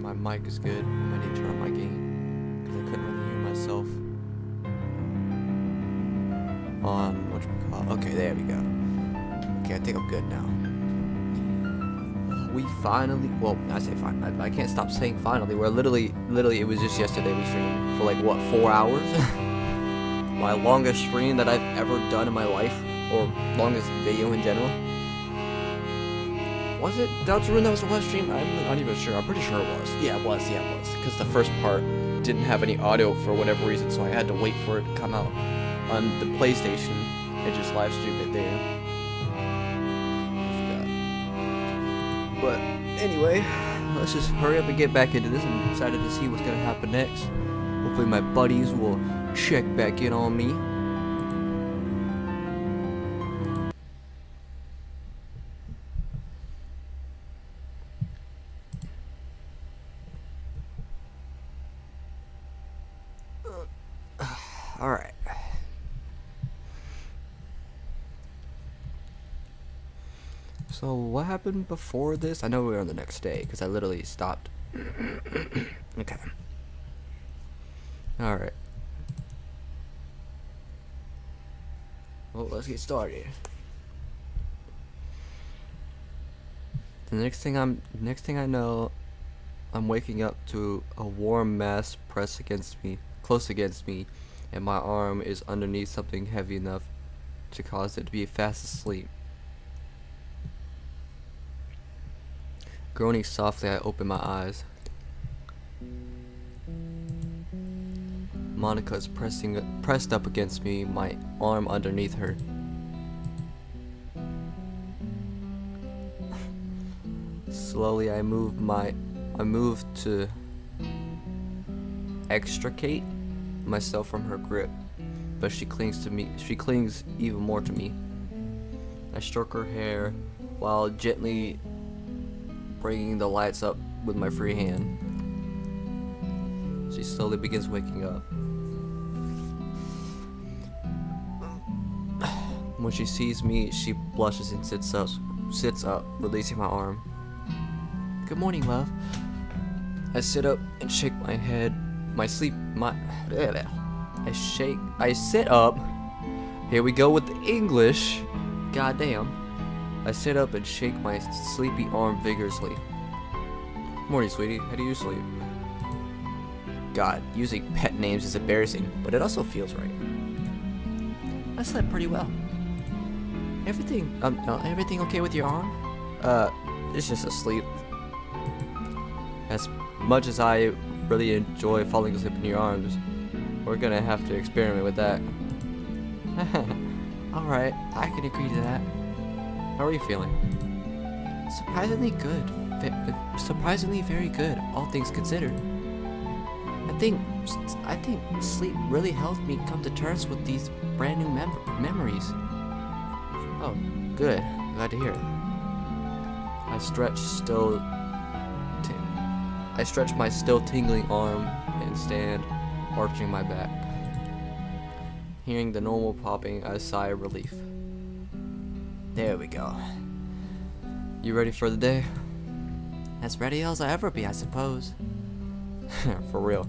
my mic is good. I might need to turn on my gain because I couldn't really hear myself on whatchamacallit. Okay, there we go. Okay, I think I'm good now. We finally, well, I say finally, I can't stop saying finally. We're literally, it was just yesterday we streamed for like, what, 4 hours? My longest stream that I've ever done in my life, or longest video in general. Was it Deltarune that was the last stream? I'm not even sure. I'm pretty sure it was. Yeah, it was. Because the first part didn't have any audio for whatever reason, so I had to wait for it to come out on the PlayStation and just live stream it there. I forgot. But anyway, let's just hurry up and get back into this. I'm excited to see what's gonna happen next. Hopefully my buddies will check back in on me. Alright. So what happened before this? I know we were on the next day because I literally stopped. Okay. Alright. Well, let's get started. The next thing I know, I'm waking up to a warm mass pressed against me, close against me, and my arm is underneath something heavy enough to cause it to be fast asleep. Groaning softly, I open my eyes. Monica is pressed up against me, my arm underneath her. Slowly I move to extricate myself from her grip, but she clings to me. She clings even more to me. I stroke her hair while gently bringing the lights up with my free hand. She slowly begins waking up. When she sees me, she blushes and sits up, releasing my arm. Good morning, love. I sit up and shake my head. I sit up. Here we go with the English. Goddamn. I sit up and shake my sleepy arm vigorously. Morning, sweetie. How do you sleep? God, using pet names is embarrassing, but it also feels right. I slept pretty well. Everything okay with your arm? It's just asleep. As much as I really enjoy falling asleep in your arms, we're gonna have to experiment with that. Alright, I can agree to that. How are you feeling? Surprisingly good. Surprisingly very good, all things considered. I think sleep really helped me come to terms with these brand new memories. Oh, good. Glad to hear it. I stretch my still tingling arm and stand, arching my back. Hearing the normal popping, I sigh of relief. There we go. You ready for the day? As ready as I'll ever be, I suppose. For real.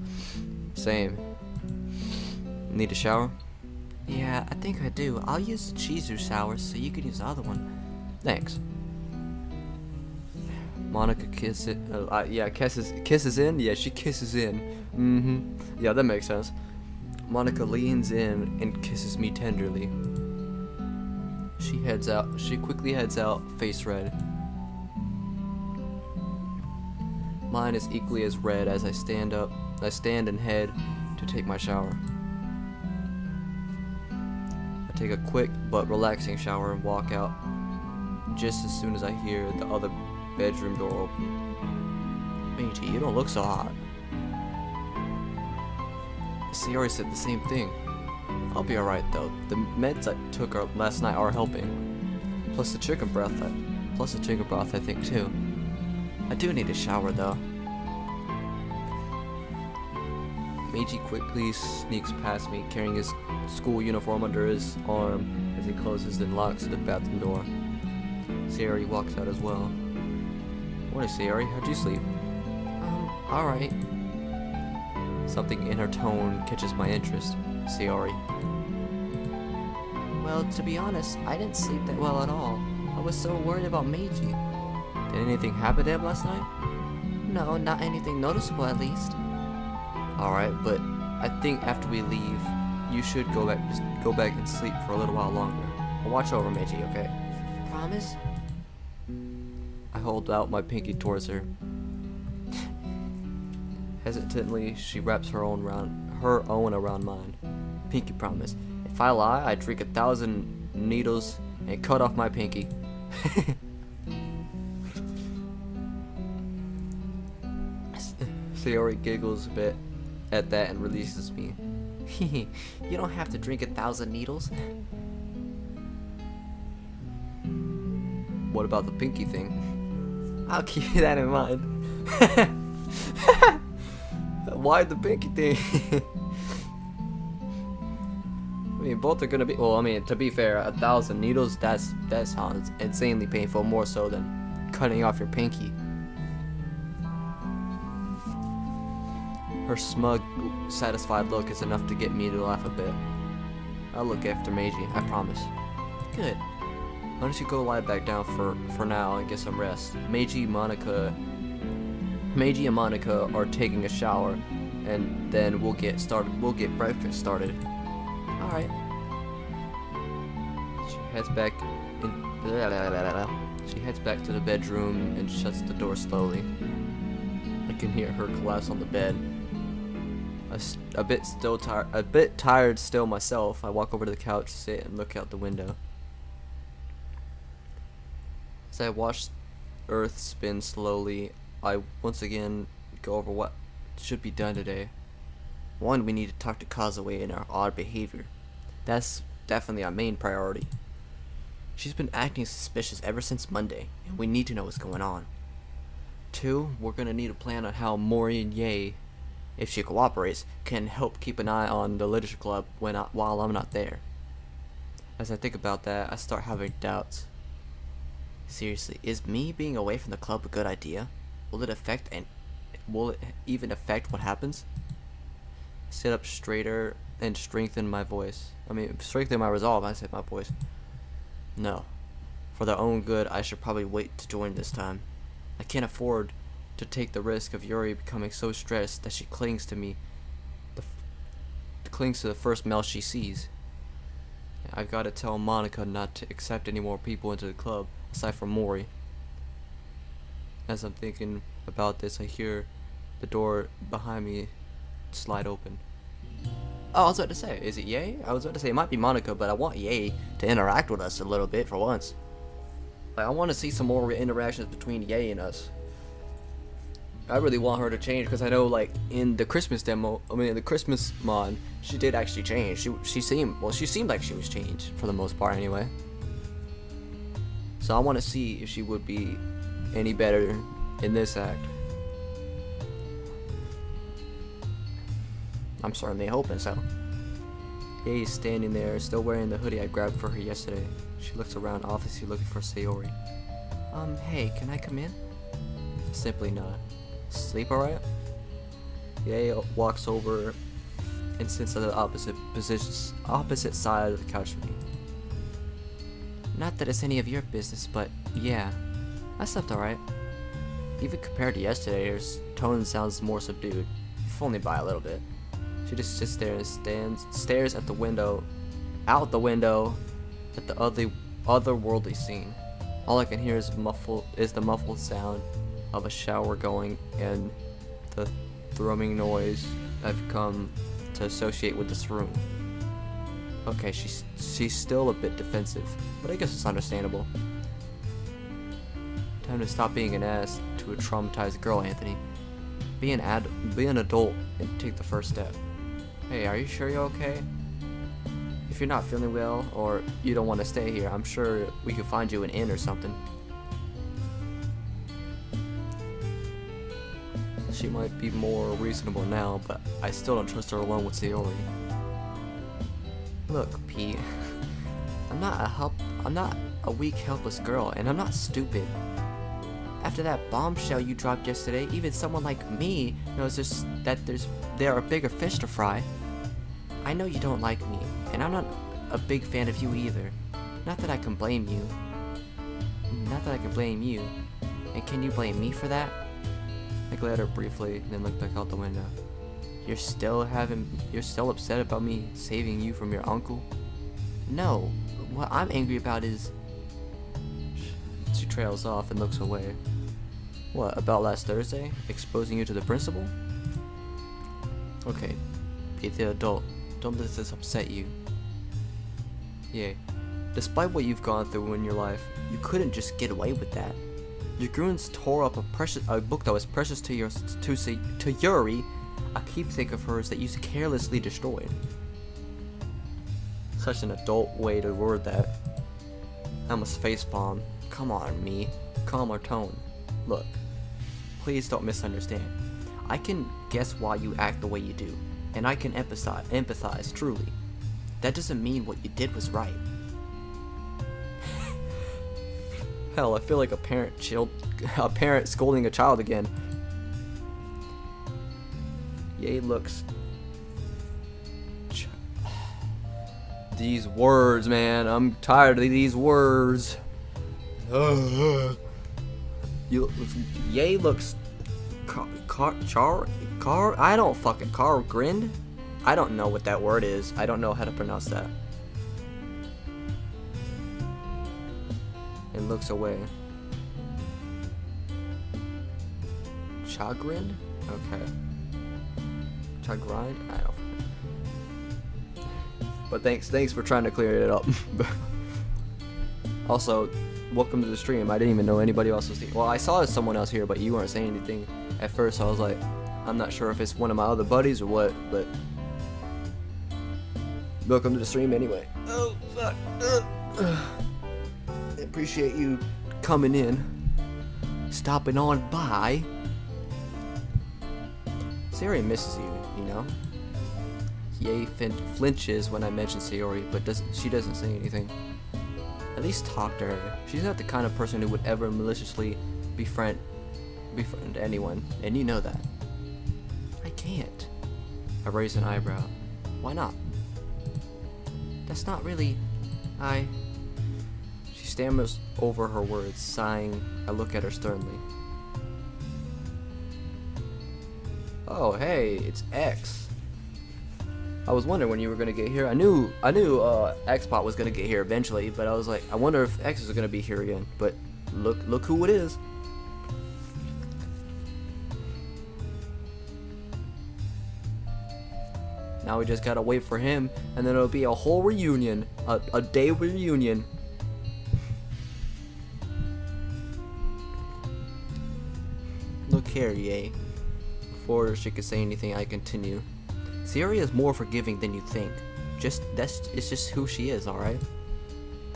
Same. Need a shower? Yeah, I think I do. I'll use the Chizu shower so you can use the other one. Thanks. Monica kisses in? Yeah, she kisses in. Yeah, that makes sense. Monica leans in and kisses me tenderly. She quickly heads out, face red. Mine is equally as red as I stand and head to take my shower. I take a quick but relaxing shower and walk out just as soon as I hear the other bedroom door open. Meiji, you don't look so hot. Sayori said the same thing. I'll be alright though. The meds I took last night are helping. Plus the chicken broth I think too. I do need a shower though. Meiji quickly sneaks past me, carrying his school uniform under his arm as he closes and locks the bathroom door. Sayori walks out as well. Morning, Sayori. How'd you sleep? Alright. Something in her tone catches my interest. Sayori. Well, to be honest, I didn't sleep that well at all. I was so worried about Meiji. Did anything happen to him last night? No, not anything noticeable at least. Alright, but I think after we leave, you should go back and sleep for a little while longer. I'll watch over Meiji, okay? Promise? I hold out my pinky towards her. Hesitantly, she wraps her own around mine. Pinky promise. If I lie, I drink 1,000 needles and cut off my pinky. Sayori giggles a bit at that and releases me. You don't have to drink 1,000 needles. What about the pinky thing? I'll keep that in mind. Why the pinky thing? I mean, both are gonna be. Well, I mean, to be fair, 1,000 needles. That sounds insanely painful. More so than cutting off your pinky. Her smug, satisfied look is enough to get me to laugh a bit. I'll look after Meiji, I promise. Good. Why don't you go lie back down for now and get some rest? Meiji and Monica are taking a shower, and then we'll get started. We'll get breakfast started. All right. She heads back to the bedroom and shuts the door slowly. I can hear her collapse on the bed. A bit tired still myself, I walk over to the couch, sit, and look out the window. As I watch Earth spin slowly, I once again go over what should be done today. One, we need to talk to Kazue and our odd behavior. That's definitely our main priority. She's been acting suspicious ever since Monday, and we need to know what's going on. Two, we're gonna need a plan on how Mori and Yae, if she cooperates, can help keep an eye on the literature club while I'm not there. As I think about that, I start having doubts. Seriously, is me being away from the club a good idea? Will it even affect what happens? I sit up straighter and strengthen my resolve. I said my voice. No. For their own good, I should probably wait to join this time. I can't afford to take the risk of Yuri becoming so stressed that she clings to me, clings to the first male she sees. I've got to tell Monica not to accept any more people into the club, aside from Mori. As I'm thinking about this, I hear the door behind me slide open. Oh, I was about to say, is it Yae? I was about to say it might be Monica, but I want Yae to interact with us a little bit for once. Like, I want to see some more interactions between Yae and us. I really want her to change, because I know, like, in the Christmas demo, in the Christmas mod, she did actually change. She seemed like she was changed, for the most part anyway. So I want to see if she would be any better in this act. I'm certainly hoping so. Yae is standing there, still wearing the hoodie I grabbed for her yesterday. She looks around, obviously looking for Sayori. Hey, can I come in? Simply not. Sleep alright? Yae walks over and sits on the opposite side of the couch from me. Not that it's any of your business, but yeah, I slept alright. Even compared to yesterday, her tone sounds more subdued, if only by a little bit. She just sits there and stares at the window, out the window, at the otherworldly scene. All I can hear is the muffled sound of a shower going and the thrumming noise I've come to associate with this room. Okay, she's still a bit defensive, but I guess it's understandable. Time to stop being an ass to a traumatized girl, Anthony. Be an adult and take the first step. Hey, are you sure you're okay? If you're not feeling well or you don't want to stay here, I'm sure we could find you an inn or something. She might be more reasonable now, but I still don't trust her alone with Sayori. Look, Pete, I'm not a weak, helpless girl, and I'm not stupid. After that bombshell you dropped yesterday, even someone like me knows there are bigger fish to fry. I know you don't like me, and I'm not a big fan of you either. Not that I can blame you. And can you blame me for that? I glared at her briefly, then looked back out the window. You're still upset about me saving you from your uncle? No. What I'm angry about is... She trails off and looks away. What, about last Thursday? Exposing you to the principal? Okay, be the adult. Don't let this upset you. Yeah. Despite what you've gone through in your life, you couldn't just get away with that. Your goons tore up a book that was precious to Yuri, a keepsake of hers that you carelessly destroyed. Such an adult way to word that. I almost facepalm. Come on, me. Calm our tone. Look, please don't misunderstand. I can guess why you act the way you do, and I can empathize truly. That doesn't mean what you did was right. Hell, I feel like a parent scolding a child again. Ye looks... These words, man. I'm tired of these words. Ye looks... I don't fucking... grinned? I don't know what that word is. I don't know how to pronounce that. And looks away. Chagrin? Okay. Chagrin? I don't. But thanks for trying to clear it up. Also, welcome to the stream. I didn't even know anybody else was here. Well, I saw someone else here, but you weren't saying anything at first. So I was like, I'm not sure if it's one of my other buddies or what, but welcome to the stream anyway. Oh fuck. I appreciate you coming in, stopping on by. Sayori misses you, you know. Ye flinches when I mention Sayori, but she doesn't say anything. At least talk to her. She's not the kind of person who would ever maliciously befriend anyone, and you know that. I can't. I raise an eyebrow. Why not? That's not really... She stammers over her words, sighing. I look at her sternly. Oh, hey, it's X. I was wondering when you were gonna get here. I knew Xbot was gonna get here eventually, but I was like, I wonder if X is gonna be here again. But look who it is. Now we just gotta wait for him, and then it'll be a whole reunion, a day reunion. Look here, Ye. Before she could say anything, I continue. Sayori is more forgiving than you think. It's just who she is, alright?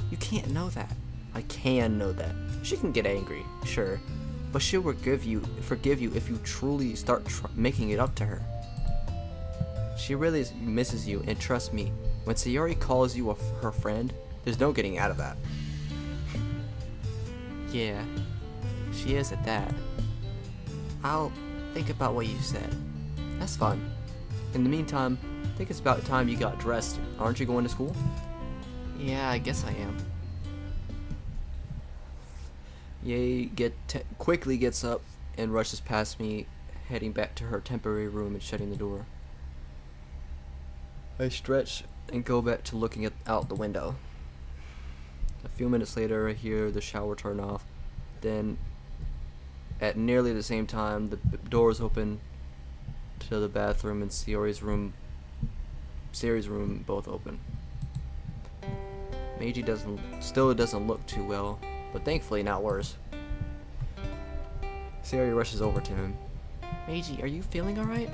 You can't know that. I can know that. She can get angry, sure, but she'll forgive you if you truly start making it up to her. She really misses you, and trust me, when Sayori calls you her friend, there's no getting out of that. Yeah, she is at that. I'll think about what you said. That's fun. In the meantime, I think it's about time you got dressed. Aren't you going to school? Yeah, I guess I am. Ye quickly gets up and rushes past me, heading back to her temporary room and shutting the door. I stretch and go back to looking out the window. A few minutes later, I hear the shower turn off. Then, at nearly the same time, the doors open to the bathroom and Sayori's room both open. Meiji still doesn't look too well, but thankfully not worse. Sayori rushes over to him. Meiji, are you feeling alright?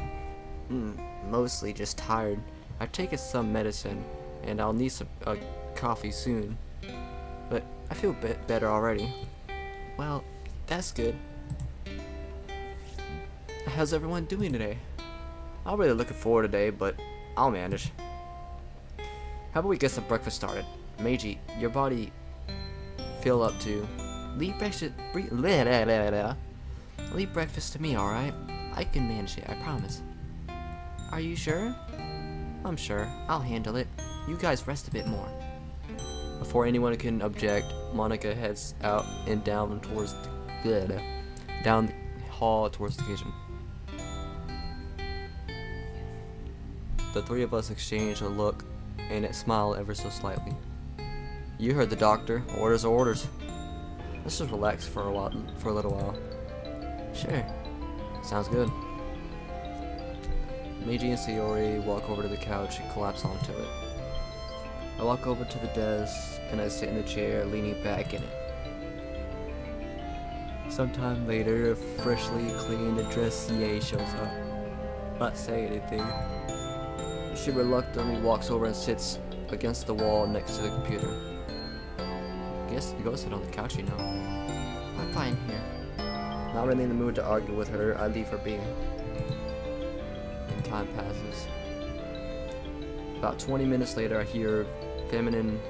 Mostly just tired. I've taken some medicine, and I'll need some coffee soon. But I feel better already. Well, that's good. How's everyone doing today? I'm really looking forward today, but I'll manage. How about we get some breakfast started? Meiji, your body feel up to leave breakfast to me, alright? I can manage it, I promise. Are you sure? I'm sure. I'll handle it. You guys rest a bit more. Before anyone can object, Monica heads out and down towards down the hall towards the kitchen. The three of us exchange a look and smile ever so slightly. You heard the doctor. Orders are orders. Let's just relax for a little while. Sure. Sounds good. Meiji and Sayori walk over to the couch and collapse onto it. I walk over to the desk and I sit in the chair, leaning back in it. Sometime later, a freshly cleaned dressed CA shows up. Not saying anything. She reluctantly walks over and sits against the wall next to the computer. Guess you go sit on the couch, you know. I'm fine here. Not really in the mood to argue with her, I leave her be. And time passes. About 20 minutes later, I hear feminine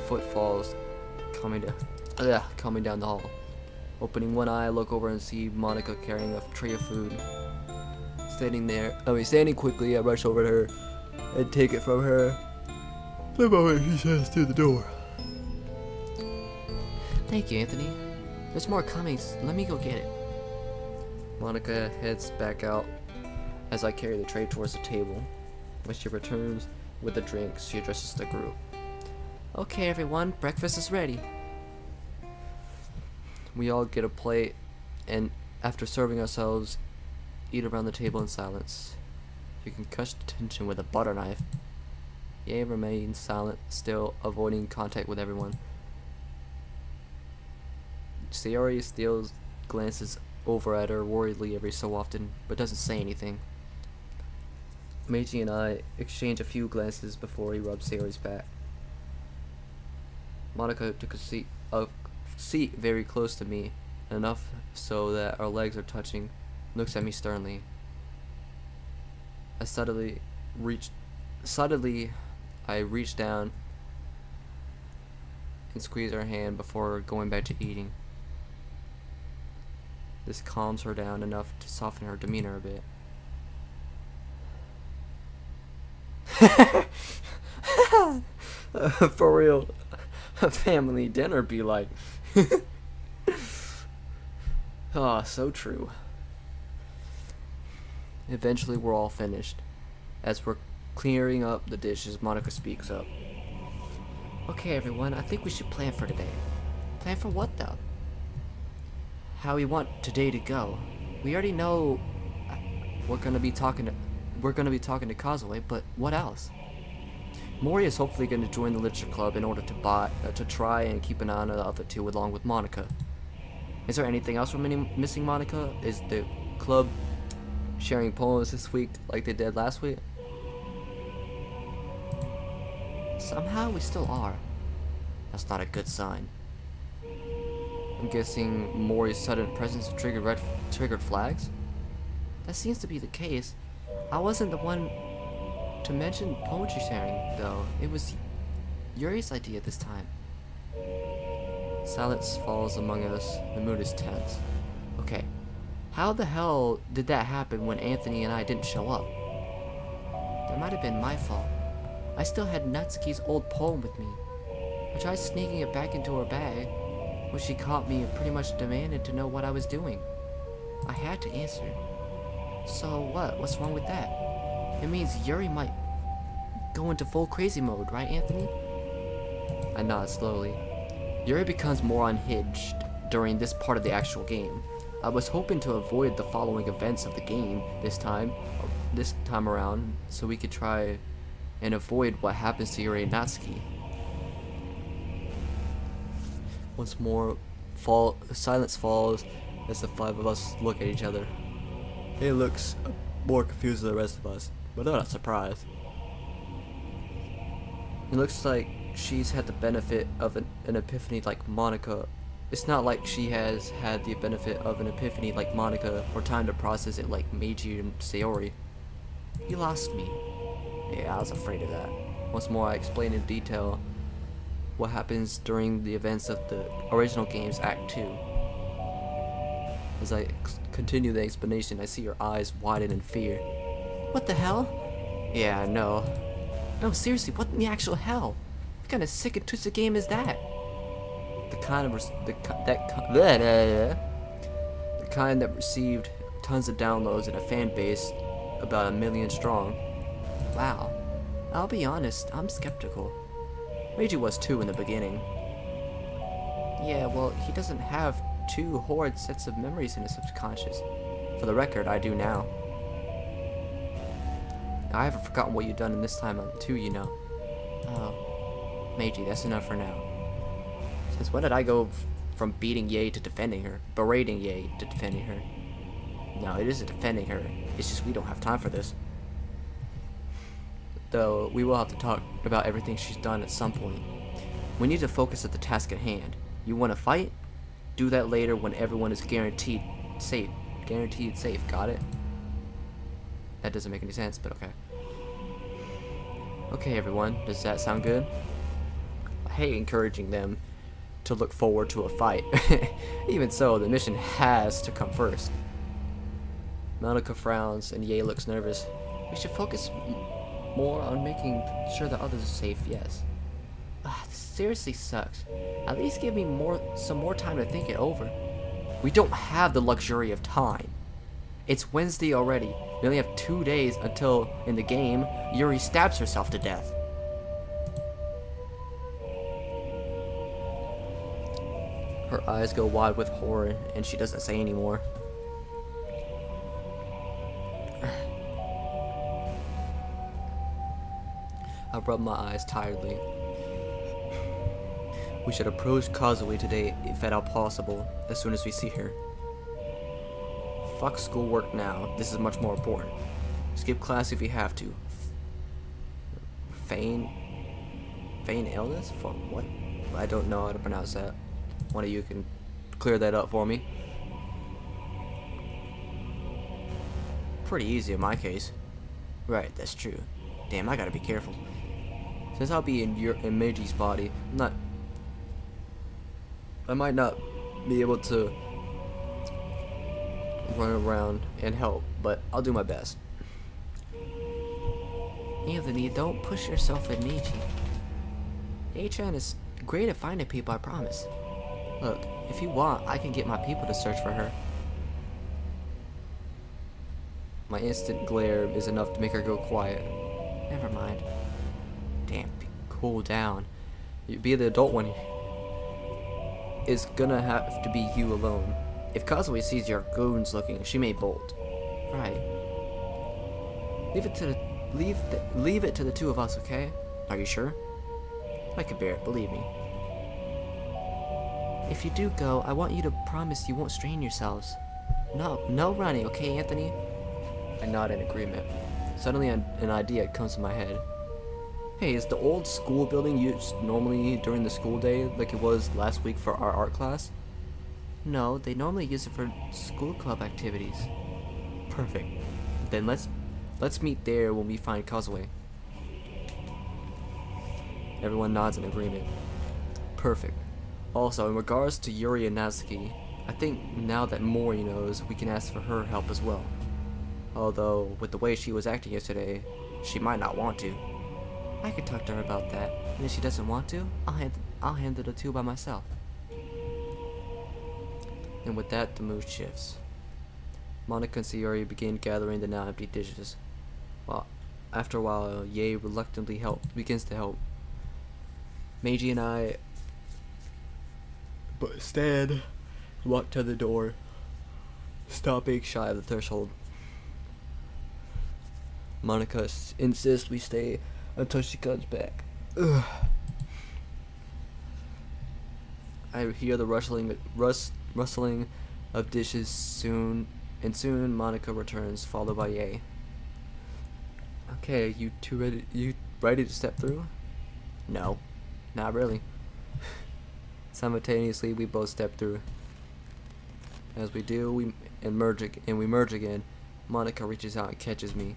footfalls coming down the hall. Opening one eye, I look over and see Monica carrying a tray of food. Standing quickly, I rush over to her and take it from her. The moment she says through the door. Thank you, Anthony. There's more coming. Let me go get it. Monica heads back out as I carry the tray towards the table. When she returns with the drinks, she addresses the group. Okay, everyone, breakfast is ready. We all get a plate, and after serving ourselves, eat around the table in silence. You can cut the tension with a butter knife. Ye remains silent, still avoiding contact with everyone. Sayori steals glances over at her worriedly every so often, but doesn't say anything. Meiji and I exchange a few glances before he rubs Sayori's back. Monica took a seat very close to me, enough so that our legs are touching, looks at me sternly. I suddenly reach down and squeeze her hand before going back to eating. This calms her down enough to soften her demeanor a bit. For real, a family dinner be like. Ah, so true. Eventually we're all finished. As we're clearing up the dishes, Monica speaks up. Okay, everyone, I think we should plan for today. Plan for what, though? How we want today to go. We already know we're gonna be talking to Kazue, but what else? Mori is hopefully going to join the literature club in order to try and keep an eye on the other two along with Monica. Is there anything else we're missing, Monica? Is the club sharing poems this week like they did last week? Somehow we still are. That's not a good sign. I'm guessing Mori's sudden presence triggered flags? That seems to be the case. I wasn't the one to mention poetry sharing, though. It was Yuri's idea this time. Silence falls among us. The mood is tense. Okay, how the hell did that happen when Anthony and I didn't show up? That might have been my fault. I still had Natsuki's old poem with me. I tried sneaking it back into her bag when she caught me and pretty much demanded to know what I was doing. I had to answer. So what? What's wrong with that? It means Yuri might go into full crazy mode, right, Anthony? I nod slowly. Yuri becomes more unhinged during this part of the actual game. I was hoping to avoid the following events of the game this time around, so we could try and avoid what happens to Yuri and Natsuki. Once more, silence falls as the five of us look at each other. He looks more confused than the rest of us, but I'm not surprised. It looks like she's had the benefit of an epiphany like Monica. It's not like she has had the benefit of an epiphany like Monica or time to process it like Meiji and Sayori. He lost me. Yeah, I was afraid of that. Once more, I explain in detail what happens during the events of the original game's Act 2. As I continue the explanation, I see her eyes widen in fear. What the hell? Yeah, no. No, seriously, what in the actual hell? What kind of sick and twisted game is that? The kind that received tons of downloads and a fan base about 1 million strong. Wow. I'll be honest, I'm skeptical. Meiji was too in the beginning. Yeah, well, he doesn't have 2 horrid sets of memories in his subconscious. For the record, I do now. I haven't forgotten what you've done in this time too, you know. Oh, Meiji, that's enough for now. Since when did I go from beating Yae to defending her? Berating Yae to defending her? No, it isn't defending her. It's just we don't have time for this. Though, we will have to talk about everything she's done at some point. We need to focus at the task at hand. You want to fight? Do that later when everyone is guaranteed safe. Guaranteed safe, got it? That doesn't make any sense, but okay. Okay, everyone, does that sound good? I hate encouraging them to look forward to a fight. Even so, the mission has to come first. Monica frowns and Yae looks nervous. We should focus more on making sure the others are safe, yes. This seriously sucks. At least give me some more time to think it over. We don't have the luxury of time. It's Wednesday already. We only have 2 days until, in the game, Yuri stabs herself to death. Her eyes go wide with horror, and she doesn't say anymore. I rub my eyes tiredly. We should approach Kazuo today, if at all possible, as soon as we see her. Fuck schoolwork now. This is much more important. Skip class if you have to. Feign illness? For what? I don't know how to pronounce that. One of you can clear that up for me. Pretty easy in my case. Right, that's true. Damn, I gotta be careful. Since I'll be in Meiji's body, I might not be able to run around and help, but I'll do my best. Anthony, don't push yourself at Meiji. A-chan is great at finding people, I promise. Look, if you want, I can get my people to search for her. My instant glare is enough to make her go quiet. Never mind. Damn, cool down. You be the adult one. It's gonna have to be you alone. If Kazuo sees your goons looking, she may bolt. Right. Leave it to the 2 of us, okay? Are you sure? I can bear it, believe me. If you do go, I want you to promise you won't strain yourselves. No running, okay, Anthony? I nod in agreement. Suddenly an idea comes to my head. Hey, is the old school building used normally during the school day like it was last week for our art class? No, they normally use it for school club activities. Perfect. Then let's meet there when we find Kazuo. Everyone nods in agreement. Perfect. Also, in regards to Yuri and Natsuki, I think now that Mori knows, we can ask for her help as well. Although, with the way she was acting yesterday, she might not want to. I could talk to her about that, and if she doesn't want to, I'll handle the 2 by myself. And with that, the mood shifts. Monica and Sayori begin gathering the now empty dishes. After a while, Yae reluctantly begins to help. Meiji and I stand, walk to the door, stopping shy of the threshold. Monica insists we stay until she comes back. Ugh. I hear the rustling of dishes soon Monica returns, followed by Yae. Okay, you two ready? You ready to step through? No, not really. Simultaneously, we both step through. As we do, we merge again. Monica reaches out and catches me.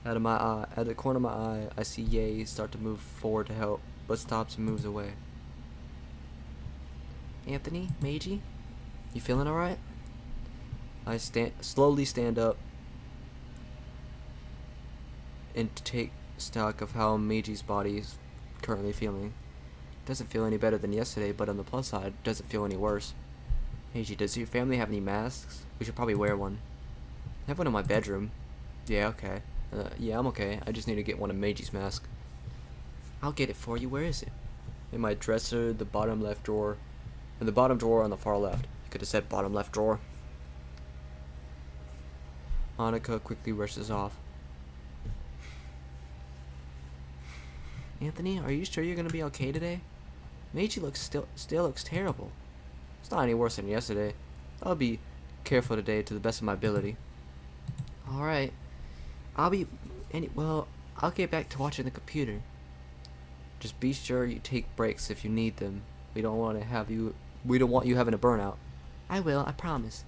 Out of my eye, at the corner of my eye, I see Ye start to move forward to help, but stops and moves away. Anthony, Meiji, you feeling alright? I slowly stand up and take stock of how Meiji's body is currently feeling. Doesn't feel any better than yesterday, but on the plus side, doesn't feel any worse. Meiji, does your family have any masks? We should probably wear one. I have one in my bedroom. Yeah, okay. Yeah, I'm okay. I just need to get one of Meiji's masks. I'll get it for you. Where is it? In my dresser, the bottom left drawer. In the bottom drawer on the far left. You could have said bottom left drawer. Monica quickly rushes off. Anthony, are you sure you're gonna be okay today? Meiji still looks terrible. It's not any worse than yesterday. I'll be careful today to the best of my ability. Alright. I'll get back to watching the computer. Just be sure you take breaks if you need them. We don't want you having a burnout. I will, I promise.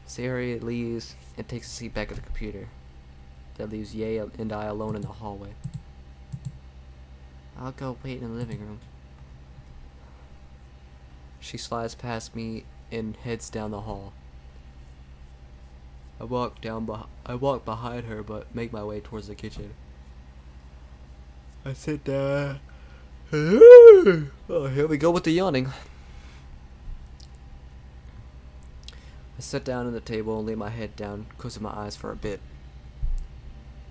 Sari leaves and takes a seat back at the computer. That leaves Ye and I alone in the hallway. I'll go wait in the living room. She slides past me and heads down the hall. I walk behind her, but make my way towards the kitchen. I sit down. Oh, here we go with the yawning. I sit down at the table and lay my head down, closing my eyes for a bit.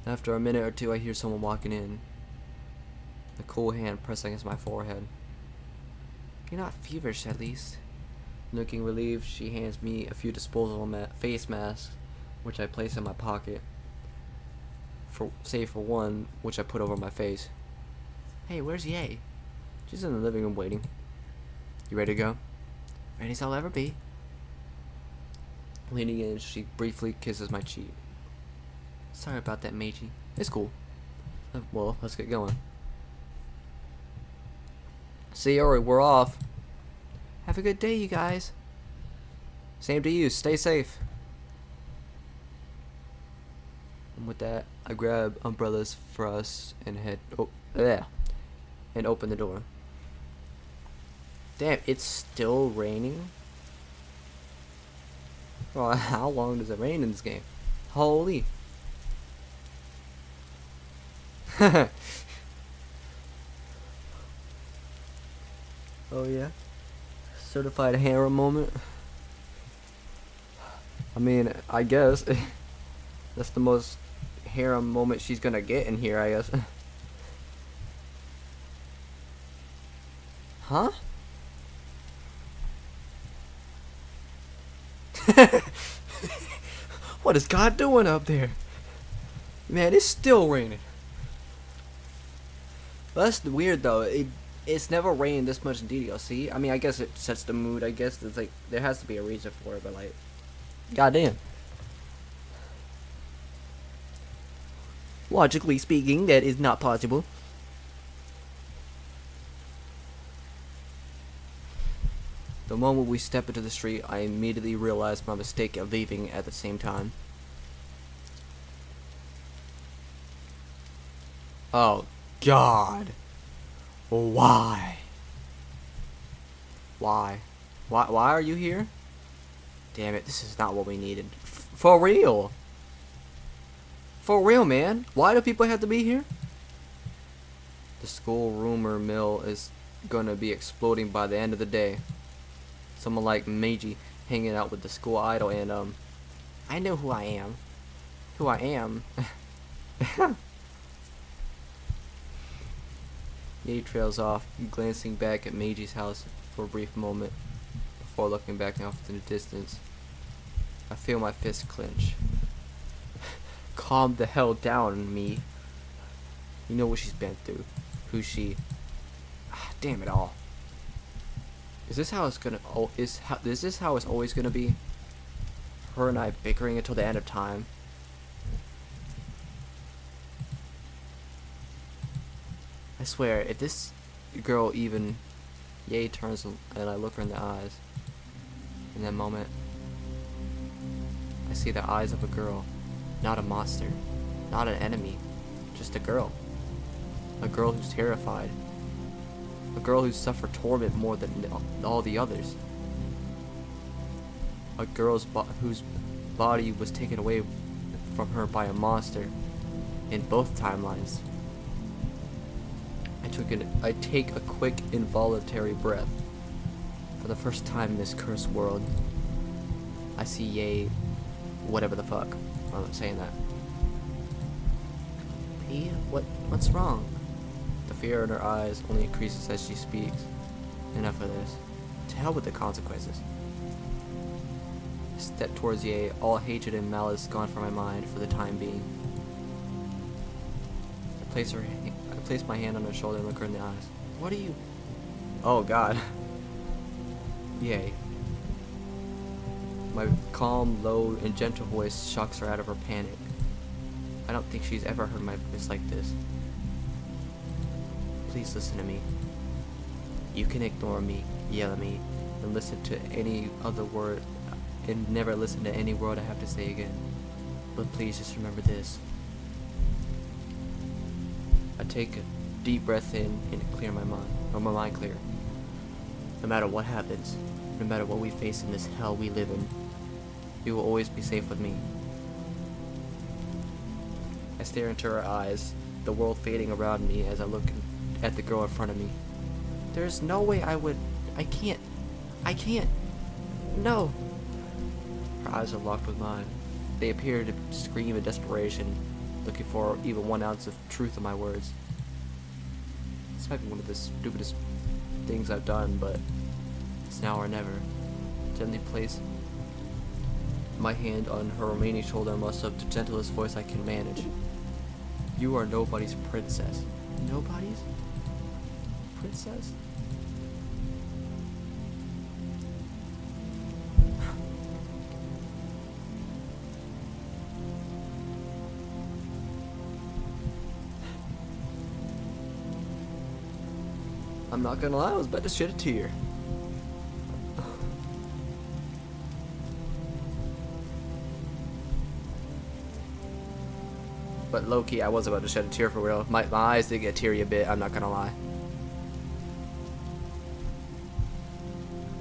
After a minute or two, I hear someone walking in. A cool hand pressed against my forehead. You're not feverish, at least. Looking relieved, she hands me a few disposable face masks, which I place in my pocket. Save for one, which I put over my face. Hey, where's Ye? She's in the living room waiting. You ready to go? Ready as I'll ever be. Leaning in, she briefly kisses my cheek. Sorry about that, Meiji. It's cool. Well, let's get going. See, alright, we're off. Have a good day, you guys. Same to you. Stay safe. And with that, I grab umbrellas for us and and open the door. Damn, it's still raining? Well, how long does it rain in this game? Holy. Oh yeah. Certified harem moment. I mean, I guess that's the most harem moment she's gonna get in here, I guess. Huh? What is God doing up there? Man, it's still raining. That's weird though. It's never rained this much in DDLC. I mean, I guess it sets the mood. I guess it's like there has to be a reason for it, but like, goddamn. Logically speaking, that is not possible. The moment we step into the street, I immediately realize my mistake of leaving at the same time. Oh, God. Why? Why are you here? Damn it, this is not what we needed. For real. For real, man. Why do people have to be here? The school rumor mill is gonna be exploding by the end of the day. Someone like Meiji hanging out with the school idol and I know who I am. Who I am. Ye trails off, glancing back at Meiji's house for a brief moment before looking back off to the distance. I feel my fist clench. Calm the hell down, me. You know what she's been through. Who's she? Damn it all. Is this how it's gonna? Is this how it's always gonna be? Her and I bickering until the end of time. I swear, if this girl even... Ye turns and I look her in the eyes. In that moment, I see the eyes of a girl, not a monster. Not an enemy, just a girl. A girl who's terrified. A girl who's suffered torment more than all the others. A girl whose body was taken away from her by a monster in both timelines. I take a quick, involuntary breath. For the first time in this cursed world, I see Yay, whatever the fuck. I'm not saying that. P, what's wrong? The fear in her eyes only increases as she speaks. Enough of this. To hell with the consequences. I step towards Ye, all hatred and malice gone from my mind for the time being. I place my hand on her shoulder and look her in the eyes. What are you... Oh god. Yay. My calm, low, and gentle voice shocks her out of her panic. I don't think she's ever heard my voice like this. Please listen to me. You can ignore me, yell at me, and listen to any other word, and never listen to any word I have to say again. But please just remember this. I take a deep breath in and clear my mind, or my mind clear. No matter what happens, no matter what we face in this hell we live in, you will always be safe with me. I stare into her eyes, the world fading around me as I look at the girl in front of me. There's no way I can't, no. Her eyes are locked with mine. They appear to scream in desperation, looking for even 1 ounce of truth in my words. This might be one of the stupidest things I've done, but it's now or never. Gently place my hand on her remaining shoulder and muster up the gentlest voice I can manage. You are nobody's princess. Nobody's princess? I'm not gonna lie, I was about to shed a tear. But low-key, I was about to shed a tear for real. My eyes did get teary a bit, I'm not gonna lie.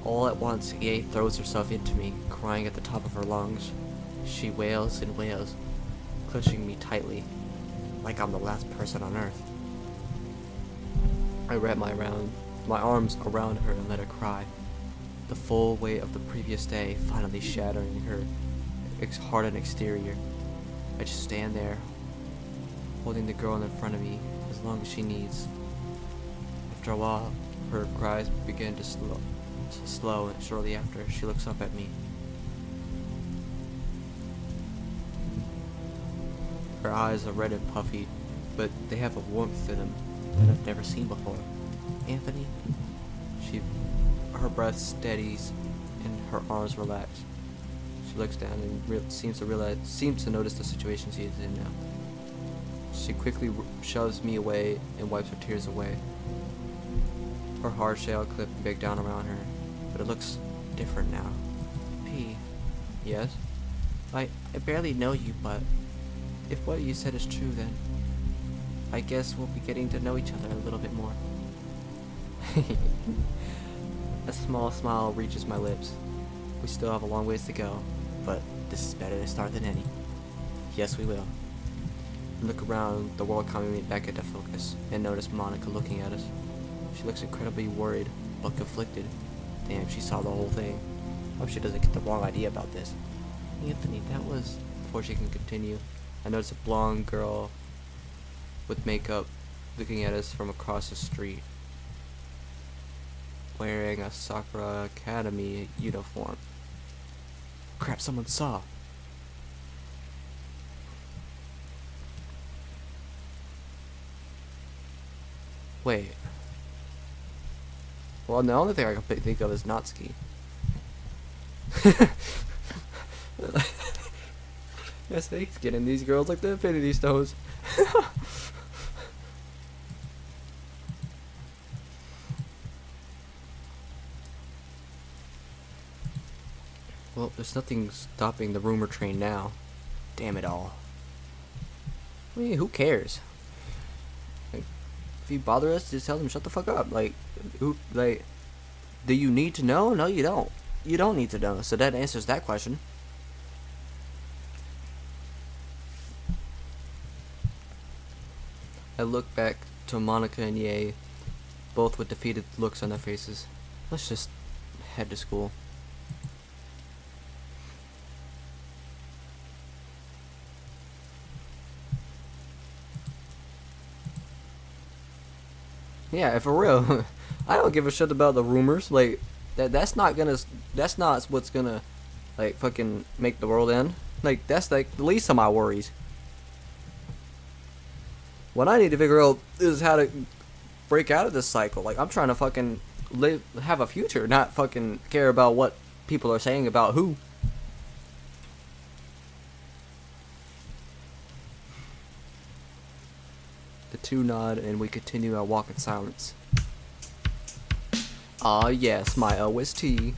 All at once, Ye throws herself into me, crying at the top of her lungs. She wails and wails, clutching me tightly, like I'm the last person on earth. I wrap my arms around her and let her cry, the full weight of the previous day finally shattering her hardened exterior. I just stand there, holding the girl in front of me as long as she needs. After a while, her cries begin to slow, and shortly after, she looks up at me. Her eyes are red and puffy, but they have a warmth in them that I've never seen before. Anthony? Her breath steadies and her arms relax. She looks down and seems to notice the situation she is in now. She quickly shoves me away and wipes her tears away. Her hard shell clipped big down around her, but it looks different now. P. Yes? I barely know you, but if what you said is true, then I guess we'll be getting to know each other a little bit more. A small smile reaches my lips. We still have a long ways to go, but this is better to start than any. Yes, we will. I look around, the world coming back into focus, and notice Monica looking at us. She looks incredibly worried, but conflicted. Damn, she saw the whole thing. Hope she doesn't get the wrong idea about this. Anthony, that was... Before she can continue, I notice a blonde girl with makeup looking at us from across the street, wearing a Sakura Academy uniform. Crap, someone saw. Wait. Well, the only thing I can think of is Natsuki. Yes, he's getting these girls like the Infinity Stones. Well, there's nothing stopping the rumor train now. Damn it all. I mean, who cares? Like, if you bother us, just tell them shut the fuck up. Like, who? Like, do you need to know? No, you don't. You don't need to know. So that answers that question. I look back to Monica and Ye, both with defeated looks on their faces. Let's just head to school. Yeah, for real. I don't give a shit about the rumors. Like, that's not what's gonna, like, fucking make the world end. Like, that's like the least of my worries. What I need to figure out is how to break out of this cycle. Like, I'm trying to fucking have a future, not fucking care about what people are saying about who. The two nod and we continue our walk in silence. Ah yes, my OST.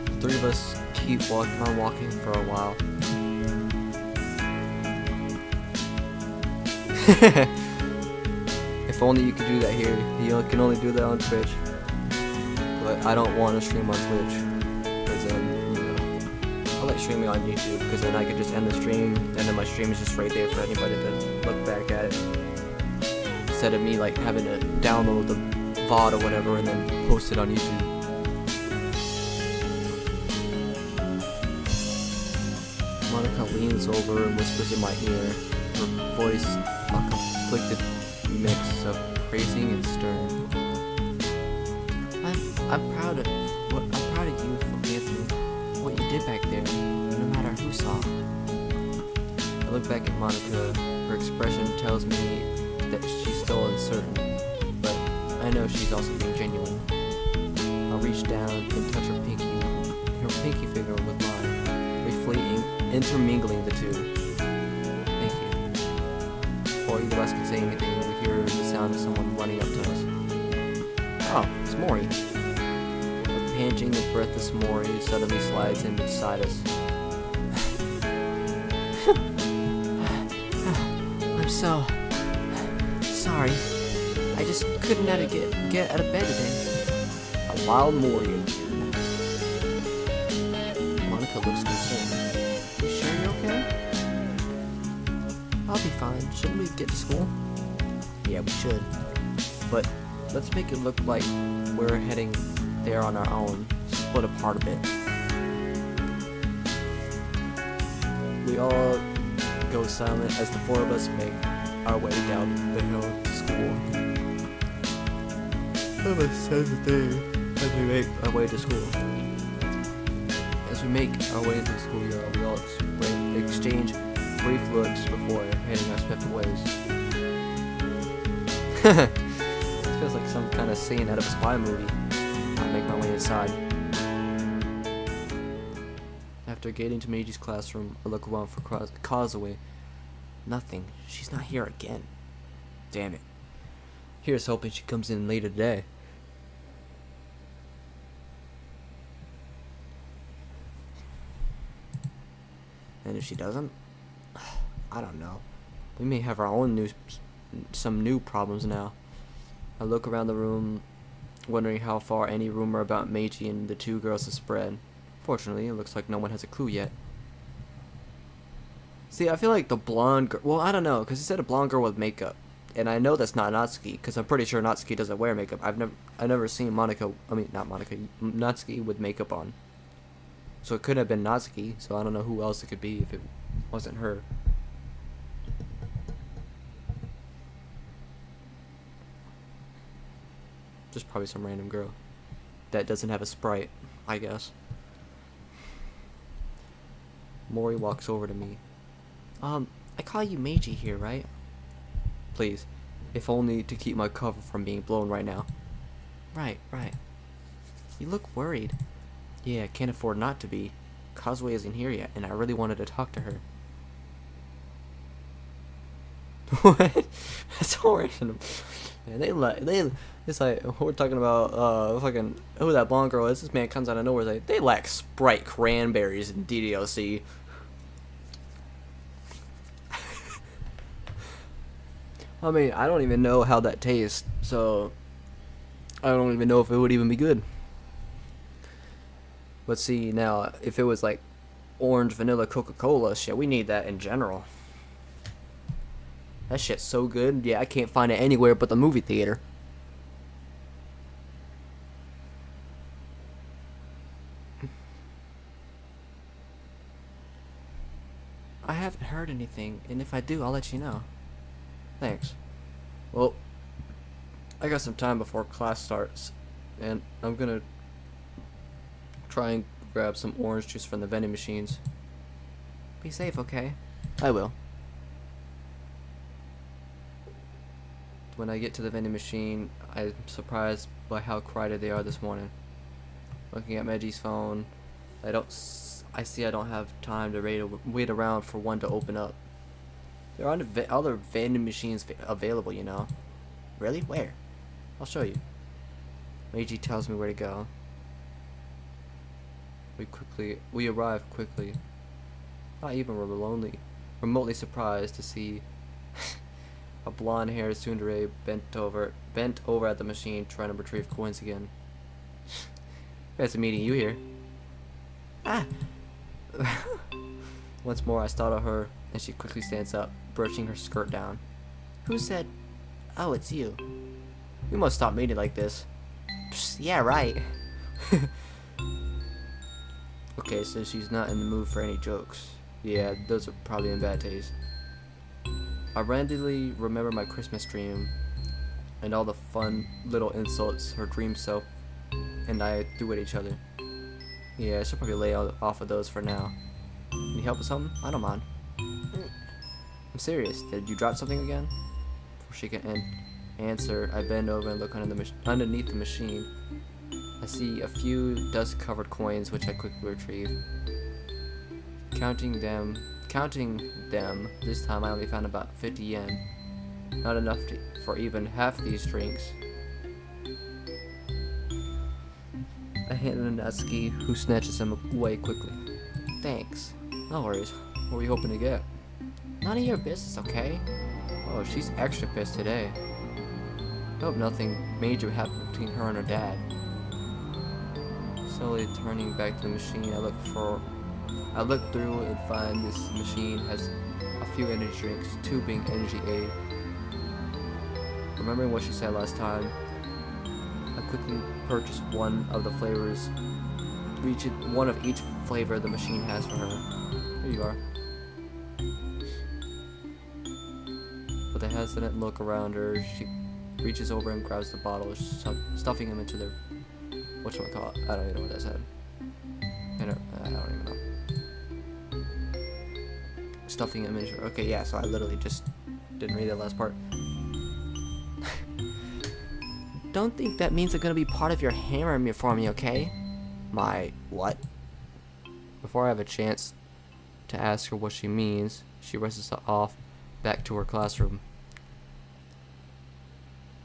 The three of us keep walking for a while. If only you could do that here. You can only do that on Twitch. But I don't want to stream on Twitch. Because then, you know, I like streaming on YouTube. Because then I could just end the stream. And then my stream is just right there for anybody to look back at it. Instead of me like having to download the VOD or whatever and then post it on YouTube. Monica leans over and whispers in my ear. Her voice a conflicted mix of praising and stern. I'm proud of you for Anthony. What you did back there, no matter who saw. I look back at Monica. Her expression tells me that she's still uncertain, but I know she's also being genuine. I'll reach down and touch her pinky finger with mine, briefly intermingling the two. Before either of us can say anything, we hear the sound of someone running up to us. Oh, it's Maury. A panting and breathless Maury suddenly slides in beside us. I'm so sorry. I just couldn't get out of bed today. A wild Maury again. Monica looks concerned. You sure you're okay? I'll be fine. Shouldn't we get to school? Yeah, we should. But let's make it look like we're heading there on our own. Split apart a bit. We all go silent as the four of us make our way down the hill to school. Emma says the thing as we make our way to school. As we make our way into the schoolyard, we all exchange brief looks before heading our separate ways. This feels like some kind of scene out of a spy movie. I'll make my way inside. After getting to Meiji's classroom, I look around for Causeway. Nothing. She's not here again. Damn it. Here's hoping she comes in later today. And if she doesn't, I don't know. We may have our own some new problems now. I look around the room, wondering how far any rumor about Meiji and the two girls has spread. Fortunately, it looks like no one has a clue yet. See, I feel like the blonde girl... Well, I don't know, because it said a blonde girl with makeup. And I know that's not Natsuki, because I'm pretty sure Natsuki doesn't wear makeup. I've never seen Natsuki with makeup on. So it couldn't have been Natsuki, so I don't know who else it could be if it wasn't her. Just probably some random girl that doesn't have a sprite, I guess. Mori walks over to me. I call you Meiji here, right? Please, if only to keep my cover from being blown right now. Right. You look worried. Yeah, can't afford not to be. Causeway isn't here yet, and I really wanted to talk to her. What? That's so random. Man, it's like we're talking about fucking who that blonde girl is. This man comes out of nowhere. Like they lack Sprite cranberries in DDLC. I mean, I don't even know how that tastes, so I don't even know if it would even be good. But see, now if it was like orange vanilla Coca-Cola, shit, we need that in general. That shit's so good. Yeah, I can't find it anywhere but the movie theater. I haven't heard anything, and if I do, I'll let you know. Thanks. Well, I got some time before class starts, and I'm gonna try and grab some orange juice from the vending machines. Be safe, okay? I will. When I get to the vending machine, I'm surprised by how crowded they are this morning. Looking at Meggie's phone, I see I don't have time to wait around for one to open up. There are other vending machines available, you know. Really? Where? I'll show you. Meiji tells me where to go. We arrive quickly. Not even remotely surprised to see a blonde-haired tsundere bent over at the machine trying to retrieve coins again. Fancy meeting you here. Ah! Once more I startle her, and she quickly stands up, brushing her skirt down. Who said, "Oh, it's you"? We must stop meeting like this. Psst, yeah, right. Okay, so she's not in the mood for any jokes. Yeah, those are probably in bad taste. I randomly remember my Christmas dream and all the fun little insults her dream self and I threw at each other. Yeah, I should probably lay off of those for now. Need help with something? I don't mind. I'm serious. Did you drop something again? Before she can answer, I bend over and look underneath the machine. I see a few dust-covered coins, which I quickly retrieve. Counting them, this time I only found about 50 yen. Not enough for even half these drinks. I hand him Natsuki, who snatches them away quickly. Thanks. No worries. What were you hoping to get? None of your business, okay? Oh, she's extra pissed today. I hope nothing major happened between her and her dad. Slowly turning back to the machine, I look through and find this machine has a few energy drinks, 2 being energy aid. Remembering what she said last time, I quickly purchased one of the flavors, one of each flavor the machine has for her. Here you are. With a hesitant look around her, she reaches over and grabs the bottle, stuffing him into the whatchamacallit. I don't even know what that said. I don't even know. Stuffing him into. Okay, yeah. So I literally just didn't read that last part. Don't think that means I'm gonna be part of your harem for me, okay? My what? Before I have a chance to ask her what she means, she rushes off back to her classroom.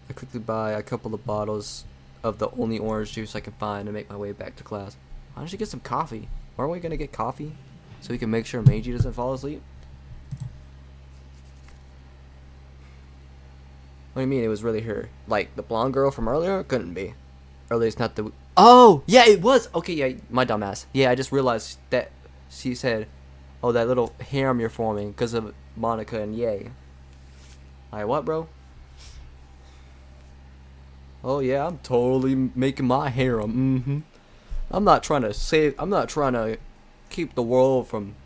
I quickly buy a couple of bottles of the only orange juice I can find and make my way back to class. Why don't you get some coffee? Aren't we gonna get coffee? So we can make sure Meiji doesn't fall asleep? What do you mean it was really her? Like the blonde girl from earlier? Couldn't be. Or at least not the... Oh! Yeah, it was! Okay, yeah, my dumbass. Yeah, I just realized that she said, oh, that little harem you're forming because of Monica and Ye. Like, what, bro? Oh, yeah, I'm totally making my harem. I'm not trying to keep the world from,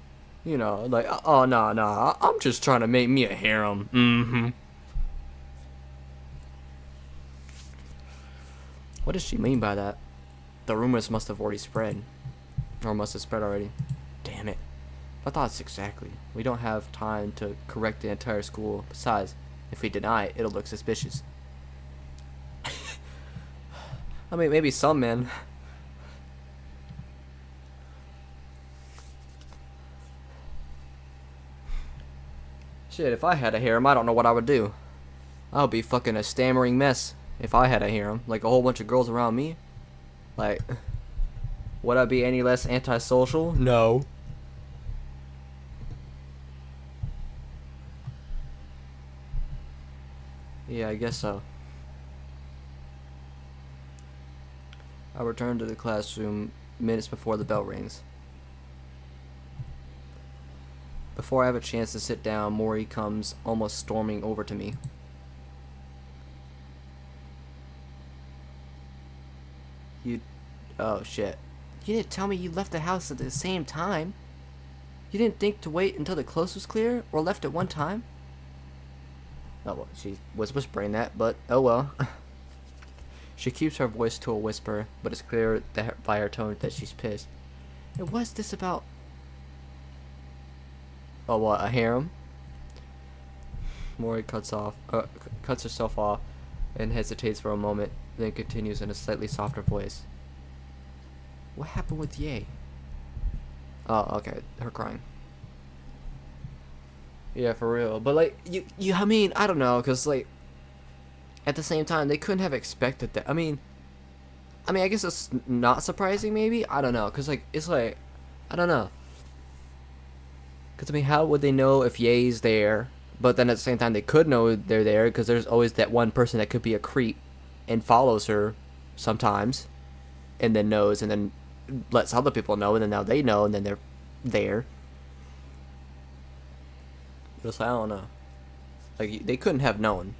you know, like, oh, nah. I'm just trying to make me a harem. What does she mean by that? The rumors must have already spread. Or must have spread already. Damn it. I thought it's exactly. We don't have time to correct the entire school. Besides, if we deny it, it'll look suspicious. I mean, maybe some men. Shit, if I had a harem, I don't know what I would do. I would be fucking a stammering mess if I had a harem. Like a whole bunch of girls around me. Like, would I be any less antisocial? No. Yeah, I guess so. I return to the classroom minutes before the bell rings. Before I have a chance to sit down, Mori comes almost storming over to me. Oh shit. You didn't tell me you left the house at the same time. You didn't think to wait until the coast was clear, or left at one time? Oh well, she was whispering that, but oh well. She keeps her voice to a whisper, but it's clear that by her tone that she's pissed. And what's this about? Oh what, a harem? Mori cuts herself off and hesitates for a moment, then continues in a slightly softer voice. What happened with Ye? Oh, okay, her crying. Yeah, for real. But like, I mean, I don't know, cause like, at the same time, they couldn't have expected that. I mean, I guess it's not surprising, maybe. I don't know, cause like, it's like, I don't know. Cause I mean, how would they know if Ye's there? But then at the same time, they could know they're there, cause there's always that one person that could be a creep, and follows her, sometimes, and then knows, and then lets other people know, and then now they know, and then they're there. Just I don't know. Like they couldn't have known.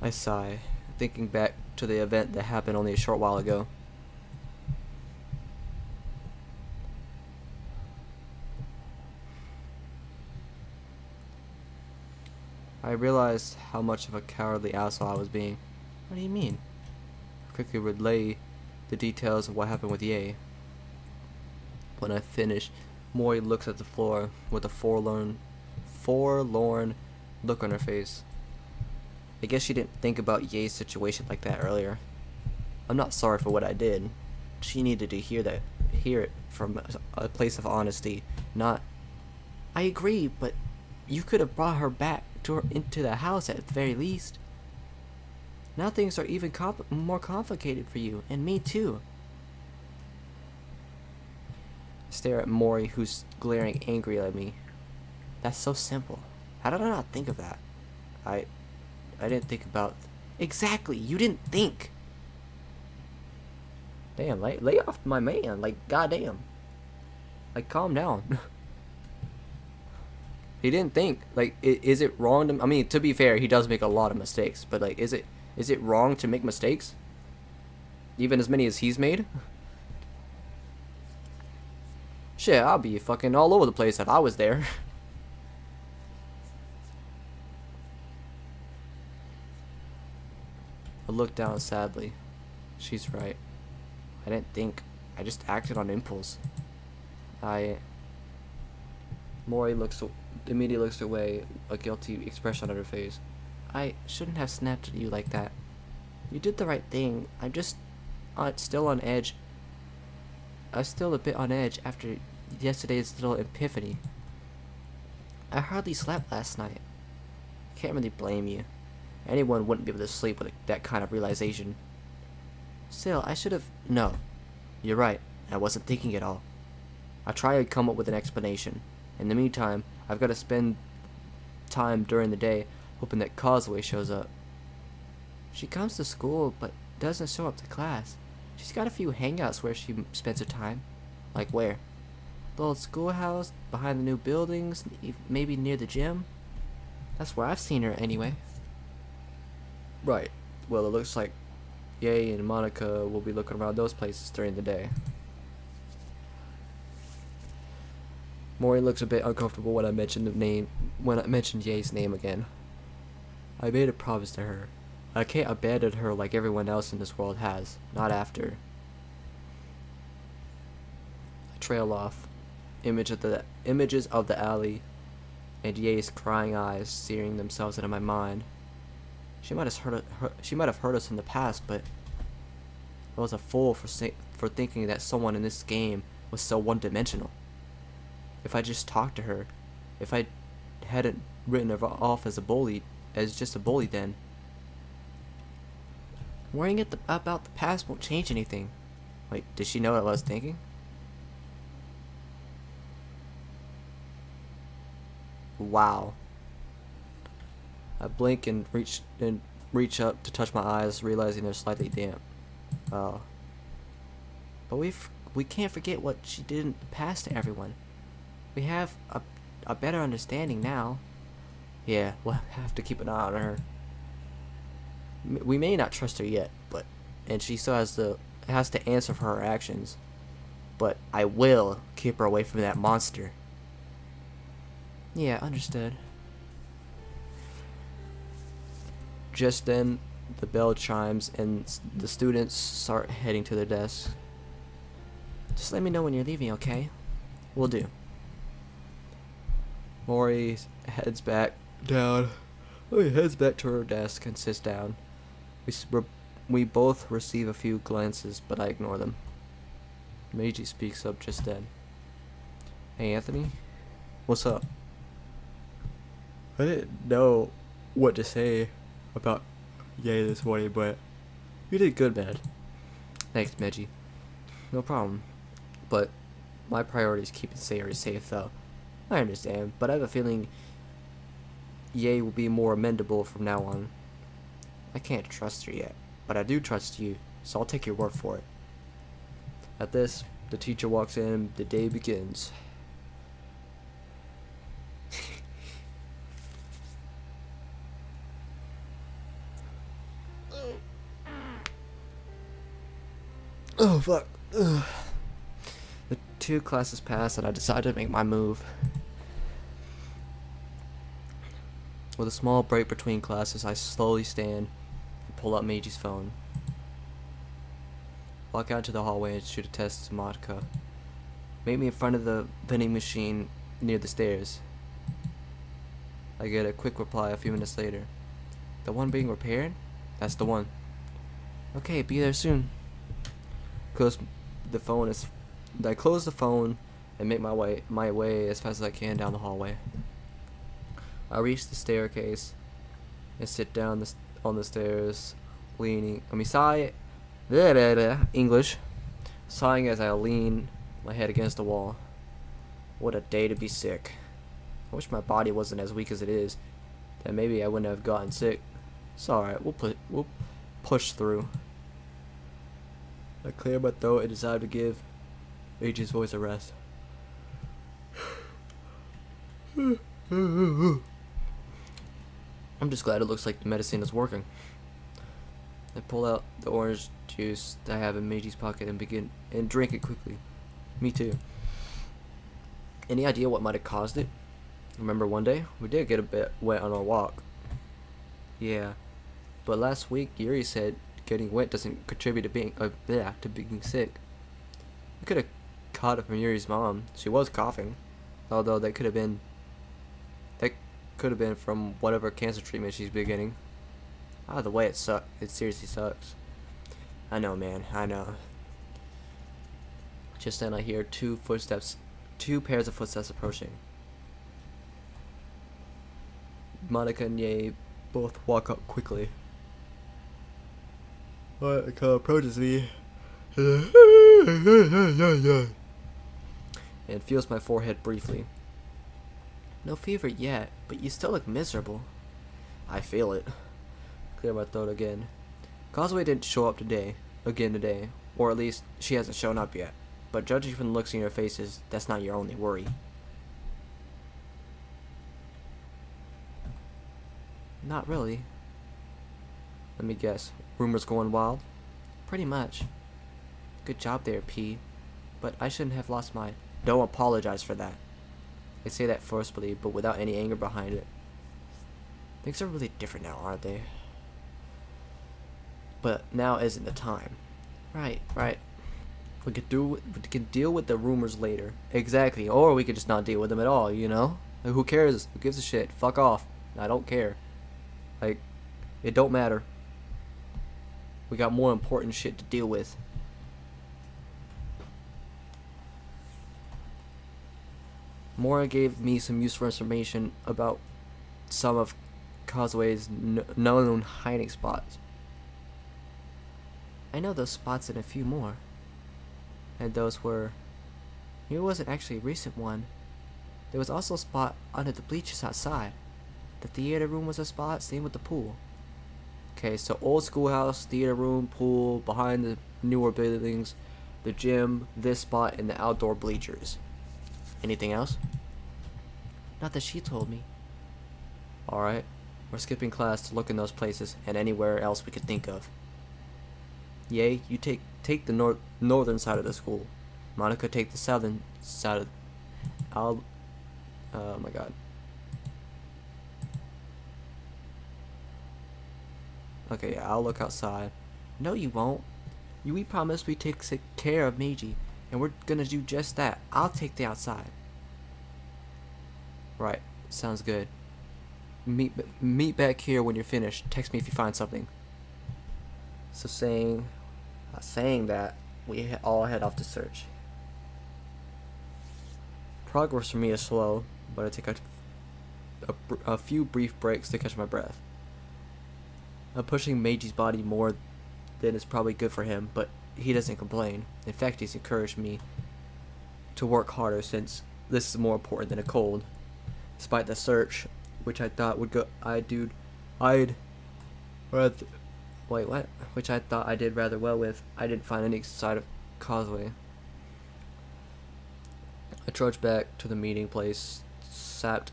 I sigh, thinking back to the event that happened only a short while ago. I realized how much of a cowardly asshole I was being. What do you mean? I quickly relay the details of what happened with Ye. When I finish, Mori looks at the floor with a forlorn look on her face. I guess she didn't think about Ye's situation like that earlier. I'm not sorry for what I did. She needed to hear it from a place of honesty, not. I agree, but you could have brought her back into the house at the very least. Now things are even more complicated for you, and me too. I stare at Mori, who's glaring angry at me. That's so simple. How did I not think of that? I didn't think about... Exactly, you didn't think! Damn, lay off my man, like, goddamn. Like, calm down. He didn't think. Like, is it wrong to... I mean, to be fair, he does make a lot of mistakes, but, like, is it wrong to make mistakes? Even as many as he's made? Shit, I'll be fucking all over the place if I was there. I look down sadly. She's right. I didn't think. I just acted on impulse. Mori immediately looks away, a guilty expression on her face. I shouldn't have snapped at you like that. You did the right thing. I'm just still on edge. I'm still a bit on edge after yesterday's little epiphany. I hardly slept last night. Can't really blame you. Anyone wouldn't be able to sleep with that kind of realization. Still, I should have... No. You're right. I wasn't thinking at all. I'll try to come up with an explanation. In the meantime, I've got to spend time during the day hoping that Causeway shows up. She comes to school, but doesn't show up to class. She's got a few hangouts where she spends her time. Like where? The old schoolhouse, behind the new buildings, maybe near the gym. That's where I've seen her anyway. Right. Well, it looks like Ye and Monica will be looking around those places during the day. Mori looks a bit uncomfortable when I mentioned Ye's name again. I made a promise to her. I can't abandon her like everyone else in this world has. Not after. I trail off. Images of the alley and Ye's crying eyes searing themselves into my mind. She might have hurt us in the past, but I was a fool for thinking that someone in this game was so one-dimensional. If I just talked to her, if I hadn't written her off as just a bully, then worrying about the past won't change anything. Wait, did she know what I was thinking? Wow. I blink and reach up to touch my eyes, realizing they're slightly damp. But we can't forget what she did in the past to everyone. We have a better understanding now. Yeah, we'll have to keep an eye on her. We may not trust her yet, and she still has to answer for her actions. But I will keep her away from that monster. Yeah, understood. Just then, the bell chimes and the students start heading to their desks. Just let me know when you're leaving, okay? Will do. Mori heads back to her desk and sits down. We both receive a few glances, but I ignore them. Meiji speaks up just then. Hey, Anthony? What's up? I didn't know what to say about Yay this morning, but you did good, man. Thanks, Meiji. No problem. But my priority is keeping Sayori safe, though. I understand, but I have a feeling Yay will be more amendable from now on. I can't trust her yet, but I do trust you, so I'll take your word for it. At this, the teacher walks in, the day begins. Oh, fuck. Ugh. The 2 classes pass and I decide to make my move. With a small break between classes, I slowly stand and pull out Meiji's phone. Walk out into the hallway and shoot a text to Monica. Meet me in front of the vending machine near the stairs. I get a quick reply a few minutes later. The one being repaired? That's the one. Okay, be there soon. I close the phone and make my way as fast as I can down the hallway. I reach the staircase and sit down on the stairs, sighing as I lean my head against the wall. What a day to be sick. I wish my body wasn't as weak as it is. Then maybe I wouldn't have gotten sick. It's alright, we'll push through. I clear my throat and decide to give Meiji's voice a rest. I'm just glad it looks like the medicine is working. I pull out the orange juice that I have in Meiji's pocket and drink it quickly. Me too. Any idea what might have caused it? Remember one day? We did get a bit wet on our walk. Yeah. But last week Yuri said getting wet doesn't contribute to being sick. We could have caught it from Yuri's mom. She was coughing. Although that could have been from whatever cancer treatment she's beginning. Either way, it seriously sucks. I know, man, I know. Just then I hear 2 pairs of footsteps approaching. Monica and Ye both walk up quickly. Monica approaches me and feels my forehead briefly. No fever yet, but you still look miserable. I feel it. Clear my throat again. Causeway didn't show up today, or at least she hasn't shown up yet. But judging from the looks in your faces, that's not your only worry. Not really. Let me guess. Rumors going wild? Pretty much. Good job there, P. But I shouldn't have lost mine. Don't apologize for that. I say that forcefully, but without any anger behind it. Things are really different now, aren't they? But now isn't the time. Right. We can deal with the rumors later. Exactly. Or we could just not deal with them at all, you know? Like, who cares? Who gives a shit? Fuck off. I don't care. Like, it don't matter. We got more important shit to deal with. Mora gave me some useful information about some of Causeway's known hiding spots. I know those spots and a few more. And those were... Here wasn't actually a recent one. There was also a spot under the bleachers outside. The theater room was a spot, same with the pool. Okay, so old schoolhouse, theater room, pool, behind the newer buildings, the gym, this spot, and the outdoor bleachers. Anything else? Not that she told me. Alright, we're skipping class to look in those places and anywhere else we could think of. Yay, you take the northern side of the school. Monica, take the southern side of... oh my god. Okay, yeah, I'll look outside. No, you won't. We promised we'd take care of Meiji, and we're gonna do just that. I'll take the outside. Right, sounds good. Meet back here when you're finished. Text me if you find something. So saying that, we all head off to search. Progress for me is slow, but I take a few brief breaks to catch my breath. I'm pushing Meiji's body more than is probably good for him, but he doesn't complain. In fact, he's encouraged me to work harder since this is more important than a cold. Despite the search, which I thought would go, which I thought I did rather well with, I didn't find any sign of Causeway. I trudged back to the meeting place, sapped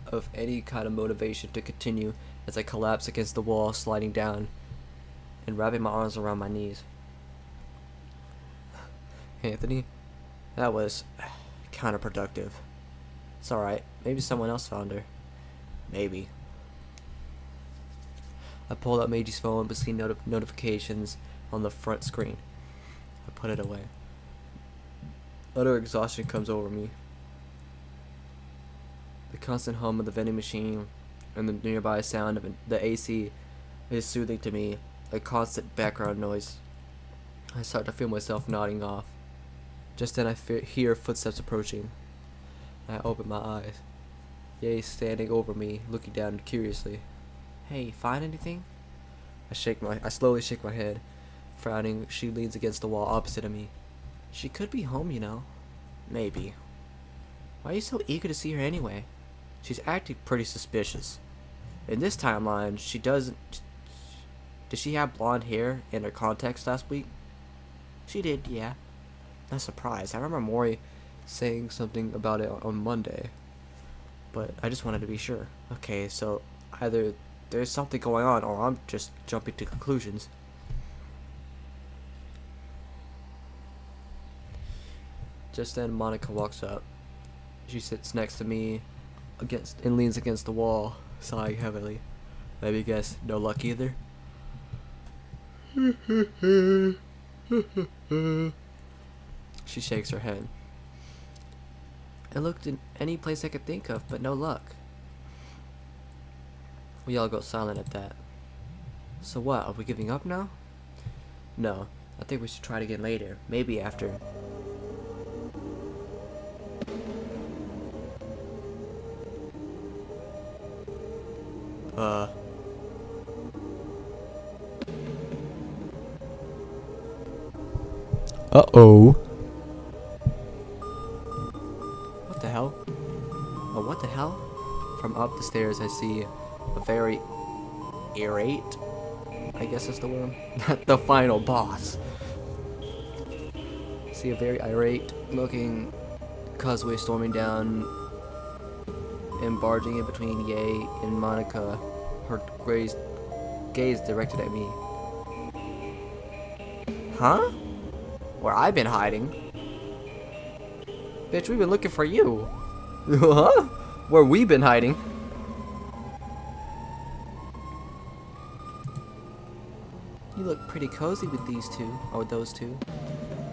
of any kind of motivation to continue as I collapsed against the wall, sliding down and wrapping my arms around my knees. Anthony, that was counterproductive. It's alright, maybe someone else found her. Maybe. I pulled out Meiji's phone but seen notifications on the front screen. I put it away. Utter exhaustion comes over me. The constant hum of the vending machine and the nearby sound of the AC is soothing to me, a constant background noise. I start to feel myself nodding off. Just then I hear footsteps approaching. I open my eyes. Ye standing over me, looking down curiously. Hey, find anything? I slowly shake my head. Frowning, she leans against the wall opposite of me. She could be home, you know. Maybe. Why are you so eager to see her anyway? She's acting pretty suspicious. In this timeline, she doesn't... Did she have blonde hair in her contacts last week? She did, yeah. Not surprised. I remember Mori saying something about it on Monday. But I just wanted to be sure. Okay, so either there's something going on or I'm just jumping to conclusions. Just then Monica walks up. She sits next to me and leans against the wall, sighing heavily. Maybe guess no luck either. She shakes her head. I looked in any place I could think of, but no luck. We all go silent at that. So what, are we giving up now? No, I think we should try it again later. Maybe after... Uh-oh. What the hell? Oh, what the hell? From up the stairs, I see a very irate, I guess is the word, not the final boss. I see a very irate looking Causeway storming down and barging in between Ye and Monica, her gaze directed at me. Huh? Where I've been hiding? Bitch, we've been looking for you. Huh? Where we been hiding? You look pretty cozy with these two, or those two.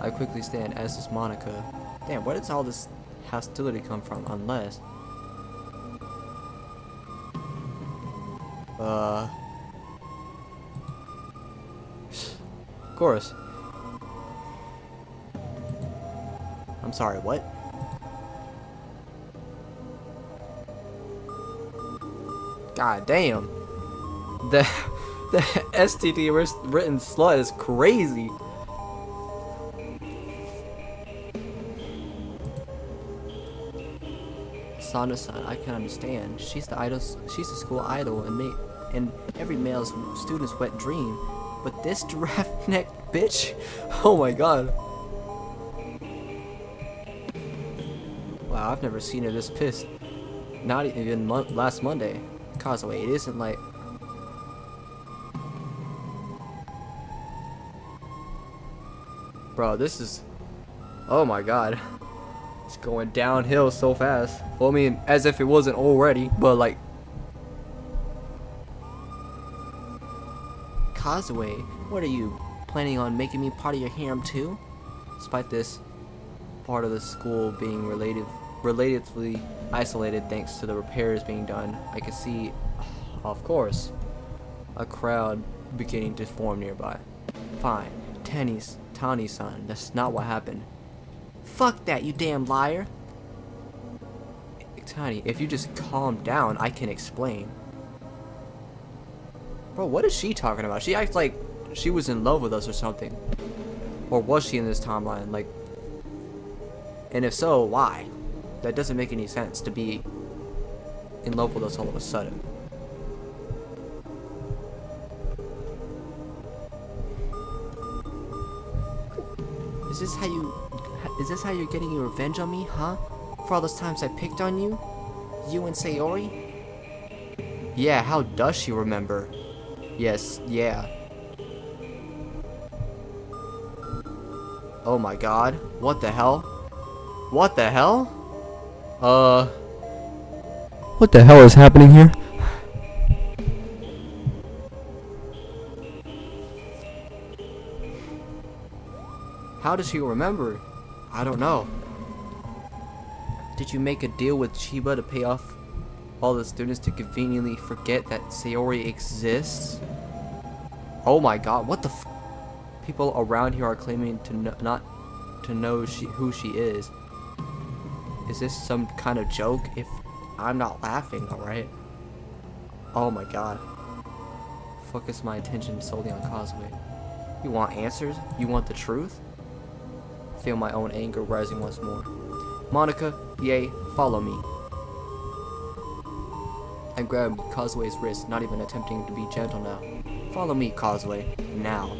I quickly stand, as does Monica. Damn, where does all this hostility come from, unless... Of course. I'm sorry, what? God damn. The STD written slut is crazy. Sana-san, I can understand. She's the idol. She's the school idol, and every male student's wet dream. But this giraffe neck bitch. Oh my god. Wow, I've never seen her this pissed. Not even last Monday. Causeway, it isn't like. Bro, this is. Oh my god. It's going downhill so fast. Well, I mean, as if it wasn't already, but like. Causeway, what are you planning on making me part of your harem too? Despite this part of the school being relatively isolated thanks to the repairs being done, I could see, of course, a crowd beginning to form nearby. Fine, Tani-san, that's not what happened. Fuck that, you damn liar! Tani, if you just calm down, I can explain. Bro, what is she talking about? She acts like she was in love with us or something. Or was she in this timeline? Like, and if so, why? That doesn't make any sense to be in love with us all of a sudden. Is this how you're getting your revenge on me, huh? For all those times I picked on you? You and Sayori? Yeah, how does she remember? Yes, yeah. Oh my god. What the hell? What the hell? What the hell is happening here? How does she remember? I don't know. Did you make a deal with Chiba to pay off all the students to conveniently forget that Sayori exists? Oh my god, what the f— People around here are claiming to not to know who she is. Is this some kind of joke? If I'm not laughing, alright? Oh my god. Focus my attention solely on Causeway. You want answers? You want the truth? Feel my own anger rising once more. Monica, yay, follow me. I grabbed Causeway's wrist, not even attempting to be gentle now. Follow me, Causeway, now.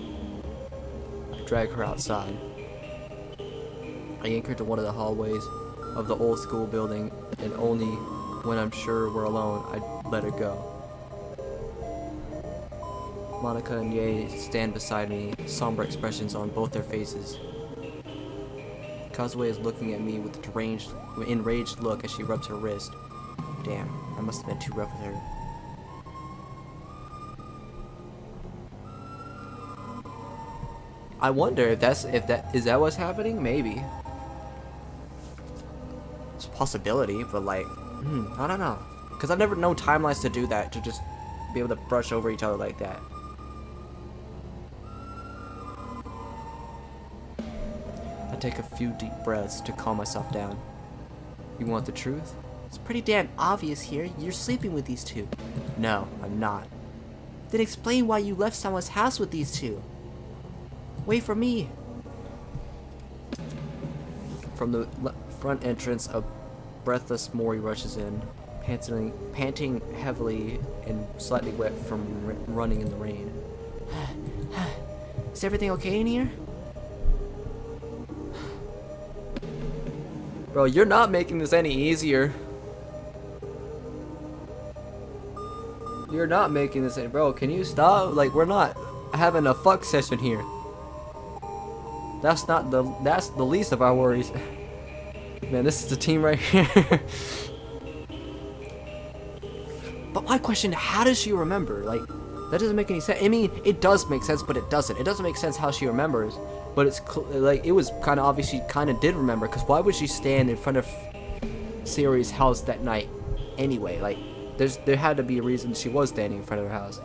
I drag her outside. I anchor to one of the hallways of the old school building, and only when I'm sure we're alone, I let her go. Monica and Ye stand beside me, somber expressions on both their faces. Causeway is looking at me with a enraged look as she rubs her wrist. Damn, I must have been too rough with her. I wonder if is that what's happening? Maybe. It's a possibility, but like, I don't know. Cause I've never known timelines to do that, to just be able to brush over each other like that. I take a few deep breaths to calm myself down. You want the truth? It's pretty damn obvious here. You're sleeping with these two. No, I'm not. Then explain why you left someone's house with these two. Wait for me. From the front entrance, a breathless Mori rushes in, panting heavily and slightly wet from running in the rain. Is everything okay in here? Bro, you're not making this any easier. You're not making this any— Bro, can you stop? Like, we're not having a fuck session here. That's the least of our worries. Man, this is the team right here. But my question, how does she remember? Like, that doesn't make any sense. I mean, it does make sense, but it doesn't. It doesn't make sense how she remembers. But it's like, it was kind of obvious she kind of did remember, because why would she stand in front of Sayori's house that night anyway? Like, there had to be a reason she was standing in front of her house.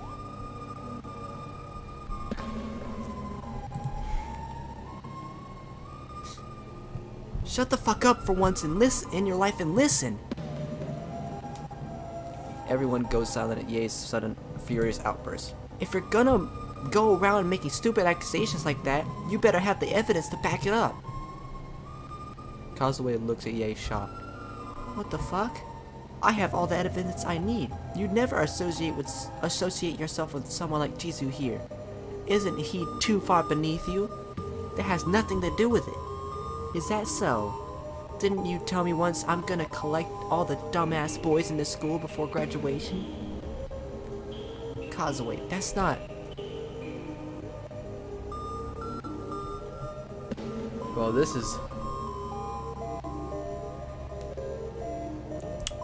Shut the fuck up for once and listen in your life and listen. everyone goes silent at Ye's sudden furious outburst. If you're gonna go around making stupid accusations like that, you better have the evidence to back it up. Kazue looks at Ye shocked. What the fuck? I have all the evidence I need. You'd never associate yourself with someone like Jisoo here. Isn't he too far beneath you? That has nothing to do with it. Is that so? Didn't you tell me once I'm gonna collect all the dumbass boys in the school before graduation? Kazue, that's not... Well, this is...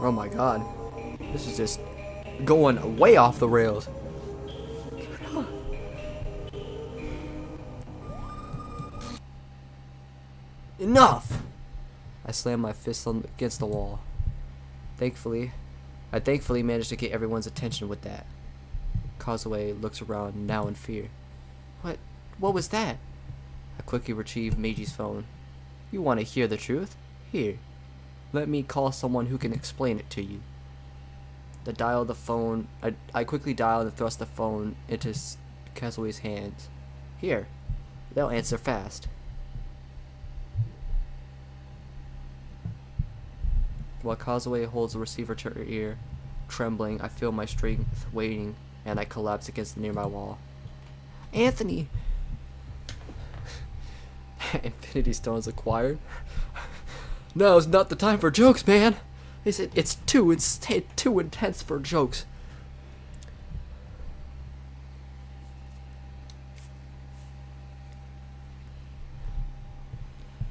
Oh my god. This is just going way off the rails. Enough! I slammed my fist against the wall. I thankfully managed to get everyone's attention with that. Kazue looks around now in fear. What was that? I quickly retrieved Meiji's phone. You want to hear the truth? Here. Let me call someone who can explain it to you. I quickly dialed and thrust the phone into Kazue's hands. Here. They'll answer fast. While Kazue holds the receiver to her ear, trembling, I feel my strength waning, and I collapse against the nearby wall. Anthony! Infinity Stones acquired? Now's not the time for jokes, man! It's too intense for jokes.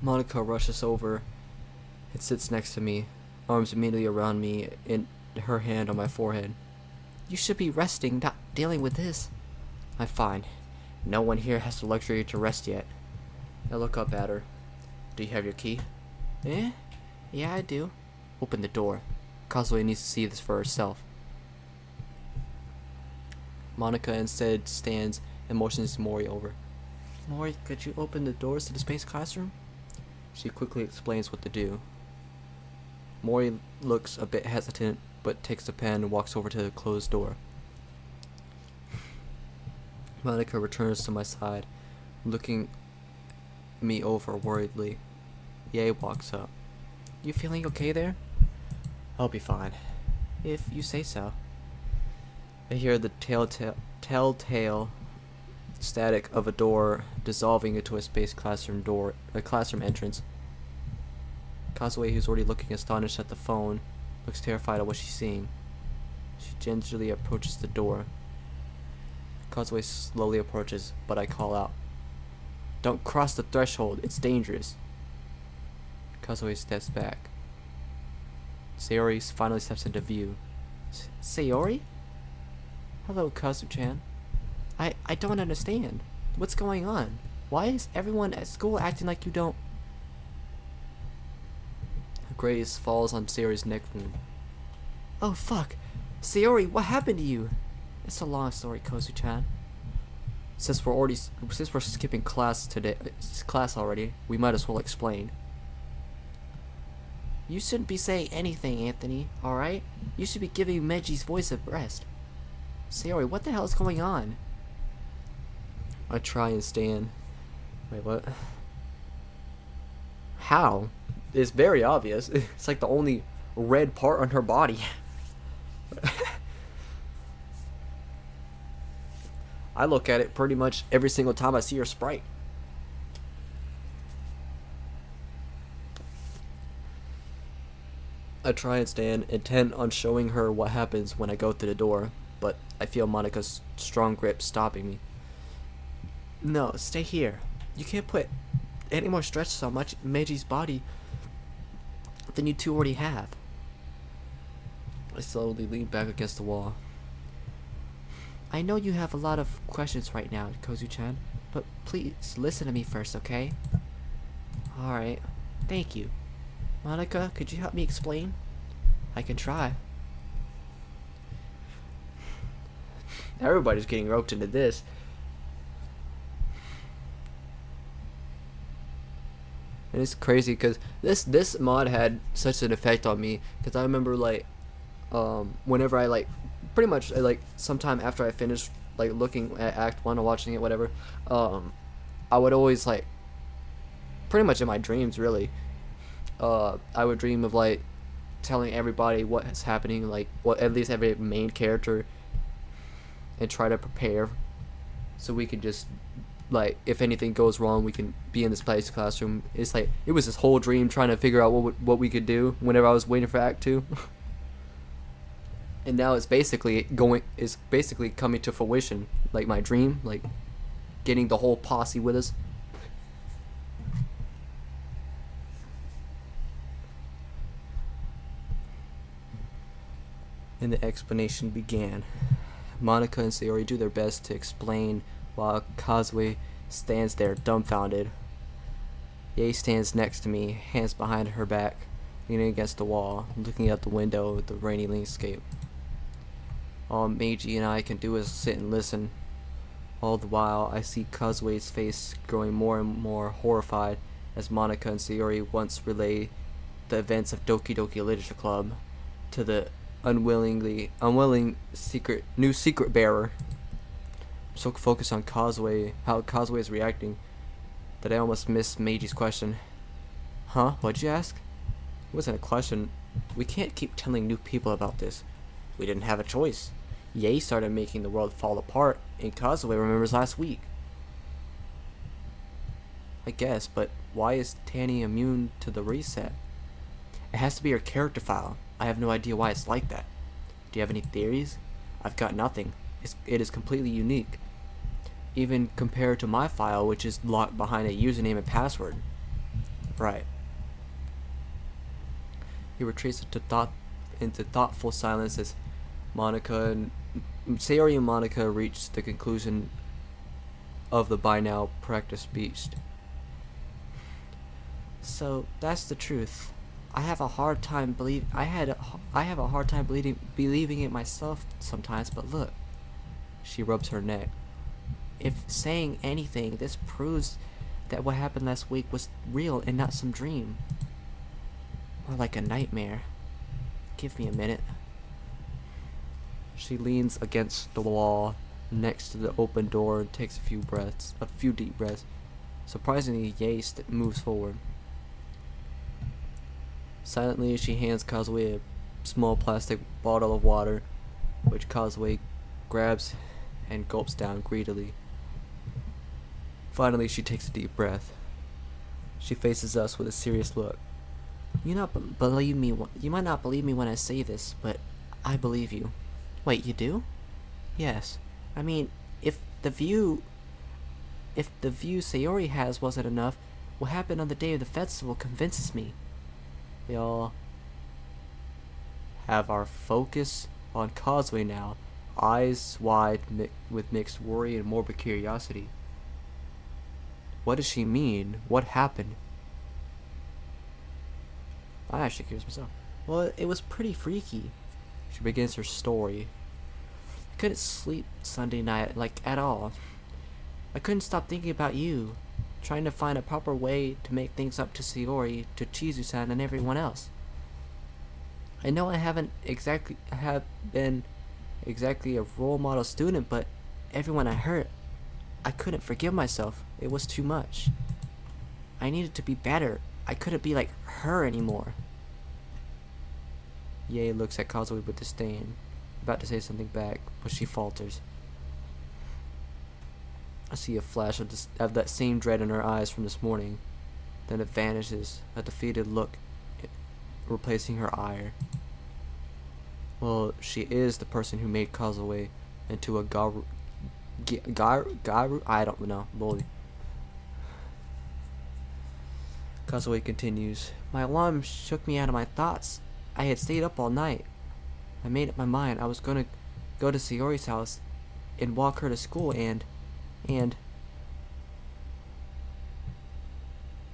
Monica rushes over and sits next to me, arms immediately around me, and her hand on my forehead. You should be resting, not dealing with this. I'm fine. No one here has the luxury to rest yet. I look up at her. Do you have your key? Eh? Yeah, I do. Open the door. Kazue needs to see this for herself. Monica instead stands and motions Mori over. Mori, could you open the doors to the space classroom? She quickly explains what to do. Mori looks a bit hesitant, but takes the pen and walks over to the closed door. Monica returns to my side, looking me over worriedly. Ye walks up. You feeling okay there? I'll be fine. If you say so. I hear the telltale static of a door dissolving into a space classroom entrance. Kazue, who's already looking astonished at the phone, looks terrified at what she's seeing. She gingerly approaches the door. Kazue slowly approaches, but I call out. Don't cross the threshold, it's dangerous. Kazue steps back. Sayori finally steps into view. Sayori? Hello, Kazu-chan. I don't understand. What's going on? Why is everyone at school acting like you don't... Grace falls on Sayori's neck wound. Oh fuck! Sayori, what happened to you? It's a long story, Kazu-chan. Since we're skipping class already, we might as well explain. You shouldn't be saying anything, Anthony, alright? You should be giving Meiji's voice a rest. Sayori, what the hell is going on? I try and stand. Wait, what? How? It's very obvious. It's like the only red part on her body. I look at it pretty much every single time I see her sprite. I try and stand, intent on showing her what happens when I go through the door, but I feel Monica's strong grip stopping me. No, stay here. You can't put any more stress on Meiji's body than you two already have. I slowly lean back against the wall. I know you have a lot of questions right now, Kazu-chan, but please listen to me first, okay? Alright, thank you. Monica, could you help me explain? I can try. Everybody's getting roped into this. And it's crazy because this mod had such an effect on me, because I remember like whenever I like, pretty much like sometime after I finished like looking at Act 1 or watching it, whatever, I would always like, pretty much in my dreams really, I would dream of like telling everybody what is happening, like what at least every main character, and try to prepare so we can just like if anything goes wrong we can be in this place classroom. It's like it was this whole dream trying to figure out what we could do whenever I was waiting for Act 2. And now it's basically coming to fruition, like my dream, like getting the whole posse with us. And the explanation began. Monica and Sayori do their best to explain while Kazue stands there dumbfounded. Yae stands next to me, hands behind her back, leaning against the wall, looking out the window at the rainy landscape. All Meiji and I can do is sit and listen. All the while, I see Kazue's face growing more and more horrified as Monica and Sayori once relay the events of Doki Doki Literature Club to the unwilling new secret bearer. I'm so focused on Kazue, how Kazue is reacting, that I almost missed Meiji's question. Huh? What'd you ask? It wasn't a question. We can't keep telling new people about this. We didn't have a choice. Yae started making the world fall apart, and Kazue remembers last week. I guess, but why is Tanny immune to the reset? It has to be her character file. I have no idea why it's like that. Do you have any theories? I've got nothing. It is completely unique. Even compared to my file, which is locked behind a username and password. Right. He retreats into thoughtful silence as Sayori and Monica reach the conclusion of the by now practiced speech. So that's the truth. I have a hard time believing it myself sometimes, but look. She rubs her neck. If saying anything, this proves that what happened last week was real and not some dream. More like a nightmare. Give me a minute. She leans against the wall next to the open door and takes a few deep breaths. Surprisingly, Yae moves forward. Silently, she hands Kazue a small plastic bottle of water, which Kazue grabs and gulps down greedily. Finally, she takes a deep breath. She faces us with a serious look. You might not believe me when I say this, but I believe you. Wait, you do? Yes. I mean, if the view Sayori has wasn't enough, what happened on the day of the festival convinces me. We all have our focus on Kazue now, eyes wide with mixed worry and morbid curiosity. What does she mean? What happened? I'm actually curious myself. Well, it was pretty freaky. She begins her story. I couldn't sleep Sunday night, like, at all. I couldn't stop thinking about you, trying to find a proper way to make things up to Sayori, to Chizu-san, and everyone else. I know I haven't been exactly a role model student, but everyone I hurt, I couldn't forgive myself. It was too much. I needed to be better. I couldn't be like her anymore. Yae looks at Kazue with disdain, about to say something back, but she falters. I see a flash of that same dread in her eyes from this morning. Then it vanishes, a defeated look replacing her ire. Well, she is the person who made Kazue into a garu, I don't know, bully. Kazue continues. My alarm shook me out of my thoughts. I had stayed up all night. I made up my mind I was gonna go to Sayori's house and walk her to school and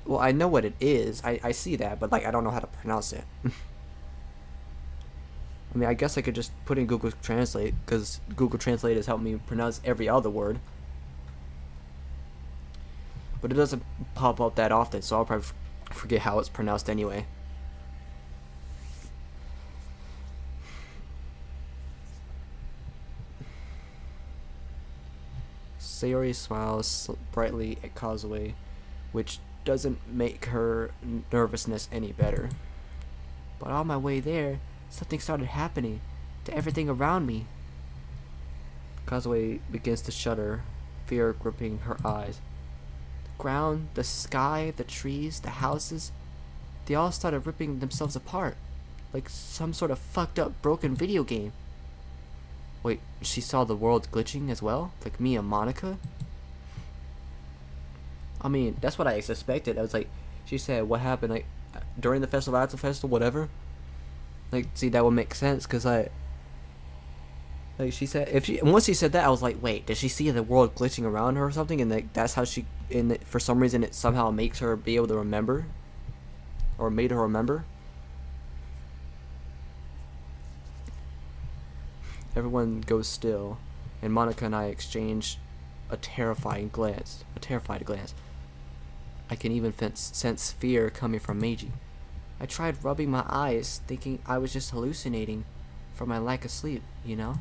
well, I know what it is. I see that, but like I don't know how to pronounce it. I mean, I guess I could just put in Google Translate, because Google Translate has helped me pronounce every other word. But it doesn't pop up that often, so I'll probably forget how it's pronounced anyway. Sayori smiles brightly at Kazue, which doesn't make her nervousness any better. But on my way there, something started happening to everything around me. Kazue begins to shudder, fear gripping her eyes. The ground, the sky, the trees, the houses, they all started ripping themselves apart, like some sort of fucked up broken video game. Wait, she saw the world glitching as well? Like me and Monica? I mean, that's what I suspected. I was like, she said, what happened, like, during the festival, after the festival, whatever? Like, see, that would make sense, because like, she said, once she said that, I was like, wait, did she see the world glitching around her or something? And, like, that's how for some reason, it somehow makes her be able to remember? Or made her remember? Everyone goes still, and Monica and I exchange a terrified glance. I can even sense fear coming from Meiji. I tried rubbing my eyes, thinking I was just hallucinating from my lack of sleep, you know?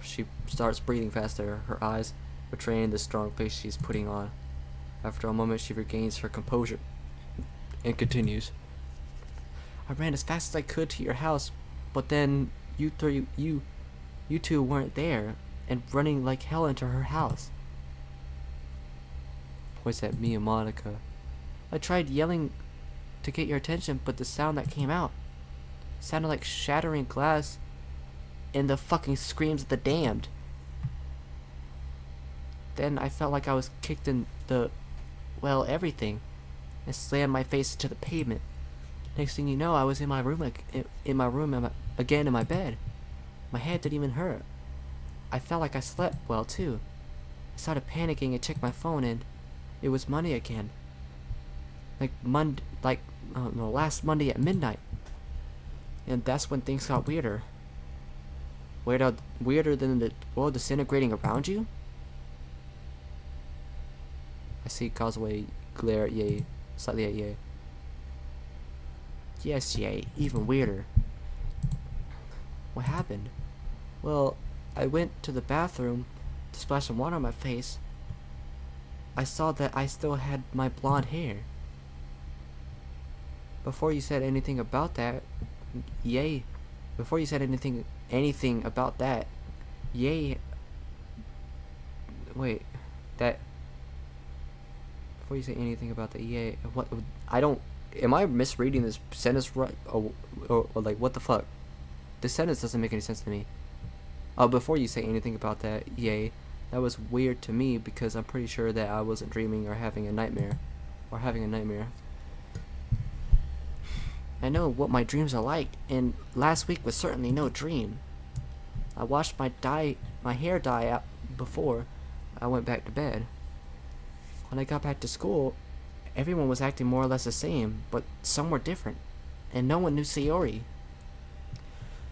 She starts breathing faster, her eyes betraying the strong face she's putting on. After a moment, she regains her composure and continues. I ran as fast as I could to your house, but then you two weren't there, and running like hell into her house. Points at me and Monica. I tried yelling to get your attention, but the sound that came out sounded like shattering glass and the fucking screams of the damned. Then I felt like I was kicked in everything, and slammed my face into the pavement. Next thing you know, I was in my room, again in my bed. My head didn't even hurt. I felt like I slept well too. I started panicking and checked my phone, and it was Monday again. Last Monday at midnight. And that's when things got weirder. Weirder than the world disintegrating around you? I see Kazue glare at Yae, slightly at Yae. Yes, Yae, even weirder. What happened? Well, I went to the bathroom to splash some water on my face. I saw that I still had my blonde hair. Before you said anything about that, Yae, before you said anything about that, Yae, wait, that, before you say anything about the Yae, what, I don't, am I misreading this sentence right, or like, what the fuck? This sentence doesn't make any sense to me. Before you say anything about that, Yae, that was weird to me because I'm pretty sure that I wasn't dreaming or having a nightmare. I know what my dreams are like, and last week was certainly no dream. I washed my hair dye out before I went back to bed. When I got back to school, everyone was acting more or less the same, but some were different, and no one knew Sayori.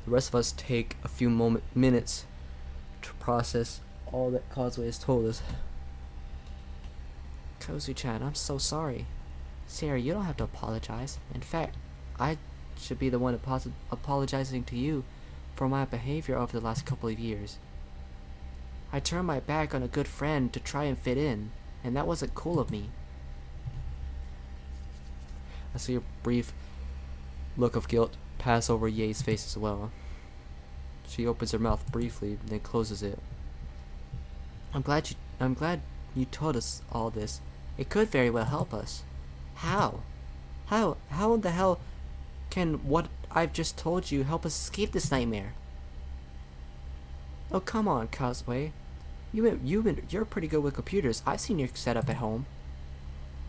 The rest of us take a few minutes to process all that Kazue has told us. Kozu-chan, I'm so sorry. Sayori, you don't have to apologize. In fact, I should be the one apologizing to you for my behavior over the last couple of years. I turned my back on a good friend to try and fit in, and that wasn't cool of me. I see a brief look of guilt pass over Yae's face as well. She opens her mouth briefly, then closes it. I'm glad you told us all this. It could very well help us. How? How in the hell can what I've just told you help us escape this nightmare? Oh, come on, Kazue. You're pretty good with computers. I've seen your setup at home.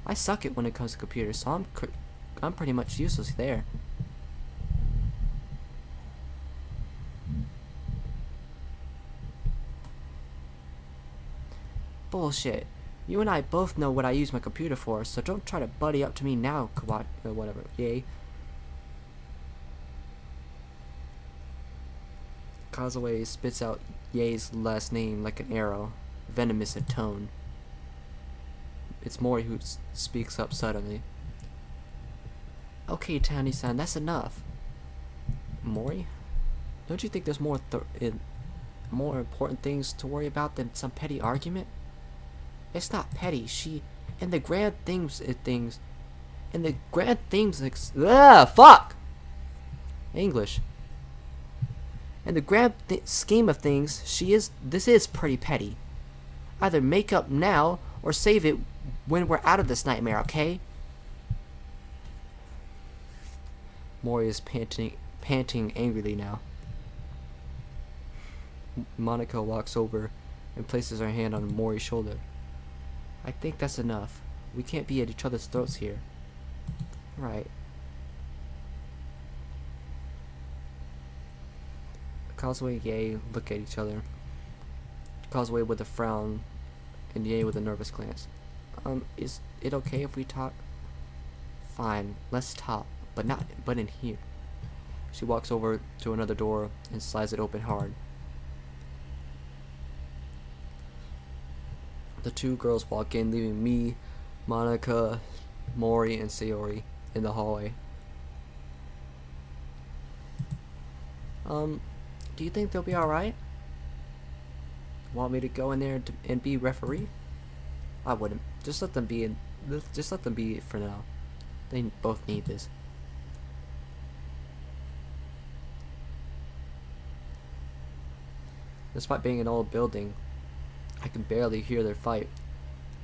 I suck at when it comes to computers, so I'm pretty much useless there. Bullshit. You and I both know what I use my computer for, so don't try to buddy up to me now, whatever. Yae. Kazue spits out Yae's last name like an arrow, venomous in tone. It's Mori who speaks up suddenly. Okay, Tani-san, that's enough. Mori? Don't you think there's more more important things to worry about than some petty argument? It's not petty. In the grand in the grand things, fuck! English. In the grand scheme of things, this is pretty petty. Either make up now or save it when we're out of this nightmare, okay? Mori is panting angrily now. Monica walks over and places her hand on Mori's shoulder. I think that's enough. We can't be at each other's throats here. Right. Causeway and Ye look at each other. Causeway with a frown and Ye with a nervous glance. Is it okay if we talk? Fine, let's talk, but in here. She walks over to another door and slides it open hard. The two girls walk in, leaving me, Monica, Mori, and Sayori in the hallway. Do you think they'll be alright? Want me to go in there and be referee? I wouldn't. Just let them be for now. They both need this. Despite being an old building, I can barely hear their fight.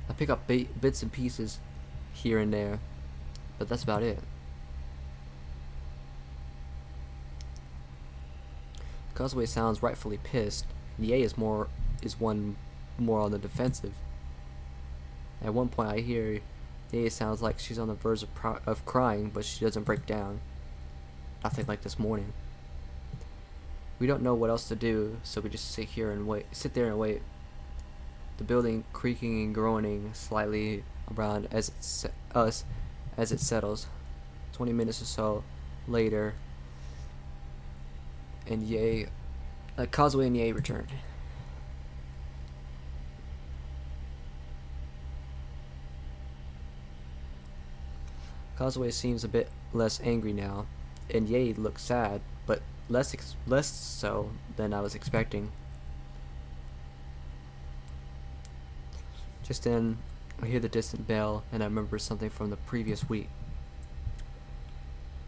I pick up bits and pieces here and there, but that's about it. Causeway sounds rightfully pissed, and Ye is one more on the defensive. At one point I hear Ye sounds like she's on the verge of crying, but she doesn't break down. Nothing like this morning. We don't know what else to do, so we just sit there and wait. The building creaking and groaning slightly around as it settles. 20 minutes or so later, and Causeway and Ye return. Causeway seems a bit less angry now, and Ye looks sad, but less so than I was expecting. Just then, I hear the distant bell, and I remember something from the previous week.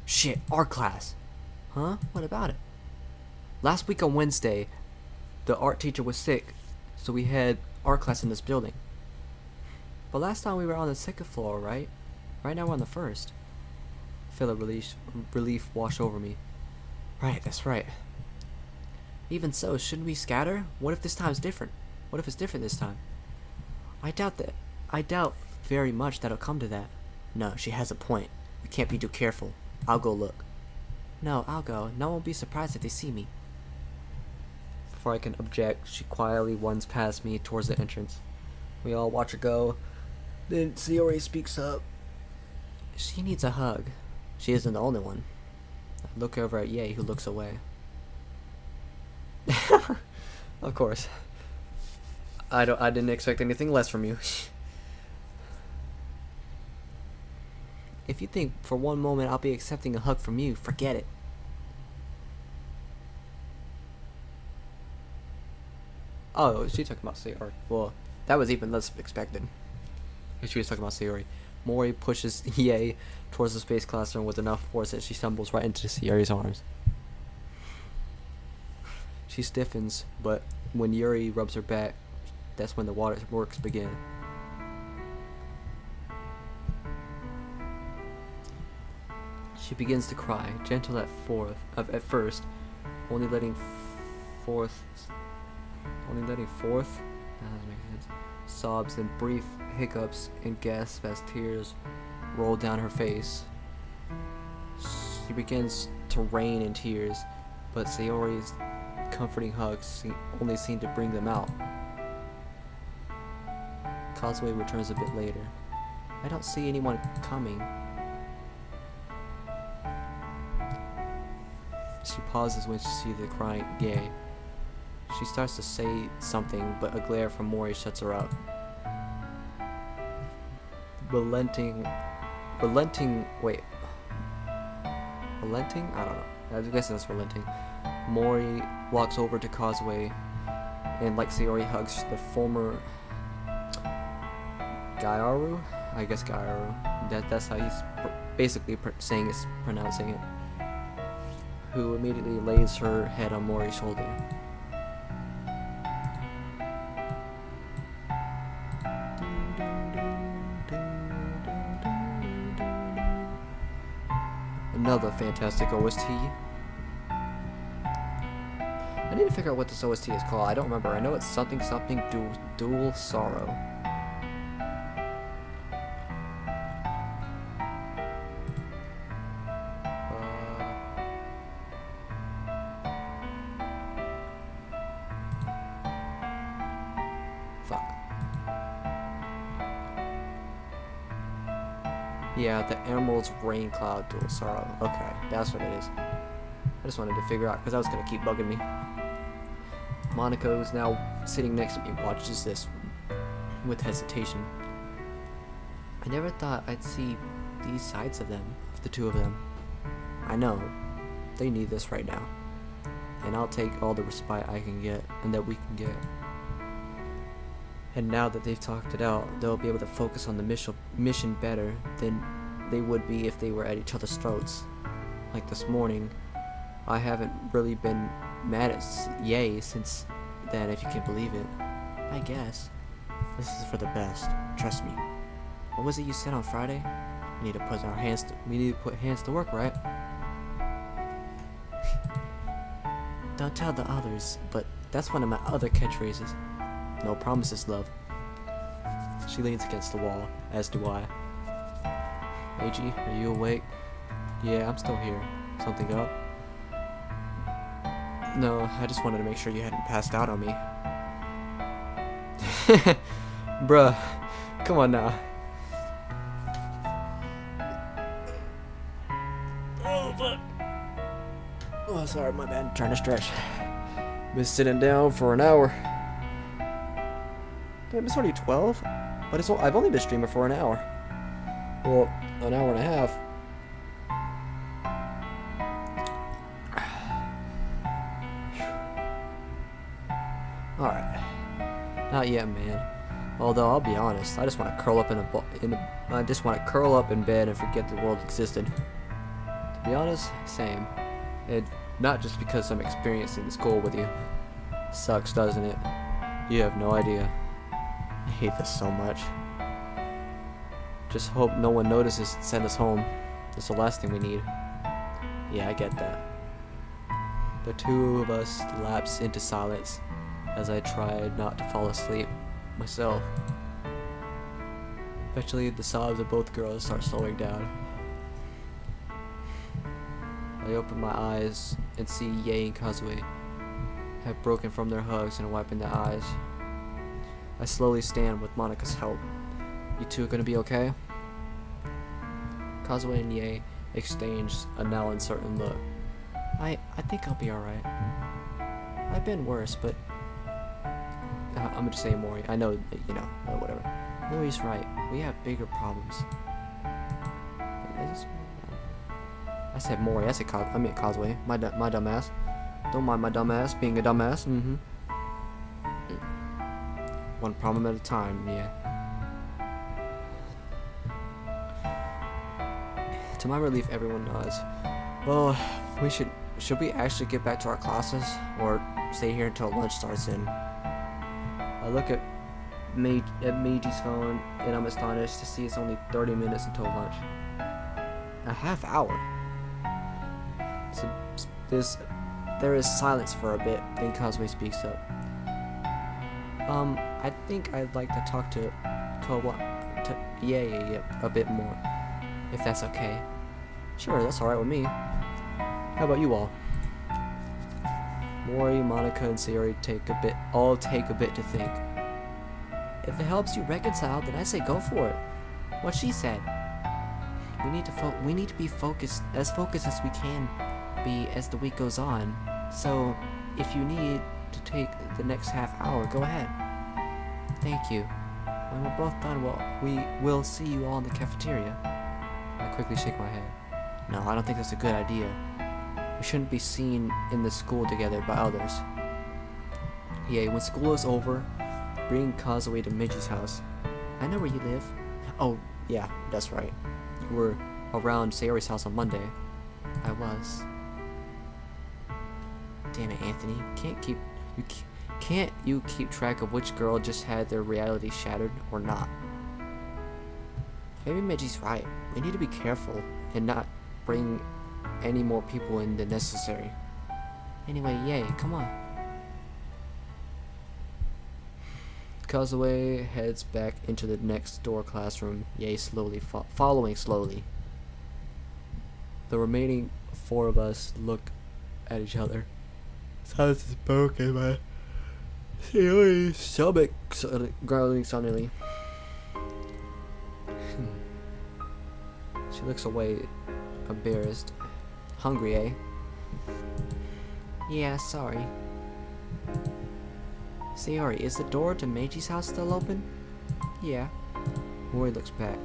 Shit, art class! Huh? What about it? Last week on Wednesday, the art teacher was sick, so we had art class in this building. But last time we were on the second floor, right? Right now we're on the first. I feel a relief wash over me. Right, that's right. Even so, shouldn't we scatter? What if this time's different? What if it's different this time? I doubt very much that it'll come to that. No, she has a point. We can't be too careful. I'll go look. No, I'll go. No one will be surprised if they see me. Before I can object, she quietly runs past me towards the entrance. We all watch her go. Then Sayori speaks up. She needs a hug. She isn't the only one. I look over at Ye, who looks away. Of course. I didn't expect anything less from you. If you think for one moment I'll be accepting a hug from you, forget it. Oh, she's talking about Sayori. Well, that was even less expected. She was talking about Sayori. Mori pushes Ye towards the space classroom with enough force that she stumbles right into Sayori's arms. She stiffens, but when Yuri rubs her back, that's when the waterworks begin. She begins to cry, gentle at first, only letting forth sobs and brief hiccups and gasps as tears roll down her face. She begins to rain in tears, but Sayori's comforting hugs only seem to bring them out. Causeway returns a bit later. I don't see anyone coming. She pauses when she sees the crying Ye. She starts to say something, but a glare from Mori shuts her up. Relenting? I don't know. I guess that's relenting. Mori walks over to Causeway And like Sayori hugs the former Gyaru, I guess Gyaru. That's how he's basically pronouncing it. Who immediately lays her head on Mori's shoulder. Another fantastic OST. I need to figure out what this OST is called. I don't remember. I know it's something dual sorrow. Fuck. Yeah, the Emerald's Rain Cloud Dual Sorrow. Okay, that's what it is. I just wanted to figure out because I was gonna keep bugging me. Monica, who's now sitting next to me, watches this with hesitation. I never thought I'd see these sides of them, of the two of them. I know, they need this right now. And I'll take all the respite I can get, and that we can get. And now that they've talked it out, they'll be able to focus on the mission better than they would be if they were at each other's throats. Like this morning, I haven't really been mad at Ye since then, if you can believe it. I guess. This is for the best. Trust me. What was it you said on Friday? We need to put hands to work, right? Don't tell the others, but that's one of my other catchphrases. No promises, love. She leans against the wall, as do I. Eiji, are you awake? Yeah, I'm still here. Something up? No, I just wanted to make sure you hadn't passed out on me. Bruh, come on now. Oh, fuck. Oh, sorry, my bad. Trying to stretch. Been sitting down for an hour. Damn, it's already 12? But I've only been streaming for an hour. Well, an hour and a half. Alright. Not yet, man. Although I'll be honest, I just want to curl up I just want to curl up in bed and forget the world existed. To be honest, same. And not just because I'm experiencing school with you. Sucks, doesn't it? You have no idea. I hate this so much. Just hope no one notices and send us home. That's the last thing we need. Yeah, I get that. The two of us lapse into silence as I tried not to fall asleep myself. Eventually, the sobs of both girls start slowing down. I open my eyes and see Ye and Kazue have broken from their hugs and are wiping their eyes. I slowly stand with Monica's help. You two are gonna be okay? Kazue and Ye exchange a now uncertain look. I think I'll be alright. I've been worse, but I'm just saying Mori. I know, you know, whatever. Mori's right. We have bigger problems. I said Mori. I meant Kazue. My dumbass. Don't mind my dumbass being a dumbass. One problem at a time, yeah. To my relief, everyone nods. Well, should we actually get back to our classes, or stay here until lunch starts in? I look at Meiji's phone, and I'm astonished to see it's only 30 minutes until lunch. A half hour? So, there is silence for a bit, then Kazue speaks up. I think I'd like to talk to Ye a bit more, if that's okay. Sure, that's alright with me. How about you all? Mori, Monica, and Sayori all take a bit to think. If it helps you reconcile, then I say go for it. What she said. We need to be focused as we can be as the week goes on. So, if you need to take the next half hour, go ahead. Thank you. When we're both done, we will see you all in the cafeteria. I quickly shake my head. No, I don't think that's a good idea. We shouldn't be seen in the school together by others. Yeah, when school is over, bring Causeway to Midgey's house. I know where you live. Oh, yeah, that's right. You were around Sayori's house on Monday. I was. Damn it, Anthony. Can't you keep track of which girl just had their reality shattered or not? Maybe Midgey's right. We need to be careful and not bring any more people in than necessary. Anyway, yay, come on. Causeway heads back into the next door classroom, Yay slowly following slowly. The remaining four of us look at each other. Silence is broken by Sayori's stomach growling suddenly. She looks away, embarrassed. Hungry, eh? Yeah, sorry. Sayori, is the door to Meiji house still open? Yeah. Mori looks back.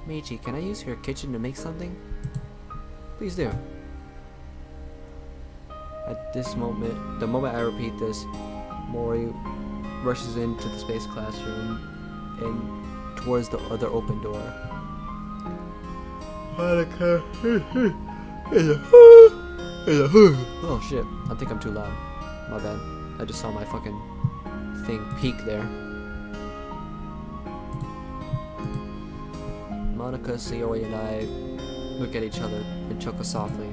Meiji, can I use your kitchen to make something? Please do. At this moment, the moment I repeat this, Mori rushes into the space classroom and towards the other open door. Monica, oh shit, I think I'm too loud. My bad. I just saw my fucking thing peak there. Monica, Sayori, and I look at each other and chuckle softly.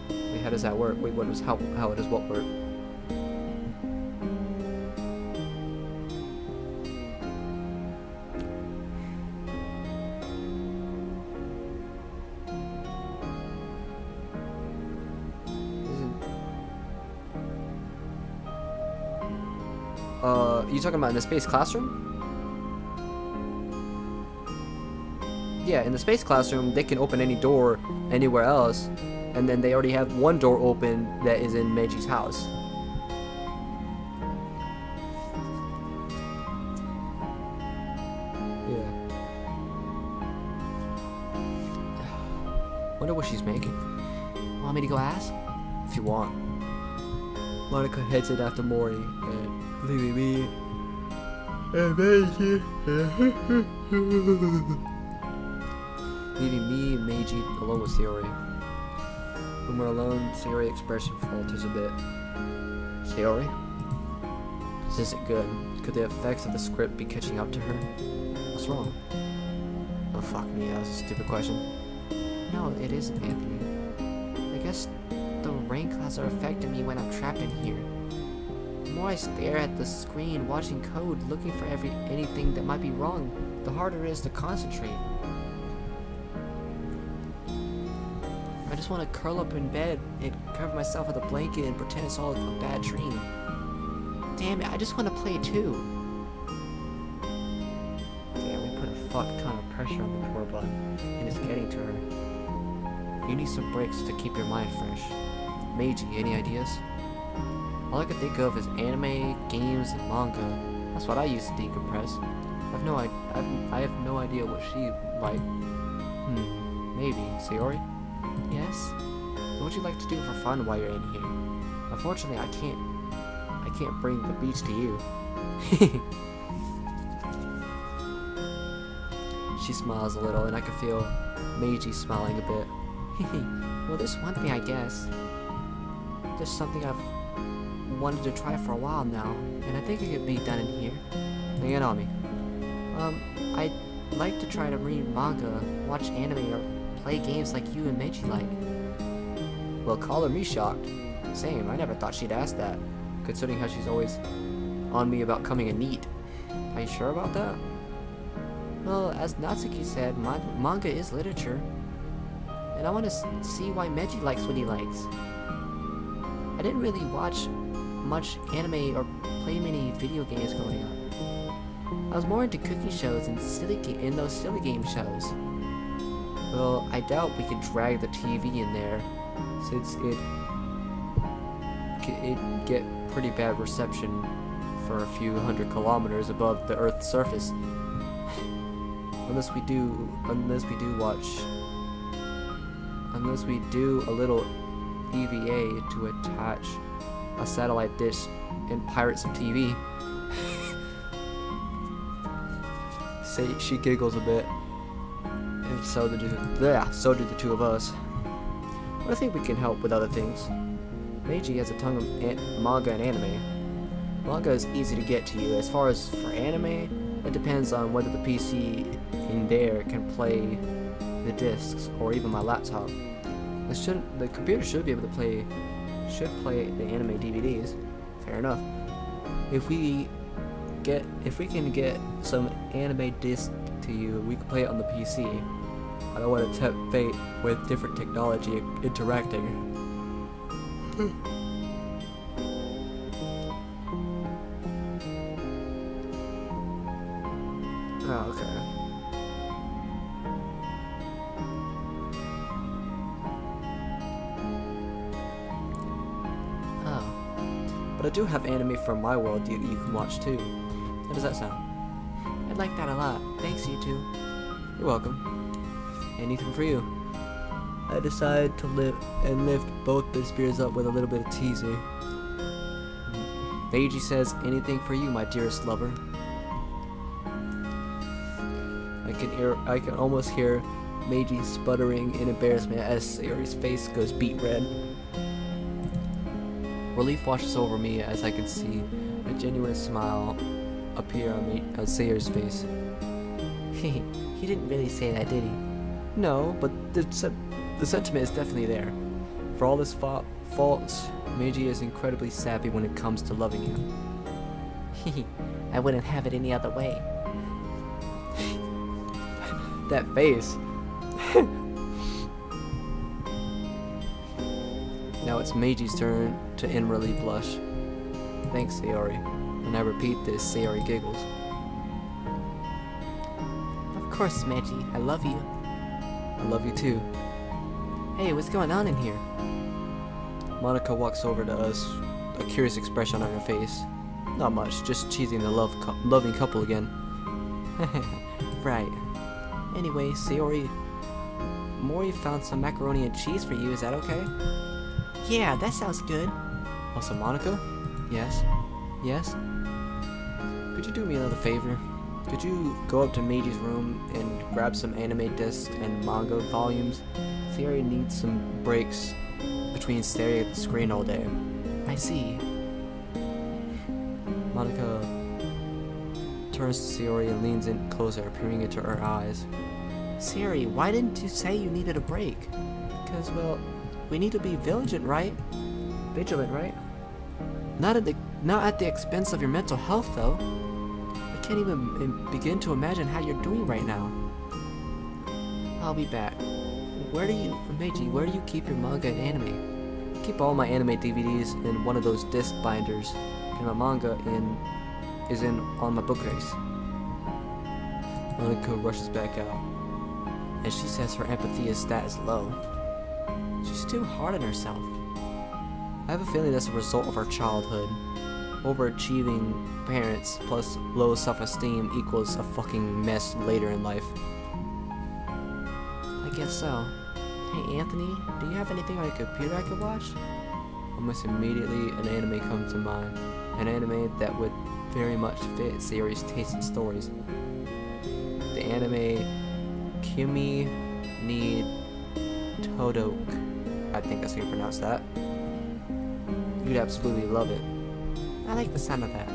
Wait, how does that work? Wait, how does what work? You talking about in the space classroom? Yeah, in the space classroom, they can open any door anywhere else, and then they already have one door open that is in Meiji's house. Yeah. Wonder what she's making. Want me to go ask? If you want. Monica heads in after Mori and leaving me and Meiji. Leaving me and Meiji alone with Sayori. When we're alone, Sayori's expression falters a bit. Sayori? This isn't good. Could the effects of the script be catching up to her? What's wrong? Oh fuck me, that was a stupid question. No, it isn't, Anthony. I guess the rain clouds are affecting me when I'm trapped in here. The more I stare at the screen, watching code, looking for anything that might be wrong, the harder it is to concentrate. I just want to curl up in bed and cover myself with a blanket and pretend it's all a bad dream. Damn it, I just want to play too. Damn, we put a fuck ton of pressure on the poor button, and it's getting to her. You need some breaks to keep your mind fresh. Meiji, any ideas? All I can think of is anime, games, and manga. That's what I use to decompress. I have no idea what she might. Maybe. Sayori? Yes? What would you like to do for fun while you're in here? Unfortunately, I can't bring the beach to you. She smiles a little, and I can feel Meiji smiling a bit. Well, there's one thing, I guess. There's something I've wanted to try for a while now, and I think it could be done in here. Lay it on me. I'd like to try to read manga, watch anime, or play games like you and Meiji like. Well, color me shocked. Same, I never thought she'd ask that, considering how she's always on me about coming a NEET. Are you sure about that? Well, as Natsuki said, manga is literature. And I want to see why Meiji likes what he likes. I didn't really watch much anime or play many video games growing up. I was more into cooking shows and those silly game shows. Well, I doubt we could drag the TV in there, since it'd get pretty bad reception for a few hundred kilometers above the Earth's surface. Unless we do a little EVA to attach a satellite dish and pirate some TV. She giggles a bit, and so do the two of us. But I think we can help with other things. Meiji has a ton of manga and anime. Manga is easy to get to you. As far as for anime, it depends on whether the PC in there can play the discs or even my laptop. The computer should be able to play the anime DVDs. Fair enough. If we can get some anime disc to you, we can play it on the PC. I don't want to tempt fate with different technology interacting. Oh, okay. Oh. But I do have anime from my world you can watch too. How does that sound? I'd like that a lot. Thanks, you two. You're welcome. Anything for you. I decide to lift both the spears up with a little bit of teasing. Meiji says, anything for you, my dearest lover. I can almost hear Meiji sputtering in embarrassment as Sayori's face goes beet red. Relief washes over me as I can see a genuine smile appear on Sayori's face. He didn't really say that, did he? No, but the sentiment is definitely there. For all his faults, Meiji is incredibly savvy when it comes to loving you. I wouldn't have it any other way. That face. Now it's Meiji's turn to inwardly blush. Thanks, Sayori. When I repeat this, Sayori giggles. Of course, Meiji. I love you. I love you too. Hey, what's going on in here? Monica walks over to us, a curious expression on her face. Not much, just cheesing the loving couple again. Right. Anyway, Sayori, Mori found some macaroni and cheese for you. Is that okay? Yeah, that sounds good. Also, Monica? Yes? Yes? Could you do me another favor? Could you go up to Meiji's room and grab some anime discs and manga volumes? Sayori needs some breaks between staring at the screen all day. I see. Monica turns to Sayori and leans in closer, peering into her eyes. Sayori, why didn't you say you needed a break? Because, well, we need to be vigilant, right? Vigilant, right? Not at the expense of your mental health, though. I can't even begin to imagine how you're doing right now. I'll be back. Meiji, where do you keep your manga and anime? I keep all my anime DVDs in one of those disc binders, and my manga is on my bookcase. Monica rushes back out, and she says her empathy is low. She's too hard on herself. I have a feeling that's a result of her childhood. Overachieving parents plus low self-esteem equals a fucking mess later in life. I guess so. Hey Anthony, do you have anything on your computer I could watch? Almost immediately an anime comes to mind. An anime that would very much fit Sayori's taste in stories. The anime Kimi ni Todoke. I think that's how you pronounce that. You'd absolutely love it. I like the sound of that.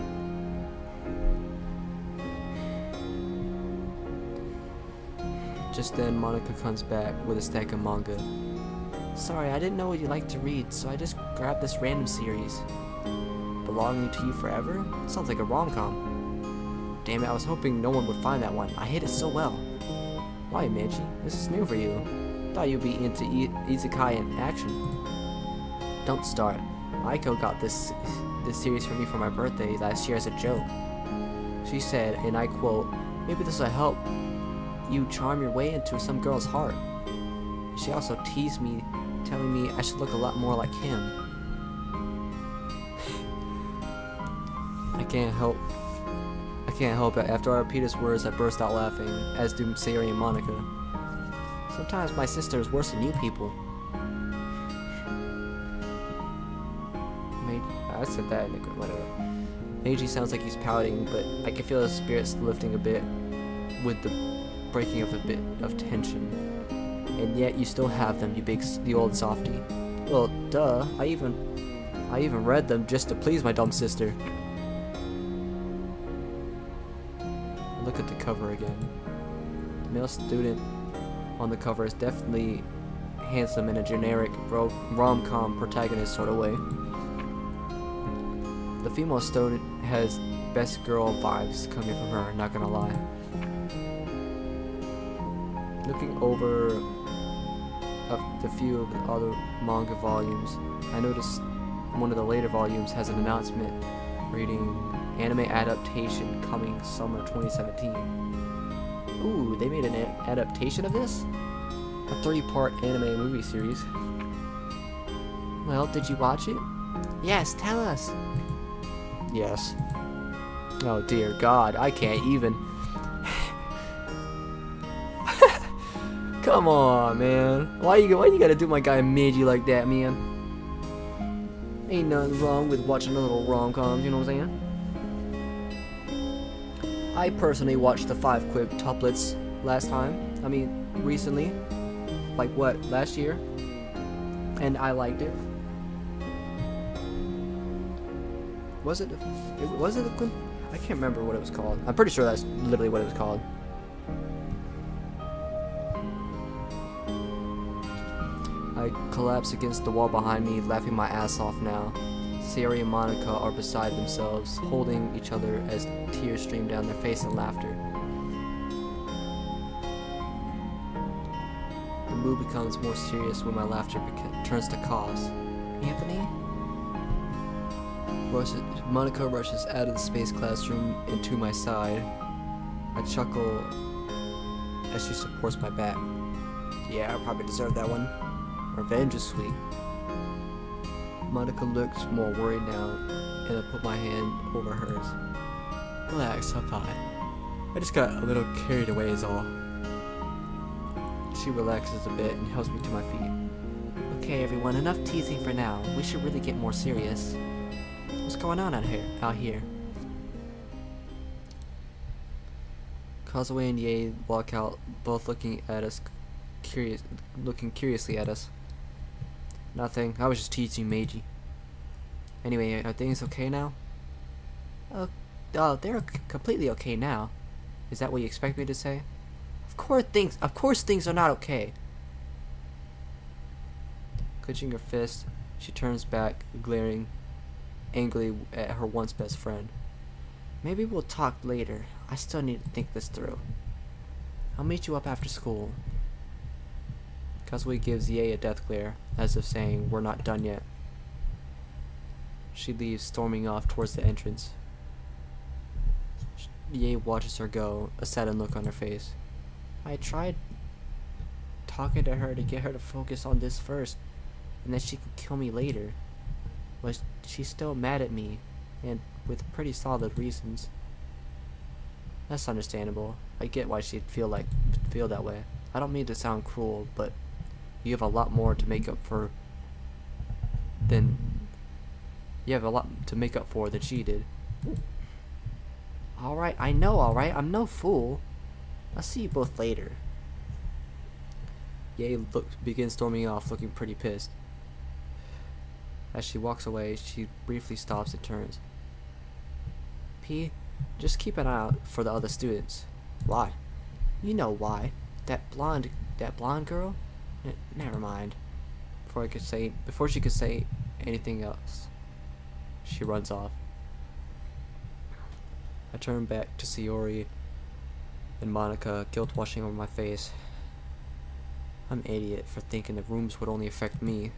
Just then, Monica comes back with a stack of manga. Sorry, I didn't know what you liked to read, so I just grabbed this random series. Belonging to You Forever? Sounds like a rom-com. Damn it, I was hoping no one would find that one. I hit it so well. Why, Meiji? This is new for you. Thought you'd be into isekai and action. Don't start. Maiko got this series for me for my birthday last year as a joke. She said, and I quote, "Maybe this will help you charm your way into some girl's heart." She also teased me, telling me I should look a lot more like him. I can't help it. After I repeat his words, I burst out laughing, as do Sayori and Monica. Sometimes my sister is worse than you people. I said that in the whatever. Meiji sounds like he's pouting, but I can feel his spirits lifting a bit with the breaking of a bit of tension. And yet you still have them, the old softy. Well, duh. I even read them just to please my dumb sister. Look at the cover again. The male student on the cover is definitely handsome in a generic rom-com protagonist sort of way. The female student has best girl vibes coming from her, not gonna lie. Looking over the few of the other manga volumes, I noticed one of the later volumes has an announcement reading anime adaptation coming summer 2017. Ooh, they made an adaptation of this? A 3-part anime movie series. Well, did you watch it? Yes, tell us. Yes. Oh dear God, I can't even. Come on, man. Why you gotta do my guy Meiji like that, man? Ain't nothing wrong with watching a little rom-coms, you know what I'm saying? I personally watched the 5 quintuplets recently. Like what, last year? And I liked it. Was it a quint? I can't remember what it was called. I'm pretty sure that's literally what it was called. I collapse against the wall behind me, laughing my ass off now. Sayori and Monica are beside themselves, holding each other as tears stream down their face in laughter. The mood becomes more serious when my laughter turns to cause. Anthony? Monica rushes out of the space classroom and to my side. I chuckle as she supports my back. Yeah, I probably deserve that one. Revenge is sweet. Monica looks more worried now, and I put my hand over hers. Relax, I'm fine. I just got a little carried away is all. She relaxes a bit and helps me to my feet. Okay everyone, enough teasing for now. We should really get more serious. What's going on out here? Kazuo and Ye walk out, both looking curiously at us. Nothing. I was just teasing Meiji. Anyway, are things okay now? Oh, they're completely okay now. Is that what you expect me to say? Of course things are not okay. Clenching her fist, she turns back, glaring angrily at her once best friend. Maybe we'll talk later. I still need to think this through. I'll meet you up after school. Kazuo gives Ye a death glare, as if saying, we're not done yet. She leaves, storming off towards the entrance. Ye watches her go, a saddened look on her face. I tried talking to her to get her to focus on this first, and that she could kill me later. But she's still mad at me, and with pretty solid reasons. That's understandable. I get why she'd feel that way. I don't mean to sound cruel, but you have a lot more to make up for than she did. Alright, I know, alright. I'm no fool. I'll see you both later. Ye begins storming off, looking pretty pissed. As she walks away, she briefly stops and turns. P, just keep an eye out for the other students. Why? You know why. That blonde girl? Never mind. Before she could say anything else, she runs off. I turn back to Sayori and Monica, guilt washing over my face. I'm an idiot for thinking the rooms would only affect me.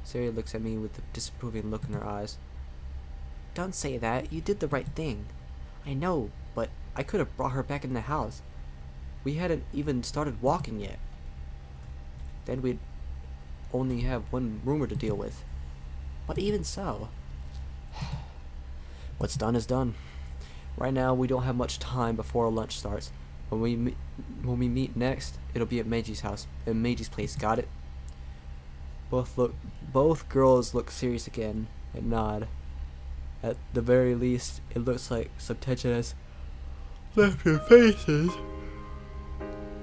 Sayori looks at me with a disapproving look in her eyes. Don't say that. You did the right thing. I know, but I could have brought her back in the house. We hadn't even started walking yet. Then we'd only have one roomer to deal with. But even so, what's done is done. Right now, we don't have much time before our lunch starts. When we meet next, it'll be at Meiji's house, at Meiji's place. Got it? Both girls look serious again and nod. At the very least, it looks like some tension has left your faces.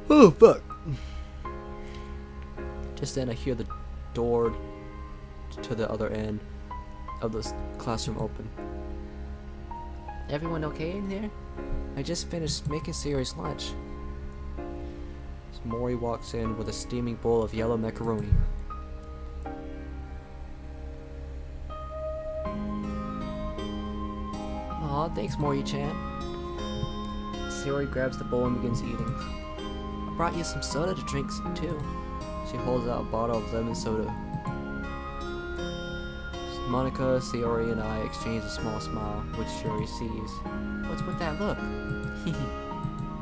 Oh fuck! Just then, I hear the door to the other end of the classroom open. Everyone okay in there? I just finished making Sayori's lunch. Mori walks in with a steaming bowl of yellow macaroni. Aw, thanks, Mori-chan. Sayori grabs the bowl and begins eating. I brought you some soda to drink too. She holds out a bottle of lemon soda. Monica, Sayori, and I exchange a small smile, which Sayori sees. What's with that look?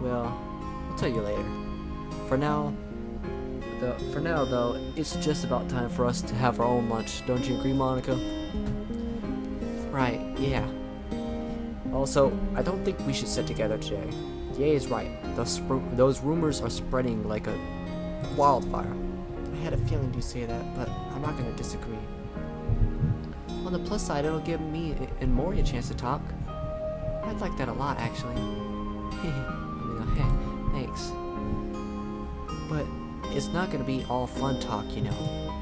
Well, I'll tell you later. For now, though, it's just about time for us to have our own lunch. Don't you agree, Monica? Right, yeah. Also, I don't think we should sit together today. Ye is right. Those rumors are spreading like a wildfire. I had a feeling you'd say that, but I'm not gonna disagree. On the plus side, it'll give me and Mori a chance to talk. I'd like that a lot, actually. Thanks. But it's not gonna be all fun talk, you know.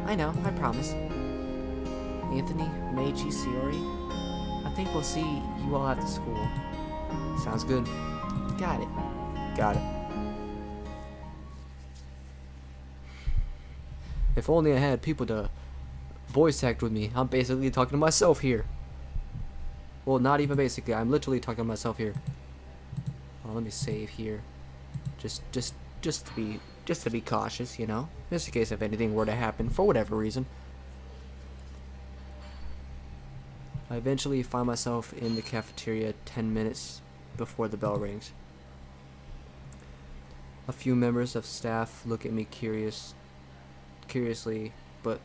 I know, I promise. Anthony, Meiji, Sayori, I think we'll see you all after school. Sounds good. Got it. Got it. If only I had people to voice act with me. I'm basically talking to myself here. Well, not even basically. I'm literally talking to myself here. Oh, let me save here. Just to be cautious, you know, just in case if anything were to happen for whatever reason. I eventually find myself in the cafeteria 10 minutes before the bell rings. A few members of staff look at me curiously, but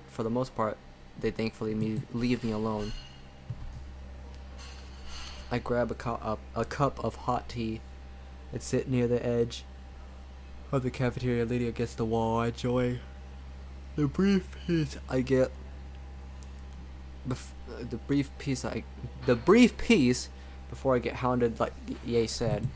for the most part, they thankfully leave me alone. I grab a cup of hot tea and sit near the edge of the cafeteria, leaning against the wall, enjoying the brief peace I get. The brief peace before I get hounded, like Ye said.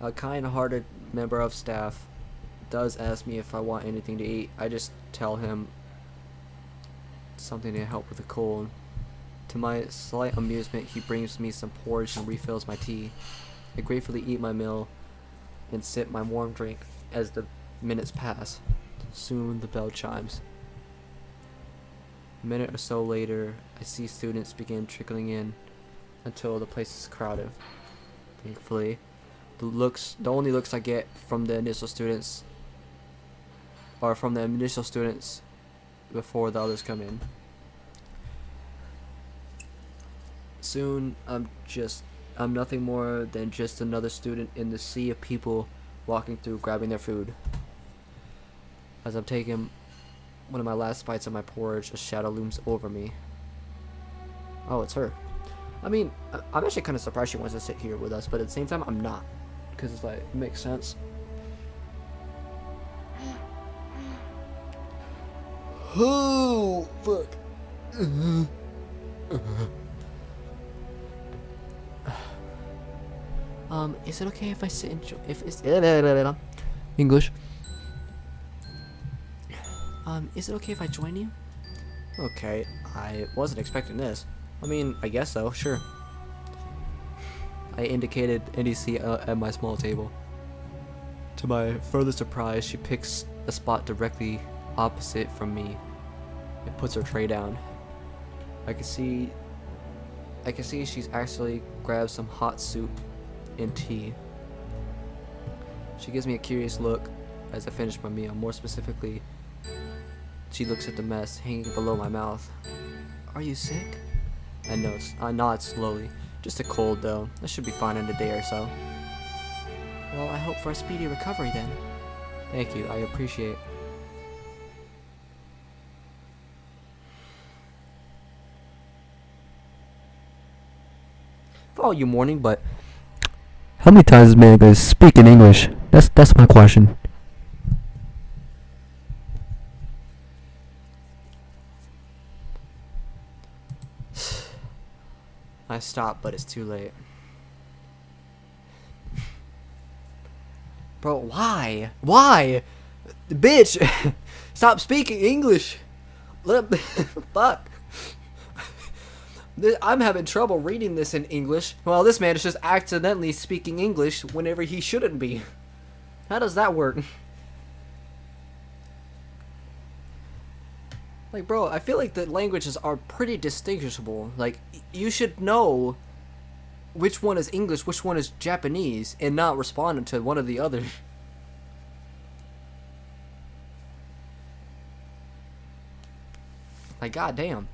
A kind-hearted member of staff does ask me if I want anything to eat. I just tell him something to help with the cold. To my slight amusement, he brings me some porridge and refills my tea. I gratefully eat my meal and sip my warm drink as the minutes pass. Soon the bell chimes. A minute or so later, I see students begin trickling in until the place is crowded. Thankfully, the only looks I get from the initial students are from the initial students before the others come in. Soon, I'm nothing more than just another student in the sea of people walking through grabbing their food. As I'm taking one of my last bites of my porridge, a shadow looms over me. Oh, it's her. I mean, I'm actually kind of surprised she wants to sit here with us, but at the same time, I'm not. Because it's like, it makes sense. Oh, fuck. Is it okay if I sit and if it's English. is it okay if I join you? Okay, I wasn't expecting this. I mean, I guess so, sure. I indicated any seat at my small table. To my further surprise, she picks a spot directly opposite from me and puts her tray down. I can see she's actually grabbed some hot soup and tea. She gives me a curious look as I finish my meal. More specifically, she looks at the mess hanging below my mouth. Are you sick? I nod slowly. Just a cold though. I should be fine in a day or so. Well, I hope for a speedy recovery then. Thank you, I appreciate. For all you mourning but How many times is man gonna speak in English? That's my question. I stopped, but it's too late. Bro, why? Why? Bitch! Stop speaking English! Fuck. I'm having trouble reading this in English. Well, this man is just accidentally speaking English whenever he shouldn't be. How does that work? Like, bro, I feel like the languages are pretty distinguishable. Like, you should know which one is English, which one is Japanese, and not respond to one or the other. Like, goddamn.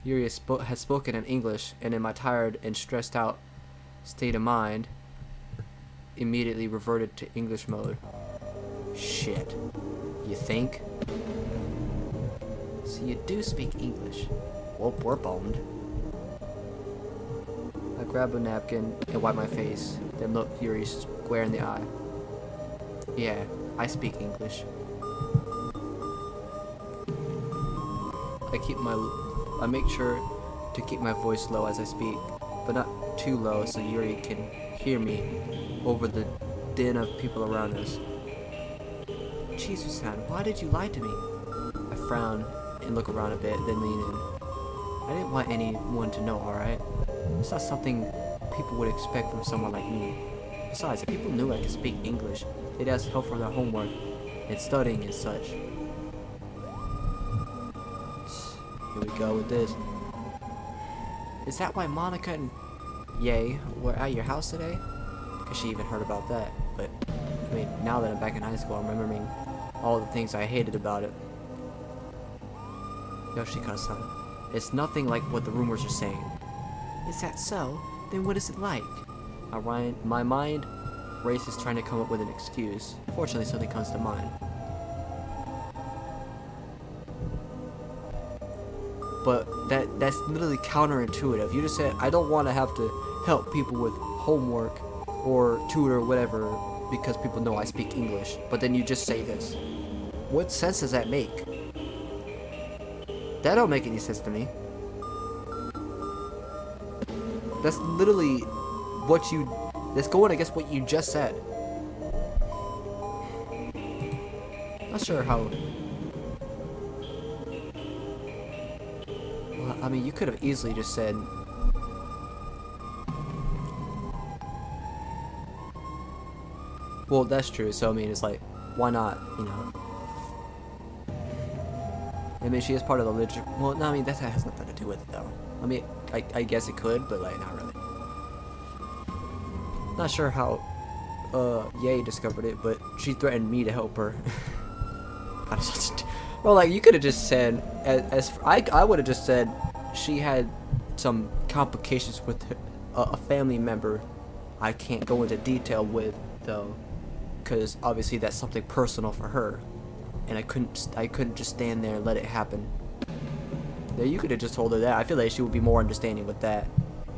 Yuri has spoken in English, and in my tired and stressed out state of mind, immediately reverted to English mode. Shit. You think? So you do speak English. Well, we're boned. I grab a napkin and wipe my face, then look Yuri square in the eye. Yeah, I speak English. I make sure to keep my voice low as I speak, but not too low so Yuri can hear me over the din of people around us. Jesus-san, why did you lie to me? I frown and look around a bit, then lean in. I didn't want anyone to know, alright? It's not something people would expect from someone like me. Besides, if people knew I could speak English, they'd ask help for their homework and studying and such. Here we go with this. Is that why Monica and Ye were at your house today? Because she even heard about that. But, I mean, now that I'm back in high school, I'm remembering all the things I hated about it. Yoshika-san, it's nothing like what the rumors are saying. Is that so? Then what is it like? My mind races trying to come up with an excuse. Fortunately, something comes to mind. But that's literally counterintuitive. You just said, I don't want to have to help people with homework or tutor or whatever because people know I speak English. But then you just say this. What sense does that make? That don't make any sense to me. That's literally that's going against what you just said. Not sure how. Well, I mean, you could have easily just said. Well, that's true. So I mean, it's like, why not? You know. I mean, she is part of the literature. Well, no, I mean, that has nothing to do with it, though. I mean, I guess it could, but, like, not really. Not sure how, Ye discovered it, but she threatened me to help her. Well, like, you could have just said, I would have just said she had some complications with a family member I can't go into detail with, though, because obviously that's something personal for her. And I couldn't just stand there and let it happen. Yeah, you could have just told her that. I feel like she would be more understanding with that,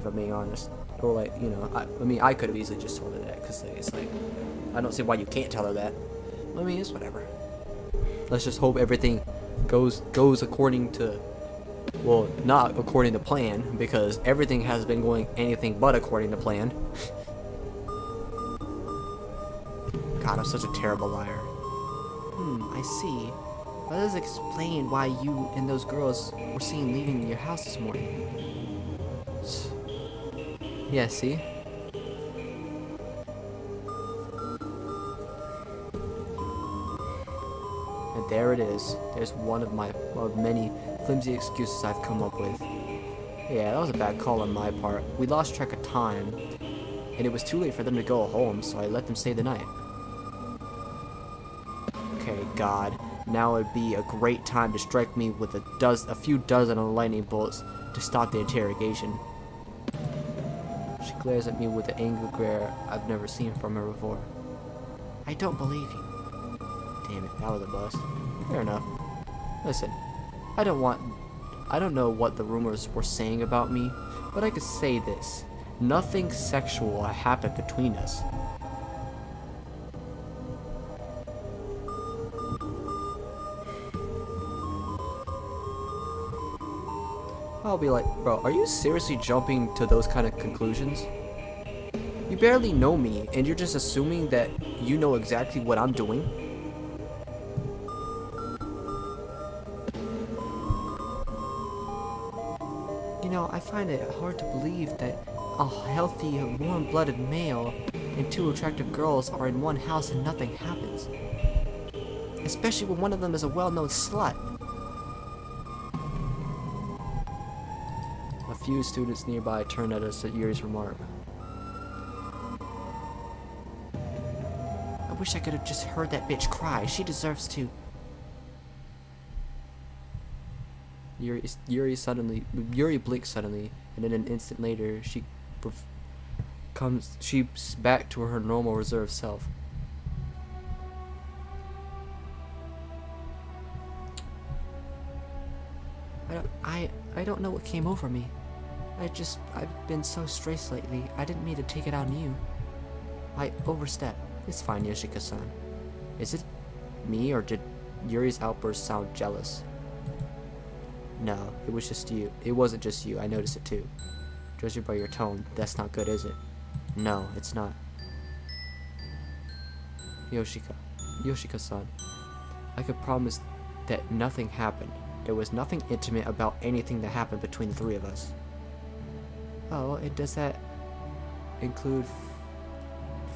if I'm being honest. Or like, you know, I mean, I could have easily just told her that, because it's like, I don't see why you can't tell her that. I mean, it's whatever. Let's just hope everything goes according to, well, not according to plan, because everything has been going anything but according to plan. God, I'm such a terrible liar. I see. That does explain why you and those girls were seen leaving your house this morning. Yeah, see? And there it is. There's one of many flimsy excuses I've come up with. Yeah, that was a bad call on my part. We lost track of time, and it was too late for them to go home, so I let them stay the night. Okay, God, now would be a great time to strike me with a few dozen of lightning bolts to stop the interrogation. She glares at me with an angry glare I've never seen from her before. I don't believe you. Damn it, that was a bust. Fair enough. Listen, I don't know what the rumors were saying about me, but I could say this. Nothing sexual happened between us. I'll be like, bro, are you seriously jumping to those kind of conclusions? You barely know me, and you're just assuming that you know exactly what I'm doing? You know, I find it hard to believe that a healthy, warm-blooded male and two attractive girls are in one house and nothing happens. Especially when one of them is a well-known slut. A few students nearby turned at us at Yuri's remark. I wish I could have just heard that bitch cry. She deserves to. Yuri blinks suddenly, and in an instant later, she's back to her normal reserved self. I don't know what came over me. I've been so stressed lately. I didn't mean to take it out on you. I overstepped. It's fine, Yoshika-san. Is it me, or did Yuri's outburst sound jealous? No, it was just you. It wasn't just you. I noticed it too. Judging by your tone, that's not good, is it? No, it's not. Yoshika-san, I could promise that nothing happened. There was nothing intimate about anything that happened between the three of us. Oh, and does that include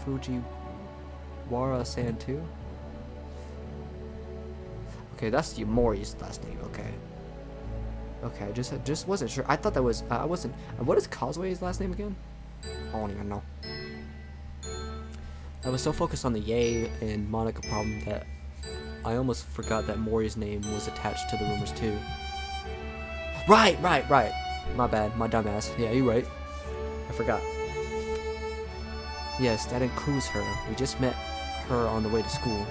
Fujiwara-san too? Okay, that's Mori's last name, okay. Okay, I just wasn't sure. I thought that was, I wasn't, what is Causeways' last name again? I don't even know. I was so focused on the Ye and Monica problem that I almost forgot that Mori's name was attached to the rumors too. Right. My bad, my dumbass. Yeah, you're right. I forgot. Yes, that includes her. We just met her on the way to school.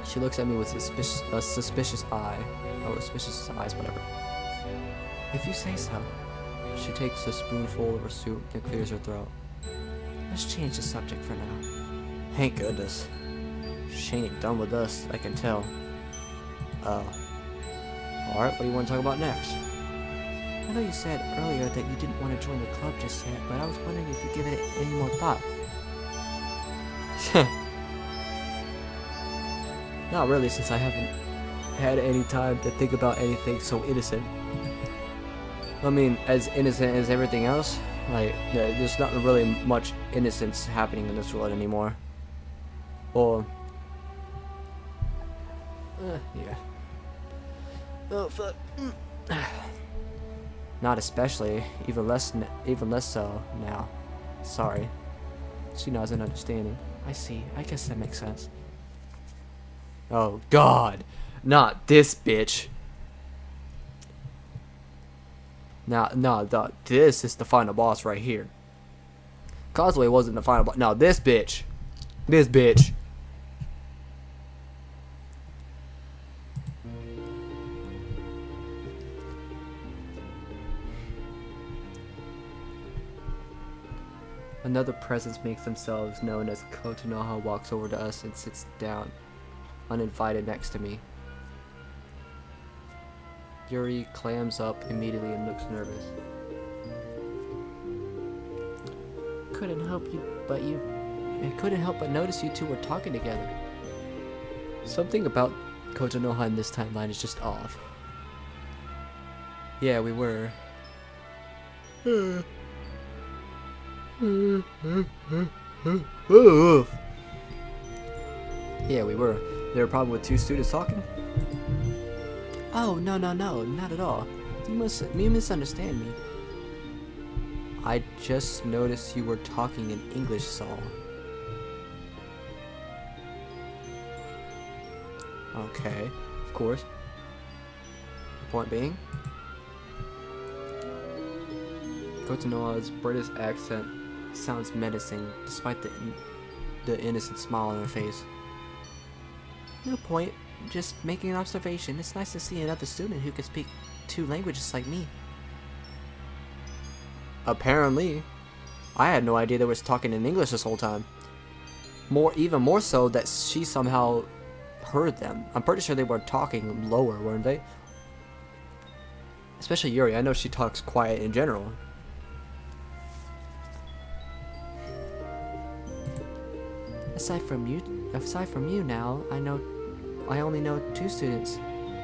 She looks at me with a suspicious eye. Or suspicious eyes, whatever. If you say so. She takes a spoonful of her soup and clears her throat. Let's change the subject for now. Thank goodness. She ain't done with us, I can tell. Alright, what do you want to talk about next? I know you said earlier that you didn't want to join the club just yet, but I was wondering if you'd given it any more thought. Not really, since I haven't had any time to think about anything so innocent. I mean, as innocent as everything else. Like, there's not really much innocence happening in this world anymore. Or... yeah. Oh, fuck. Not especially. Even less so now. Sorry. She nods in understanding. I see. I guess that makes sense. Oh, God. Not this bitch. No, this is the final boss right here. Causeway wasn't the final boss. No, this bitch. This bitch. Another presence makes themselves known as Kotonoha walks over to us and sits down, uninvited, next to me. Yuri clams up immediately and looks nervous. Couldn't help but notice you two were talking together. Something about Kotonoha in this timeline is just off. Yeah, we were. Yeah, we were. They were probably with two students talking. Oh, no, not at all. You misunderstand me. I just noticed you were talking in English, Saul. Okay, of course. Point being, Kotonoha's British accent sounds menacing, despite the innocent smile on her face. No point. Just making an observation. It's nice to see another student who can speak two languages like me. Apparently. I had no idea they was talking in English this whole time. Even more so that she somehow heard them. I'm pretty sure they were talking lower, weren't they? Especially Yuri. I know she talks quiet in general. Aside from you now, I only know 2 students.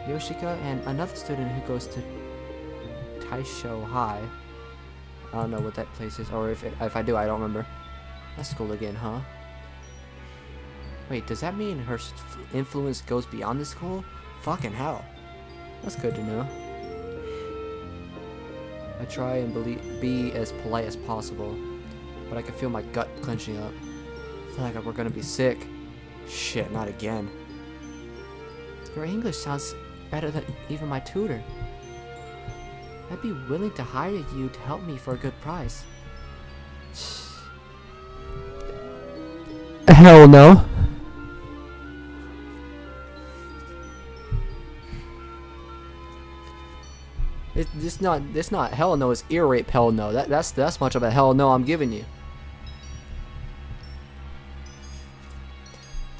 Yoshika and another student who goes to Taisho High. I don't know what that place is, or if I do, I don't remember. That's school again, huh? Wait, does that mean her influence goes beyond the school? Fucking hell. That's good to know. I try and be as polite as possible, but I can feel my gut clenching up. I feel like we're gonna be sick. Shit, not again. Your English sounds better than even my tutor. I'd be willing to hire you to help me for a good price. Hell no. It's not hell no, it's ear rape hell no. That's much of a hell no I'm giving you.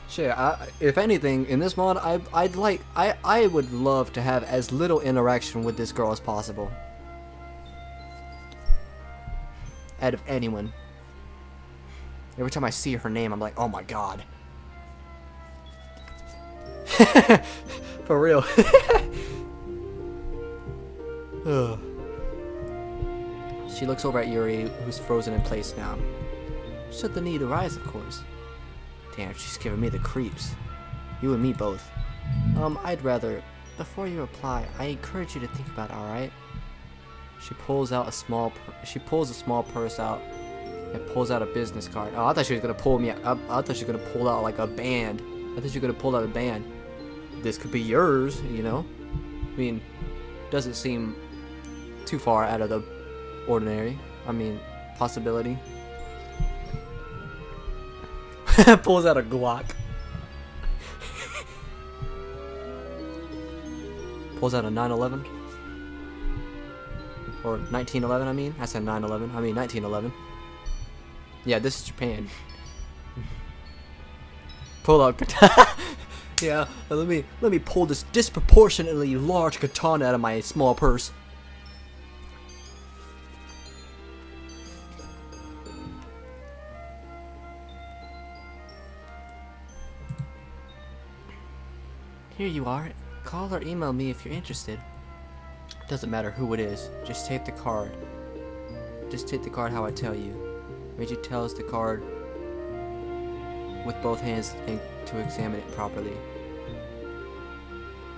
Shit, if anything, in this mod, I would love to have as little interaction with this girl as possible. Out of anyone. Every time I see her name, I'm like, oh my god. For real. Ugh. She looks over at Yuri, who's frozen in place now. Should the need arise, of course. Damn, she's giving me the creeps. You and me both. I'd rather... Before you reply, I encourage you to think about it, alright? She pulls a small purse out and pulls out a business card. Oh, I thought she was gonna pull me up. I thought she was gonna pull out like a band. I thought she was gonna pull out a band. This could be yours, you know? I mean, doesn't seem too far out of the ordinary. I mean, possibility. Pulls out a Glock. Pulls out a 911. Or 1911, I mean. I said 911. I mean 1911. Yeah, this is Japan. Pull out katana. Yeah, let me pull this disproportionately large katana out of my small purse. Here you are. Call or email me if you're interested. Doesn't matter who it is. Just take the card. Just take the card how I tell you. Meiji tells the card with both hands and to examine it properly.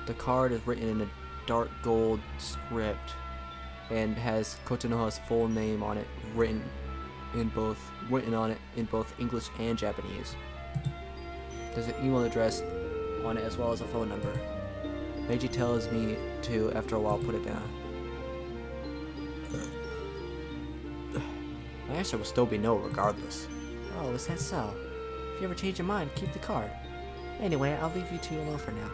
The card is written in a dark gold script and has Kotonoha's full name on it, written on it in both English and Japanese. There's an email address on it as well as a phone number. Meiji tells me to, after a while, put it down. My answer will still be no regardless. Oh, is that so? If you ever change your mind, keep the card. Anyway, I'll leave you two alone for now.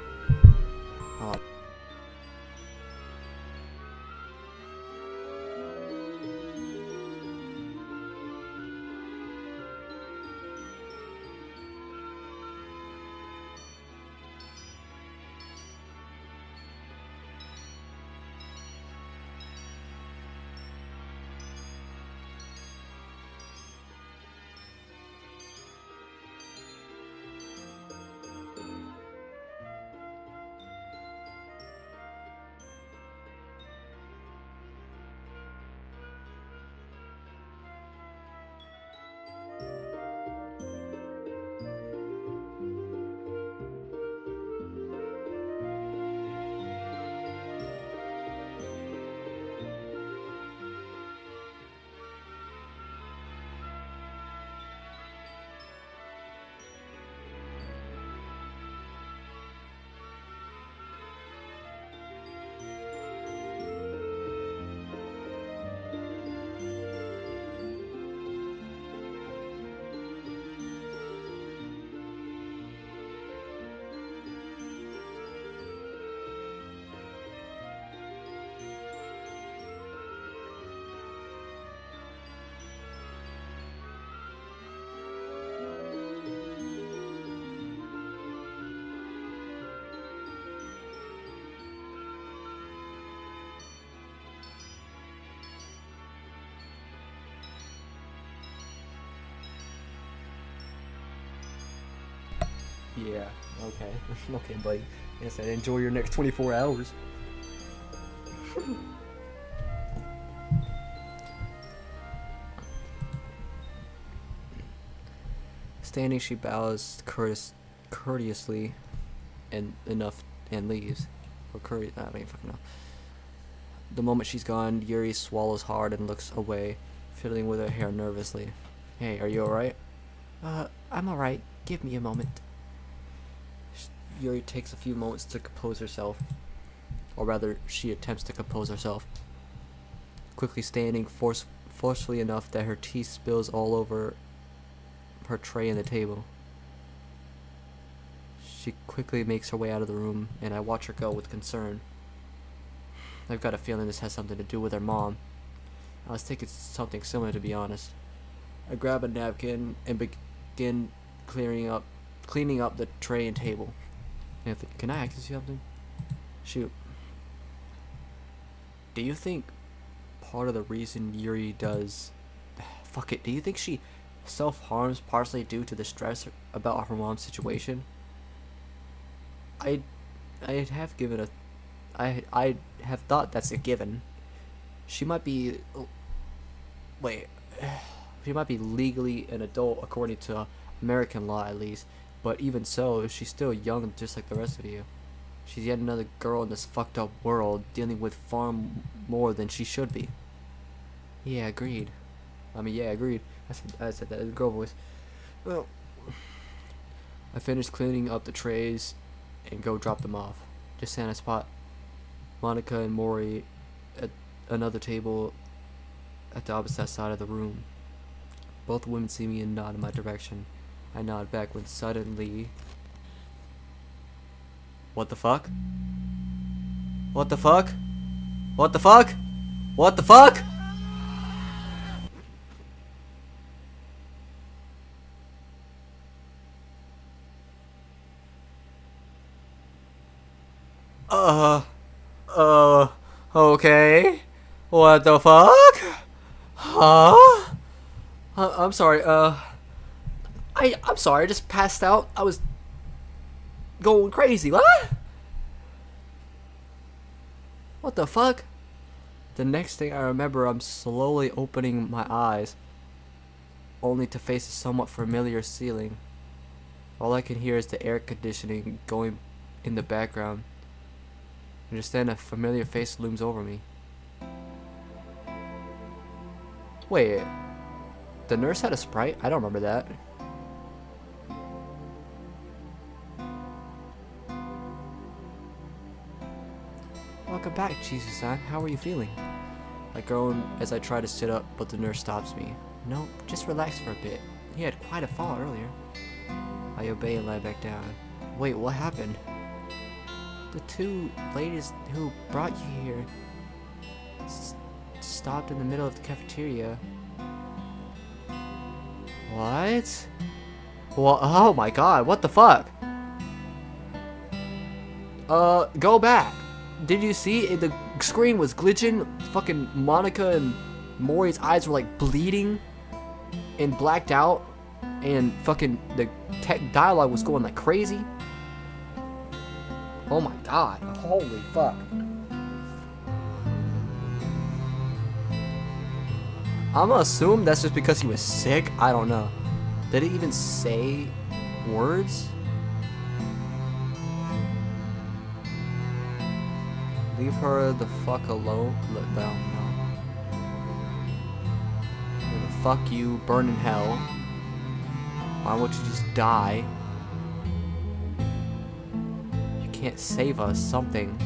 Yeah, okay. Okay, buddy. Yes, and enjoy your next 24 hours. Standing, she bows courteously and enough and leaves. Or I don't even fucking know. The moment she's gone, Yuri swallows hard and looks away, fiddling with her hair nervously. Hey, are you alright? I'm alright. Give me a moment. Yuri takes a few moments to compose herself. Or rather, she attempts to compose herself. Quickly standing forcefully enough that her tea spills all over her tray and the table. She quickly makes her way out of the room, and I watch her go with concern. I've got a feeling this has something to do with her mom. I was thinking something similar, to be honest. I grab a napkin and begin cleaning up the tray and table. Can I ask you something? Shoot. Do you think part of the reason Yuri does... Fuck it, do you think she self-harms partially due to the stress about her mom's situation? I have given a... I have thought that's a given. She might be... Wait. She might be legally an adult according to American law at least. But even so, she's still young just like the rest of you. She's yet another girl in this fucked up world dealing with far more than she should be. Yeah, agreed. Yeah, agreed. I said that in a girl voice. Well, I finished cleaning up the trays and go drop them off. Just stand a spot. Monica and Maury at another table at the opposite side of the room. Both women see me and nod in my direction. I nod back when suddenly... What the fuck? What the fuck? What the fuck? What the fuck? Okay. What the fuck? Huh? I'm sorry, I'm sorry, I just passed out. I was going crazy. What the fuck? The next thing I remember, I'm slowly opening my eyes, only to face a somewhat familiar ceiling. All I can hear is the air conditioning going in the background. And just then a familiar face looms over me. Wait, the nurse had a Sprite? I don't remember that. Welcome back, Jesus-san. How are you feeling? I groan as I try to sit up, but the nurse stops me. No, just relax for a bit. You had quite a fall earlier. I obey and lie back down. Wait, what happened? The two ladies who brought you here stopped in the middle of the cafeteria. What? Well, oh my god, what the fuck? Go back. Did you see it? The screen was glitching. Fucking Monica and Maury's eyes were like bleeding and blacked out, and fucking the dialogue was going like crazy. Oh my god. Holy fuck. I'm gonna assume that's just because he was sick. I don't know. Did it even say words? Leave her the fuck alone. No. Fuck you, burn in hell. Why won't you just die? You can't save us, something.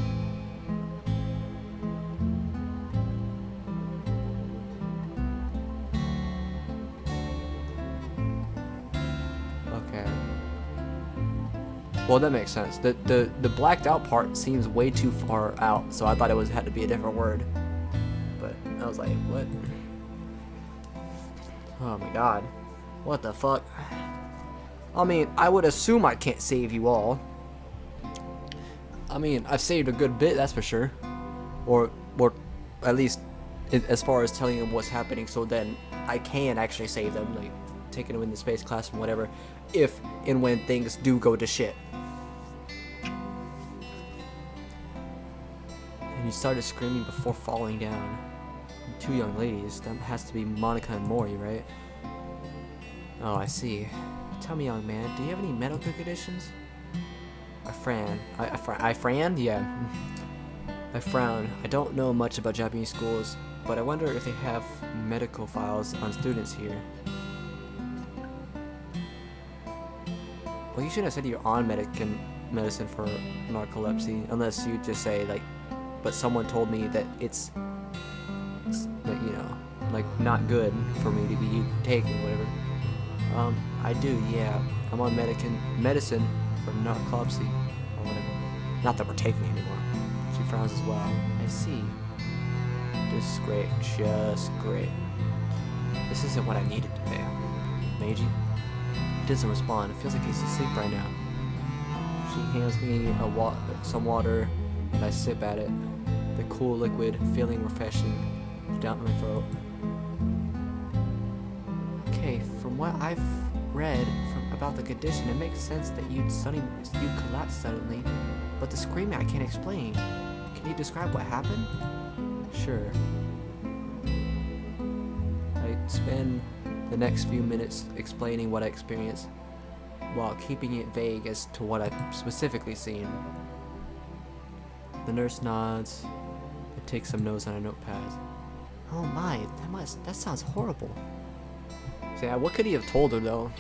Okay. Well, that makes sense. The blacked out part seems way too far out, so I thought it had to be a different word. But I was like, what? Oh my god. What the fuck? I mean, I would assume I can't save you all. I mean, I've saved a good bit, that's for sure. Or at least as far as telling them what's happening, so then I can actually save them. Like, taking them in the space classroom, whatever, if and when things do go to shit. And he started screaming before falling down. 2 young ladies, that has to be Monica and Maury, right? Oh, I see. Tell me, young man, do you have any medical conditions? I frown. Yeah. I frown. I don't know much about Japanese schools, but I wonder if they have medical files on students here. Well, you shouldn't have said you're on medicine for narcolepsy, unless you just say, like, but someone told me that it's like, you know, like, not good for me to be taking, whatever. I do, yeah. I'm on medicine for narcolepsy, or whatever. Not that we're taking it anymore. She frowns as well. I see. Just great. Just great. This isn't what I needed today. Meiji? He doesn't respond. It feels like he's asleep right now. She hands me some water, and I sip at it. The cool liquid, feeling refreshing, down my throat. Okay, from what I've read about the condition, it makes sense that you'd collapse suddenly, but the screaming I can't explain. Can you describe what happened? Sure. I spend the next few minutes explaining what I experienced, while keeping it vague as to what I've specifically seen. The nurse nods and takes some notes on a notepad. Oh my, that sounds horrible. So yeah, what could he have told her though?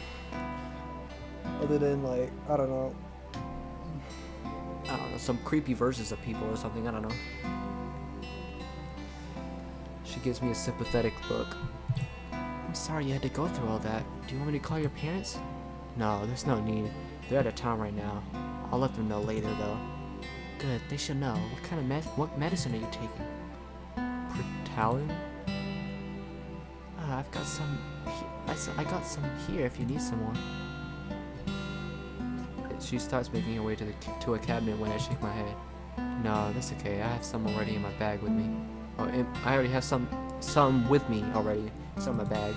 Other than, like, I don't know, some creepy verses of people or something, I don't know. She gives me a sympathetic look. I'm sorry you had to go through all that. Do you want me to call your parents? No, there's no need. They're out of town right now. I'll let them know later though. Good, they should know. What medicine are you taking? Protalin? I've got some. I got some here if you need some more. She starts making her way to a cabinet when I shake my head. No, that's okay. I have some already in my bag with me. Oh, I already have some with me already. It's on my bag.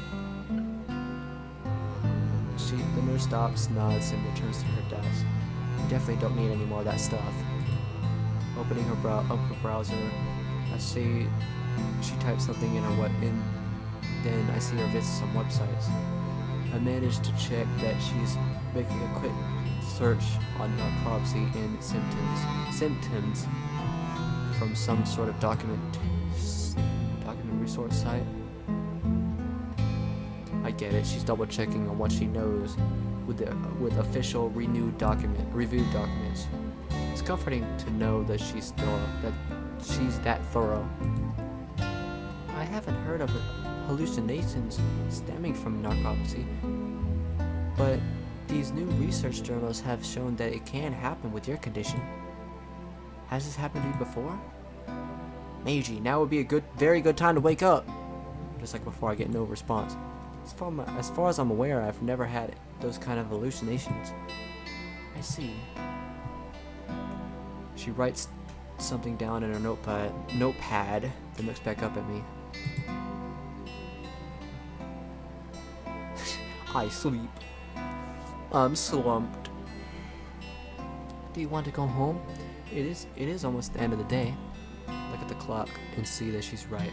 The nurse stops, nods, and returns to her desk. You definitely don't need any more of that stuff. Opening her browser, I see she types something in then I see her visit some websites. I managed to check that she's making a quick search on narcolepsy and symptoms from some sort of document resource site. I get it. She's double checking on what she knows with official reviewed documents. It's comforting to know that she's that thorough. I haven't heard of hallucinations stemming from narcolepsy, but these new research journals have shown that it can happen with your condition. Has this happened to you before? Meiji, now would be a very good time to wake up. Just like before, I get no response. As far as I'm aware, I've never had those kind of hallucinations. I see. She writes something down in her notepad, then looks back up at me. I sleep. I'm slumped. Do you want to go home? It is almost the end of the day. Look at the clock and see that she's right.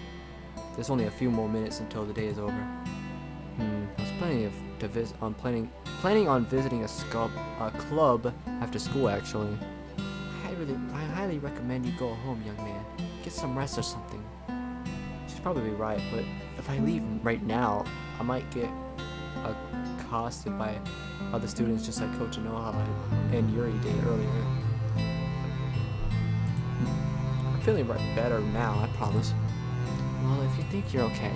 There's only a few more minutes until the day is over. I was planning on visiting a club after school actually. I highly recommend you go home, young man. Get some rest or something. She's probably right, but if I leave right now, I might get accosted by other students just like Coach Anoha and Yuri did earlier. I'm feeling better now, I promise. Well, if you think you're okay,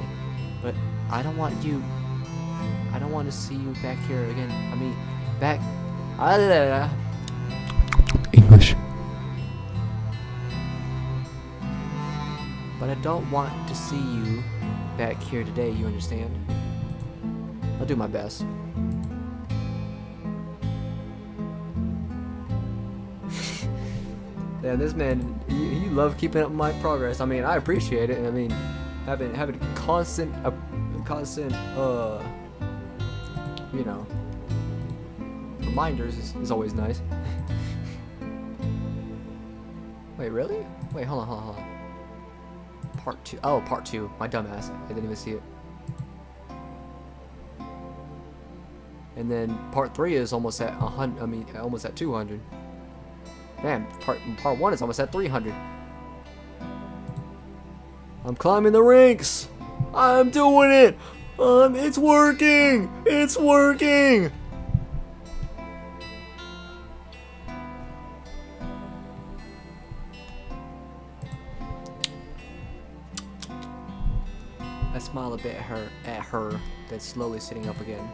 but I don't want to see you back here again. I mean, back. English. But I don't want to see you back here today, you understand? I'll do my best. Yeah, this man, he loves keeping up my progress. I mean, I appreciate it. I mean, having constant you know, reminders is always nice. Wait, really? Wait, hold on. Part 2. Oh, part 2. My dumbass. I didn't even see it. And then part 3 is almost at 100. I mean, almost at 200. Man, part 1 is almost at 300. I'm climbing the ranks. I'm doing it. It's working. It's working. I smile a bit at her, then slowly sitting up again.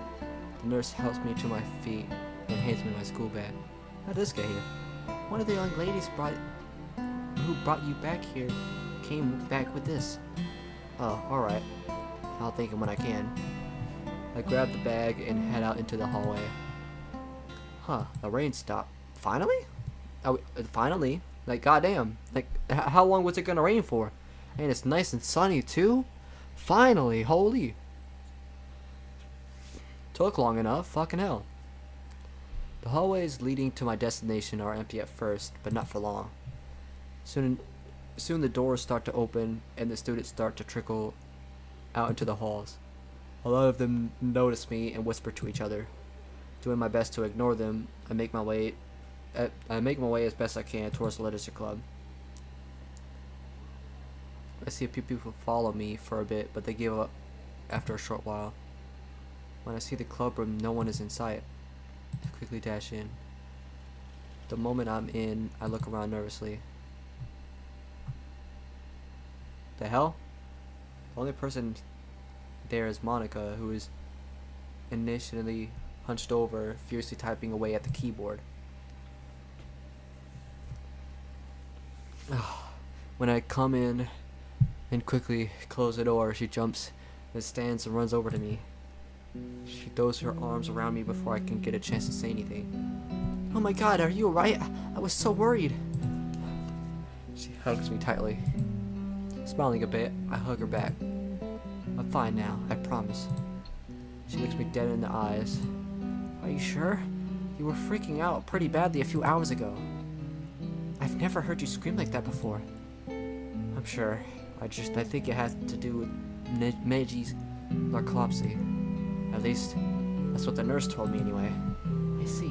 The nurse helps me to my feet and hands me my school bag. How did this get here? One of the young ladies who brought you back here came back with this. Oh, alright. I'll thank him when I can. I grab the bag and head out into the hallway. Huh, the rain stopped. Finally? Oh, finally? Like, goddamn. Like, how long was it gonna rain for? And it's nice and sunny, too? Finally, holy. Took long enough, fucking hell. The hallways leading to my destination are empty at first, but not for long. Soon the doors start to open and the students start to trickle out into the halls. A lot of them notice me and whisper to each other. Doing my best to ignore them, I make my way as best I can towards the literature club. I see a few people follow me for a bit, but they give up after a short while. When I see the club room, no one is in sight. I quickly dash in. The moment I'm in, I look around nervously. The hell? The only person there is Monica, who is initially hunched over, fiercely typing away at the keyboard. When I come in and quickly close the door, she jumps and stands and runs over to me. She throws her arms around me before I can get a chance to say anything. Oh my god, are you alright? I was so worried. She hugs me tightly. Smiling a bit, I hug her back. I'm fine now, I promise. She looks me dead in the eyes. Are you sure? You were freaking out pretty badly a few hours ago. I've never heard you scream like that before. I'm sure. I think it has to do with Meiji's narcolepsy. At least, that's what the nurse told me anyway. I see.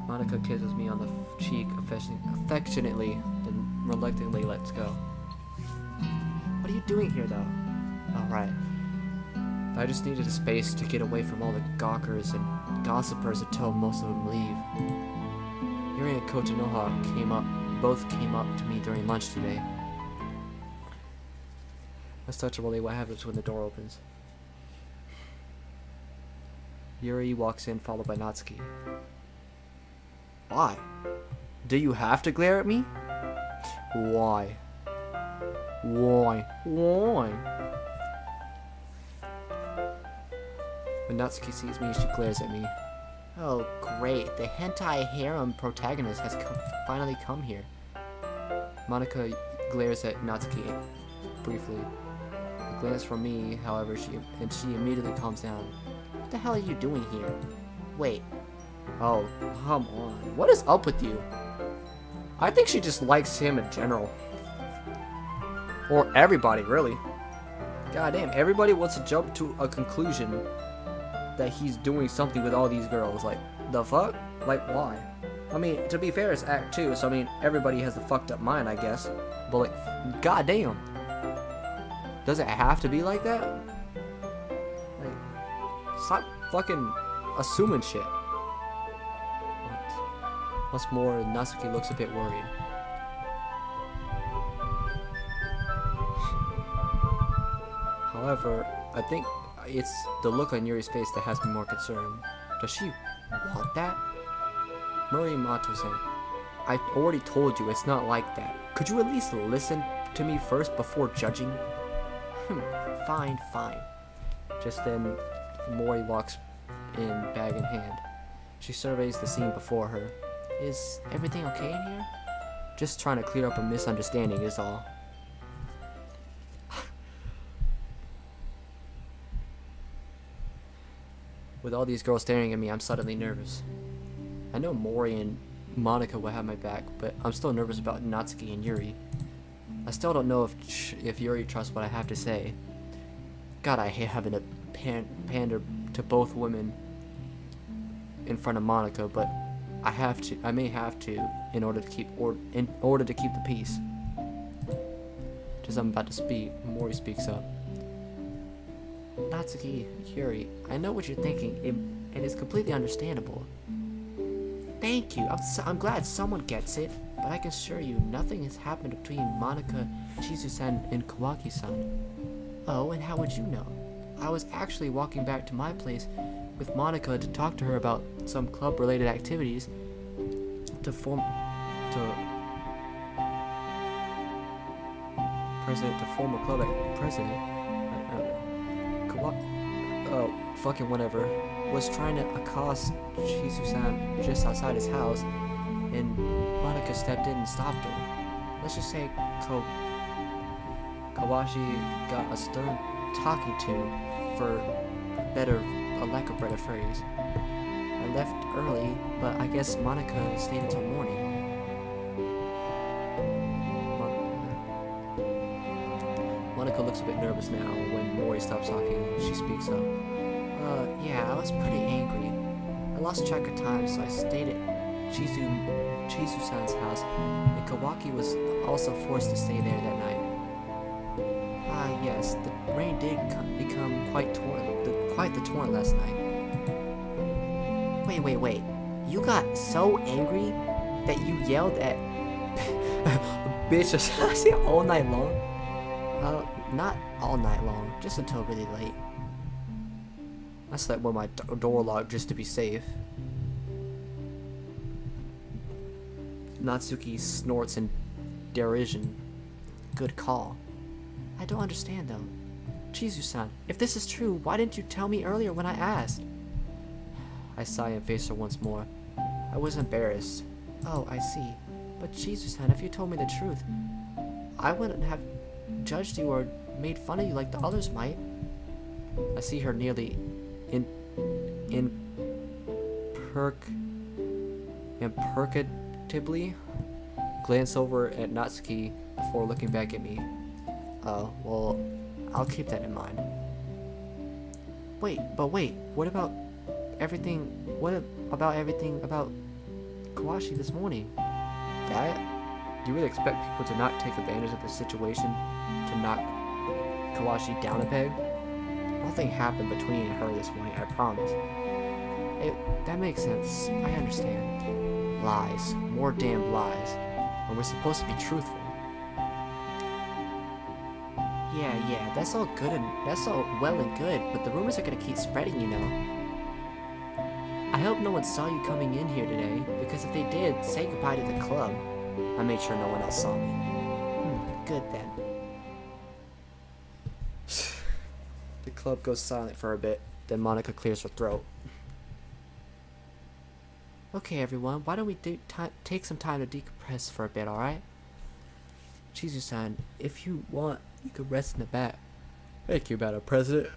Monica kisses me on the cheek affectionately, then reluctantly lets go. What are you doing here, though? Alright. I just needed a space to get away from all the gawkers and gossipers until most of them leave. Yuri and Coach Noha both came up to me during lunch today. That's such a relief. What happens when the door opens? Yuri walks in, followed by Natsuki. Why? Do you have to glare at me? Why? Why? Why? When Natsuki sees me, she glares at me. Oh, great. The hentai harem protagonist has finally come here. Monica glares at Natsuki briefly. A glance from me, however, she immediately calms down. What the hell are you doing here? Wait. Oh, come on. What is up with you? I think she just likes him in general. Or everybody, really. Goddamn, everybody wants to jump to a conclusion that he's doing something with all these girls. Like, the fuck? Like, why? I mean, to be fair, it's Act 2, so I mean, everybody has a fucked up mind, I guess. But like, goddamn. Does it have to be like that? Like, stop fucking assuming shit. What's more, Natsuki looks a bit worried. However, I think it's the look on Yuri's face that has me more concerned. Does she want that? Murray-Mato-san, I already told you it's not like that. Could you at least listen to me first before judging? Fine, fine. Just then, Mori walks in, bag in hand. She surveys the scene before her. Is everything okay in here? Just trying to clear up a misunderstanding is all. With all these girls staring at me, I'm suddenly nervous. I know Mori and Monica will have my back, but I'm still nervous about Natsuki and Yuri. I still don't know if Yuri trusts what I have to say. God, I hate having to pander to both women in front of Monica, but I may have to in order to keep the peace. Just as I'm about to speak, Mori speaks up. Natsuki, Yuri, I know what you're thinking, and it's completely understandable. Thank you. I'm glad someone gets it, but I can assure you nothing has happened between Monica, Chizu-san, and Kawaki-san. Oh, and how would you know? I was actually walking back to my place with Monica to talk to her about some club-related activities to form a club president. Oh, fucking whatever. Was trying to accost Chizu-san just outside his house, and Monica stepped in and stopped her. Let's just say Kawashi got a stern talking to, for a lack of better phrase. I left early, but I guess Monica stayed until morning. Monica looks a bit nervous now. When Mori stops talking, she speaks up. Yeah, I was pretty angry. I lost track of time, so I stayed at Chizu-san's house, and Kawaki was also forced to stay there that night. Yes, the rain did become quite the torrent last night. Wait. You got so angry that you yelled at bitch all night long? Not all night long, just until really late. I slept with my door locked just to be safe. Natsuki snorts in derision. Good call. I don't understand though. Chizu-san, if this is true, why didn't you tell me earlier when I asked? I sigh and face her once more. I was embarrassed. Oh, I see. But Chizu-san, if you told me the truth, I wouldn't have judged you or made fun of you like the others might. I see her nearly imperceptibly glance over at Natsuki before looking back at me. Oh, well, I'll keep that in mind. Wait, what about everything about Kawashi this morning? That? Do you really expect people to not take advantage of the situation to knock Kawashi down a peg? Nothing happened between her this morning, I promise. That makes sense. I understand. Lies. More damn lies. And we're supposed to be truthful. Yeah, that's all well and good, but the rumors are gonna keep spreading, you know. I hope no one saw you coming in here today, because if they did, say goodbye to the club. I made sure no one else saw me. Good then. The club goes silent for a bit, then Monica clears her throat. Okay everyone, why don't we take some time to decompress for a bit, alright? Chizu-san, if you want, you could rest in the back. Thank you, Madam President.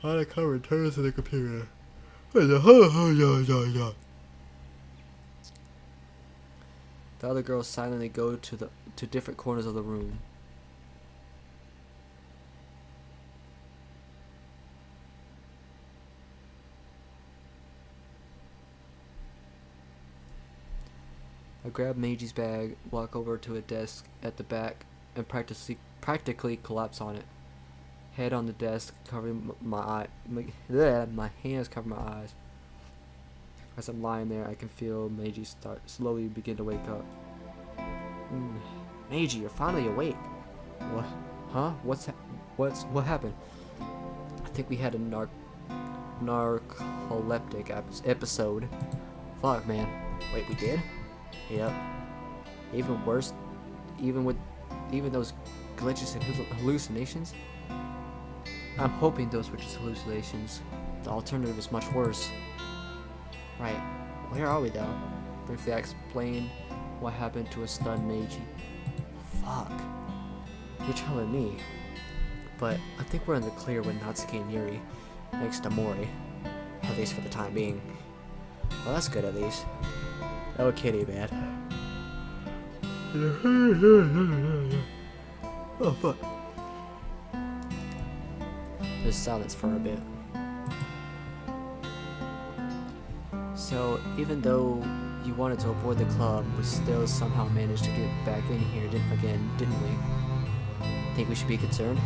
Monica returns to the computer. The other girls silently go to different corners of the room. I grab Meiji's bag, walk over to a desk at the back, and practically collapse on it. Head on the desk, covering my hands cover my eyes. As I'm lying there, I can feel Meiji slowly begin to wake up. Meiji, you're finally awake. What? Huh? What happened? I think we had a narcoleptic episode. Fuck, man. Wait, we did? Yep. Even worse, even those glitches and hallucinations. I'm hoping those were just hallucinations. The alternative is much worse. Right. Where are we though? Briefly I explained what happened to a stunned Meiji. Fuck. You're telling me. But I think we're in the clear with Natsuki and Yuri, next to Mori. least for the time being. Well, that's good at least. Oh, kitty, man. Oh, fuck. Just silence for a bit. So, even though you wanted to avoid the club, we still somehow managed to get back in here didn't we? Think we should be concerned?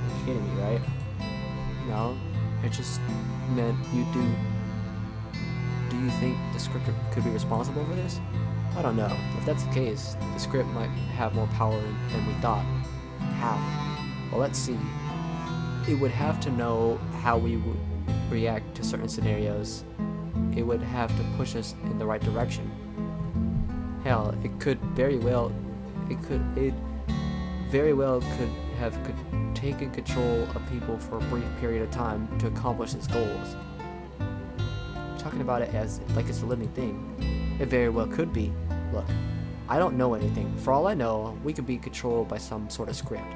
You're kidding me, right? No, it just meant you do. Do you think the script could be responsible for this? I don't know. If that's the case, the script might have more power than we thought. How? Well, let's see. It would have to know how we would react to certain scenarios. It would have to push us in the right direction. Hell, it very well could have taken control of people for a brief period of time to accomplish its goals. Talking about it as like it's a living thing. It very well could be. Look, I don't know anything. For all I know, we could be controlled by some sort of script.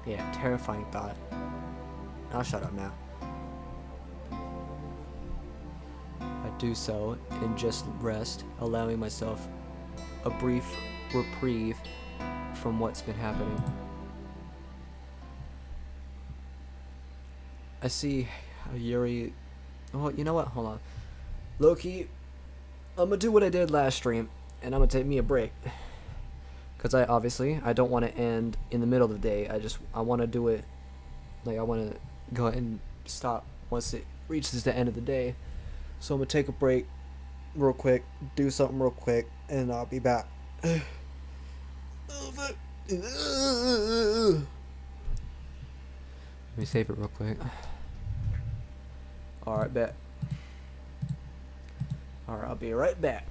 Yeah, terrifying thought. I'll shut up now. I do so and just rest, allowing myself a brief reprieve from what's been happening. I see Yuri. Oh, you know what? Hold on. Loki, I'm gonna do what I did last stream, and I'm gonna take me a break. Because I don't want to end in the middle of the day. I want to do it, like, I want to go ahead and stop once it reaches the end of the day. So I'm gonna take a break real quick, do something real quick, and I'll be back. Let me save it real quick. Alright, bet. Alright, I'll be right back.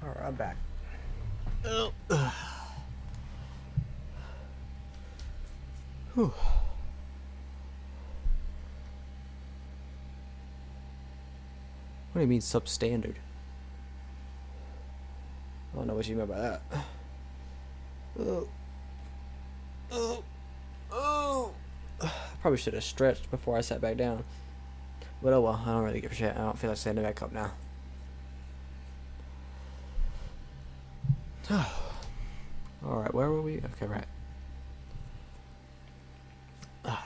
Alright, I'm back. Whew. What do you mean substandard? I don't know what you mean by that. Probably should have stretched before I sat back down. But oh well, I don't really give a shit. I don't feel like standing back up now. Alright, where were we? Okay, right. I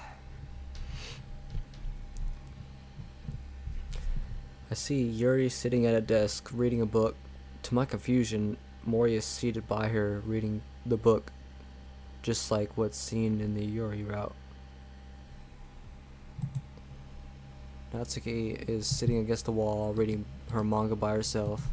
see Yuri sitting at a desk reading a book. To my confusion, Mori is seated by her reading the book, just like what's seen in the Yuri route. Natsuki is sitting against the wall reading her manga by herself.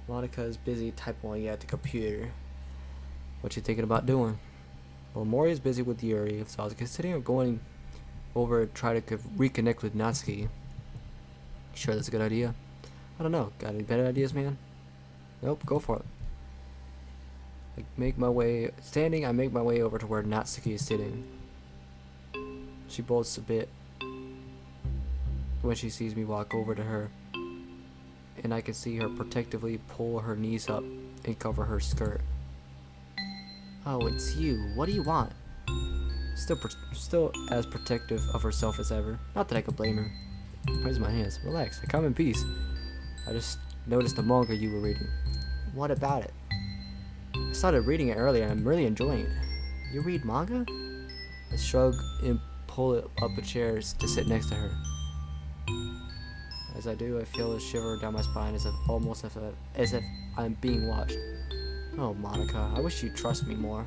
Monica is busy typing at the computer. What you thinking about doing? Well, Mori is busy with Yuri, so I was considering going over to try to reconnect with Natsuki. Sure that's a good idea? I don't know. Got any better ideas, man? Nope, go for it. I make my way over to where Natsuki is sitting. She bolts a bit when she sees me walk over to her, and I can see her protectively pull her knees up and cover her skirt. Oh, it's you. What do you want? Still as protective of herself as ever. Not that I could blame her. Where's my hands? Relax. I come in peace. I just noticed the manga you were reading. What about it? I started reading it earlier and I'm really enjoying it. You read manga? I shrug and pull up a chair to sit next to her. As I do, I feel a shiver down my spine as if I'm being watched. Oh, Monica, I wish you'd trust me more.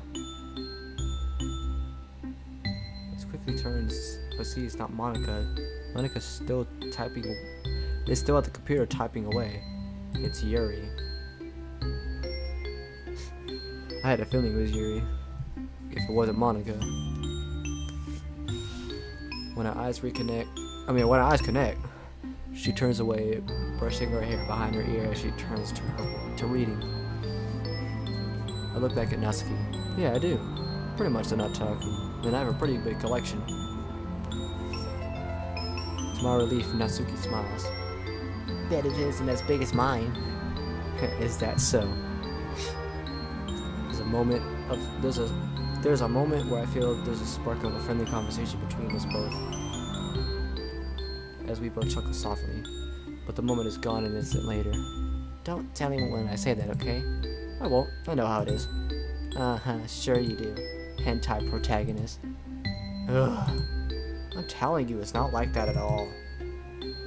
As quickly turns, but see it's not Monica. Monica's still typing. Is still at the computer typing away. It's Yuri. I had a feeling it was Yuri. If it wasn't Monica. When our eyes connect, she turns away, brushing her hair behind her ear as she turns to reading. I look back at Natsuki. Yeah, I do. Pretty much the Nutaku, and I have a pretty big collection. To my relief, Natsuki smiles. Bet it isn't as big as mine. Is that so? There's a moment where I feel there's a spark of a friendly conversation between us both, as we both chuckle softly. But the moment is gone an instant later. Don't tell anyone when I say that, okay? I won't. I know how it is. Uh-huh, sure you do. Hentai protagonist. Ugh. I'm telling you, it's not like that at all.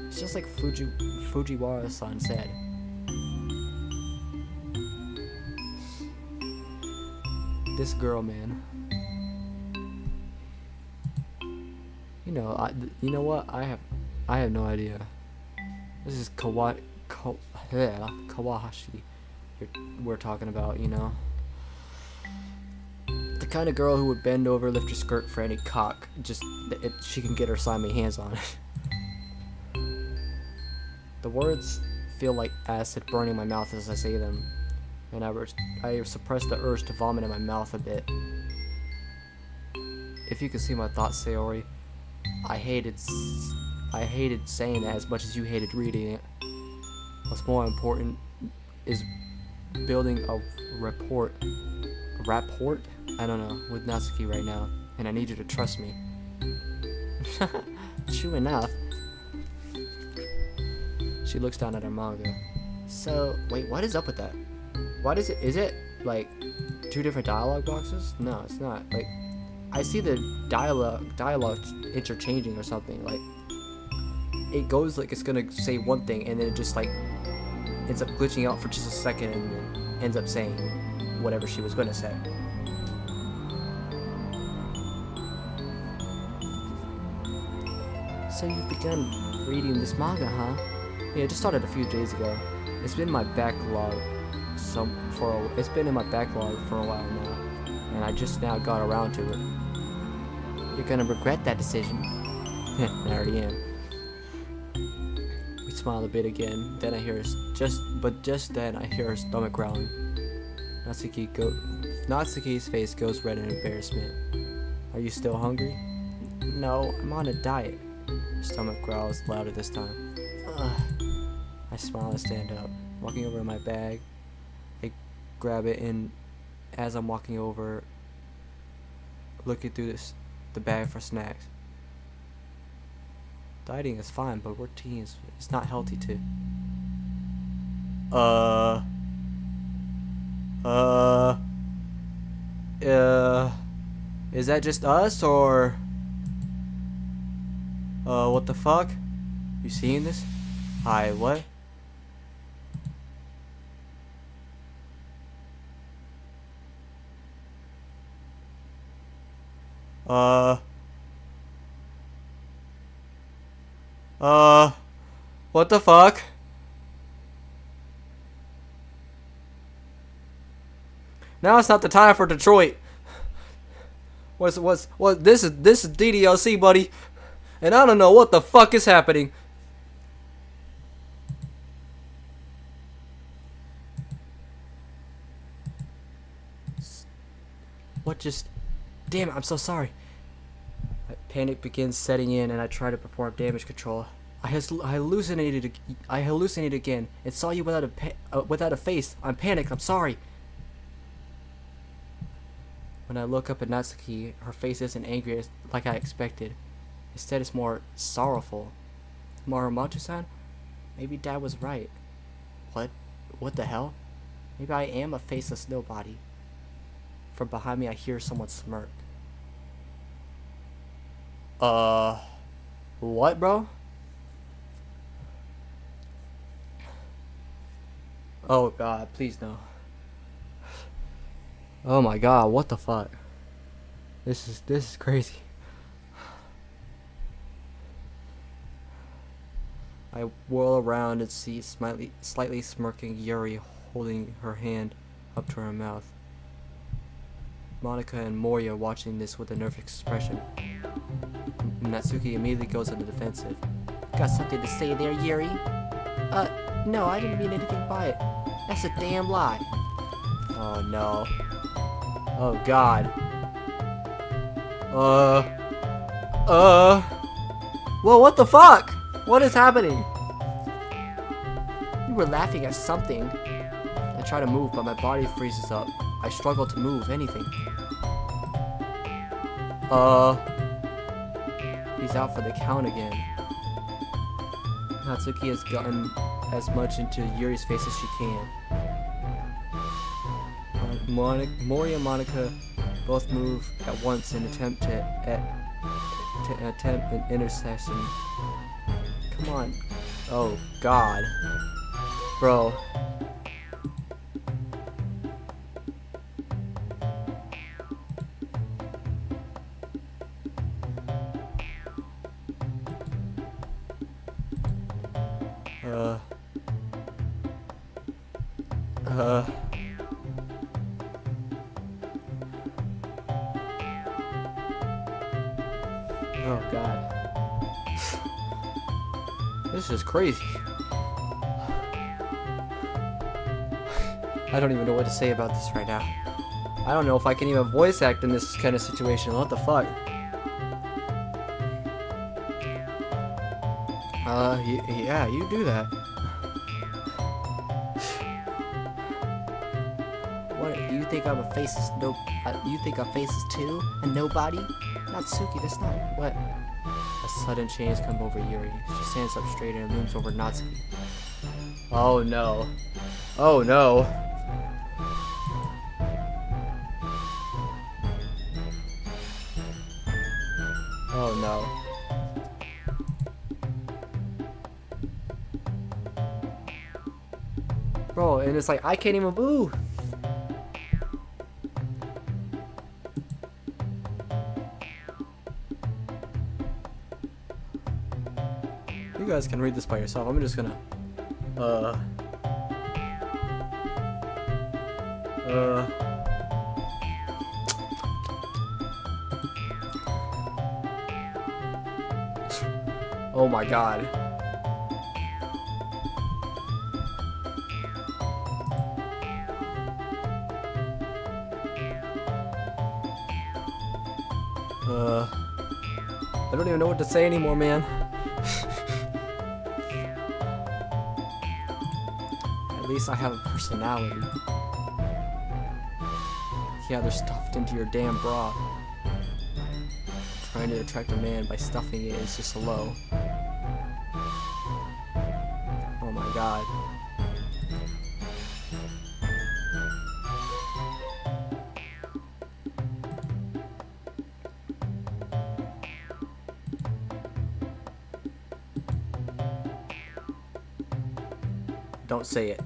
It's just like Fujiwara-san said. This girl, man. You know what? I have no idea. This is Kawahashi we're talking about, you know. The kind of girl who would bend over, lift her skirt for any cock, just if she can get her slimy hands on it. The words feel like acid burning my mouth as I say them, and I suppress the urge to vomit in my mouth a bit. If you could see my thoughts, Sayori, I hated saying that as much as you hated reading it. What's more important is building a rapport, I don't know, with Natsuki right now, and I need you to trust me. True enough. She looks down at her manga. So, wait, what is up with that? What is it like two different dialogue boxes? No, it's not. Like, I see the dialogue interchanging or something. Like, it goes like it's gonna say one thing and then it just like ends up glitching out for just a second and then ends up saying whatever she was gonna say. So you've begun reading this manga, huh? Yeah, it just started a few days ago. It's been in my backlog it's been in my backlog for a while now, and I just now got around to it. You're gonna regret that decision. I already am. We smile a bit again. Then I hear just then I hear her stomach growling. Natsuki's face goes red in embarrassment. Are you still hungry? No, I'm on a diet. Her stomach growls louder this time. Ugh. I smile and stand up. Walking over to my bag, I grab it, and as I'm walking over, looking through the bag for snacks. Dieting is fine, but we're teens. It's not healthy too. Is that just us, or what the fuck? You seeing this? Hi, what? What the fuck? Now it's not the time for Detroit. This is DDLC, buddy, and I don't know what the fuck is happening. What just? Damn it! I'm so sorry. Panic begins setting in, and I try to perform damage control. I hallucinated again and saw you without a face. I'm panicked. I'm sorry. When I look up at Natsuki, her face isn't angry like I expected. Instead, it's more sorrowful. Moromoto-san? Maybe Dad was right. What? What the hell? Maybe I am a faceless nobody. From behind me, I hear someone smirk. What, bro? Oh God, please no. Oh my God, what the fuck? This is crazy. I whirl around and see slightly smirking Yuri holding her hand up to her mouth. Monica and Moria watching this with a nervous expression. Natsuki immediately goes on the defensive. Got something to say there, Yuri? No, I didn't mean anything by it. That's a damn lie. Oh no. Oh God. Well, what the fuck? What is happening? You were laughing at something. I try to move, but my body freezes up. I struggle to move anything. He's out for the count again. Natsuki has gotten as much into Yuri's face as she can. Moria and Monica both move at once in attempt attempt an intercession. Come on. Oh God. Bro. Oh God. This is crazy. I don't even know what to say about this right now. I don't know if I can even voice act in this kind of situation. What the fuck? Yeah, you do that. What? You think I'm a faceless you think I'm faceless too? A nobody? Natsuki, that's not what. A sudden change comes over Yuri. She stands up straight and looms over Natsuki. Oh no. Oh no. Oh no. Bro, and it's like I can't even move. You guys can read this by yourself. I'm just gonna Oh my god. I don't even know what to say anymore, man. At least I have a personality. Yeah, they're stuffed into your damn bra. Trying to attract a man by stuffing it is just a low. Oh my god. Don't say it.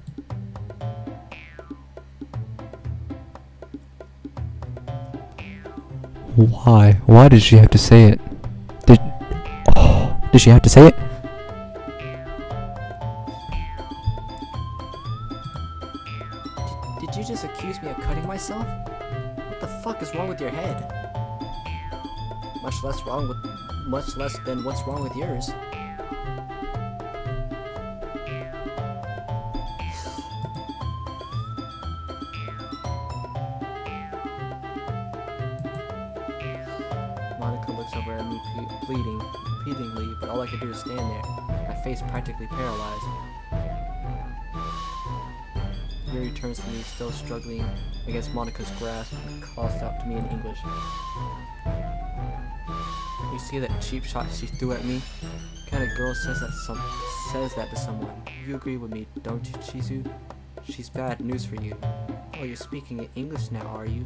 Why? Why did she have to say it? Did she have to say it? Did you just accuse me of cutting myself? What the fuck is wrong with your head? Much less than what's wrong with yours. Monica looks over at me pleadingly, but all I could do is stand there, my face practically paralyzed. Yuri turns to me, still struggling against Monica's grasp, and calls out to me in English. You see that cheap shot she threw at me? What kind of girl says that to someone? You agree with me, don't you, Chizu? She's bad news for you. Oh, you're speaking in English now, are you?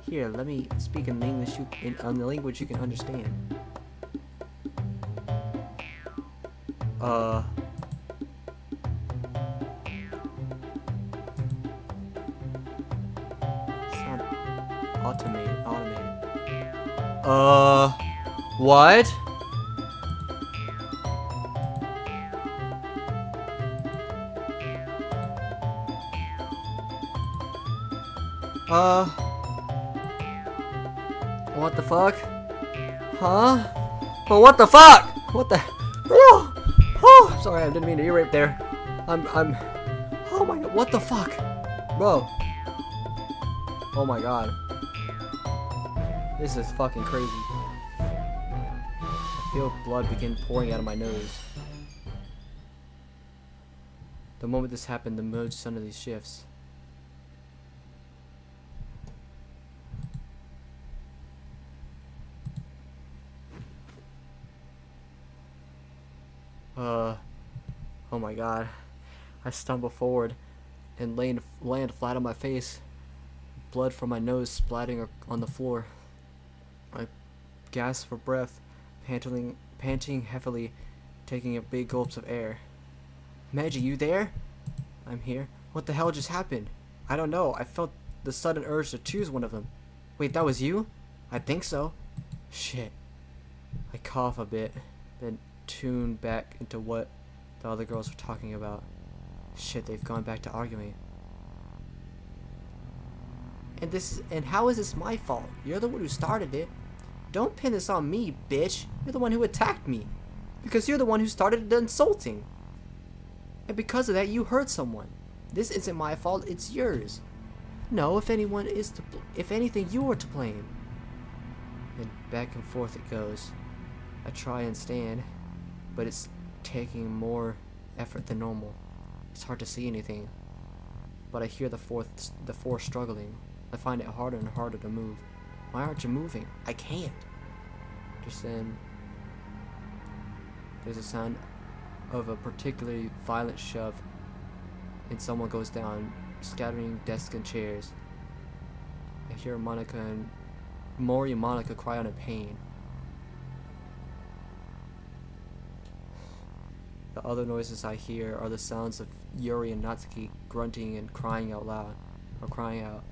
Here, let me speak in English in the language you can understand. Sound automated. What? What the fuck? Huh? But what the fuck? What the? Oh, sorry, I didn't mean to. You're right there. I'm. Oh my god, what the fuck, bro? Oh my god, this is fucking crazy. I feel blood begin pouring out of my nose. The moment this happened, the mood suddenly shifts. Oh my god. I stumble forward and land flat on my face. Blood from my nose splatting on the floor. I gasp for breath, panting heavily, taking a big gulps of air. Maggie, you there? I'm here. What the hell just happened? I don't know. I felt the sudden urge to choose one of them. Wait, that was you? I think so. Shit. I cough a bit, then tune back into what the other girls were talking about. Shit, they've gone back to arguing. And how is this my fault? You're the one who started it. Don't pin this on me, bitch. You're the one who attacked me. Because you're the one who started the insulting. And because of that, you hurt someone. This isn't my fault, it's yours. No, if anything, you were to blame. And back and forth it goes. I try and stand, but it's taking more effort than normal. It's hard to see anything, but I hear the four struggling. I find it harder and harder to move. Why aren't you moving? I can't. Just then, there's a sound of a particularly violent shove, and someone goes down, scattering desks and chairs. I hear Monica and Mori and Monica cry out in pain. The other noises I hear are the sounds of Yuri and Natsuki grunting and crying out loud, or crying out.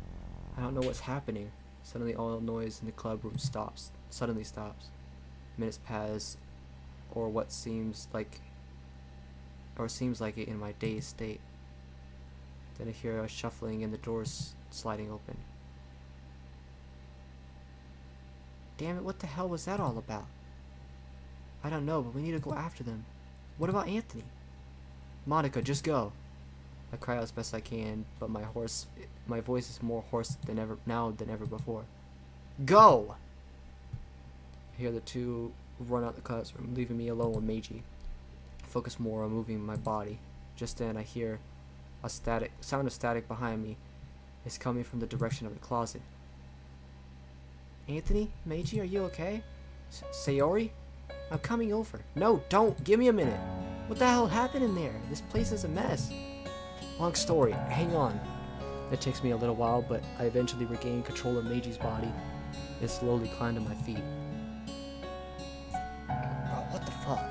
I don't know what's happening. Suddenly all noise in the club room suddenly stops. Minutes pass, or seems like it in my dazed state. Then I hear a shuffling and the doors sliding open. Damn it, what the hell was that all about? I don't know, but we need to go after them. What about Anthony? Monica, just go. I cry out as best I can, but my voice is more hoarse than ever now than ever before. Go! I hear the two run out the classroom, leaving me alone with Meiji. I focus more on moving my body. Just then I hear a sound of static behind me. It's coming from the direction of the closet. Anthony? Meiji, are you okay? Sayori? I'm coming over. No, don't! Give me a minute! What the hell happened in there? This place is a mess. Long story. Hang on. It takes me a little while, but I eventually regain control of Meiji's body and slowly climb to my feet. Bro, what the fuck?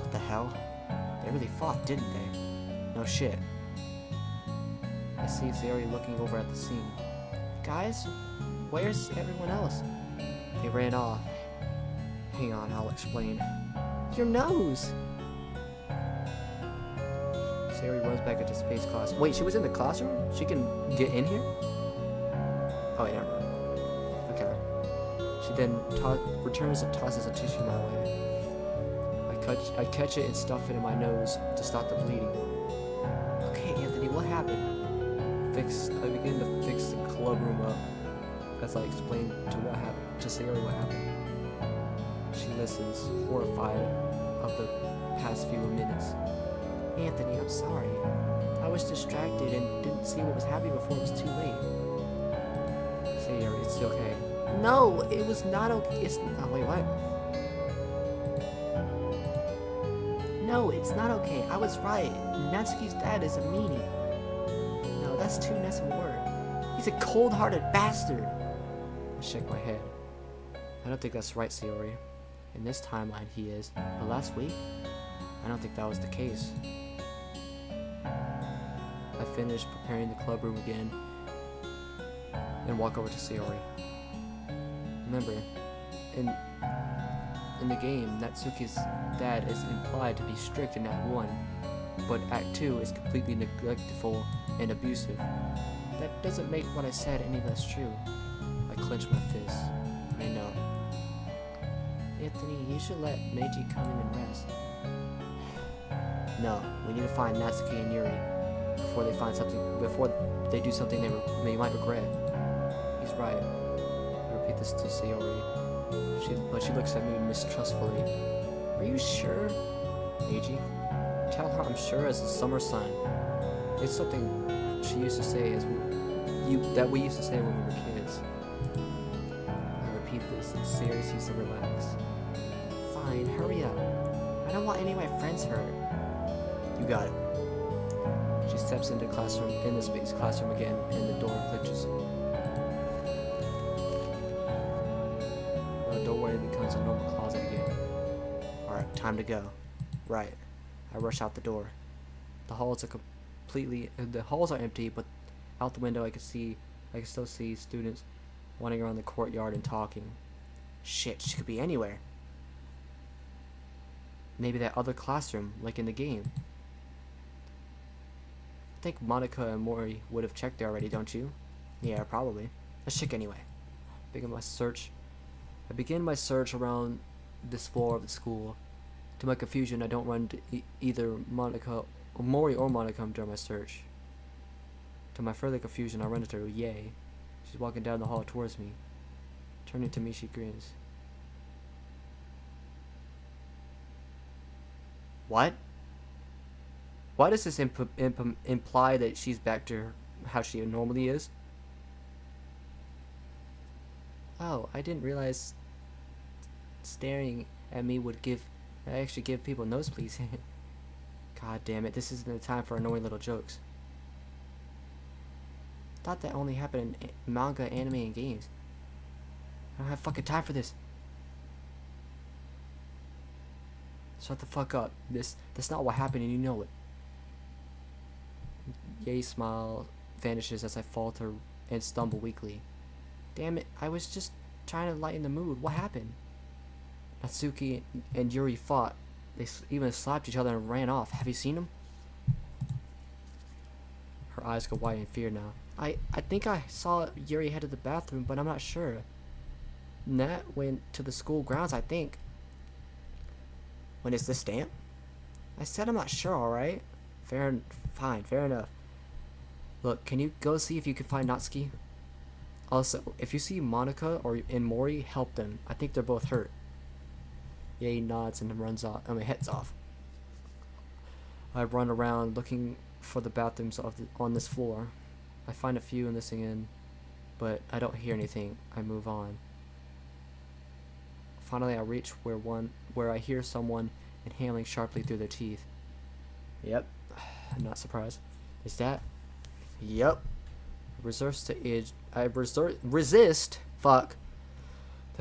What the hell? They really fought, didn't they? No shit. I see Sayori looking over at the scene. Guys, where's everyone else? They ran off. Hang on, I'll explain. Your nose! Sayori runs back into space class. Wait, she was in the classroom? She can get in here? Oh, yeah. Okay. She then returns and tosses a tissue my way. I catch it and stuff it in my nose to stop the bleeding. Okay, Anthony, what happened? I begin to fix the club room up as I explain to Sayori what happened. She listens, horrified of the past few minutes. Anthony, I'm sorry. I was distracted and didn't see what was happening before it was too late. Sayori, it's okay. No, it was not okay. Oh, wait, what? No, it's not okay. I was right. Natsuki's dad is a meanie. No, that's too nice a word. He's a cold-hearted bastard. I shake my head. I don't think that's right, Sayori. In this timeline, he is. But last week, I don't think that was the case. I finish preparing the club room again and walk over to Sayori. Remember, in the game, Natsuki's dad is implied to be strict in Act 1, but Act 2 is completely neglectful and abusive. That doesn't make what I said any less true. I clench my fists. I know. Anthony, you should let Meiji come in and rest. No, we need to find Natsuki and Yuri before they do something they might regret. He's right. I repeat this to Sayori, but she looks at me mistrustfully. Are you sure, Meiji? Tell her I'm sure as the summer sun. It's something she used to say that we used to say when we were kids. I repeat this, and Sayori seems to relax. Fine, hurry up. I don't want any of my friends hurt. You got it. She steps into the space classroom again, and the door glitches. The doorway becomes a normal closet again. Alright, time to go. Right. I rush out the door. The halls are empty, but out the window I can still see students wandering around the courtyard and talking. Shit, she could be anywhere. Maybe that other classroom, like in the game. I think Monica and Mori would have checked there already, don't you? Yeah, probably. Let's check anyway. I begin my search around this floor of the school. To my confusion, I don't run into either Mori or Monica during my search. To my further confusion, I run into Ye. She's walking down the hall towards me. Turning to me, she grins. What? Why does this imply that she's back to how she normally is? Oh, I didn't realize staring at me would actually give people nosebleeds. God damn it, this isn't the time for annoying little jokes. Thought that only happened in manga, anime, and games. I don't have fucking time for this. Shut the fuck up. That's not what happened and you know it. Ye's smile vanishes as I falter and stumble weakly. Damn it, I was just trying to lighten the mood. What happened? Natsuki and Yuri fought. They even slapped each other and ran off. Have you seen them? Her eyes go wide in fear now. I think I saw Yuri head to the bathroom, but I'm not sure. Nat went to the school grounds, I think. When is this stamp? I said I'm not sure, alright? Fine, fair enough. Look, can you go see if you can find Natsuki? Also, if you see Monica and Mori, help them. I think they're both hurt. Yeah, he nods and heads off. I run around looking for the bathrooms on this floor. I find a few in this inn, but I don't hear anything. I move on. Finally, I reach where I hear someone inhaling sharply through their teeth. Yep, I'm not surprised. Is that? Yep. Resist the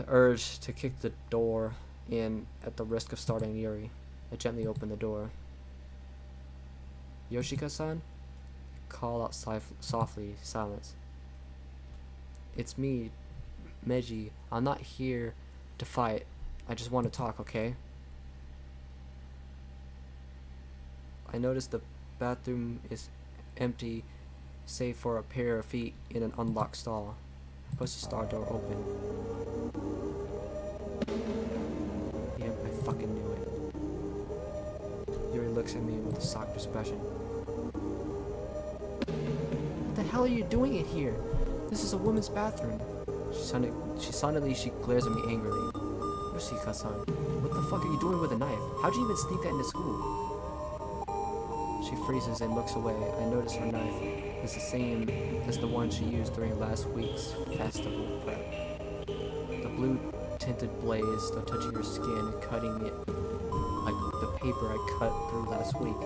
urge to kick the door in at the risk of starting Yuri. I gently open the door. Yoshika-san? Call out softly. Silence. It's me, Meiji. I'm not here to fight. I just want to talk, okay? I notice the bathroom is empty, save for a pair of feet in an unlocked stall. I push the stall door open. Yep, I fucking knew it. Yuri looks at me with a shocked expression. What the hell are you doing in here? This is a woman's bathroom. She glares at me angrily. Yoshika-san, what the fuck are you doing with a knife? How'd you even sneak that into school? She freezes and looks away. I notice her knife is the same as the one she used during last week's festival prep. The blue tinted blade is still touching her skin and cutting it like the paper I cut through last week.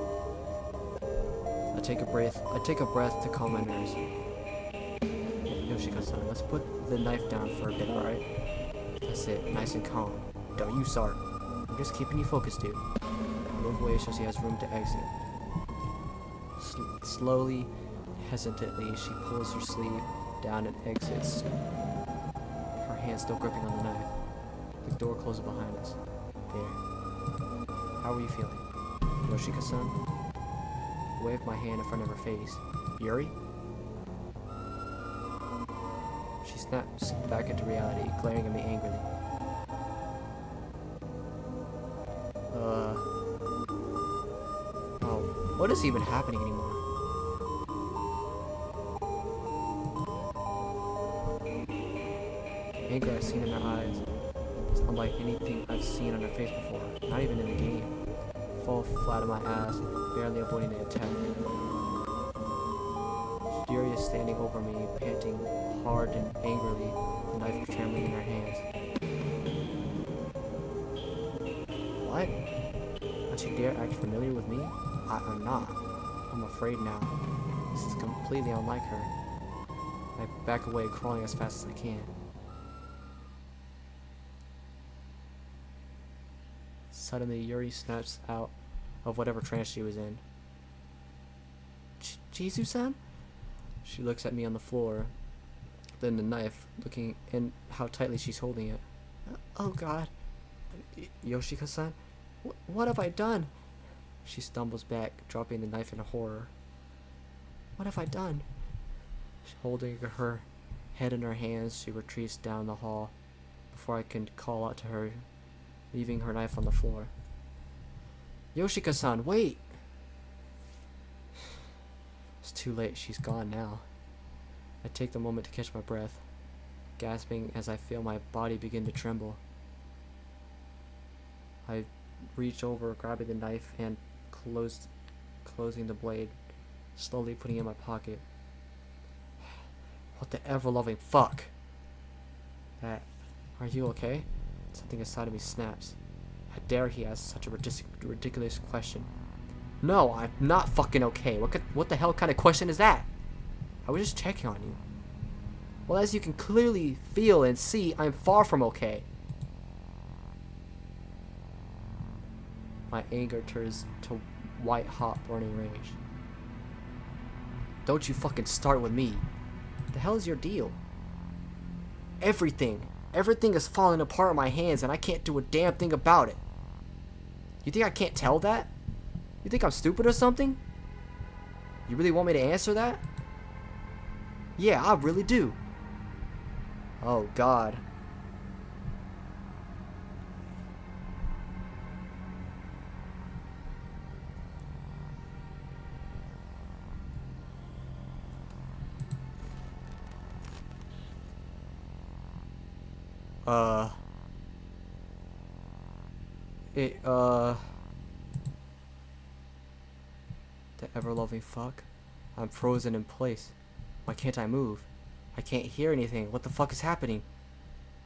I take a breath to calm my nerves. Yoshika-san, let's put the knife down for a bit, alright? That's it, nice and calm. Don't you start. I'm just keeping you focused, dude. I move away so she has room to exit. Slowly, hesitantly, she pulls her sleeve down and exits, her hand still gripping on the knife. The door closes behind us. There. How are you feeling? Yoshika-san? I wave my hand in front of her face. Yuri? She snaps back into reality, glaring at me angrily. Oh, what is even happening anymore? The anger I've seen in her eyes is unlike anything I've seen on her face before, not even in the game. Fall flat on my ass, barely avoiding the attack. Yuri is standing over me, panting hard and angrily, the knife trembling in her hands. What? Don't you dare act familiar with me? I'm not. I'm afraid now. This is completely unlike her. I back away, crawling as fast as I can. Suddenly, Yuri snaps out of whatever trance she was in. Jisu-san? She looks at me on the floor, then the knife, looking and how tightly she's holding it. Oh god. Yoshika-san? What have I done? She stumbles back, dropping the knife in horror. What have I done? Holding her head in her hands, she retreats down the hall before I can call out to her, leaving her knife on the floor. Yoshika-san, wait! It's too late, she's gone now. I take the moment to catch my breath, gasping as I feel my body begin to tremble. I reach over, grabbing the knife and closing the blade, slowly putting it in my pocket. What the ever-loving fuck? That. Are you okay? Something inside of me snaps. How dare he ask such a ridiculous question? No, I'm not fucking okay. What the hell kind of question is that? I was just checking on you. Well, as you can clearly feel and see, I'm far from okay. My anger turns to white-hot burning rage. Don't you fucking start with me. The hell is your deal? Everything is falling apart in my hands and I can't do a damn thing about it. You think I can't tell that? You think I'm stupid or something? You really want me to answer that? Yeah, I really do. Oh, God. Uh... The ever-loving fuck? I'm frozen in place. Why can't I move? I can't hear anything. What the fuck is happening?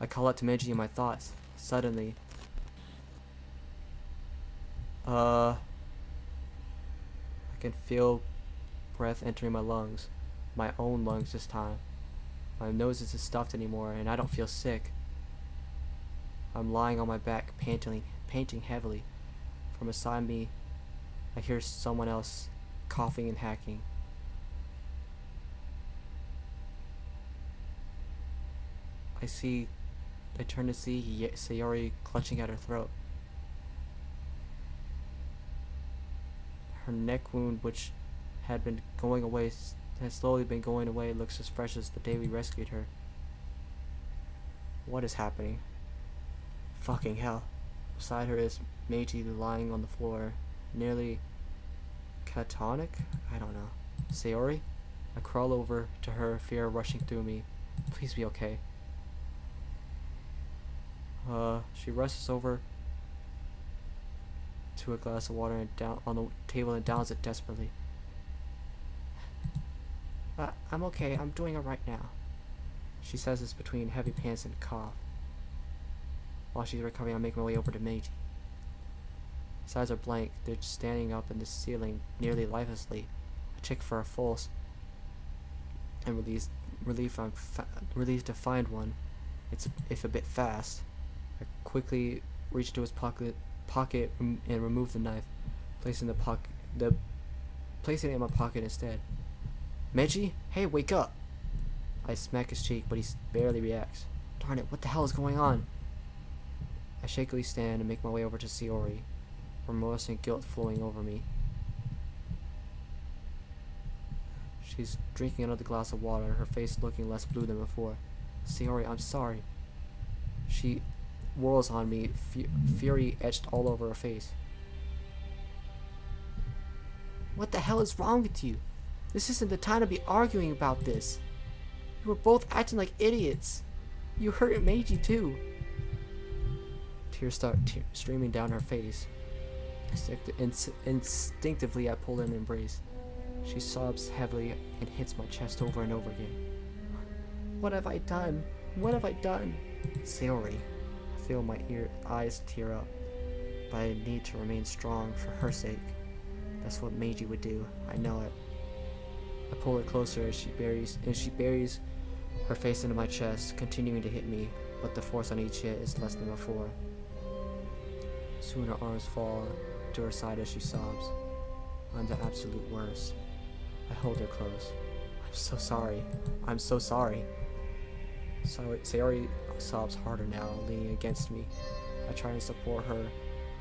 I call out to Meiji in my thoughts. Suddenly... I can feel breath entering my lungs. My own lungs this time. My nose isn't stuffed anymore, and I don't feel sick. I'm lying on my back, panting heavily. From beside me, I hear someone else coughing and hacking. I turn to see Sayori clutching at her throat. Her neck wound, which had been going away, has slowly been going away, looks as fresh as the day we rescued her. What is happening? Fucking hell. Beside her is Meiji lying on the floor, nearly catatonic? I don't know. Sayori? I crawl over to her, fear rushing through me. Please be okay. She rushes over to a glass of water and down on the table and downs it desperately. I'm okay. I'm doing it right now. She says this between heavy pants and cough. While she's recovering, I make my way over to Meiji. His eyes are blank. They're just standing up in the ceiling, nearly lifelessly. I check for a pulse and relieved to find one. It's if a bit fast. I quickly reach into his pocket and remove the knife, placing it in my pocket instead. Meiji, hey, wake up! I smack his cheek, but he barely reacts. Darn it, what the hell is going on? I shakily stand and make my way over to Sayori, remorse and guilt flowing over me. She's drinking another glass of water, her face looking less blue than before. Sayori, I'm sorry. She whirls on me, fury etched all over her face. What the hell is wrong with you? This isn't the time to be arguing about this. You were both acting like idiots. You hurt Meiji too. Tears start streaming down her face. Instinctively, I pull in an embrace. She sobs heavily and hits my chest over and over again. What have I done? What have I done? Sayori. I feel my eyes tear up, but I need to remain strong for her sake. That's what Meiji would do. I know it. I pull her closer as she buries her face into my chest, continuing to hit me, but the force on each hit is less than before. Soon her arms fall to her side as she sobs. I'm the absolute worst. I hold her close. I'm so sorry. I'm so sorry. Sayori sobs harder now, leaning against me. I try to support her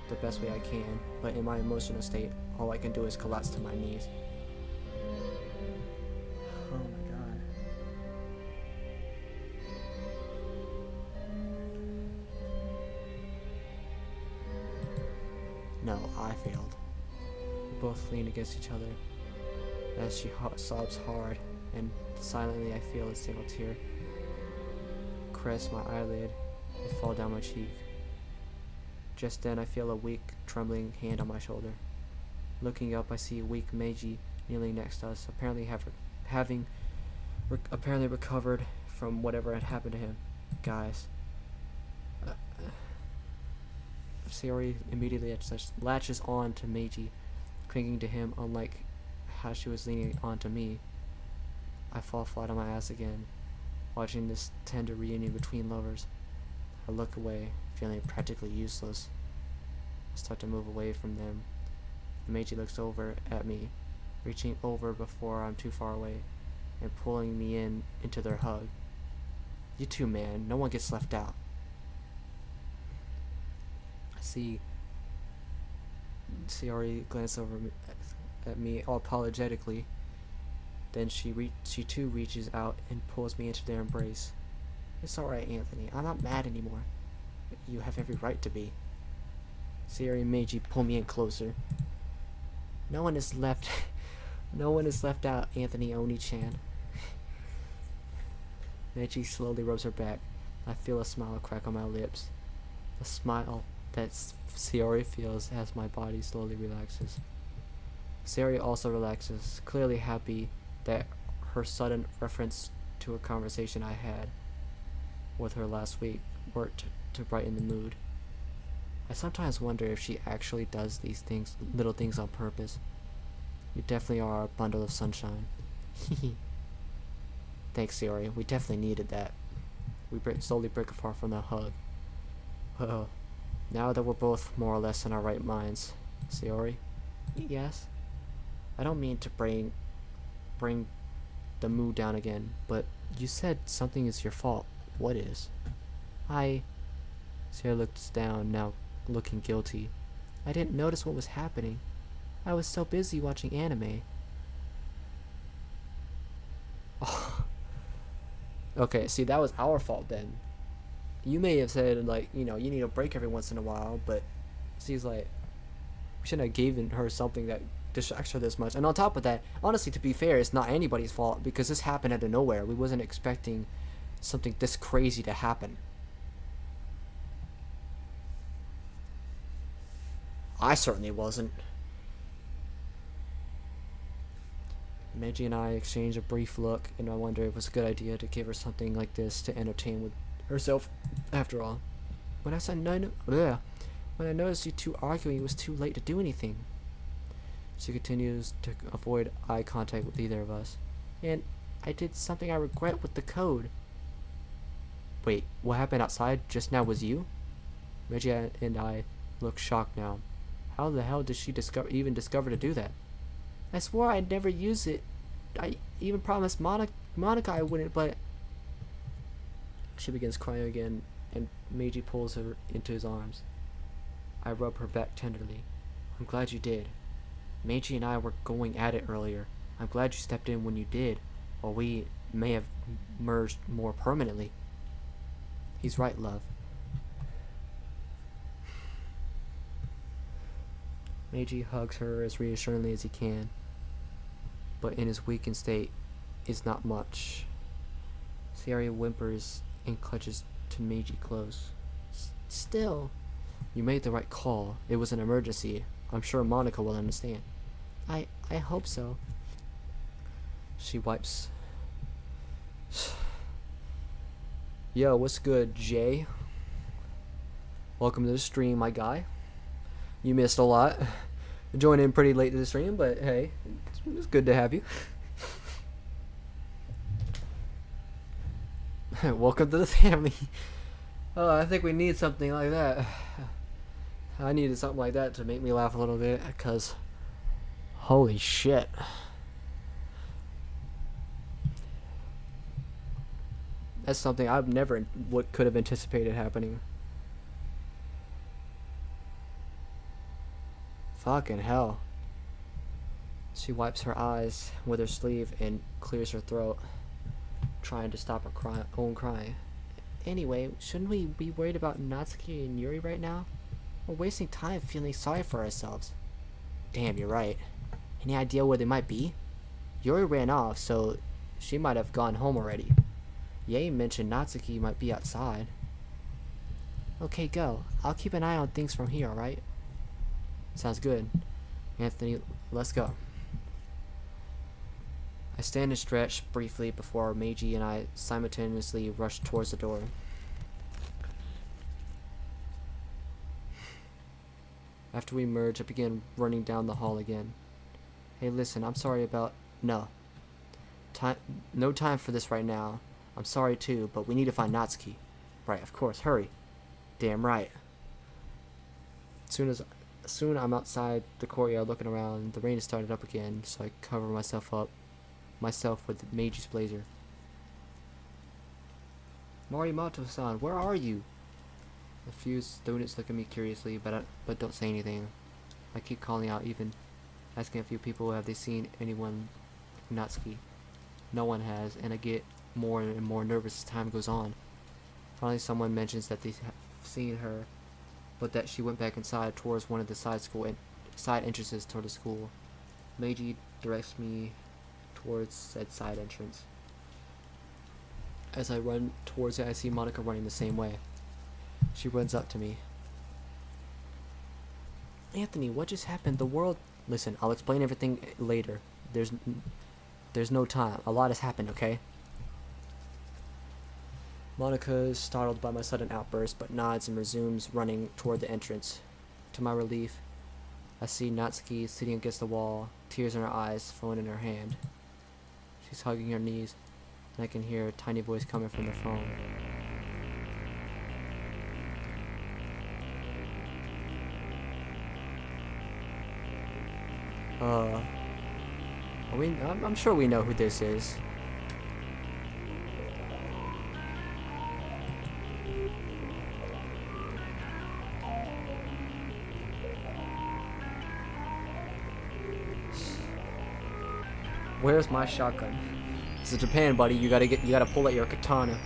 the best way I can, but in my emotional state, all I can do is collapse to my knees. Oh my god. No, I failed. We both lean against each other as she sobs hard, and silently I feel a single tear caress my eyelid and fall down my cheek. Just then I feel a weak, trembling hand on my shoulder. Looking up, I see weak Meiji kneeling next to us, apparently having recovered from whatever had happened to him. Guys. Sayori immediately latches on to Meiji, clinging to him unlike how she was leaning onto me. I fall flat on my ass again, watching this tender reunion between lovers. I look away, feeling practically useless. I start to move away from them. Meiji looks over at me, reaching over before I'm too far away, and pulling me into their hug. You too, man. No one gets left out. I see Sayori glance over at me all apologetically, Then she too reaches out and pulls me into their embrace. It's alright, Anthony. I'm not mad anymore. You have every right to be. Sayori and Meiji pull me in closer. No one is left no one is left out, Anthony Oni-chan. Meiji slowly rubs her back. I feel a smile crack on my lips. The smile that Sayori feels as my body slowly relaxes. Sayori also relaxes, clearly happy that her sudden reference to a conversation I had with her last week worked to brighten the mood. I sometimes wonder if she actually does these things, little things on purpose. You definitely are a bundle of sunshine. Thanks, Sayori. We definitely needed that. We slowly break apart from the hug. Well, now that we're both more or less in our right minds, Sayori? Yes? I don't mean to bring the mood down again, but you said something is your fault. What is? Sayori looks down, now looking guilty. I didn't notice what was happening. I was so busy watching anime. Oh. Okay, see, that was our fault then. You may have said, like, you know, you need a break every once in a while, but she's like, we shouldn't have given her something that distracts her this much. And on top of that, honestly, to be fair, it's not anybody's fault because this happened out of nowhere. We wasn't expecting something this crazy to happen. I certainly wasn't. Meiji and I exchange a brief look, and I wonder if it was a good idea to give her something like this to entertain with herself. After all, when I noticed you two arguing, it was too late to do anything. She continues to avoid eye contact with either of us. And I did something I regret with the code. Wait, what happened outside just now was you? Meiji and I look shocked now. How the hell did she even discover to do that? I swore I'd never use it. I even promised Monica I wouldn't, but... She begins crying again, and Meiji pulls her into his arms. I rub her back tenderly. I'm glad you did. Meiji and I were going at it earlier. I'm glad you stepped in when you did, or we may have merged more permanently. He's right, love. Meiji hugs her as reassuringly as he can, but in his weakened state, it's not much. Sayori whimpers and clutches to Meiji close. Still, you made the right call. It was an emergency. I'm sure Monica will understand. I hope so. She wipes. Yo, what's good, Jay? Welcome to the stream, my guy. You missed a lot. Joined in pretty late to the stream, but hey, it's good to have you. Welcome to the family. Oh, I think we need something like that. I needed something like that to make me laugh a little bit, because holy shit. That's something I've never could have anticipated happening. Fucking hell. She wipes her eyes with her sleeve and clears her throat, trying to stop her own crying. Anyway, shouldn't we be worried about Natsuki and Yuri right now? We're wasting time feeling sorry for ourselves. Damn, you're right. Any idea where they might be? Yuri ran off, so she might have gone home already. Yae mentioned Natsuki might be outside. Okay, go. I'll keep an eye on things from here, alright? Sounds good. Anthony, let's go. I stand and stretch briefly before Meiji and I simultaneously rush towards the door. After we merge, I begin running down the hall again. Hey, listen, I'm sorry about... No time for this right now. I'm sorry too, but we need to find Natsuki. Right, of course, hurry. Damn right. Soon I'm outside the courtyard looking around. The rain has started up again, so I cover myself with Meiji's blazer. Morimoto-san, where are you? A few students look at me curiously, but don't say anything. I keep calling out, even asking a few people have they seen anyone like Natsuki. No one has, and I get more and more nervous as time goes on. Finally, someone mentions that they have seen her, but that she went back inside towards one of the side entrances toward the school. Meiji directs me towards said side entrance. As I run towards it, I see Monica running the same way. She runs up to me. Anthony, what just happened? The world... Listen, I'll explain everything later. There's no time. A lot has happened, okay? Monica is startled by my sudden outburst, but nods and resumes running toward the entrance. To my relief, I see Natsuki sitting against the wall, tears in her eyes, phone in her hand. She's hugging her knees, and I can hear a tiny voice coming from the phone. I'm sure we know who this is. Where's my shotgun? This is Japan, buddy. You gotta pull out your katana.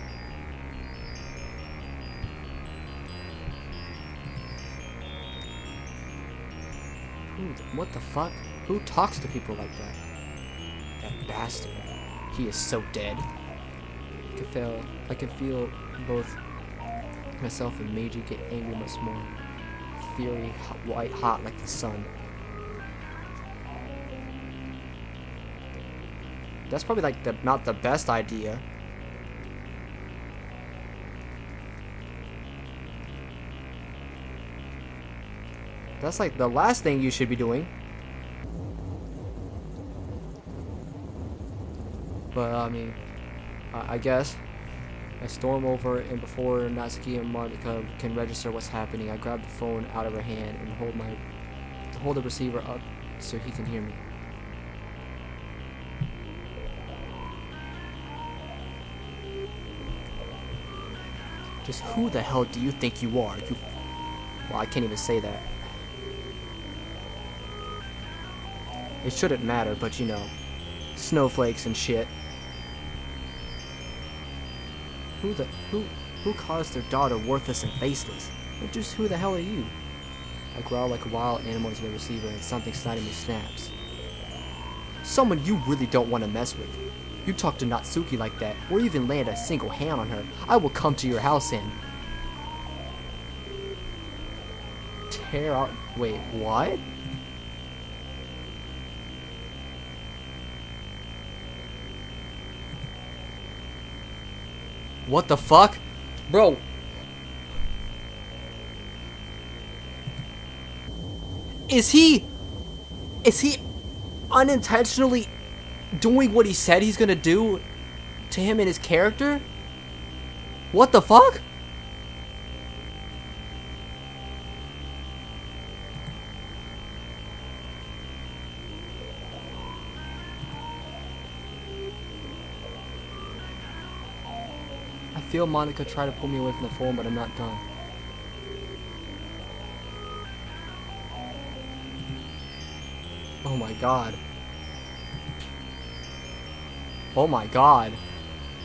What the fuck? Who talks to people like that? That bastard. He is so dead. I can feel both myself and Meiji get angry much more. Fury, white hot like the sun. That's probably like not the best idea. That's like the last thing you should be doing. But I mean, I guess I storm over, and before Natsuki and Monica can register what's happening, I grab the phone out of her hand and hold the receiver up so he can hear me. Just who the hell do you think you are? Well, I can't even say that. It shouldn't matter, but you know, snowflakes and shit. Who calls their daughter worthless and faceless? Or just who the hell are you? I growl like a wild animal into the receiver, and something inside of me snaps. Someone you really don't want to mess with. You talk to Natsuki like that, or even land a single hand on her, I will come to your house and tear out. Wait, what? What the fuck? Bro. Is he unintentionally doing what he said he's gonna do to him and his character? What the fuck? I feel Monica try to pull me away from the phone, but I'm not done. Oh my god. Oh my god.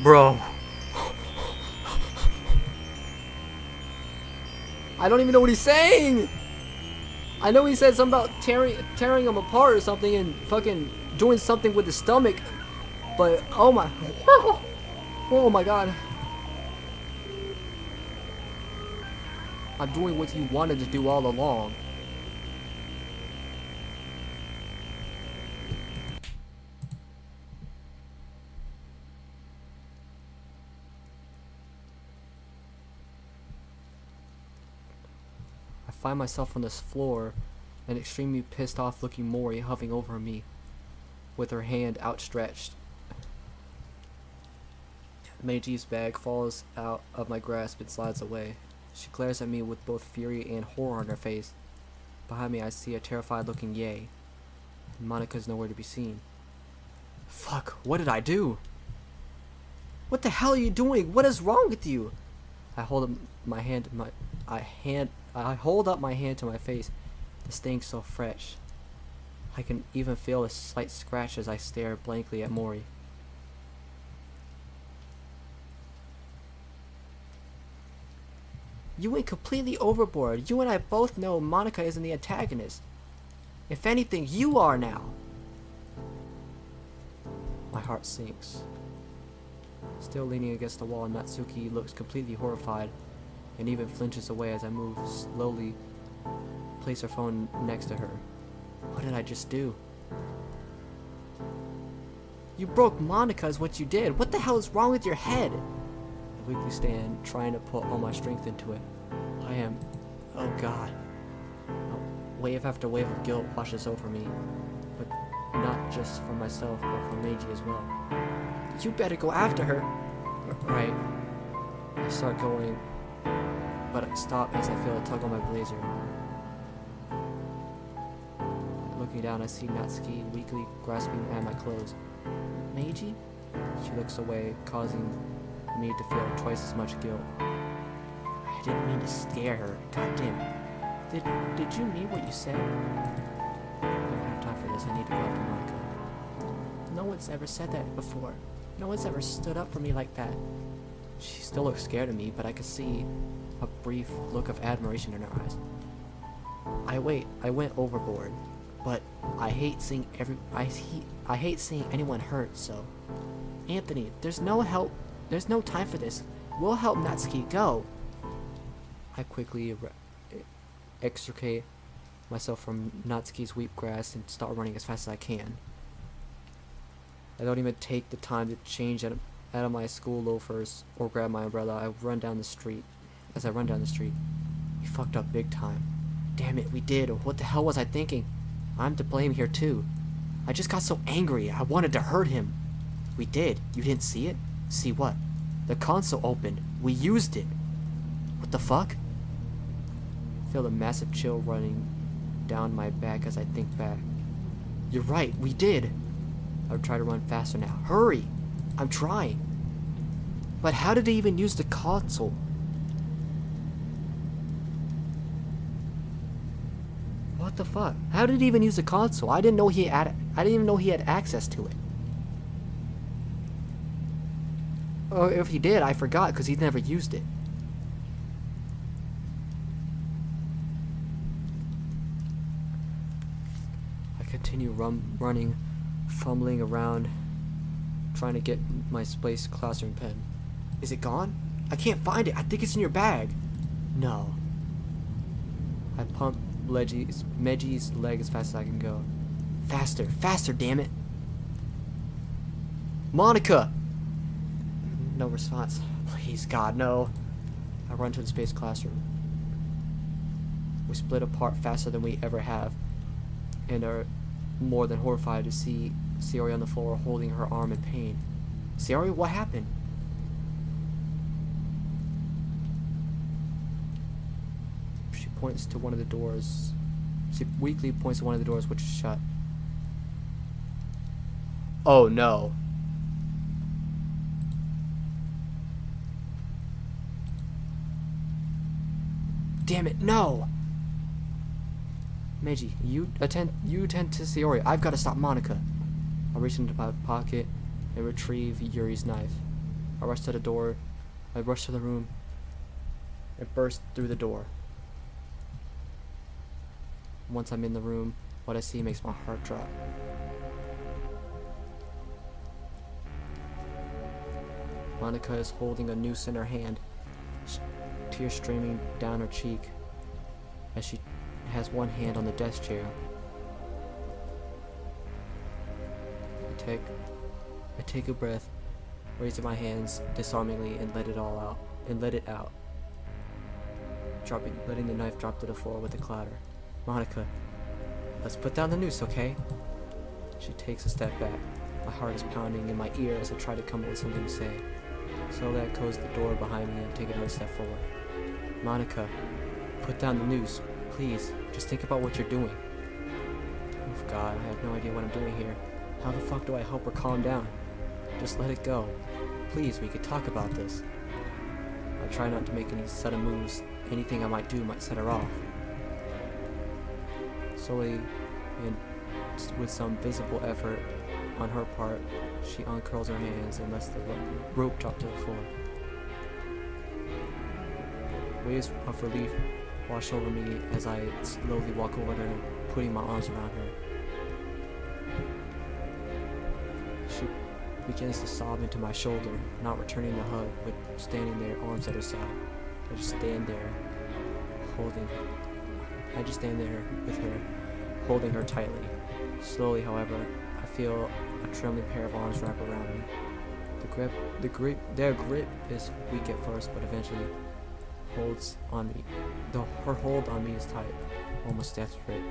Bro. I don't even know what he's saying. I know he said something about tearing him apart or something and fucking doing something with his stomach. But oh my. Oh my god. I'm doing what you wanted to do all along. I find myself on this floor, an extremely pissed off looking Mori hovering over me, with her hand outstretched. Meiji's bag falls out of my grasp and slides away. She glares at me with both fury and horror on her face. Behind me I see a terrified looking Yae. Monica's nowhere to be seen. Fuck, what did I do? What the hell are you doing? What is wrong with you? I hold up my hand to my face. The sting's so fresh. I can even feel a slight scratch as I stare blankly at Mori. You went completely overboard. You and I both know Monica isn't the antagonist. If anything, you are now. My heart sinks. Still leaning against the wall, Natsuki looks completely horrified and even flinches away as I move slowly, place her phone next to her. What did I just do? You broke Monica is what you did. What the hell is wrong with your head? I weakly stand, trying to put all my strength into it. I am... Oh God. Wave after wave of guilt washes over me. But not just for myself, but for Meiji as well. You better go after her. Right. I start going, but I stop as I feel a tug on my blazer. Looking down, I see Natsuki weakly grasping at my clothes. Meiji? She looks away, causing me to feel twice as much guilt. I didn't mean to scare her. God damn it. Did you mean what you said? I don't have time for this. I need to go after Monica. No one's ever said that before. No one's ever stood up for me like that. She still looks scared of me, but I could see a brief look of admiration in her eyes. I went overboard, but I hate seeing I hate seeing anyone hurt, so Anthony, there's no time for this. We'll help Natsuki go. I quickly extricate myself from Natsuki's weak grasp and start running as fast as I can. I don't even take the time to change out of my school loafers or grab my umbrella. I run down the street. As I run down the street, we fucked up big time. Damn it, we did. What the hell was I thinking? I'm to blame here too. I just got so angry. I wanted to hurt him. We did. You didn't see it? See what? The console opened. We used it. What the fuck? I feel a massive chill running down my back as I think back. You're right, we did. I would try to run faster now. Hurry! I'm trying. But how did they even use the console? What the fuck? How did he even use the console? I didn't even know he had access to it. Or if he did, I forgot because he'd never used it. I continue running, fumbling around, trying to get my spaced classroom pen. Is it gone? I can't find it. I think it's in your bag. No. I pump Meji's leg as fast as I can go. Faster, faster, damn it. Monica! No response. Please, God, no. I run to the space classroom. We split apart faster than we ever have, and are more than horrified to see Sayori on the floor holding her arm in pain. Sayori, what happened? She points to one of the doors. She weakly points to one of the doors, which is shut. Oh no. Damn it, no! Meiji, you attend to Sayori. I've got to stop Monica. I reach into my pocket and retrieve Yuri's knife. I rush to the door. I rush to the room and burst through the door. Once I'm in the room, what I see makes my heart drop. Monica is holding a noose in her hand, tears streaming down her cheek as she has one hand on the desk chair. I take a breath, raising my hands disarmingly and let it out. Letting the knife drop to the floor with a clatter. Monica, let's put down the noose, okay? She takes a step back. My heart is pounding in my ear as I try to come up with something to say. Slowly I close the door behind me and take another step forward. Monica, put down the noose. Please, just think about what you're doing. Oh God, I have no idea what I'm doing here. How the fuck do I help her calm down? Just let it go. Please, we could talk about this. I try not to make any sudden moves. Anything I might do might set her off. Slowly, and with some visible effort on her part, she uncurls her hands and lets the rope drop to the floor. Waves of relief wash over me as I slowly walk over to her and putting my arms around her. She begins to sob into my shoulder, not returning the hug, but standing there, arms at her side. I just stand there with her, holding her tightly. Slowly, however, I feel a trembling pair of arms wrap around me. Their grip is weak at first, but eventually holds on me. Her hold on me is tight, almost desperate.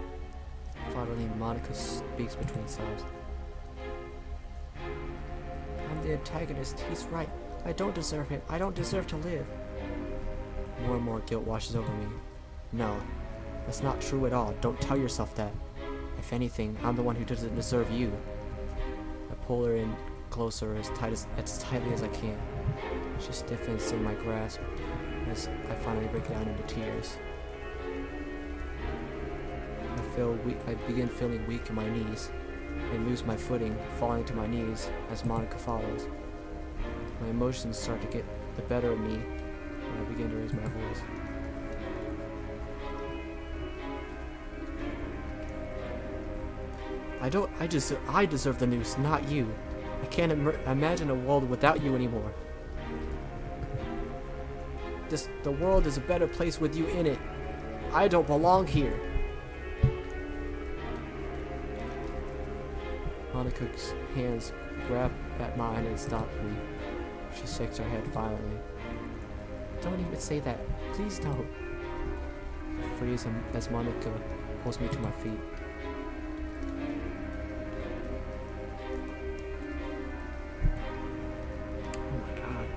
Finally, Monica speaks between sobs. I'm the antagonist. He's right. I don't deserve him. I don't deserve to live. More and more guilt washes over me. No, that's not true at all. Don't tell yourself that. If anything, I'm the one who doesn't deserve you. I pull her in closer as tightly as I can. She stiffens in my grasp as I finally break down into tears. I begin feeling weak in my knees and lose my footing, falling to my knees as Monica follows. My emotions start to get the better of me and I begin to raise my voice. I deserve the noose, not you. I can't imagine a world without you anymore. The world is a better place with you in it. I don't belong here. Monica's hands grab at mine and stop me. She shakes her head violently. Don't even say that. Please don't. I freeze him as Monica pulls me to my feet. Oh my god.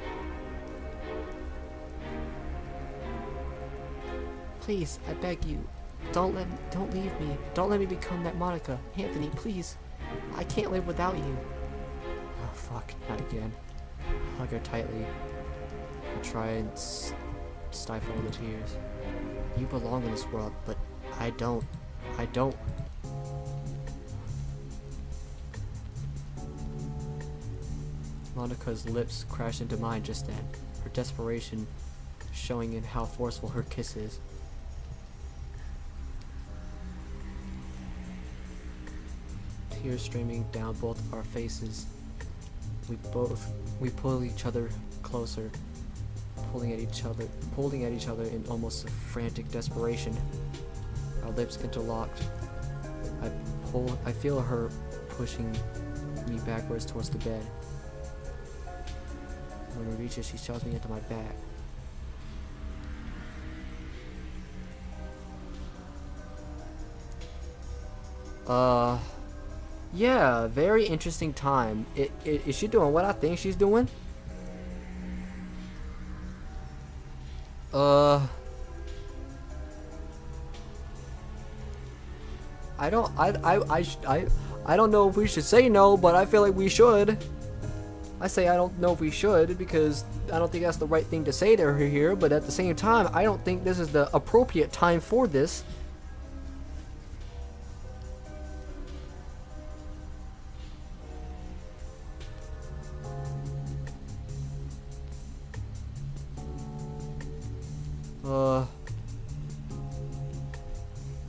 Please, I beg you. Don't leave me. Don't let me become that Monica. Anthony, please. I can't live without you. Oh fuck, not again. I hug her tightly. I try and stifle the tears. You belong in this world, but I don't. I don't. Monica's lips crash into mine just then, her desperation showing in how forceful her kiss is. Tears streaming down both of our faces. We pull each other closer, pulling at each other in almost a frantic desperation. Our lips interlocked. I feel her pushing me backwards towards the bed. When we reach it, she shoves me into my back. Yeah, very interesting time. Is she doing what I think she's doing? I don't know if we should say no, but I feel like we should. I say I don't know if we should because I don't think that's the right thing to say to her here, but at the same time, I don't think this is the appropriate time for this.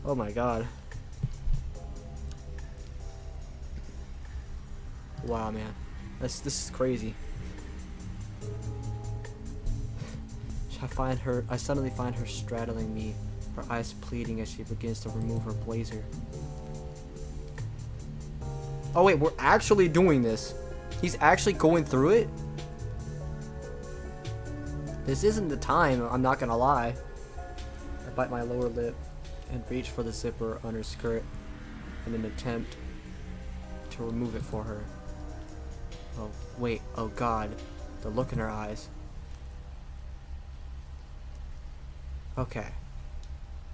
Oh my god. Wow, man. This is crazy. I suddenly find her straddling me, her eyes pleading as she begins to remove her blazer. Oh wait, we're actually doing this. He's actually going through it? This isn't the time, I'm not gonna lie. I bite my lower lip and reach for the zipper on her skirt in an attempt to remove it for her. Oh, wait, oh god, the look in her eyes. Okay.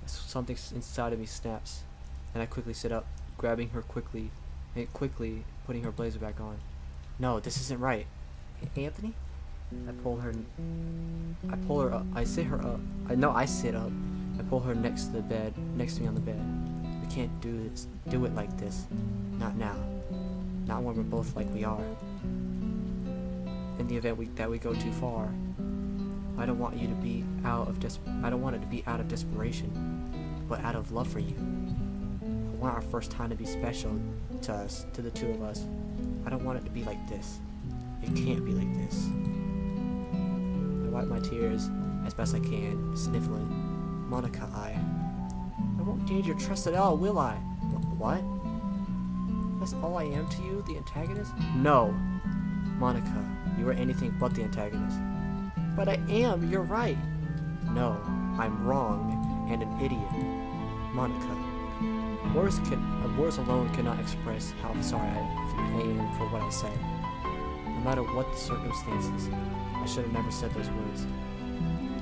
Something inside of me snaps, and I quickly sit up, grabbing her quickly putting her blazer back on. No, this isn't right. Anthony? I sit up. I pull her next to me on the bed. We can't do it like this. Not now. Not when we're both like we are. In the event that we go too far. I don't want you to be I don't want it to be out of desperation, but out of love for you. I want our first time to be special to us, to the two of us. I don't want it to be like this. It can't be like this. I wipe my tears as best I can, sniffling. Monica, I won't change your trust at all, will I? What? That's all I am to you, the antagonist? No. Monica, you are anything but the antagonist. But I am, you're right. No, I'm wrong and an idiot. Monica, words alone cannot express how sorry I am for what I said. No matter what the circumstances, I should have never said those words.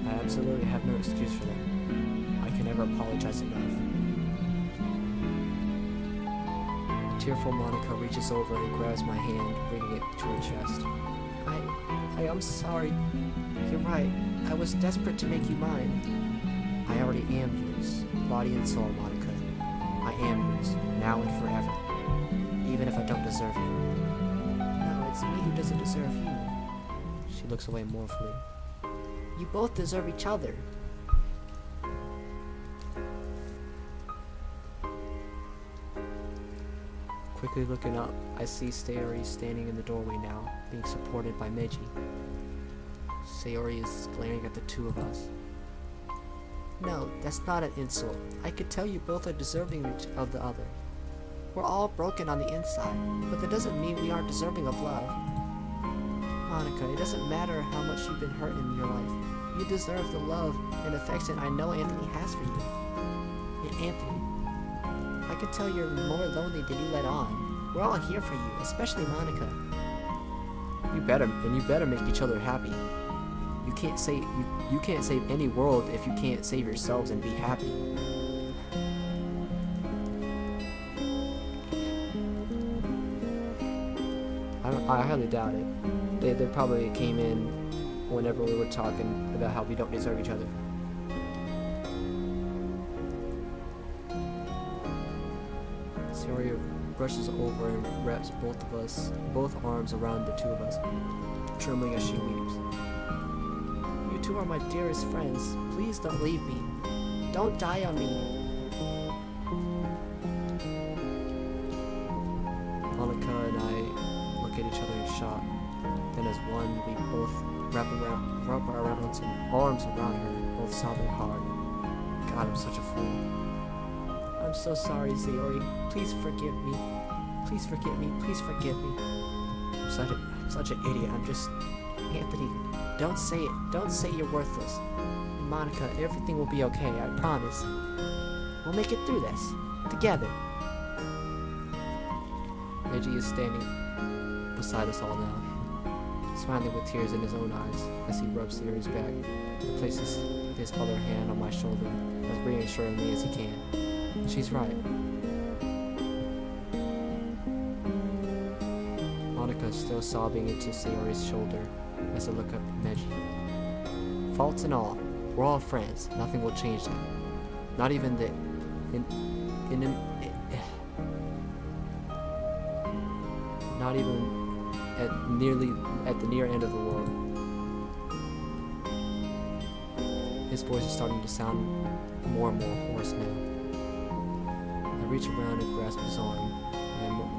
I absolutely have no excuse for them. I can never apologize enough. The tearful Monica reaches over and grabs my hand, bringing it to her chest. I'm sorry. You're right. I was desperate to make you mine. I already am yours, body and soul, Monica. I am yours, now and forever. Even if I don't deserve you. No, it's me who doesn't deserve you. She looks away mournfully. You both deserve each other. Quickly looking up, I see Sayori standing in the doorway now, being supported by Meiji. Sayori is glaring at the two of us. No, that's not an insult. I could tell you both are deserving of the other. We're all broken on the inside, but that doesn't mean we aren't deserving of love. Monica, it doesn't matter how much you've been hurt in your life. You deserve the love and affection I know Anthony has for you. And Anthony, I can tell you're more lonely than you let on. We're all here for you, especially Monica. You better make each other happy. You can't save any world if you can't save yourselves and be happy. I highly doubt it. They probably came in whenever we were talking about how we don't deserve each other. Sayori brushes over and wraps both arms around the two of us, trembling as she weeps. You two are my dearest friends. Please don't leave me. Don't die on me. Monica and I look at each other in shock. Then as one, we both wrap our arms around her, both sobbing hard. God, I'm such a fool. I'm so sorry, Sayori. Please forgive me. Please forgive me. Please forgive me. I'm such an idiot. I'm just... Anthony, don't say it. Don't say you're worthless. Monica, everything will be okay, I promise. We'll make it through this. Together. Reggie is standing beside us all now, smiling with tears in his own eyes as he rubs Sayori's back and places his other hand on my shoulder as reassuringly as he can. She's right. Monica is still sobbing into Sayori's shoulder as I look up at Meiji. Faults and all, we're all friends. Nothing will change that. Not even the not even at the near end of the world. His voice is starting to sound more and more hoarse now. I reach around and grasp his arm.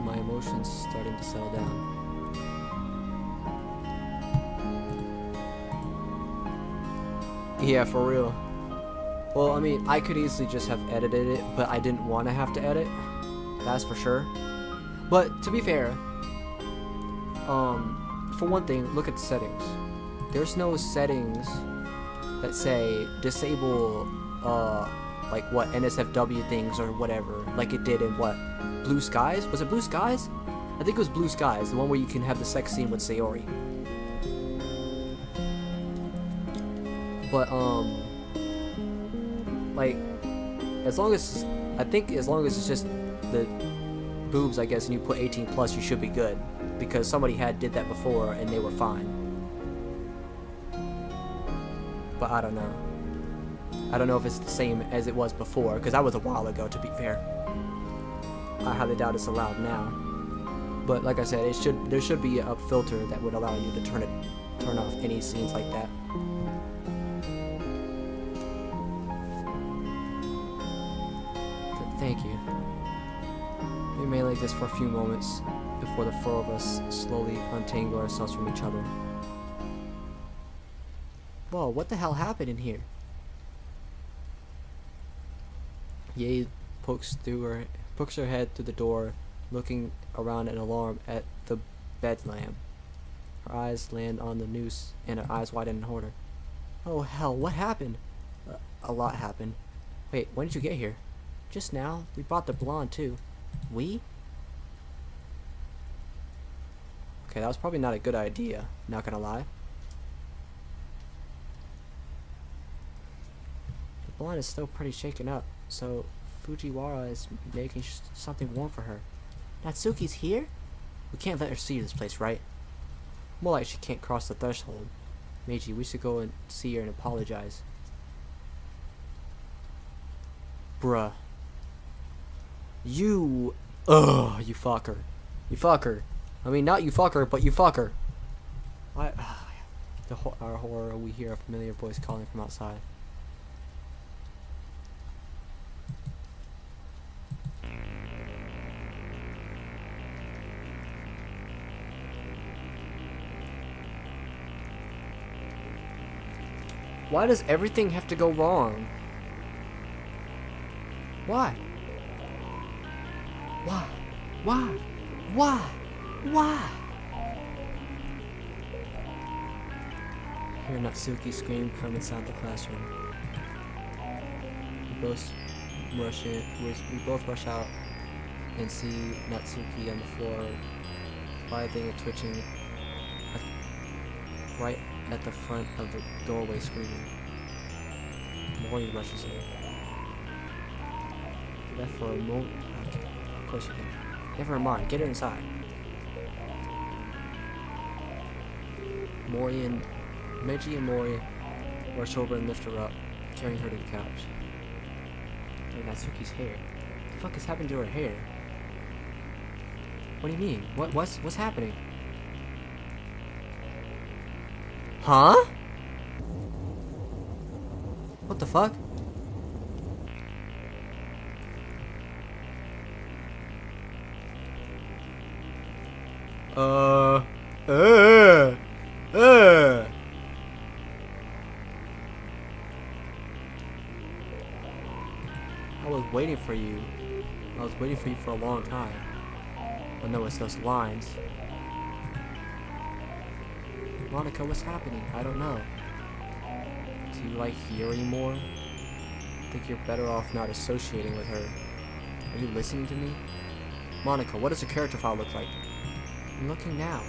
My emotions starting to settle down. Yeah, for real. Well, I mean, I could easily just have edited it, but I didn't want to have to edit. That's for sure. But to be fair, for one thing, look at the settings. There's no settings that say disable, like what, NSFW things or whatever, like it did in what, Blue Skies? Was it Blue Skies? I think it was Blue Skies, the one where you can have the sex scene with Sayori. But, like, I think as long as it's just the boobs, I guess, and you put 18 plus, you should be good. Because somebody did that before and they were fine. But I don't know. I don't know if it's the same as it was before, because that was a while ago, to be fair. I highly doubt it's allowed now. But like I said, there should be a filter that would allow you to turn turn off any scenes like that. Thank you. We may like this for a few moments before the four of us slowly untangle ourselves from each other. Whoa, what the hell happened in here? Ye pokes her head through the door, looking around in alarm at the bed lamp. Her eyes land on the noose, and her eyes widen in horror. Oh hell, what happened? A lot happened. Wait, when did you get here? Just now. We brought the blonde too. We? Okay, that was probably not a good idea, not gonna lie. The blonde is still pretty shaken up, so Fujiwara is making something warm for her. Natsuki's here? We can't let her see this place, right? More like she can't cross the threshold. Meiji, we should go and see her and apologize. Bruh. You fucker. You fucker. I mean, not you fucker, but you fucker. Our horror, we hear a familiar voice calling from outside. Why does everything have to go wrong? Why? Why? Why? Why? Why? Hear Natsuki scream from inside the classroom. We both rush out and see Natsuki on the floor, writhing and twitching right at the front of the doorway, screaming. Mori rushes in. Left for a moment. Okay, of course you can. Never mind, get her inside. Meiji and Mori rush over and lift her up, carrying her to the couch. Look at Natsuki's hair. What the fuck has happened to her hair? What do you mean? What's happening? Huh? What the fuck? I was waiting for you. I was waiting for you for a long time. But no, it's those lines. Monica, what's happening? I don't know. Do you like Yuri more? I think you're better off not associating with her. Are you listening to me? Monica, what does her character file look like? I'm looking now.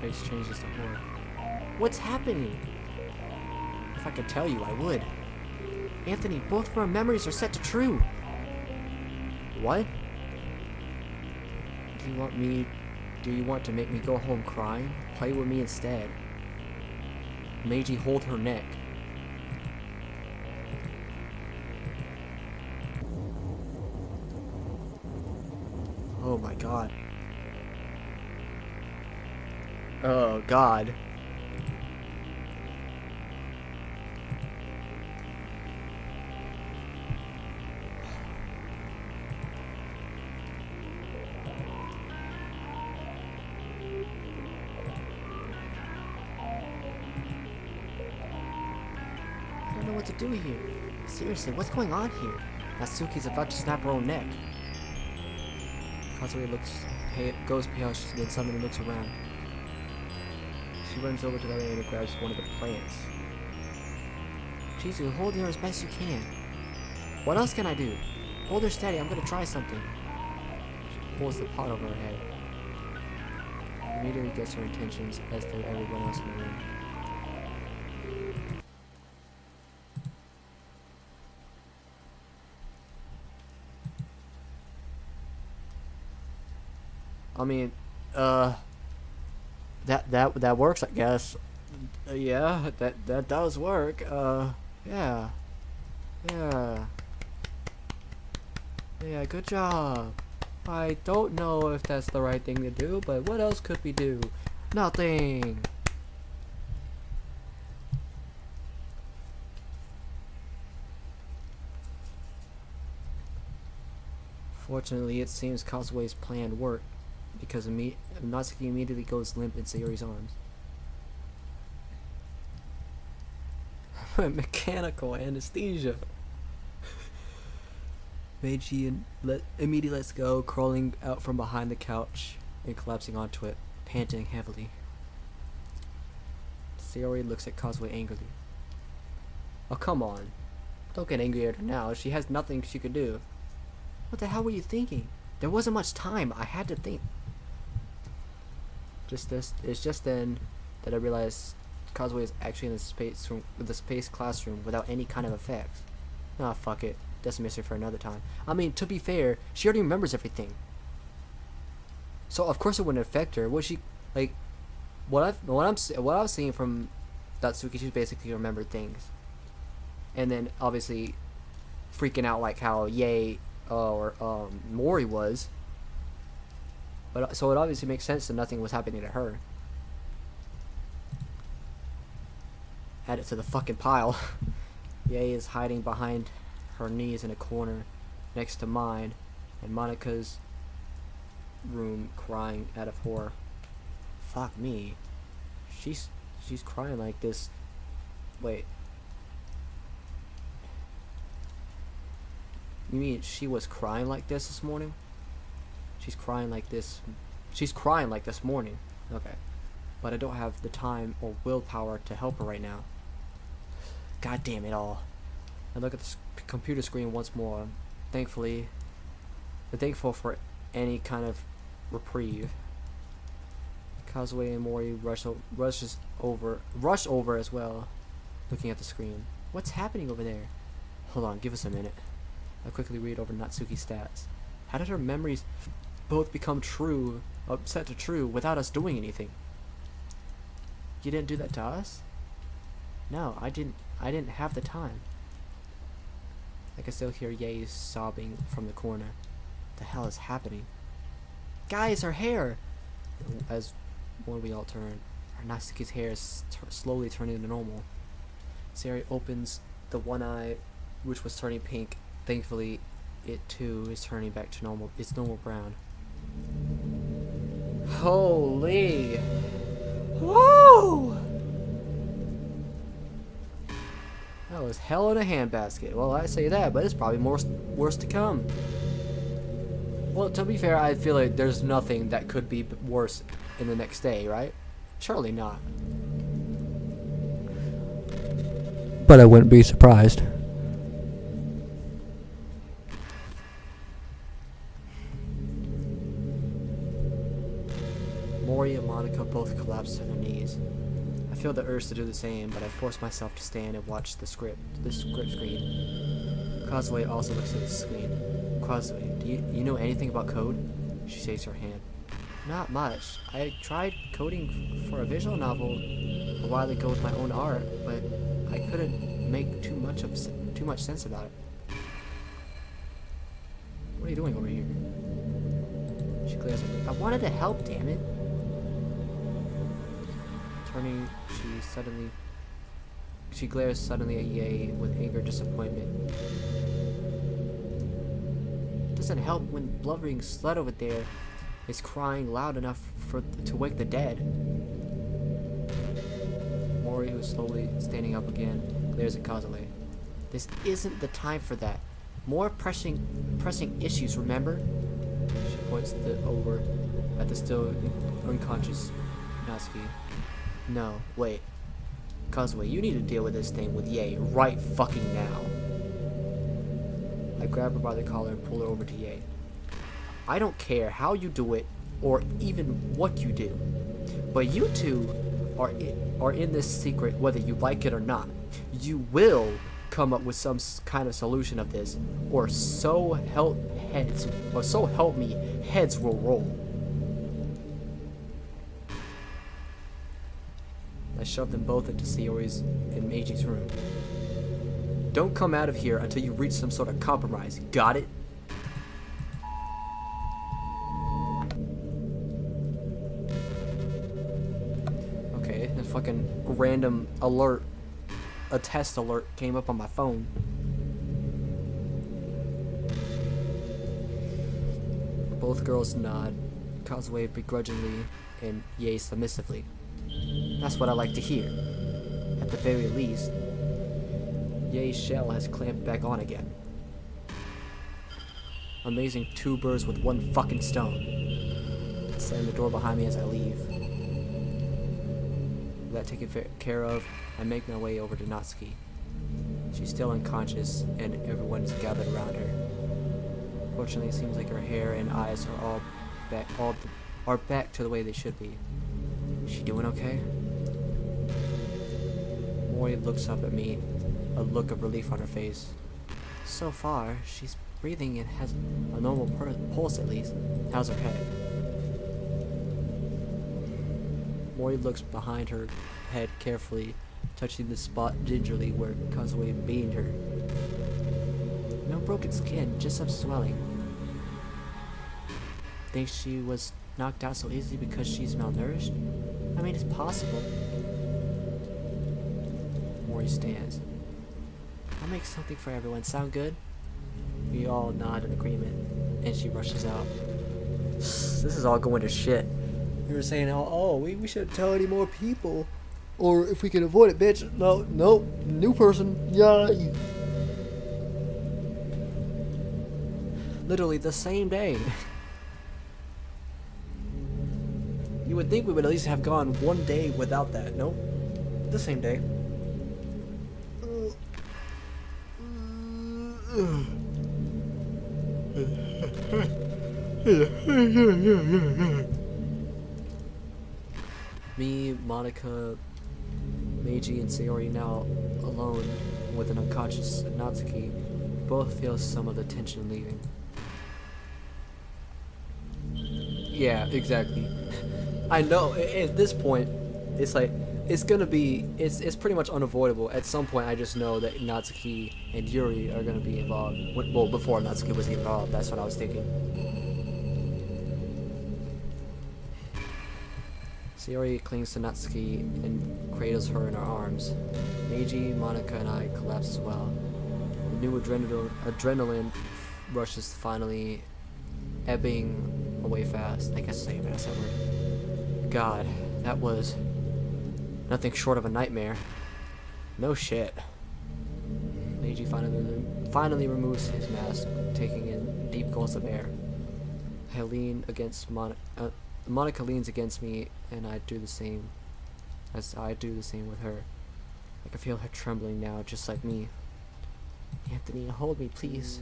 Face changes to horror. What's happening? If I could tell you, I would. Anthony, both of our memories are set to true. What? Do you want to make me go home crying? Play with me instead. Meiji, hold her neck. Oh my god. Oh god. I don't know what to do here. Seriously, what's going on here? Natsuki's about to snap her own neck. Katsuri goes pale, then suddenly looks around. She runs over to the other end and grabs one of the plants. Chizu, hold her as best you can. What else can I do? Hold her steady, I'm gonna try something. She pulls the pot over her head. Immediately gets her intentions, as do everyone else in the room. I mean, that works, I guess. Yeah, that does work. Yeah. Yeah, good job. I don't know if that's the right thing to do, but what else could we do? Nothing. Fortunately, it seems Kazue's plan worked, because Natsuki immediately goes limp in Sayori's arms. Mechanical anesthesia. Meiji immediately lets go, crawling out from behind the couch and collapsing onto it, panting heavily. Sayori looks at Kazue angrily. Oh, come on. Don't get angry at her now. She has nothing she could do. What the hell were you thinking? There wasn't much time. I had to think. It's just then that I realized Kazue is actually in the space classroom without any kind of effects. Ah, fuck it. Dismiss her for another time. I mean, to be fair, she already remembers everything. So of course it wouldn't affect her. Was she like what I'm seeing from Natsuki? She's basically remembered things, and then obviously freaking out like how Mori was. But so it obviously makes sense that nothing was happening to her. Add it to the fucking pile. Yae is hiding behind her knees in a corner next to mine, and Monika's room, crying out of horror. Fuck me. She's crying like this. Wait. You mean she was crying like this morning? She's crying like this morning. Okay. But I don't have the time or willpower to help her right now. God damn it all. I look at the computer screen once more. Thankfully, I'm thankful for any kind of reprieve. Kazue and Mori rush over as well, looking at the screen. What's happening over there? Hold on, give us a minute. I quickly read over Natsuki's stats. How did her memories both become set to true without us doing anything? You didn't do that to us? No, I didn't have the time. I can still hear Yae sobbing from the corner. What the hell is happening? Guys, her hair! As when we all turn, Natsuki's hair is slowly turning to normal. Sayori opens the one eye, which was turning pink. Thankfully, it too is turning back to normal. It's normal brown. Holy! Whoa! That was hell in a handbasket. Well, I say that, but it's probably worse to come. Well, to be fair, I feel like there's nothing that could be worse in the next day, right? Surely not. But I wouldn't be surprised. Mori and Monica both collapse to their knees. I feel the urge to do the same, but I force myself to stand and watch the script screen. Kazue also looks at the screen. Kazue, do you know anything about code? She shakes her hand. Not much. I tried coding for a visual novel a while ago with my own art, but I couldn't make too much sense about it. What are you doing over here? She glares at me. I wanted to help, damn it. Turning, she glares suddenly at Yae with anger and disappointment. It doesn't help when blubbering slut over there is crying loud enough to wake the dead. Mori, who's slowly standing up again, glares at Kazue. This isn't the time for that. More pressing issues, remember? She points over at the still unconscious Natsuki. No, wait. Kazue, you need to deal with this thing with Yae right fucking now. I grab her by the collar and pull her over to Yae. I don't care how you do it or even what you do, but you two are in this secret whether you like it or not. You will come up with some kind of solution of this, or so help me, heads will roll. I shoved them both into Sayori's and Meiji's room. Don't come out of here until you reach some sort of compromise. Got it? fucking random alert, a test alert came up on my phone. Both girls nod, Causeway begrudgingly and Ye submissively. That's what I like to hear. At the very least, Ye's shell has clamped back on again. Amazing, 2 birds with 1 fucking stone. Slam the door behind me as I leave. With that taken care of, I make my way over to Natsuki. She's still unconscious, and everyone is gathered around her. Fortunately, it seems like her hair and eyes are all back to the way they should be. Is she doing okay? Mori looks up at me, a look of relief on her face. So far, she's breathing and has a normal pulse at least. How's her head? Mori looks behind her head carefully, touching the spot gingerly where Causeway beamed her. No broken skin, just some swelling. Think she was knocked out so easily because she's malnourished? I mean, it's possible. Mori stands. I'll make something for everyone. Sound good? We all nod in agreement, and she rushes out. This is all going to shit. You were saying, oh, we shouldn't tell any more people. Or if we can avoid it, bitch. No, nope. New person. Yeah. Literally the same day. You would think we would at least have gone 1 day without that. Nope. The same day. Me, Monica, Meiji, and Sayori now alone with an unconscious Natsuki both feel some of the tension leaving. Yeah, exactly. I know, at this point, it's like, it's pretty much unavoidable. At some point, I just know that Natsuki and Yuri are gonna be involved. Well, before Natsuki was involved, that's what I was thinking. Sayori clings to Natsuki and cradles her in her arms. Meiji, Monica, and I collapse as well. The new adrenaline rushes finally ebbing away fast. I guess I can pass that word. God, that was nothing short of a nightmare. No shit. Meiji finally removes his mask, taking in deep gulps of air. I lean against Monica leans against me, and I do the same with her. I can feel her trembling now, just like me. Anthony, hold me, please.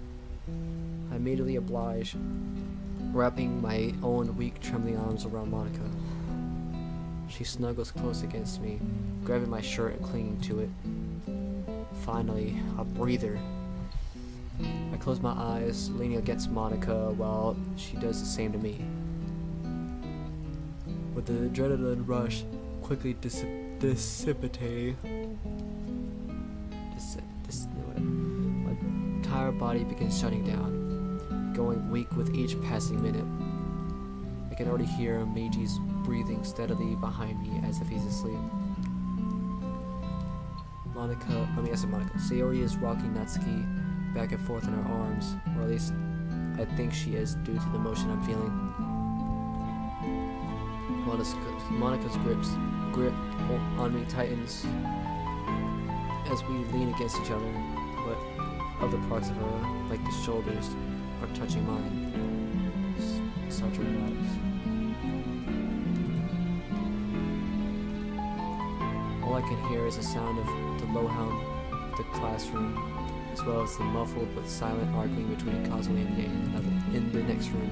I immediately oblige, wrapping my own weak, trembling arms around Monica. She snuggles close against me, grabbing my shirt and clinging to it. Finally, a breather. I close my eyes, leaning against Monica while she does the same to me. With the adrenaline rush quickly dissipate, my entire body begins shutting down, going weak with each passing minute. I can already hear Meiji's breathing steadily behind me as if he's asleep. Sayori is rocking Natsuki back and forth in her arms, or at least I think she is due to the motion I'm feeling. Monica's grip on me tightens as we lean against each other, but other parts of her, like the shoulders, are touching mine. Start to relax. All I can hear is the sound of the low hum of the classroom, as well as the muffled but silent arguing between Causeway and Ye in the next room.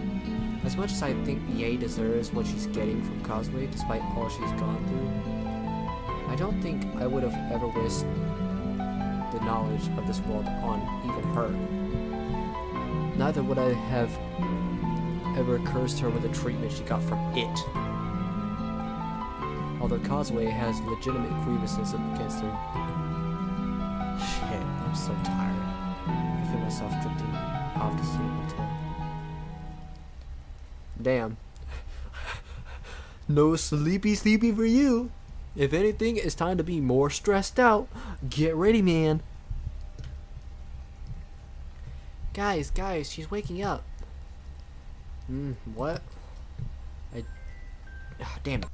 As much as I think Ye deserves what she's getting from Causeway, despite all she's gone through, I don't think I would have ever wished the knowledge of this world on even her. Neither would I have ever cursed her with the treatment she got from it. Although Causeway has legitimate grievances against her. Shit, I'm so tired. I feel myself drifting off to sleep until... Damn. No sleepy for you. If anything, it's time to be more stressed out. Get ready, man. Guys, she's waking up. What? Damn it.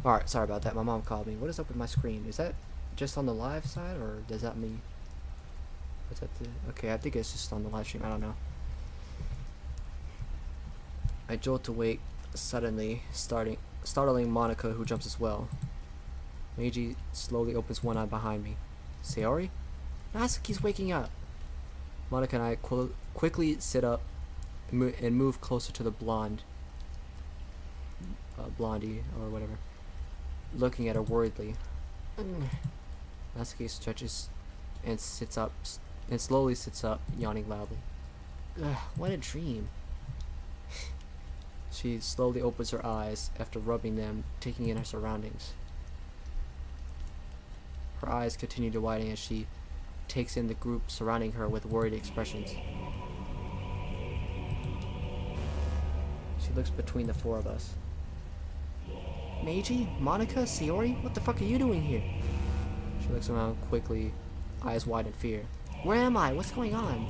Alright, sorry about that. My mom called me. What is up with my screen? Is that just on the live side, or does that mean... What's that? Okay, I think it's just on the live stream. I don't know. I jolt awake, suddenly, startling Monica, who jumps as well. Meiji slowly opens one eye behind me. Sayori? Natsuki's waking up. Monica and I quickly sit up and move closer to the blondie, or whatever, looking at her worriedly. Natsuki stretches and slowly sits up, yawning loudly. What a dream. She slowly opens her eyes after rubbing them, taking in her surroundings. Her eyes continue to widen as she takes in the group surrounding her with worried expressions. She looks between the four of us. Meiji? Monica? Sayori? What the fuck are you doing here? She looks around quickly, eyes wide in fear. Where am I? What's going on?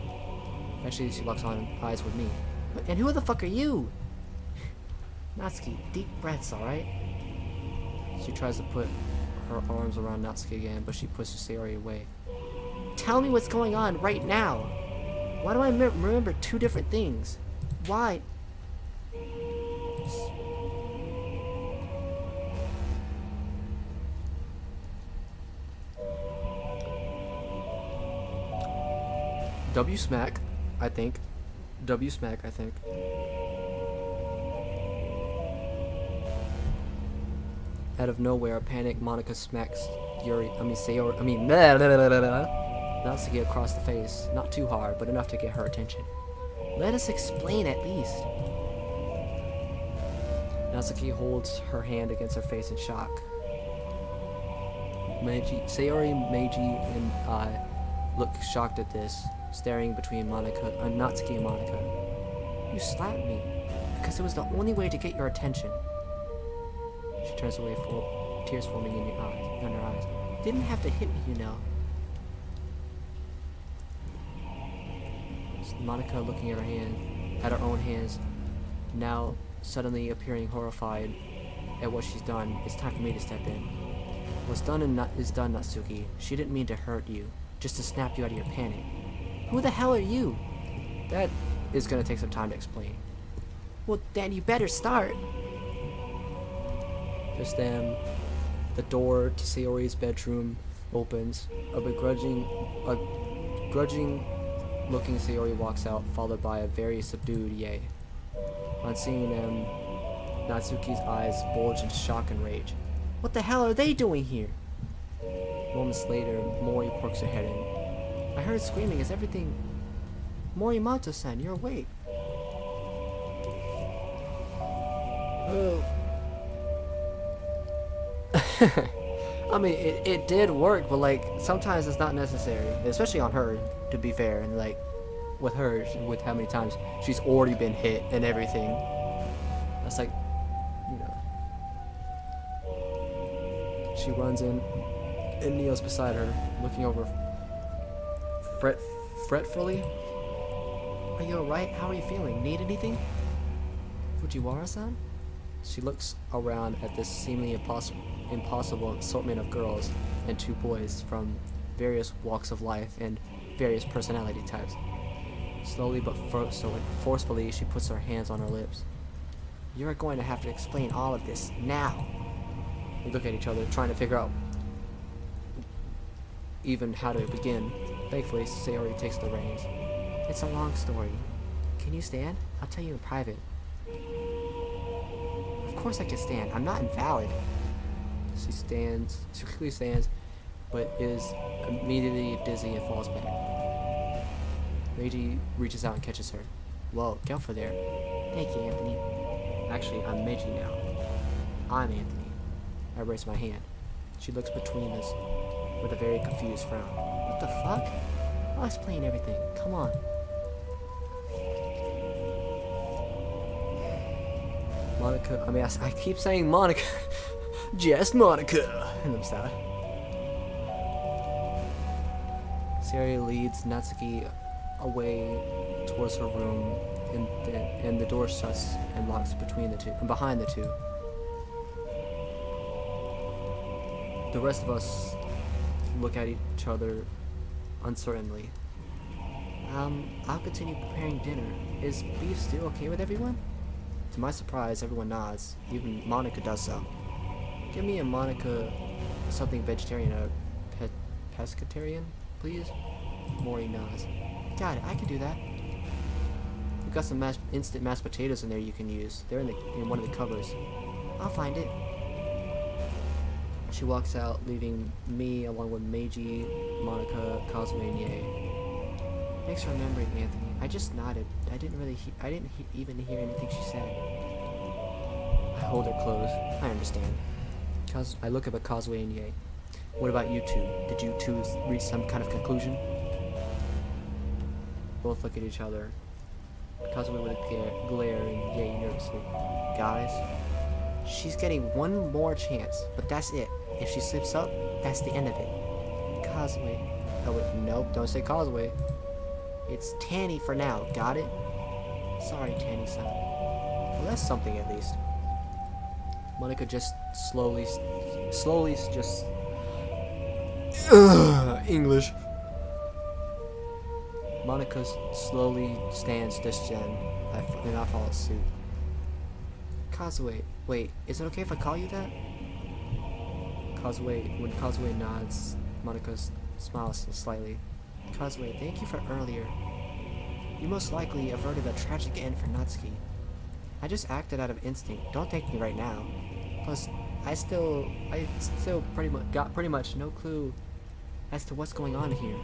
Eventually she locks eyes with me. And who the fuck are you? Natsuki, deep breaths, alright? She tries to put her arms around Natsuki again, but she pushes Sayori away. Tell me what's going on right now! Why do I remember two different things? Why? W smack, I think. W smack, I think. Out of nowhere, a panicked Monica smacks Sayori, Natsuki across the face. Not too hard, but enough to get her attention. Let us explain at least. Natsuki holds her hand against her face in shock. Sayori, Meiji, and I look shocked at this, staring between Natsuki and Monica. You slapped me, because it was the only way to get your attention. She turns away, tears forming in her eyes. Didn't have to hit me, you know. Monica looking at her own hands, now suddenly appearing horrified at what she's done. It's time for me to step in. What's done is done, Natsuki. She didn't mean to hurt you, just to snap you out of your panic. Who the hell are you? That is gonna take some time to explain. Well, then you better start. Just then, the door to Sayori's bedroom opens. A begrudging looking Sayori walks out, followed by a very subdued Yae. On seeing them, Natsuki's eyes bulge in shock and rage. What the hell are they doing here? Moments later, Mori pokes her head in. I heard screaming. Is everything... Morimoto-san, you're awake. Oh. I mean, it did work, but like sometimes it's not necessary, especially on her. To be fair, and like, with her, with how many times she's already been hit and everything. That's like, you know. She runs in and kneels beside her, looking over fretfully. Are you alright? How are you feeling? Need anything? Fujiwara-san? She looks around at this seemingly impossible assortment of girls and 2 boys from various walks of life and various personality types. Slowly but forcefully, she puts her hands on her lips. You're going to have to explain all of this now. We look at each other, trying to figure out even how to begin. Thankfully, Sayori takes the reins. It's a long story. Can you stand? I'll tell you in private. Of course I can stand. I'm not invalid. She quickly stands, but is immediately dizzy and falls back. Meiji reaches out and catches her. Whoa, get over there. Thank you, Anthony. Actually, I'm Meiji now. I'm Anthony. I raise my hand. She looks between us with a very confused frown. What the fuck? I'll explain everything. Come on. Monica, I keep saying Monica. Just Monica. And I'm sad. Sayori leads Natsuki away towards her room, and the door shuts and locks between the two, and behind the two. The rest of us look at each other uncertainly. I'll continue preparing dinner. Is beef stew okay with everyone? To my surprise, everyone nods. Even Monica does so. Give me and Monica something vegetarian, pescatarian, please? Mori nods. Got it, I can do that. We've got some instant mashed potatoes in there you can use. They're in one of the cupboards. I'll find it. She walks out, leaving me along with Meiji, Monica, Kazuo, and Yae. Thanks for remembering, Anthony. I just nodded. I didn't even hear anything she said. I hold her close. I understand. I look up at Kazuo and Yae. What about you two? Did you two reach some kind of conclusion? Both look at each other. Kazuo with a glare and Yae nervously. Guys, she's getting one more chance, but that's it. If she slips up, that's the end of it. Kazuo. Oh wait, nope, don't say Kazuo. It's Tanny for now, got it? Sorry, Tanny-san. Well, that's something at least. Monica just slowly just... English. Monica slowly stands this gen, and I follow suit. Kazuo, wait, is it okay if I call you that? When Kazuo nods, Monica smiles slightly. Kazuo, thank you for earlier. You most likely averted a tragic end for Natsuki. I just acted out of instinct. Don't thank me right now. Plus, I still got pretty much no clue as to what's going on here.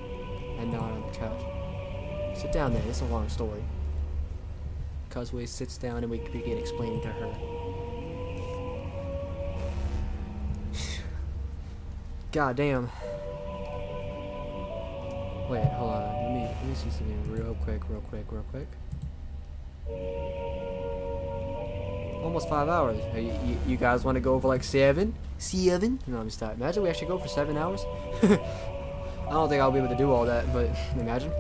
I nod on the couch. Sit down there, it's a long story. Kazuo sits down and we begin explaining to her. God damn. Wait, hold on. Let me see something real quick. Almost 5 hours. You guys want to go for like 7? 7? No, I'm stop. Imagine we actually go for 7 hours. I don't think I'll be able to do all that, but imagine.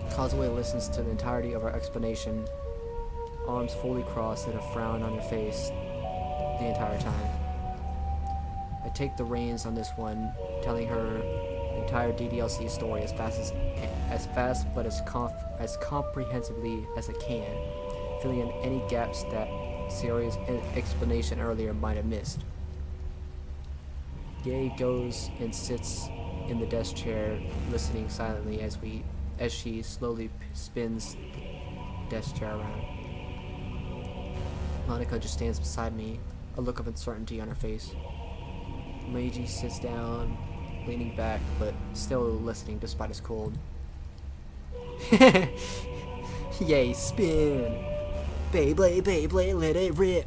Kazuo listens to the entirety of our explanation, arms fully crossed and a frown on her face the entire time. I take the reins on this one, telling her the entire DDLC story as fast but as comprehensively as I can, filling in any gaps that Sayori's explanation earlier might have missed. Yae goes and sits in the desk chair, listening silently as she slowly spins the desk chair around. Monica just stands beside me, a look of uncertainty on her face. Meiji sits down, leaning back, but still listening despite his cold. Yay, spin! Beyblade, let it rip!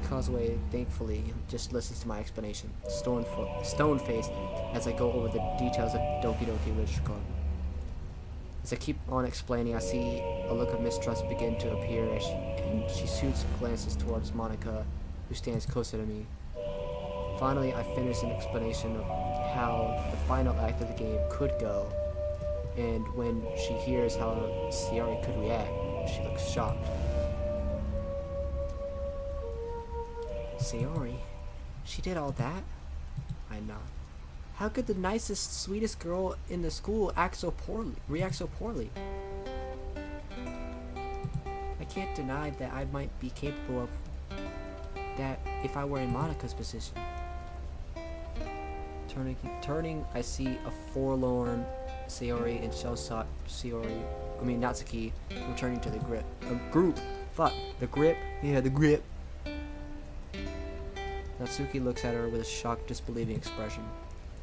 Causeway thankfully just listens to my explanation, stone-faced, as I go over the details of Doki Doki Literature Club. As I keep on explaining, I see a look of mistrust begin to appear and she shoots glances towards Monica, who stands closer to me. Finally, I finish an explanation of how the final act of the game could go, and when she hears how Sayori could react, she looks shocked. Sayori? She did all that? I nod. How could the nicest, sweetest girl in the school react so poorly? I can't deny that I might be capable of that if I were in Monica's position. Turning, I see a forlorn Sayori and shell-shocked Natsuki returning to the group. Fuck, the grip. Yeah, the grip. Natsuki looks at her with a shocked, disbelieving expression.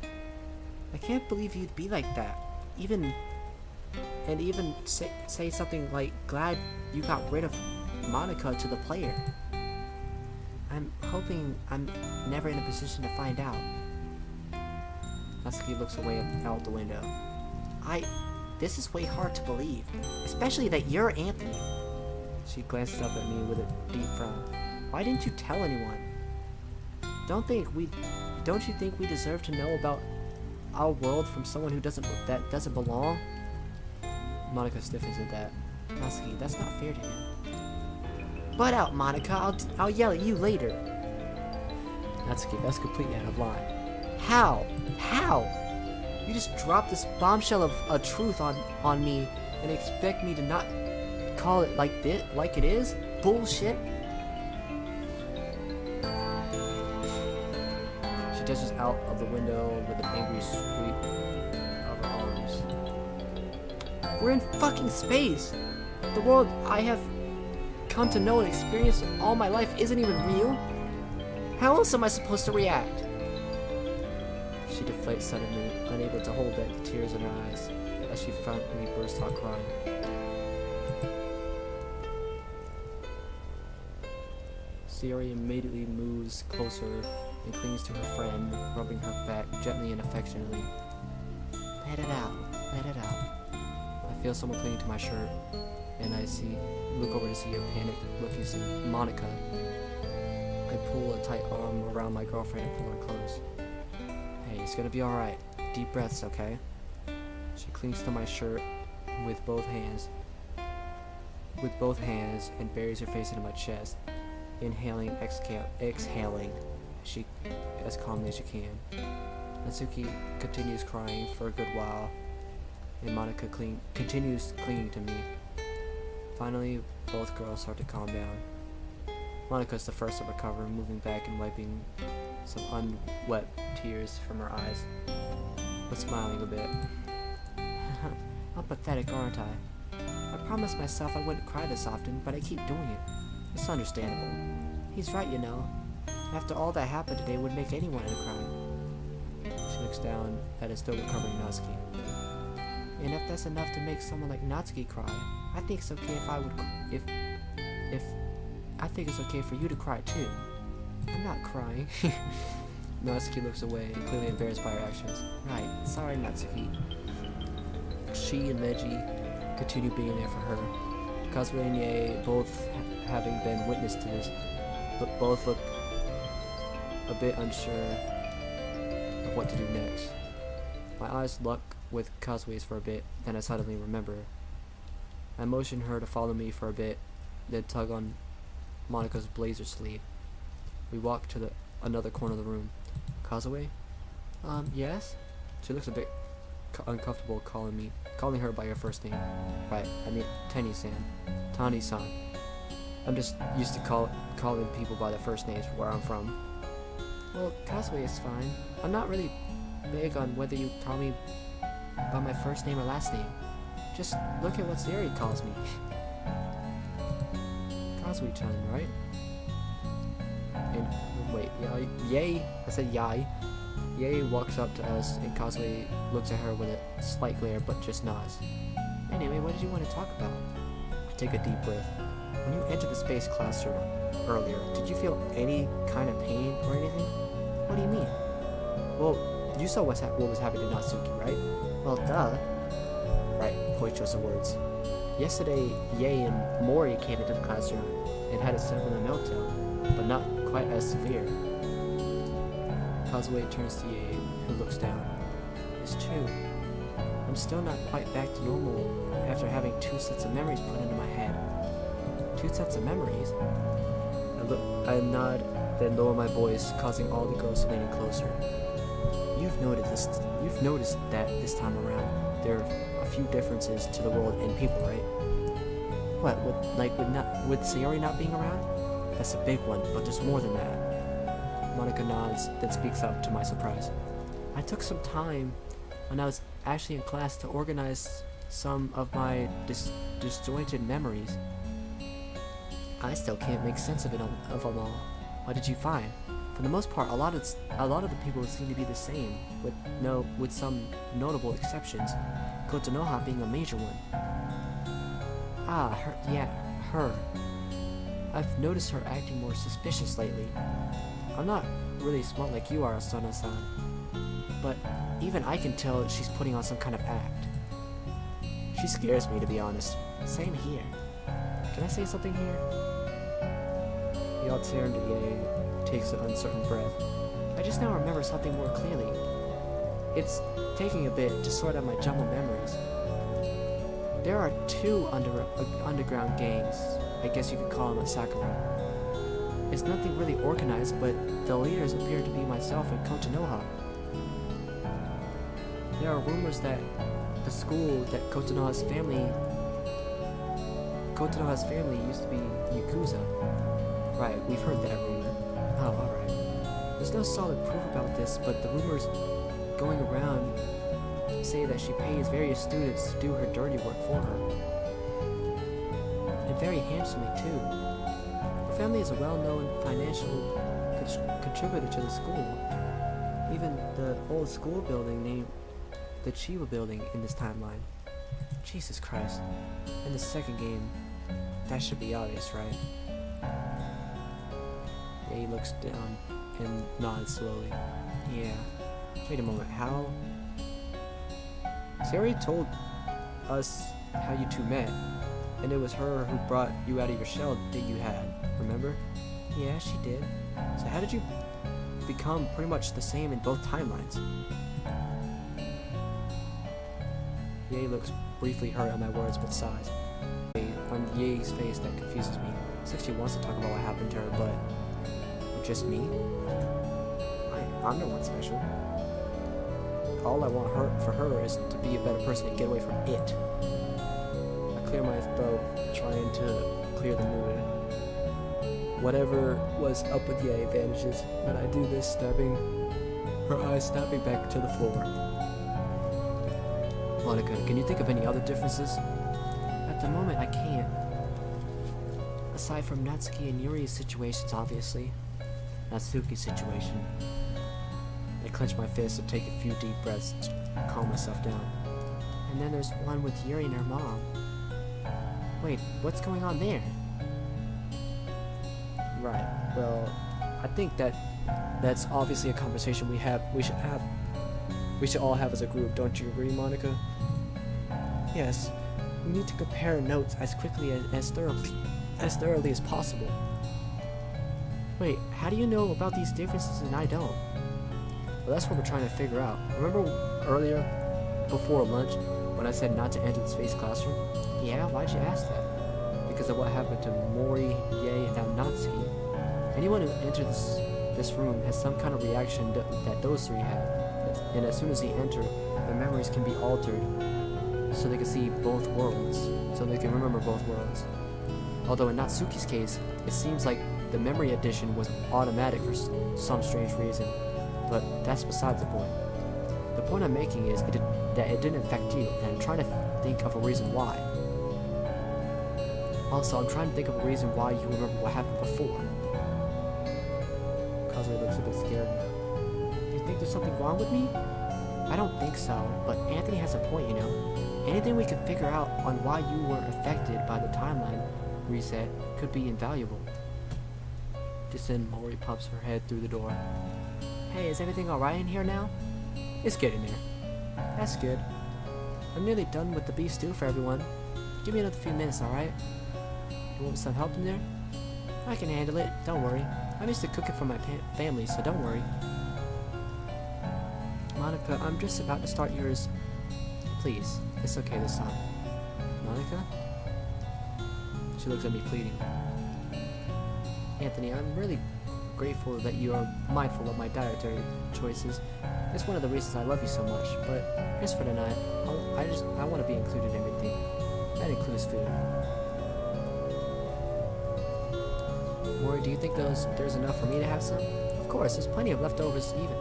I can't believe you'd be like that. Even say something like, glad you got rid of Monica to the player. I'm hoping I'm never in a position to find out. Natsuki looks away out the window. This is way hard to believe. Especially that you're Anthony. She glances up at me with a deep frown. Why didn't you tell anyone? Don't you think we deserve to know about our world from someone who doesn't belong? Monica stiffens at that. Natsuki, that's not fair to him. Butt out, Monica. I'll yell at you later. Natsuki, that's completely out of line. How? You just dropped this bombshell of a truth on me and expect me to not call it like it is? Bullshit. She gestures out of the window with an angry sweep of her arms. We're in fucking space! The world I have come to know and experience all my life isn't even real? How else am I supposed to react? She deflates suddenly, unable to hold back the tears in her eyes, as she frantically bursts out crying. Sayori immediately moves closer and clings to her friend, rubbing her back gently and affectionately. Let it out. I feel someone clinging to my shirt, and I look over to see a panicked-looking Monica. I pull a tight arm around my girlfriend and pull her close. Hey, it's gonna be alright. Deep breaths, okay? She clings to my shirt with both hands and buries her face into my chest, inhaling, exhaling as calmly as she can. Natsuki continues crying for a good while, and Monica continues clinging to me. Finally, both girls start to calm down. Monica's the first to recover, moving back and wiping some unwet tears from her eyes, but smiling a bit. I'm pathetic, aren't I? I promised myself I wouldn't cry this often, but I keep doing it. It's understandable. He's right, you know. After all that happened today would make anyone cry. She looks down at a still recovering Natsuki. And if that's enough to make someone like Natsuki cry, I think it's okay I think it's okay for you to cry too. I'm not crying. Natsuki looks away, clearly embarrassed by her actions. Right, sorry Natsuki. She and Meiji continue being there for her. Kazuya and Yae, both having been witness to this, but both look a bit unsure of what to do next. My eyes lock with Kazuya's for a bit, then I suddenly remember. I motion her to follow me for a bit, then tug on Monica's blazer sleeve. We walk to another corner of the room. Kazuya? Yes? She looks a bit uncomfortable calling her by her first name. Right, I mean Tani-san. Tani-san. I'm just used to calling people by their first names where I'm from. Well, Kazuya is fine. I'm not really big on whether you call me by my first name or last name. Just look at what Sayori calls me. Kazuya-chan, right? And wait, Yae, I said Yae. Yae walks up to us and Kazuya looks at her with a slight glare but just nods. Anyway, what did you want to talk about? I take a deep breath. when you entered the space classroom earlier, did you feel any kind of pain or anything? What do you mean? Well, you saw what was happening to Natsuki, right? Well, duh. Right, point choice of words. Yesterday, Ye and Mori came into the classroom and had a similar meltdown, but not quite as severe. Kazuo turns to Ye, who looks down. It's true. I'm still not quite back to normal after having 2 sets of memories put into my head. 2 sets of memories? I nod, then lower my voice, causing all the girls to lean in closer. You've noticed that this time around, there are a few differences to the world and people, right? What, with Sayori not being around? That's a big one, but there's more than that. Monica nods, then speaks up to my surprise. I took some time when I was actually in class to organize some of my disjointed memories. I still can't make sense of them all. What did you find? For the most part, a lot of the people seem to be the same, with some notable exceptions. Kotonoha being a major one. Ah, her. I've noticed her acting more suspicious lately. I'm not really smart like you are, Asano-san, but even I can tell she's putting on some kind of act. She scares me, to be honest. Same here. Can I say something here? Y'all turn to Ye, takes an uncertain breath. I just now remember something more clearly. It's taking a bit to sort out my jumbled memories. There are 2 underground gangs, I guess you could call them at Sakura. It's nothing really organized, but the leaders appear to be myself and Kotonoha. There are rumors that the school that Kotonoha's family used to be Yakuza. Right, we've heard that rumor. Oh, alright. There's no solid proof about this, but the rumors going around say that she pays various students to do her dirty work for her. And very handsomely, too. Her family is a well-known financial contributor to the school. Even the old school building named the Chiba building in this timeline. Jesus Christ. In the second game, that should be obvious, right? Yeah, he looks down and nods slowly. Yeah. Wait a moment, how? Sayori told us how you 2 met, and it was her who brought you out of your shell that you had, remember? Yeah, she did. So how did you become pretty much the same in both timelines? Ye looks briefly hurt at my words but sighs. On Ye's face that confuses me. It's like she wants to talk about what happened to her, but just me? I'm no one special. All I want for her is to be a better person and get away from it. I clear my throat, trying to clear the mood. Whatever was up with Ye vanishes, but I do this, stabbing her eyes snapping back to the floor. Monica, can you think of any other differences? At the moment, I can't. Aside from Natsuki and Yuri's situations, obviously. Natsuki's situation. I clench my fist and take a few deep breaths to calm myself down. And then there's one with Yuri and her mom. Wait, what's going on there? Right, well, I think that's obviously a conversation we should all have as a group, don't you agree, Monica? Yes, we need to compare notes as quickly as thoroughly as possible. Wait, how do you know about these differences and I don't? Well, that's what we're trying to figure out. Remember earlier, before lunch, when I said not to enter the space classroom? Yeah, why'd you ask that? Because of what happened to Mori, Ye, and now Natsuki. Anyone who enters this room has some kind of reaction that those 3 have. And as soon as they enter, their memories can be altered so they can see both worlds, so they can remember both worlds. Although in Natsuki's case, it seems like the memory addition was automatic for some strange reason, but that's besides the point. The point I'm making is that it didn't affect you, and I'm trying to think of a reason why. Also, I'm trying to think of a reason why you remember what happened before. Kazuya looks a bit scared now. You think there's something wrong with me? I don't think so, but Anthony has a point, you know. Anything we can figure out on why you were affected by the timeline reset could be invaluable. Just then, Maury pops her head through the door. Hey, is everything alright in here now? It's getting there. That's good. I'm nearly done with the beef stew for everyone. Give me another few minutes, alright? You want some help in there? I can handle it, don't worry. I'm used to cooking for my family, so don't worry. Monica, I'm just about to start yours. Please, it's okay this time. Monica? She looks at me pleading. Anthony, I'm really grateful that you are mindful of my dietary choices. It's one of the reasons I love you so much, but just for tonight, I want to be included in everything. That includes food. Maury, do you think there's enough for me to have some? Of course, there's plenty of leftovers even.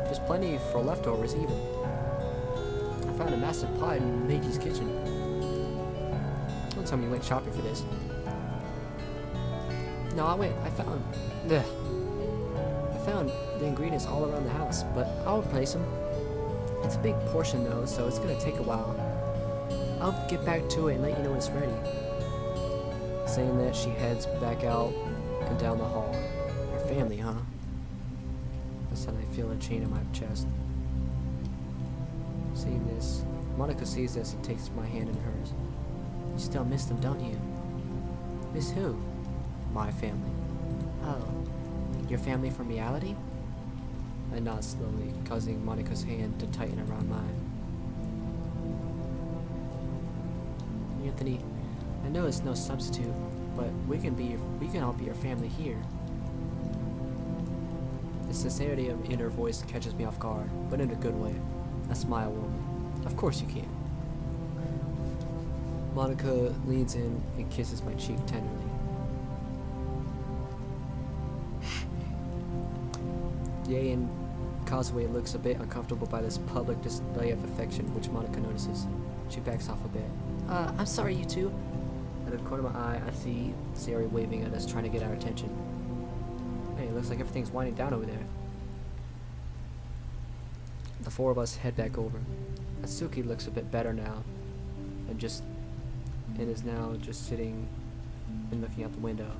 There's plenty for leftovers even. I found a massive pot in Maggie's kitchen. Don't tell me you went shopping for this. No, I found the ingredients all around the house, but I'll replace them. It's a big portion though, so it's gonna take a while. I'll get back to it and let you know when it's ready. Saying that, she heads back out and down the hall. Her family, huh? That's when I feel a chain in my chest. Seeing this, Monica sees this and takes my hand in hers. You still miss them, don't you? Miss who? My family. Oh, your family from reality? I nod slowly, causing Monica's hand to tighten around mine. Anthony, I know it's no substitute, but we can all be your family here. The sincerity in her voice catches me off guard, but in a good way. I smile warmly. Of course you can. Monica leans in and kisses my cheek tenderly. Ye and Causeway looks a bit uncomfortable by this public display of affection, which Monica notices. She backs off a bit. I'm sorry, you two. Out of the corner of my eye, I see Sari waving at us, trying to get our attention. Hey, it looks like everything's winding down over there. The four of us head back over. Atsuki looks a bit better now, and is now just sitting and looking out the window.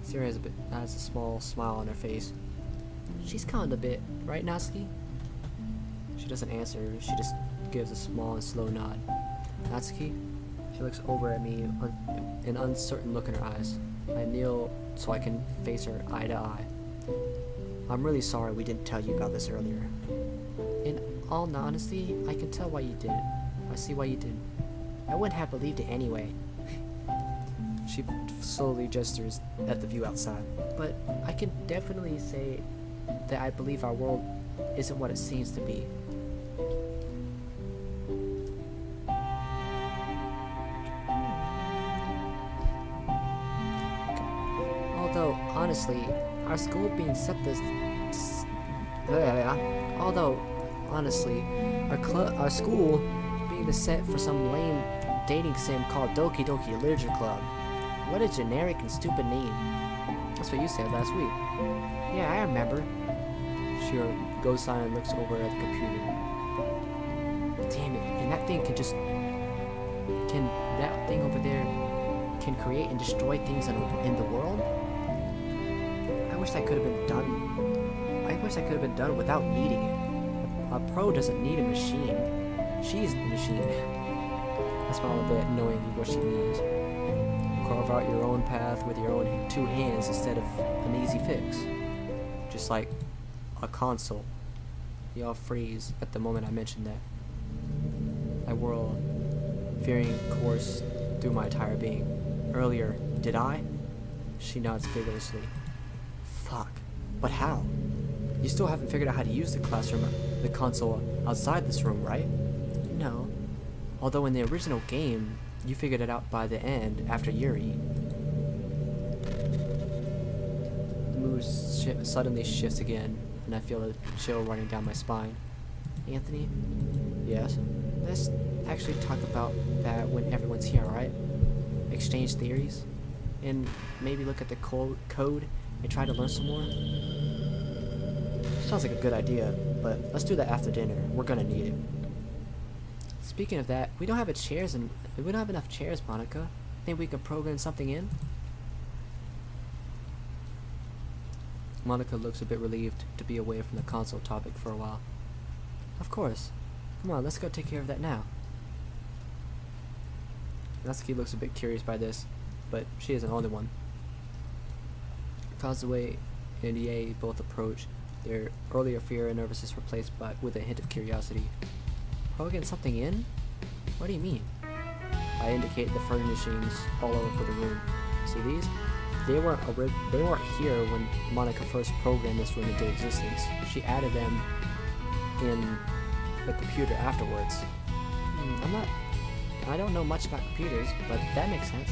Sari has a small smile on her face. She's calmed a bit, right, Natsuki? She doesn't answer. She just gives a small and slow nod. Natsuki? She looks over at me, an uncertain look in her eyes. I kneel so I can face her eye to eye. I'm really sorry we didn't tell you about this earlier. In all honesty, I can tell why you did it. I see why you did. I wouldn't have believed it anyway. She slowly gestures at the view outside. But I can definitely say that I believe our world isn't what it seems to be. Although, honestly, our school being set this... our school being the set for some lame dating sim called Doki Doki Literature Club. What a generic and stupid name. That's what you said last week. Yeah, I remember. She goes silent and looks over at the computer. Damn it, and that thing that thing over there can create and destroy things in the world? I wish that could have been done. I wish that could have been done without needing it. A pro doesn't need a machine. She's the machine. I smile a bit, knowing what she means. Carve out your own path with your own two hands instead of an easy fix. Just like a console. We all freeze at the moment I mentioned that. I whirl, fearing course through my entire being. Earlier, did I? She nods vigorously. Fuck. But how? You still haven't figured out how to use the console outside this room, right? No. Although in the original game, you figured it out by the end after Yuri. The mood suddenly shifts again, and I feel a chill running down my spine. Anthony? Yes? Let's actually talk about that when everyone's here, alright? Exchange theories? And maybe look at the code and try to learn some more? Sounds like a good idea, but let's do that after dinner. We're gonna need it. Speaking of that, we don't have enough chairs, Monica. Think we could program something in? Monica looks a bit relieved to be away from the console topic for a while. Of course. Come on, let's go take care of that now. Natsuki looks a bit curious by this, but she isn't the only one. Kazue and Ie both approach, their earlier fear and nervousness replaced with a hint of curiosity. Program something in? What do you mean? I indicate the furnishings all over the room. See these? They weren't here when Monica first programmed this room into existence. She added them in the computer afterwards. I don't know much about computers, but that makes sense.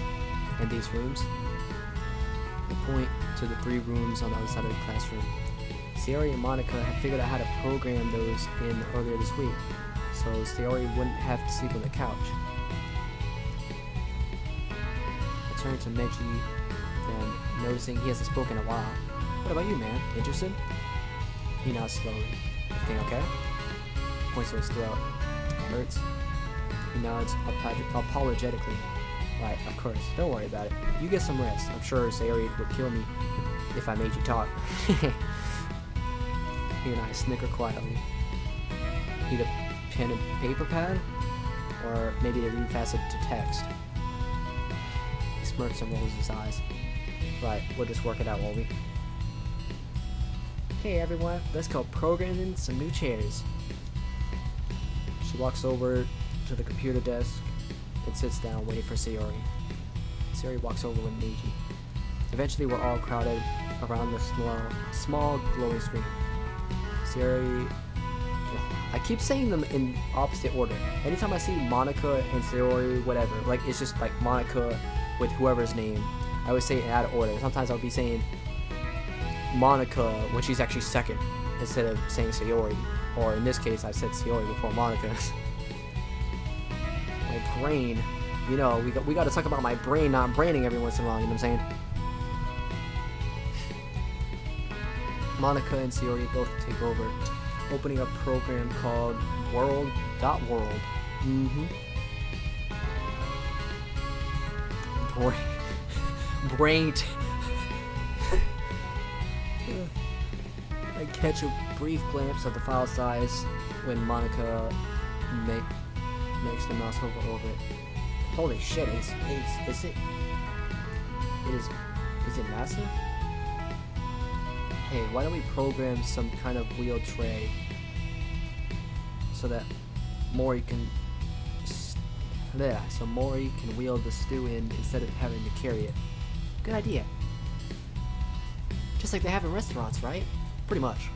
And these rooms? I point to the 3 rooms on the other side of the classroom. Sayori and Monica had figured out how to program those in earlier this week, so Sayori wouldn't have to sleep on the couch. I turn to Meiji, then noticing he hasn't spoken in a while. What about you, man? Interested? He nods slowly. Everything okay? Points to his throat. Hurts? He nods apologetically. Right, of course. Don't worry about it. You get some rest. I'm sure Sayori would kill me if I made you talk. He and I snicker quietly. Need a pen and paper pad? Or maybe to read faster to text. He smirks and rolls his eyes. Right, we'll just work it out, won't we? Hey everyone, let's go programming some new chairs. She walks over to the computer desk and sits down waiting for Sayori. Sayori walks over with Meiji. Eventually we're all crowded around the small glowing screen. Sayori... I keep saying them in opposite order. Anytime I see Monica and Sayori, whatever, like it's just like Monica with whoever's name, I would say it out of order. Sometimes I'll be saying Monica when she's actually second instead of saying Sayori. Or in this case, I said Sayori before Monica. My brain, you know, we got to talk about my brain not braining every once in a while, you know what I'm saying? Monica and Sayori both take over, opening a program called World.World. Brain. I catch a brief glimpse of the file size when Monica makes the mouse hover over it. Holy shit! Is it massive? Hey, why don't we program some kind of wheel tray so that Mori can wheel the stew in instead of having to carry it. Good idea. Just like they have in restaurants, right? Pretty much.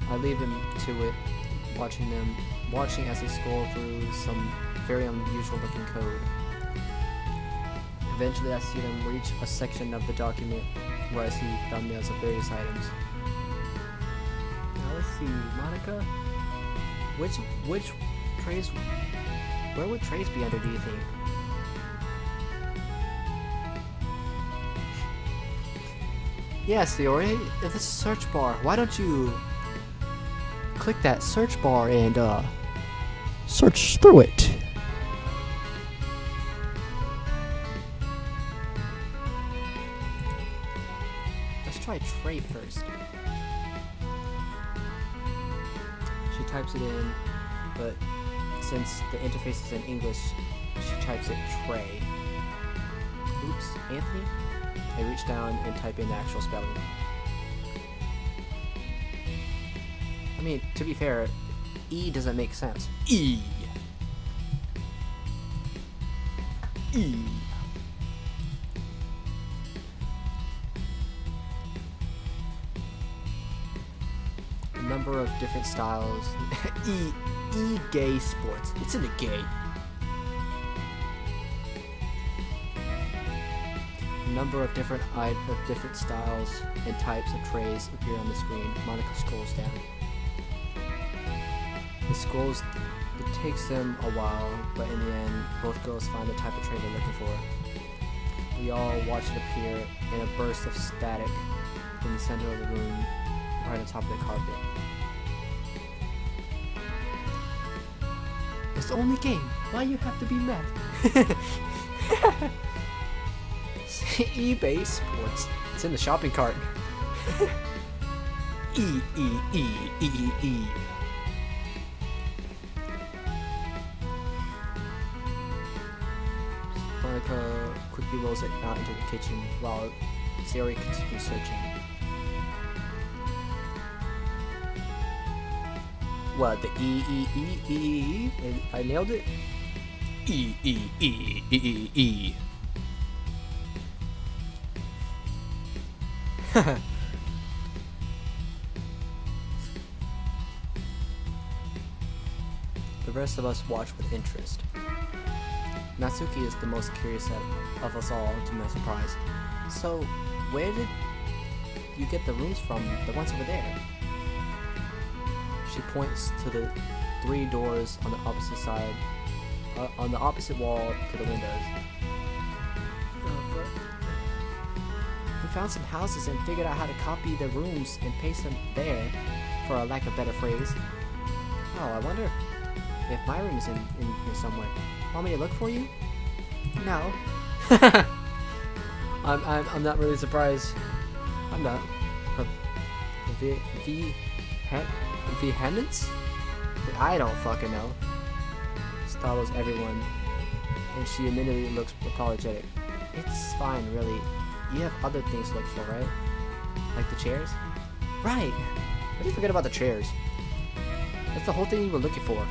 I leave them to it, watching as they scroll through some very unusual looking code. Eventually I see them reach a section of the document where I see thumbnails of various items. Now let's see, Monica? Which trays, where would trays be under, do you think? Yes, Sayori, if this is search bar, why don't you click that search bar and search through it? Let's try tray first. She types it in, but since the interface is in English, she types it tray. Oops, Anthony? I reach down and type in the actual spelling. I mean, to be fair, E doesn't make sense. E. A number of different styles. Gay sports. It's in the gay. A number of different styles and types of trays appear on the screen. Monica scrolls down. It takes them a while, but in the end, both girls find the type of tray they're looking for. We all watch it appear in a burst of static in the center of the room, right on top of the carpet. It's the only game. Why you have to be mad? eBay Sports. It's in the shopping cart. E. Monica quickly rolls it out into the kitchen while Sayori continues searching. What, the E? I nailed it? E. The rest of us watch with interest. Natsuki is the most curious of us all, to my surprise. So, where did you get the rooms from, the ones over there? She points to the 3 doors on the opposite side, on the opposite wall to the windows. We found some houses and figured out how to copy the rooms and paste them there, for a lack of better phrase. Oh, I wonder if my room is in here somewhere. Want me to look for you? No. I'm not really surprised. I'm not. Vehemence? I don't fucking know. Startles everyone, and she immediately looks apologetic. It's fine, really. You have other things to look for, right? Like the chairs? Right! How did you forget about the chairs? That's the whole thing you were looking for.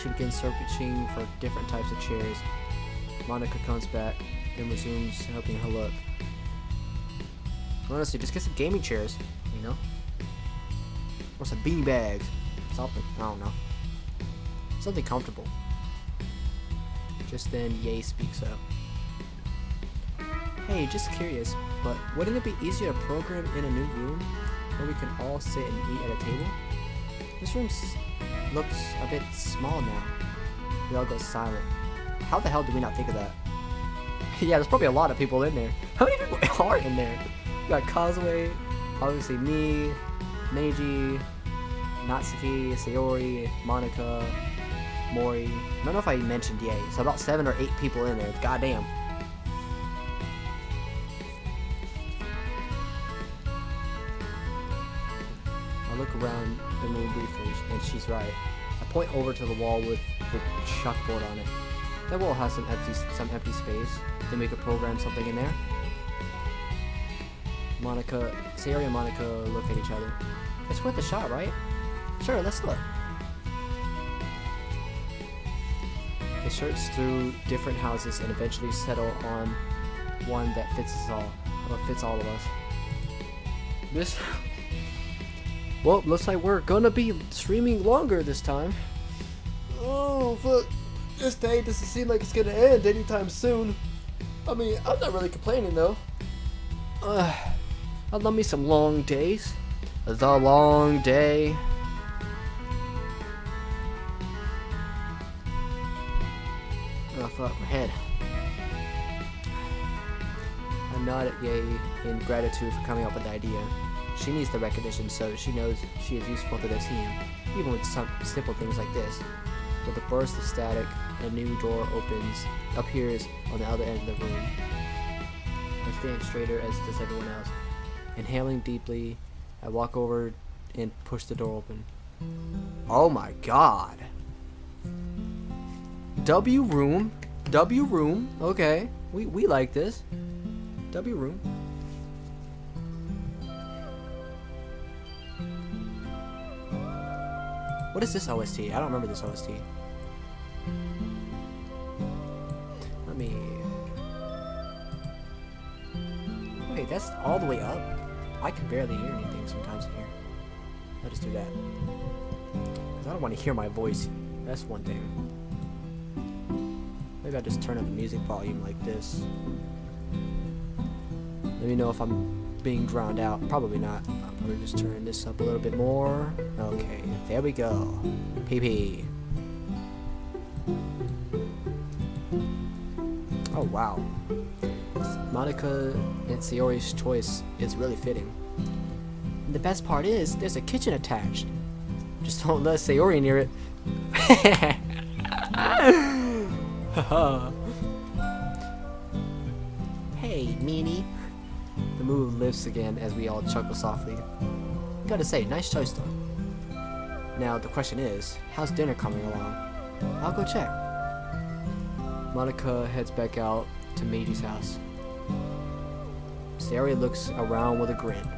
She begins searching for different types of chairs. Monica comes back and resumes helping her look. Honestly, just get some gaming chairs, you know? Or some bean bags. Something. I don't know. Something comfortable. Just then, Ye speaks up. Hey, just curious, but wouldn't it be easier to program in a new room where we can all sit and eat at a table? This room looks a bit small now. We all go silent. How the hell did we not think of that? Yeah, there's probably a lot of people in there. How many people are in there? We got Causeway, obviously me, Meiji, Natsuki, Sayori, Monica, Mori. I don't know if I mentioned Ye. So about 7 or 8 people in there. Goddamn. I look around the room briefly, and she's right. I point over to the wall with the chalkboard on it. That wall has some empty space. Then we could program something in there. Sayori and Monica look at each other. It's worth a shot, right? Sure, let's look. They search through different houses and eventually settle on one that fits us all. Or fits all of us. Well, looks like we're gonna be streaming longer this time. Oh, fuck. This day doesn't seem like it's gonna end anytime soon. I mean, I'm not really complaining though. I love me some long days. The long day. Oh fuck, my head. I nod at Ye in gratitude for coming up with the idea. She needs the recognition, so she knows she is useful to the team, even with some simple things like this. With a burst of static, a new door appears on the other end of the room. I stand straighter, as does everyone else. Inhaling deeply, I walk over and push the door open. Oh my god. W room. Okay. We like this. W room. What is this OST? I don't remember this OST. Let me... Wait, that's all the way up? I can barely hear anything sometimes in here. I'll just do that. Because I don't want to hear my voice. That's one thing. Maybe I'll just turn up the music volume like this. Let me know if I'm being drowned out. Probably not. I'll probably just turn this up a little bit more. Okay, there we go. PP. Oh wow. Monica and Sayori's choice is really fitting. And the best part is, there's a kitchen attached. Just don't let Sayori near it. Hey, meanie. The mood lifts again as we all chuckle softly. Gotta say, nice choice though. Now the question is, how's dinner coming along? I'll go check. Monica heads back out to Matey's house. Sari looks around with a grin.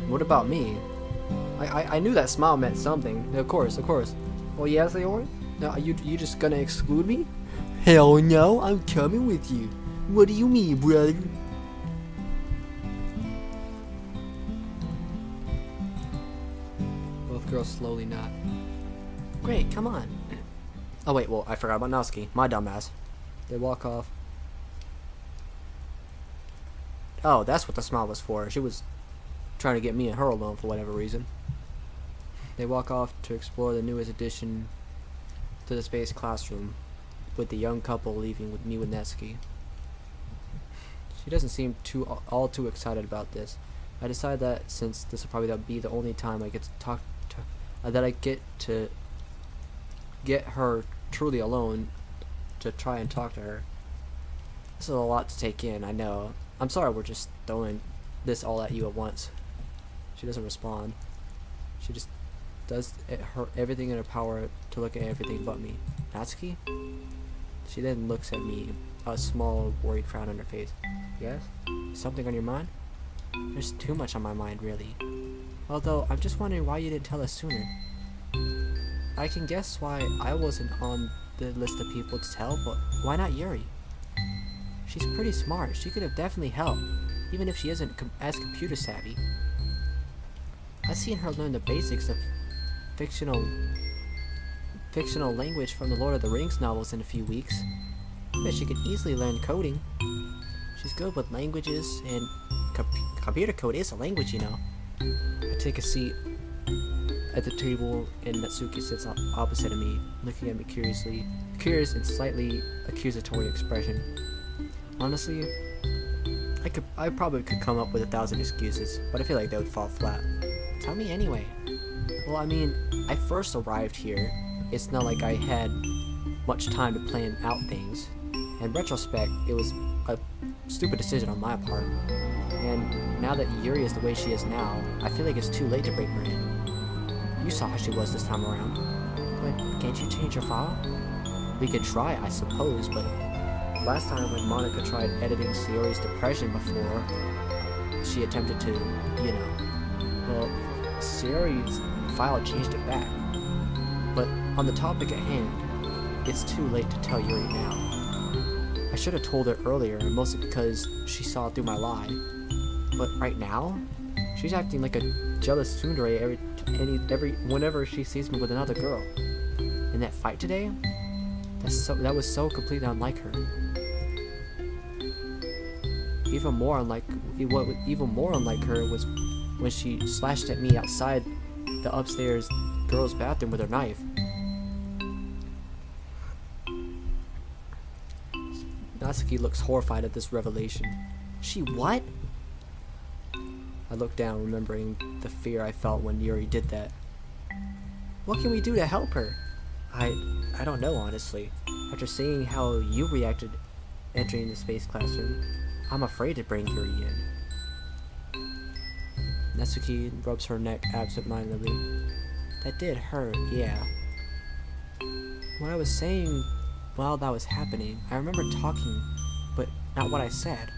What about me? I knew that smile meant something. Of course. Well, yes, Leora? No, you just gonna exclude me? Hell no, I'm coming with you. What do you mean, brother? Both girls slowly nod. Great, come on. Oh wait, well, I forgot about Natsuki. My dumbass. They walk off. Oh, that's what the smile was for. She was trying to get me and her alone for whatever reason. They walk off to explore the newest addition to the space classroom, with the young couple leaving with me with Natsuki. She doesn't seem all too excited about this. I decided that since this will probably be the only time I get to talk to that I get to get her truly alone to try and talk to her. This is a lot to take in, I know. I'm sorry we're just throwing this all at you at once. She doesn't respond. She just does everything in her power to look at everything but me. Natsuki? She then looks at me, a small worried frown on her face. Yes? Something on your mind? There's too much on my mind, really. Although, I'm just wondering why you didn't tell us sooner. I can guess why I wasn't on the list of people to tell, but why not Yuri? She's pretty smart. She could have definitely helped, even if she isn't as computer savvy. I've seen her learn the basics of fictional language from the Lord of the Rings novels in a few weeks. Bet she could easily learn coding. She's good with languages, and computer code is a language, you know. I take a seat at the table, and Natsuki sits opposite of me, looking at me curious and slightly accusatory expression. Honestly, I probably could come up with 1,000 excuses, but I feel like they would fall flat. Tell me anyway. Well, I mean, I first arrived here. It's not like I had much time to plan out things. In retrospect, it was a stupid decision on my part. And now that Yuri is the way she is now, I feel like it's too late to bring her in. You saw how she was this time around. But can't you change her file? We could try, I suppose, but last time when Monica tried editing Sayori's depression before she attempted to, you know, well, Sayori's file changed it back. But on the topic at hand, it's too late to tell Yuri now. I should have told her earlier, mostly because she saw through my lie. But right now, she's acting like a jealous tsundere whenever she sees me with another girl. In that fight today, that was so completely unlike her. Even more unlike her was when she slashed at me outside the upstairs girls' bathroom with her knife. Natsuki looks horrified at this revelation. She what? I look down, remembering the fear I felt when Yuri did that. What can we do to help her? I don't know, honestly. After seeing how you reacted entering the space classroom, I'm afraid to bring Yuri in. Natsuki rubs her neck absent-mindedly. That did hurt, yeah. What I was saying while that was happening, I remember talking, but not what I said.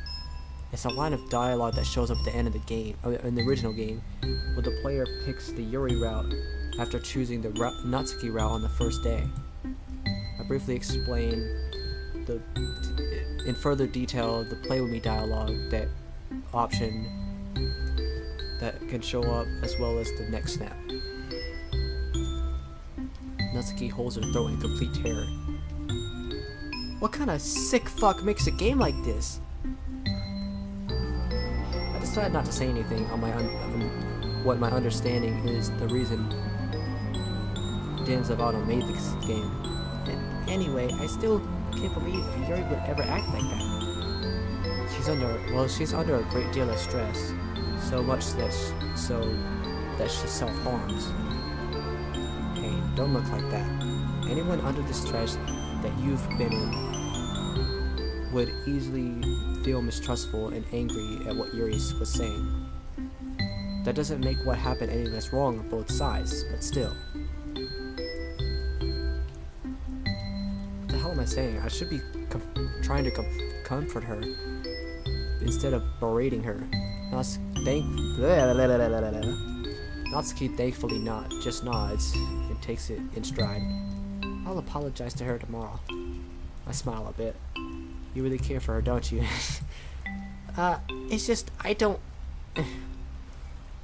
It's a line of dialogue that shows up at the end of the game, in the original game, where the player picks the Yuri route after choosing the Natsuki route on the first day. I briefly explain in further detail the play with me dialogue, that option that can show up, as well as the next snap. Natsuki holds her throat in complete terror. What kind of sick fuck makes a game like this? I decided not to say anything on what my understanding is the reason Dan Zavato made this game. And anyway, I still can't believe Yuri would ever act like that. She's under a great deal of stress. so much that she self-harms. Hey, don't look like that. Anyone under the stress that you've been in would easily feel mistrustful and angry at what Yuri was saying. That doesn't make what happened any less wrong on both sides, but still. What the hell am I saying? I should be trying to comfort her instead of berating her. Natsuki thankfully just nods and takes it in stride. I'll apologize to her tomorrow. I smile a bit. You really care for her, don't you? It's just, I don't...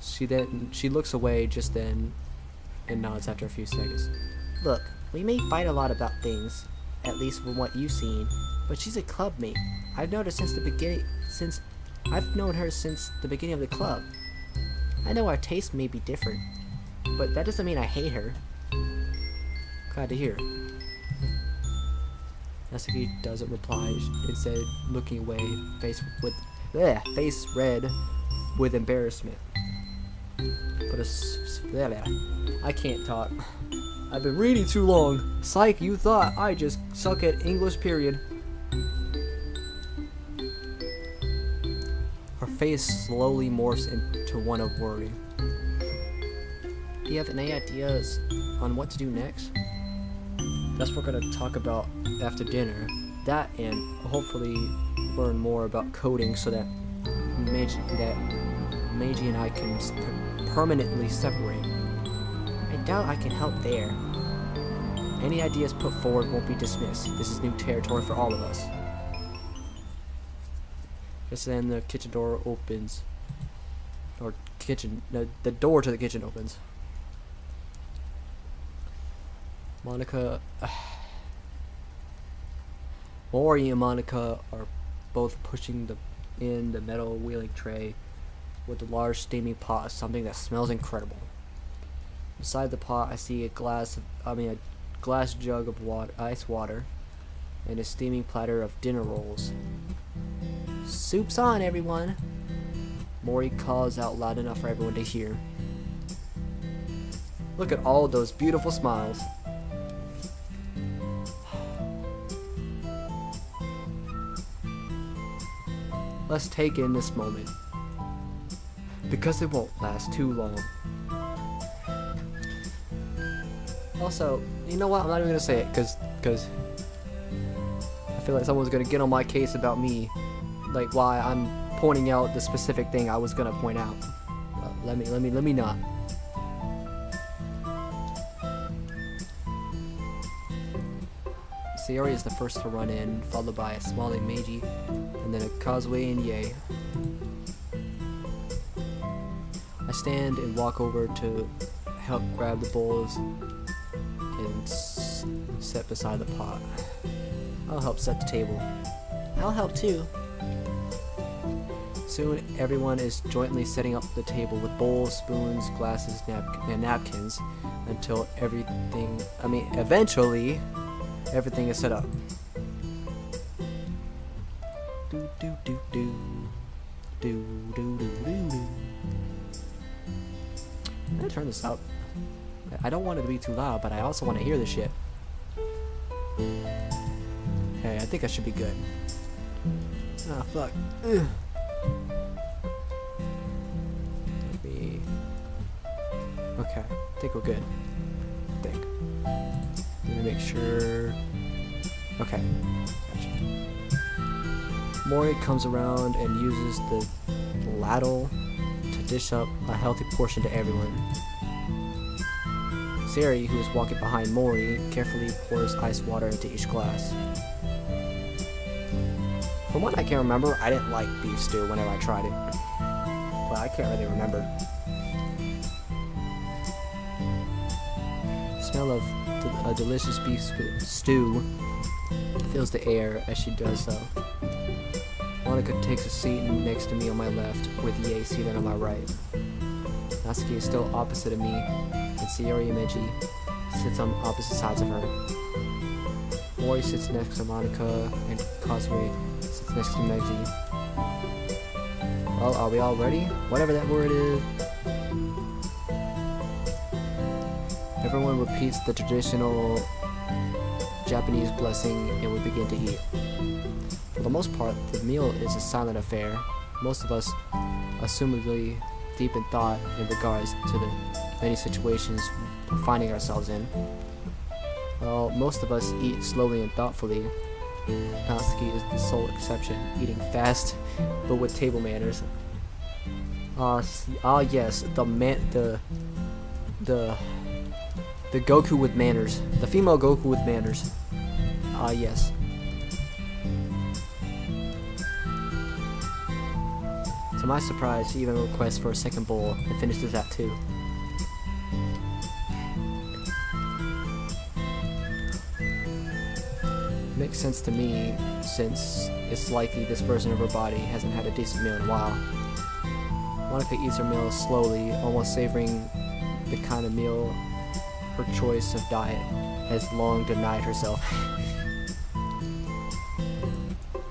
She looks away just then and nods after a few seconds. Look, we may fight a lot about things, at least from what you've seen, but she's a club mate. I've known her since the beginning of the club. I know our tastes may be different, but that doesn't mean I hate her. Glad to hear. Natsuki doesn't reply, instead looking away, face red with embarrassment. I can't talk. I've been reading too long. Psych, you thought I just suck at English, period. Her face slowly morphs into one of worry. Do you have any ideas on what to do next? That's what we're gonna talk about after dinner. That and hopefully learn more about coding so that Meiji and I can permanently separate. I doubt I can help there. Any ideas put forward won't be dismissed. This is new territory for all of us. Just then the kitchen door opens. The door to the kitchen opens. Mori and Monica are both pushing in the metal wheeling tray with a large steaming pot of something that smells incredible. Beside the pot, I see a glass jug of ice water and a steaming platter of dinner rolls. Soup's on, everyone! Mori calls out loud enough for everyone to hear. Look at all those beautiful smiles. Let's take in this moment, because it won't last too long. Also, you know what? I'm not even gonna say it, cause I feel like someone's gonna get on my case about me, like why I'm pointing out the specific thing I was gonna point out. Let me not. Sayori is the first to run in, followed by a smiling Meiji, and then a Kazuie and Yae. I stand and walk over to help grab the bowls and set beside the pot. I'll help set the table. I'll help too. Soon everyone is jointly setting up the table with bowls, spoons, glasses, and napkins until eventually everything is set up. Do do do do do do do do. I'm gonna turn this up. I don't want it to be too loud, but I also want to hear the shit. Okay, I think I should be good. Ah, fuck. Ugh. Okay, I think we're good. I think. Let me make sure. Okay, gotcha. Mori comes around and uses the ladle to dish up a healthy portion to everyone. Sayori, who is walking behind Mori, carefully pours ice water into each glass. From what I can remember, I didn't like beef stew whenever I tried it. But I can't really remember. The smell of a delicious beef stew fills the air as she does so. Monica takes a seat next to me on my left, with Yae seated on my right. Natsuki is still opposite of me, and Sayori Meiji sits on opposite sides of her. Mori sits next to Monica, and Kazuie sits next to Meiji. Well, are we all ready? Whatever that word is. Everyone repeats the traditional Japanese blessing and we begin to eat. For the most part, the meal is a silent affair. Most of us, assumedly deep in thought in regards to the many situations we're finding ourselves in. Well, most of us eat slowly and thoughtfully. Natsuki is the sole exception, eating fast, but with table manners. Yes, the Goku with manners, the female Goku with manners. Yes. To my surprise, she even requests for a second bowl and finishes that too. Makes sense to me, since it's likely this version of her body hasn't had a decent meal in a while. Monica eats her meal slowly, almost savoring the kind of meal her choice of diet has long denied herself.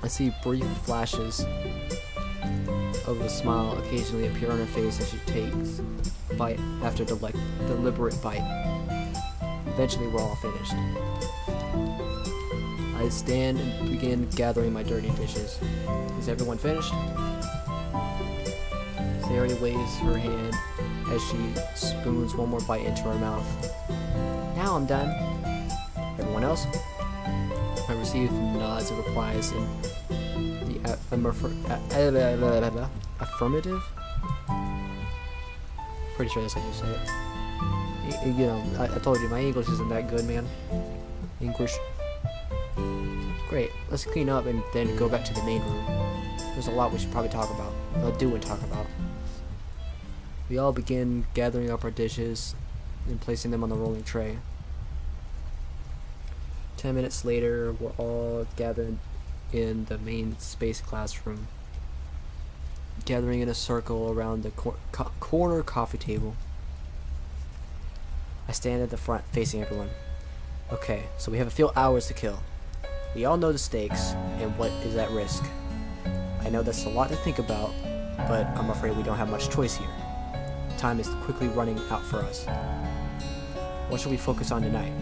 I see brief flashes of a smile occasionally appear on her face as she takes bite after deliberate bite. Eventually we're all finished. I stand and begin gathering my dirty dishes. Is everyone finished? Sayori waves her hand as she spoons one more bite into her mouth. Now I'm done. Everyone else? I receive nods and replies in the affirmative. Pretty sure that's how you say it. You know, I told you my English isn't that good, man. English. Great. Let's clean up and then go back to the main room. There's a lot we should probably talk about. Do and talk about. We all begin gathering up our dishes and placing them on the rolling tray. 10 minutes later, we're all gathered in the main space classroom, gathering in a circle around the corner coffee table. I stand at the front facing everyone. Okay, so we have a few hours to kill. We all know the stakes and what is at risk. I know that's a lot to think about, but I'm afraid we don't have much choice here. Time is quickly running out for us. What should we focus on tonight?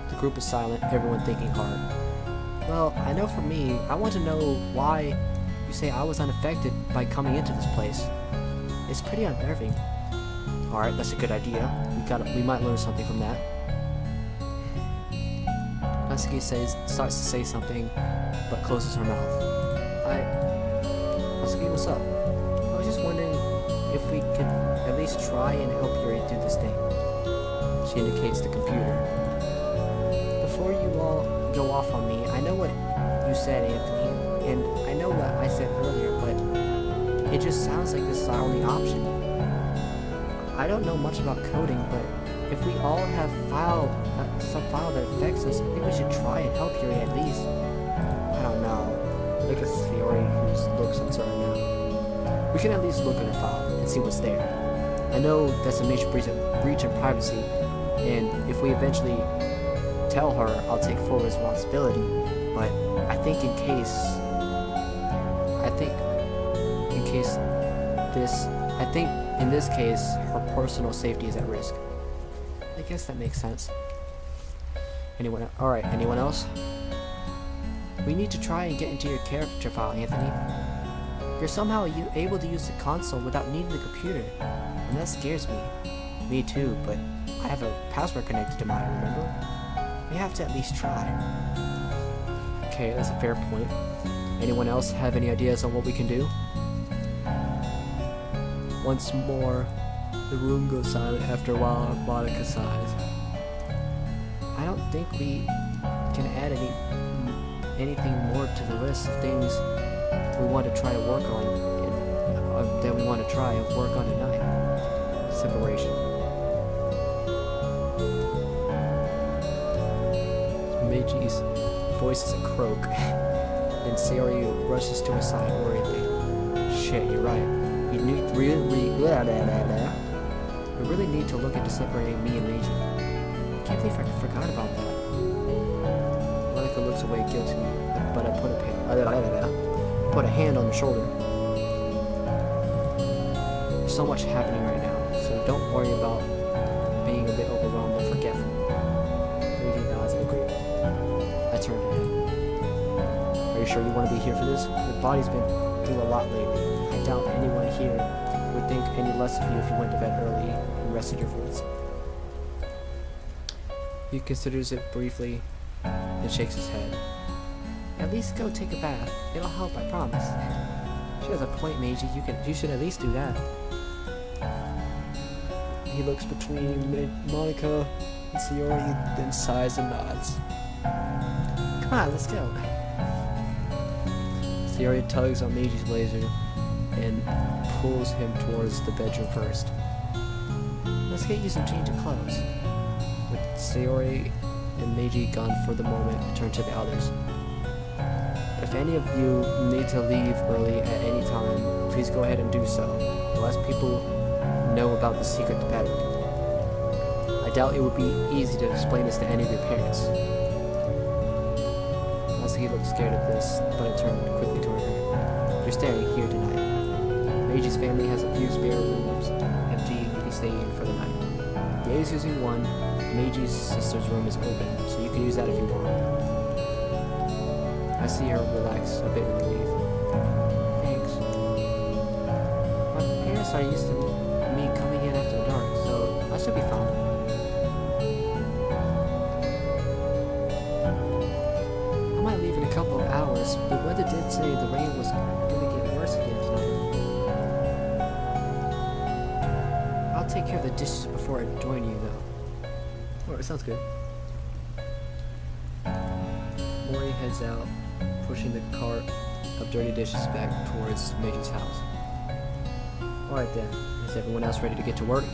The group is silent, everyone thinking hard. Well, I know for me, I want to know why you say I was unaffected by coming into this place. It's pretty unnerving. Alright, that's a good idea. We might learn something from that. Natsuki starts to say something, but closes her mouth. Natsuki, what's up? I was just wondering if we could at least try and help Yuri do this thing. She indicates the computer. Before you all go off on me, I know what you said, Anthony, and I know what I said earlier, but it just sounds like this is our only option. I don't know much about coding, but if we all have some file that affects us, I think we should try and help Yuri at least. I don't know. Look at Sayori, who looks uncertain now. We can at least look at her file and see what's there. I know that's a major breach of privacy, and if we eventually tell her, I'll take full responsibility, but I think in this case, her personal safety is at risk. I guess that makes sense. Alright, anyone else? We need to try and get into your character file, Anthony. You're somehow able to use the console without needing the computer, and that scares me. Me too, but I have a password connected to mine, remember? We have to at least try. Okay, that's a fair point. Anyone else have any ideas on what we can do? Once more, the room goes silent. After a while, Monica sighs. I don't think we can add anything more to the list of things we want to try to work on, that we want to try and work on tonight. Separation. Meiji's voice is a croak, and Sayori rushes to his side worriedly. Shit, you're right. We really need to look into separating me and Meiji. Can't believe I forgot about that. Monica looks away guiltily, but I put a pin. put a hand on your shoulder. There's so much happening right now, so don't worry about being a bit overwhelmed or forgetful. Meiji nods in agreement. I turn to him. Are you sure you want to be here for this? Your body's been through a lot lately. I doubt anyone here would think any less of you if you went to bed early and rested your voice. He considers it briefly and shakes his head. At least go take a bath. It'll help, I promise. She has a point, Meiji. You should at least do that. He looks between Monica and Sayori, then sighs and nods. Come on, let's go. Sayori tugs on Meiji's blazer and pulls him towards the bedroom first. Let's get you some change of clothes. With Sayori and Meiji gone for the moment, I turn to the others. If any of you need to leave early at any time, please go ahead and do so. The less people know about the secret, the better. I doubt it would be easy to explain this to any of your parents. He looked scared at this, but I turned quickly toward her. You're staying here tonight. Meiji's family has a few spare rooms empty. You'll be staying in for the night. Yei's using one. Meiji's sister's room is open, so you can use that if you want. I see her relax a bit in relief. Thanks. My parents are used to me coming in after dark, so I should be fine. Couple of hours, the weather did say the rain was going to get worse again tonight. I'll take care of the dishes before I join you, though. Alright, sounds good. Mori heads out, pushing the cart of dirty dishes back towards Meiji's house. Alright then, is everyone else ready to get to work?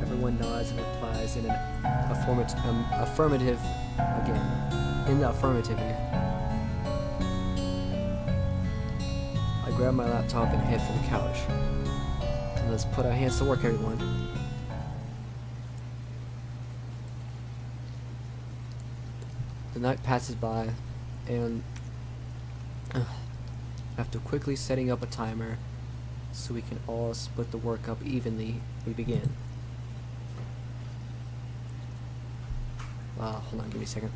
Everyone nods and replies in an affirmative again. In the affirmative again. I grab my laptop and head for the couch. And let's put our hands to work, everyone. The night passes by, and after quickly setting up a timer so we can all split the work up evenly, we begin. Hold on, give me a second.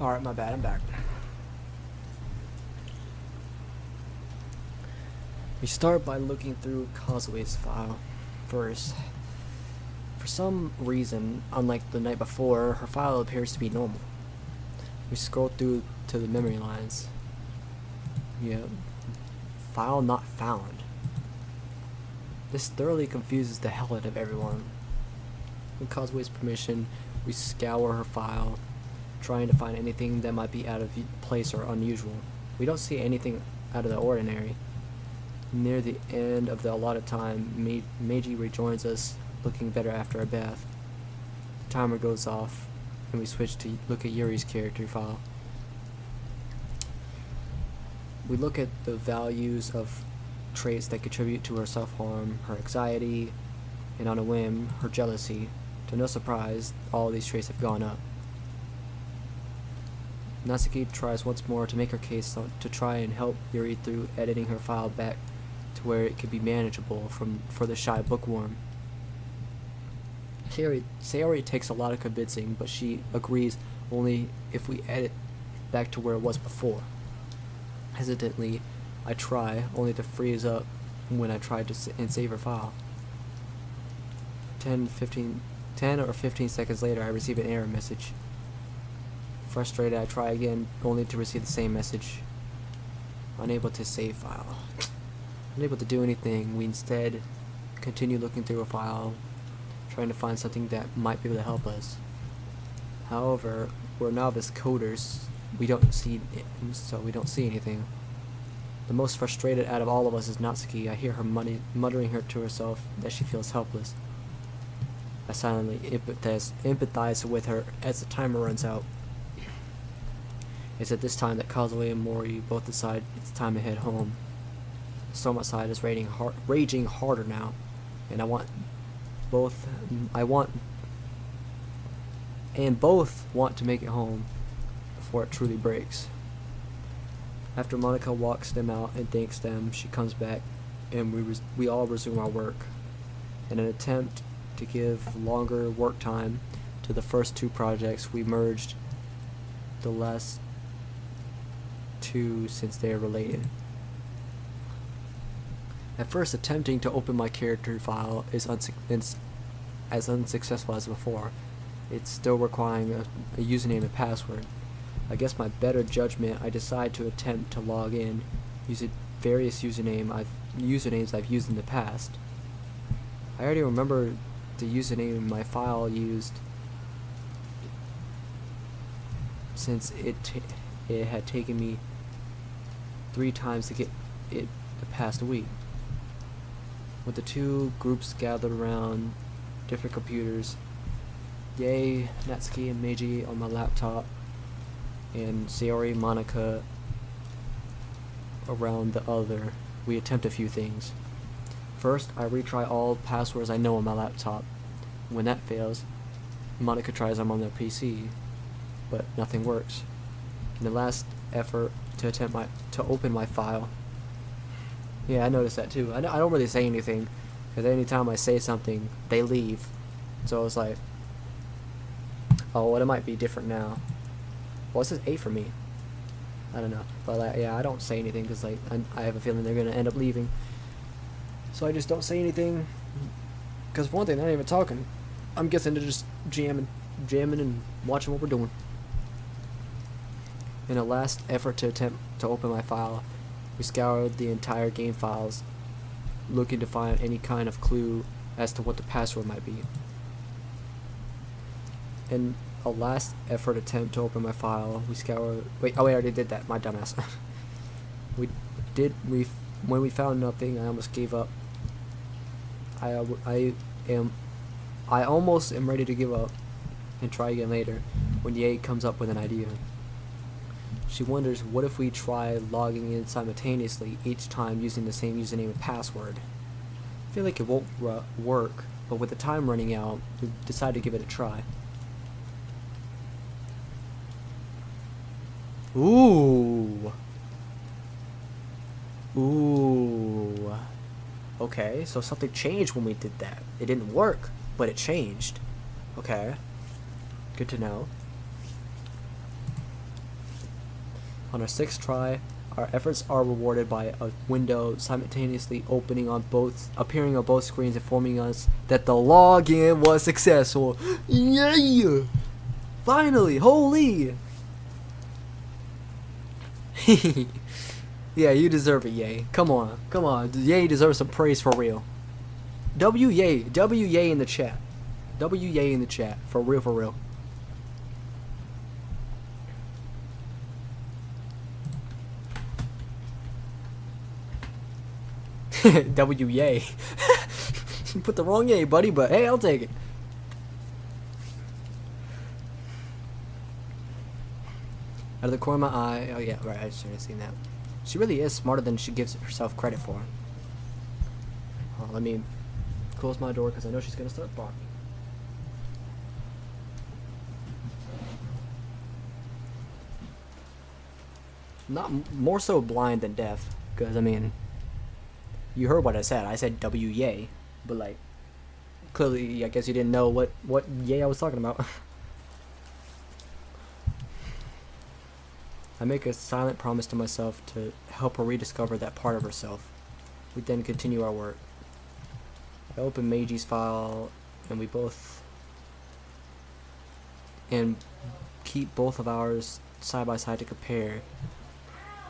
Alright, my bad, I'm back. We start by looking through Causeway's file first. For some reason, unlike the night before, her file appears to be normal. We scroll through to the memory lines. Yeah. File not found. This thoroughly confuses the hell out of everyone. With Causeway's permission, we scour her file, trying to find anything that might be out of place or unusual. We don't see anything out of the ordinary. Near the end of the allotted time, Meiji rejoins us, looking better after a bath. The timer goes off, and we switch to look at Yuri's character file. We look at the values of traits that contribute to her self-harm, her anxiety, and on a whim, her jealousy. To no surprise, all of these traits have gone up. Natsuki tries once more to make her case to try and help Yuri through editing her file back to where it could be manageable for the shy bookworm. Sayori takes a lot of convincing, but she agrees only if we edit back to where it was before. Hesitantly, I try, only to freeze up when I try to save her file. 10 or 15 seconds later, I receive an error message. Frustrated, I try again, only to receive the same message. Unable to save file. Unable to do anything, we instead continue looking through a file, trying to find something that might be able to help us. However, we're novice coders, we don't see anything. The most frustrated out of all of us is Natsuki. I hear her muttering her to herself that she feels helpless. I silently empathize with her as the timer runs out. It's at this time that Kazuo and Mori both decide it's time to head home. The storm outside is raging harder now, and both want to make it home before it truly breaks. After Monica walks them out and thanks them, she comes back, and we all resume our work. In an attempt to give longer work time to the first two projects, we merged the last two since they are related. At first, attempting to open my character file is as unsuccessful as before. It's still requiring a username and password. I guess my better judgment, I decide to attempt to log in using various usernames I've used in the past. I already remember the username my file used since it had taken me 3 times to get it the past week. With the two groups gathered around different computers, Yae, Natsuki, and Meiji on my laptop, and Sayori, Monica around the other, we attempt a few things. First, I retry all passwords I know on my laptop. When that fails, Monica tries them on their PC, but nothing works. In the last effort to attempt to open my file, yeah, I noticed that too. I don't really say anything, because anytime I say something, they leave. So I was like, oh, well, it might be different now. Well, it says 8 for me. I don't know. But yeah, I don't say anything because I have a feeling they're going to end up leaving. So I just don't say anything. Because for one thing, they're not even talking. I'm guessing they're just jamming and watching what we're doing. In a last effort to attempt to open my file, we scoured the entire game files, looking to find any kind of clue as to what the password might be. In a last effort attempt to open my file, we scoured... Wait, I already did that, my dumbass. When we found nothing, I almost gave up. I almost am ready to give up and try again later, when Yae comes up with an idea. She wonders, what if we try logging in simultaneously each time using the same username and password? I feel like it won't work, but with the time running out, we decided to give it a try. Ooh. Okay, so something changed when we did that. It didn't work, but it changed. Okay. Good to know. On our 6th try, our efforts are rewarded by a window simultaneously appearing on both screens, informing us that the login was successful. Yeah! Finally! Holy! Yeah, you deserve it, Yay. Come on. Yay deserves some praise for real. Yay in the chat. Yay in the chat. For real. Yay. You put the wrong yay, buddy, but hey, I'll take it. Out of the corner of my eye. Oh yeah, right, I should have seen that. She really is smarter than she gives herself credit for. Oh, let me close my door because I know she's gonna start barking. Not more so blind than deaf, because I mean, you heard what I said. I said yay, but like, clearly, I guess you didn't know what yay I was talking about. I make a silent promise to myself to help her rediscover that part of herself. We then continue our work. I open Meiji's file, and we both keep both of ours side by side to compare.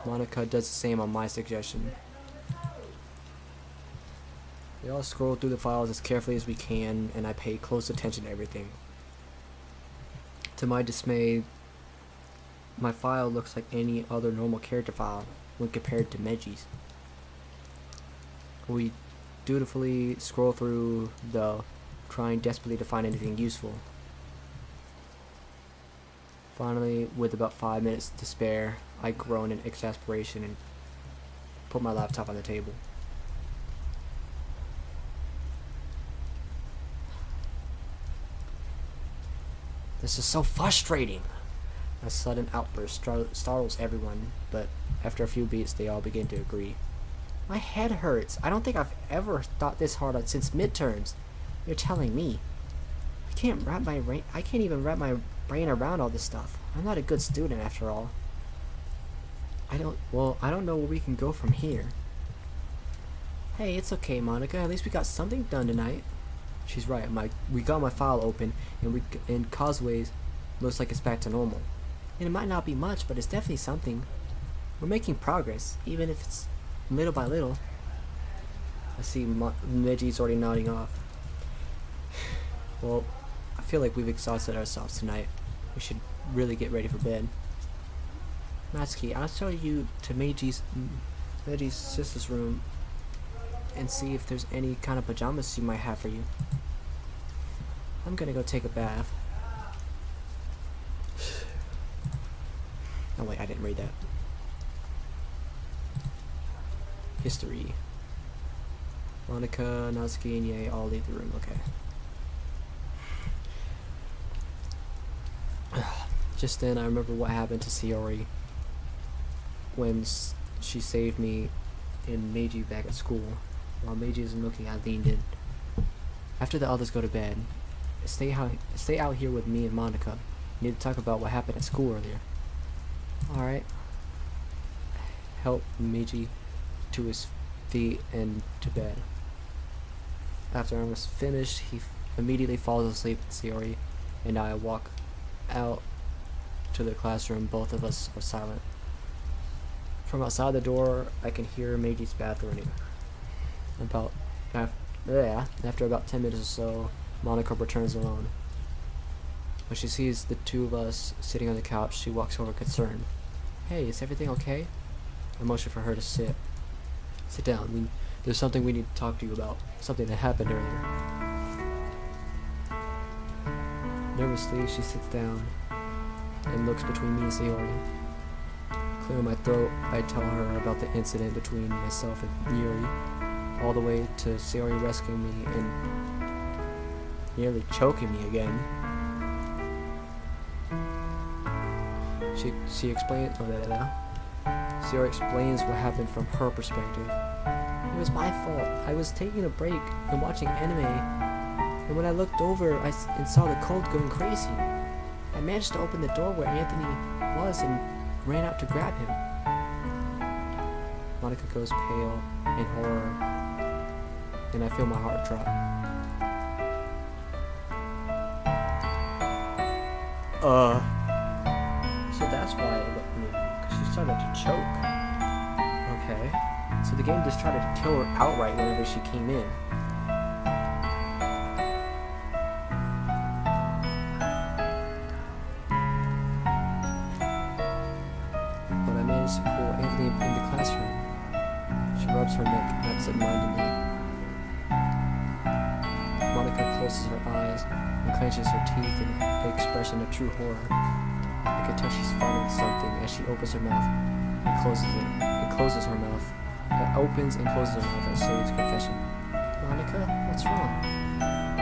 Monica does the same on my suggestion. We all scroll through the files as carefully as we can, and I pay close attention to everything. To my dismay, my file looks like any other normal character file when compared to Meiji's. We dutifully scroll through, though, trying desperately to find anything useful. Finally, with about 5 minutes to spare, I groan in exasperation and put my laptop on the table. This is so frustrating! A sudden outburst startles everyone, but after a few beats they all begin to agree. My head hurts. I don't think I've ever thought this hard on since midterms. You're telling me. I can't even wrap my brain around all this stuff. I'm not a good student after all. I don't know where we can go from here. Hey, it's okay, Monica. At least we got something done tonight. She's right. We got my file open, and Causeways looks like it's back to normal. And it might not be much, but it's definitely something. We're making progress, even if it's little by little. I see Meiji's already nodding off. Well, I feel like we've exhausted ourselves tonight. We should really get ready for bed. Natsuki, I'll show you to Meiji's sister's room and see if there's any kind of pajamas she might have for you. I'm gonna go take a bath. Oh wait, I didn't read that. History. Monica, Natsuki, and Yae all leave the room. Okay. Just then, I remember what happened to Sayori when she saved me and Meiji back at school. While Meiji isn't looking, I leaned in. After the others go to bed, stay out here with me and Monica. We need to talk about what happened at school earlier. Alright. Help Meiji to his feet and to bed. After I was finished, he immediately falls asleep with Sayori, and I walk out to the classroom. Both of us are silent. From outside the door, I can hear Meiji's bath running. After about 10 minutes or so, Monica returns alone. When she sees the two of us sitting on the couch, she walks over concerned. Hey, is everything okay? I motion for her to sit. Sit down. There's something we need to talk to you about. Something that happened earlier. Nervously, she sits down and looks between me and Sayori. Clearing my throat, I tell her about the incident between myself and Yuri, all the way to Sayori rescuing me and nearly choking me again. She explains. Sayori explains what happened from her perspective. It was my fault. I was taking a break and watching anime, and when I looked over, and saw the cult going crazy. I managed to open the door where Anthony was, and ran out to grab him. Monica goes pale in horror, and I feel my heart drop. So that's why it looked me, because she started to choke. Okay. So the game just tried to kill her outright whenever she came in. But I managed to pull Anthony in the classroom. She rubs her neck absent-mindedly. Monica closes her eyes and clenches her teeth in the expression of true horror. I can tell she's fighting something as she opens her mouth and closes it. It closes her mouth. It opens and closes her mouth at Sayori's confession. Monica, what's wrong?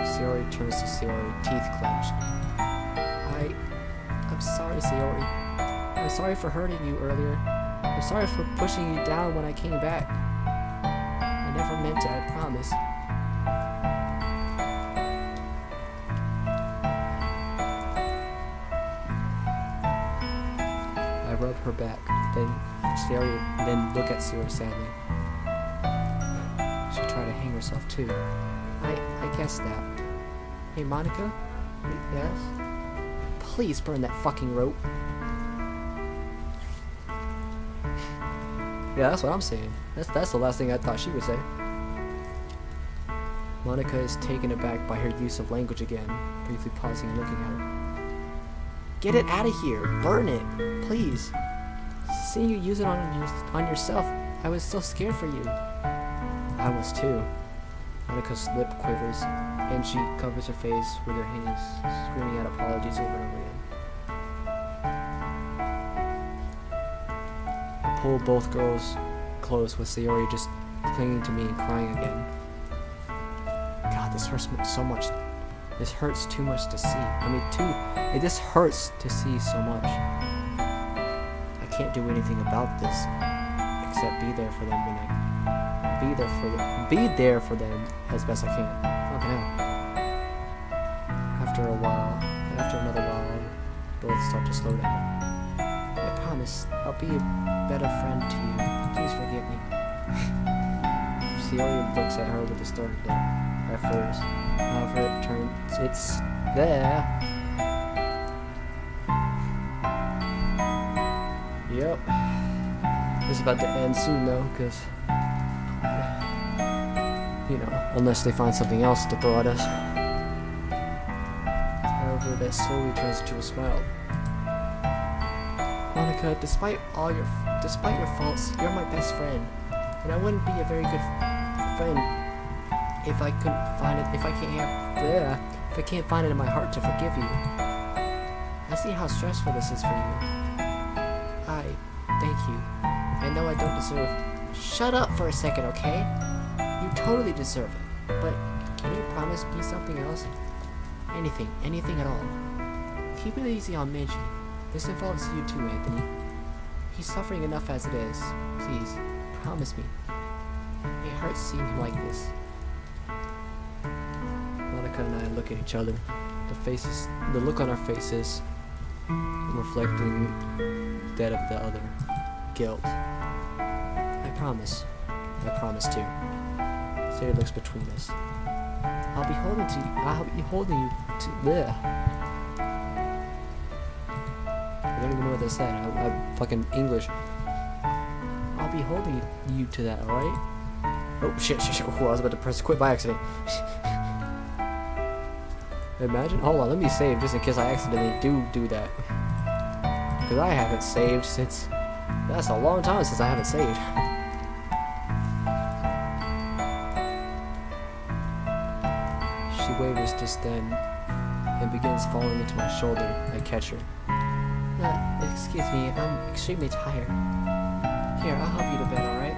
Sayori turns to Sayori, teeth clenched. I'm sorry, Sayori. I'm sorry for hurting you earlier. I'm sorry for pushing you down when I came back. I never meant to, I promise. I rub her back, then look at Sayori sadly. She tried to hang herself too. I guess that. Hey, Monica? Yes? Please burn that fucking rope. Yeah, that's what I'm saying. That's the last thing I thought she would say. Monica is taken aback by her use of language again, briefly pausing and looking at her. Get it out of here! Burn it! Please! Seeing you use it on yourself, I was so scared for you. I was too. Monica's lip quivers, and she covers her face with her hands, screaming out apologies over and over again. I pull both girls close with Sayori just clinging to me and crying again. God, this hurts so much. This hurts too much to see. This hurts to see so much. I can't do anything about this except be there for them be there for them as best I can. Fucking hell. After another while, both start to slow down. I promise I'll be a better friend to you. Please forgive me. Sayori looks at her with a stern look at first. However, it turns, it's there. Yep. It's about to end soon though, because, unless they find something else to throw at us. However, that slowly turns into a smile. Monica, despite your faults, you're my best friend, and I wouldn't be a very good friend if I couldn't find it. If I can't find it in my heart to forgive you. I see how stressful this is for you. Thank you. I know I don't deserve. Shut up for a second, okay? You totally deserve it. But can you promise me something else? Anything at all. Keep it easy on Meiji. This involves you too, Anthony. He's suffering enough as it is. Please, promise me. It hurts seeing him like this. Monica and I look at each other. The look on our faces, reflecting that of the other. Guilt. I promise too. Sarah looks between us. I'll be holding you to there. I don't even know what they said. I'm fucking English. I'll be holding you to that, alright? Oh, shit. Oh, I was about to press quit by accident. Imagine. Hold on, let me save just in case I accidentally do that. Because I haven't saved since... That's a long time since I haven't saved. She wavers just then and begins falling into my shoulder. I catch her. Excuse me, I'm extremely tired. Here, I'll help you to bed, alright?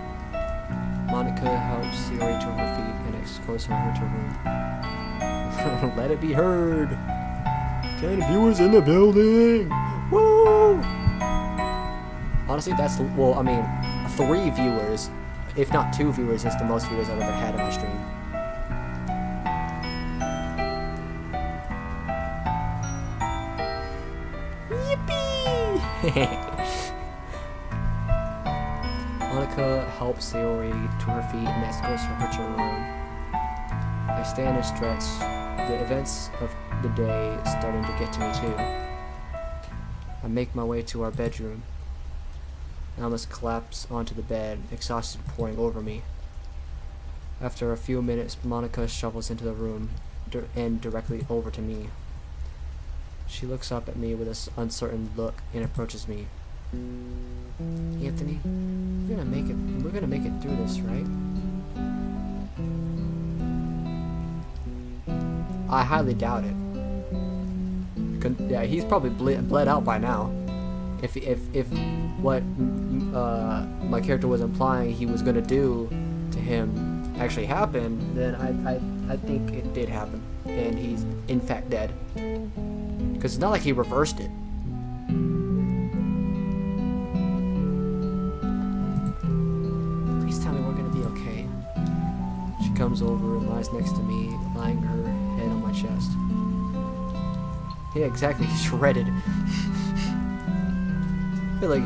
Monica helps Sayori to her feet and escorts her to her room. Let it be heard! 10 viewers in the building! Woo! Honestly, 3 viewers, if not 2 viewers, is the most viewers I've ever had in my stream. Yippee! Monica helps Sayori to her feet and escorts her to her room. I stand and stretch. The events of the day starting to get to me too. I make my way to our bedroom. I almost collapse onto the bed, exhaustion pouring over me. After a few minutes, Monica shuffles into the room and directly over to me. She looks up at me with an uncertain look and approaches me. Anthony, we're gonna make it through this, right? I highly doubt it. Yeah, he's probably bled out by now. If what my character was implying he was gonna do to him actually happened, then I think it did happen, and he's in fact dead. Because it's not like he reversed it. Please tell me we're gonna be okay. She comes over and lies next to me, lying her head on my chest. Yeah, exactly. Shredded. I feel like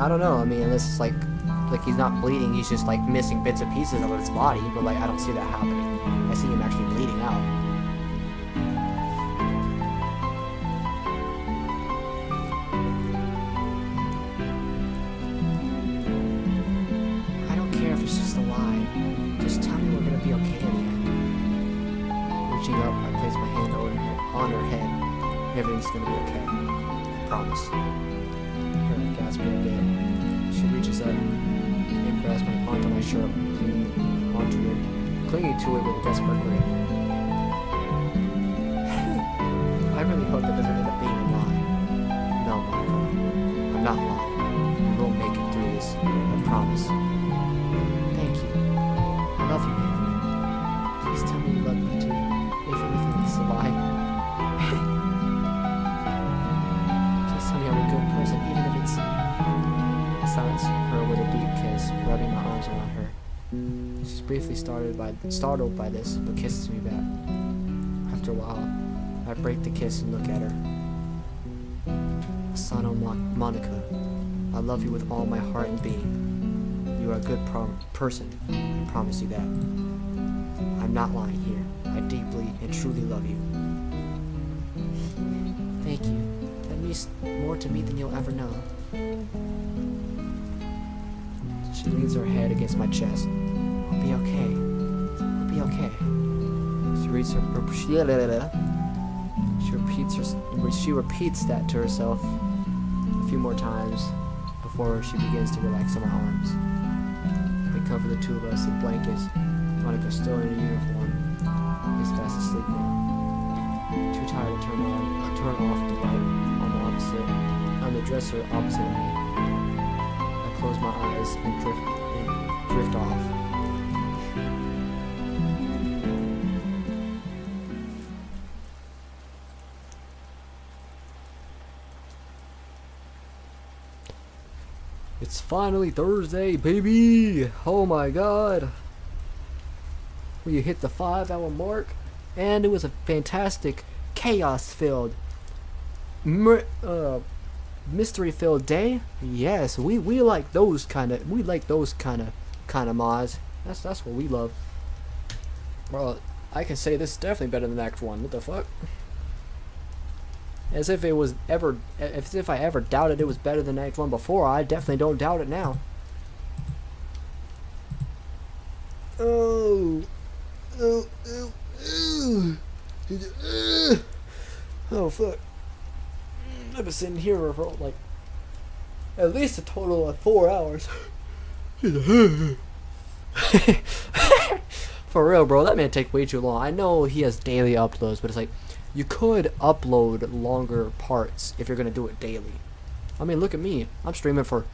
I don't know. I mean, unless it's like he's not bleeding, he's just like missing bits and pieces of his body. But like, I don't see that happening. I see him actually bleeding out. I don't care if it's just a lie. Just tell me we're gonna be okay in the end. Reaching up, I place my hand on her head. Everything's gonna be okay. I promise. Her gasping a bit. She reaches up and grabs onto my shirt, clinging to it with a desperate grip. I really hope that doesn't end up being a lie. No, Monica. I'm not lying. We will make it through this. I promise. Thank you. I love you, Anthony. Please tell me you love me too. If anything is a lie. Please tell me I'm a good person, even if it's... I silence her with a deep kiss, rubbing my arms around her. She's briefly startled by this, but kisses me back. After a while, I break the kiss and look at her. Asano Monica, I love you with all my heart and being. You are a good person, I promise you that. I'm not lying here. I deeply and truly love you. Thank you. That means more to me than you'll ever know. She leans her head against my chest. I'll be okay. I'll be okay. She repeats that to herself a few more times before she begins to relax on my arms. They cover the two of us in blankets. Monica, still in a uniform, is fast asleep now. Too tired to turn off the light on the dresser opposite of me. I close my eyes and drift off. It's finally Thursday, baby! Oh my god! We hit the 5-hour mark, and it was a fantastic, chaos-filled, mystery-filled day. Yes, we like those kind of mods. That's what we love. Well, I can say this is definitely better than Act 1. What the fuck? As if I ever doubted it was better than Act 1 before, I definitely don't doubt it now. Oh fuck. I've been sitting here for like at least a total of 4 hours. For real, bro, that man take way too long. I know he has daily uploads, but it's like, you could upload longer parts if you're gonna do it daily. I mean, look at me. I'm streaming for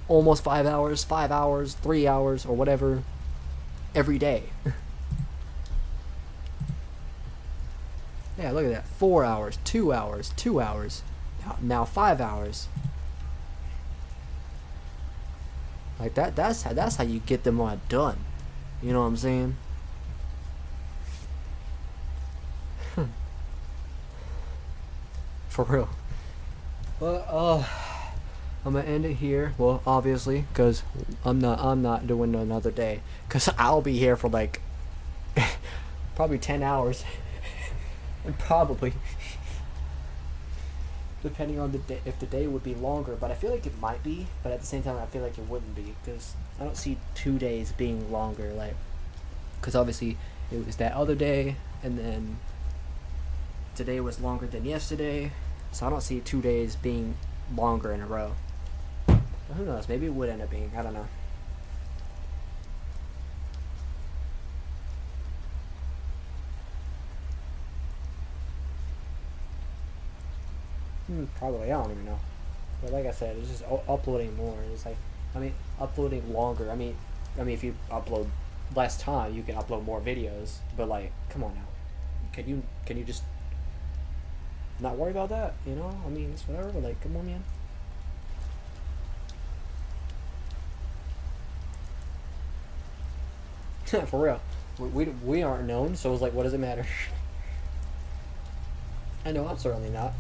almost 5 hours, 3 hours, or whatever, every day. Yeah, look at that. 4 hours, 2 hours, 2 hours. Now 5 hours. Like that's how you get them all done. You know what I'm saying? For real. Well, I'm gonna end it here. Well, obviously, cause I'm not doing another day, cause I'll be here for like probably 10 hours, and probably depending on the day, if the day would be longer. But I feel like it might be, but at the same time, I feel like it wouldn't be, cause I don't see 2 days being longer. Like, cause obviously it was that other day, and then today was longer than yesterday, so I don't see 2 days being longer in a row. But who knows? Maybe it would end up being. I don't know. Probably. I don't even know. But like I said, it's just uploading more. It's like, I mean, uploading longer. I mean, if you upload less time, you can upload more videos. But like, come on now. Can you just not worry about that? You know? I mean, it's whatever. But like, come on, man. For real. We aren't known, so it's like, what does it matter? I know I'm certainly not.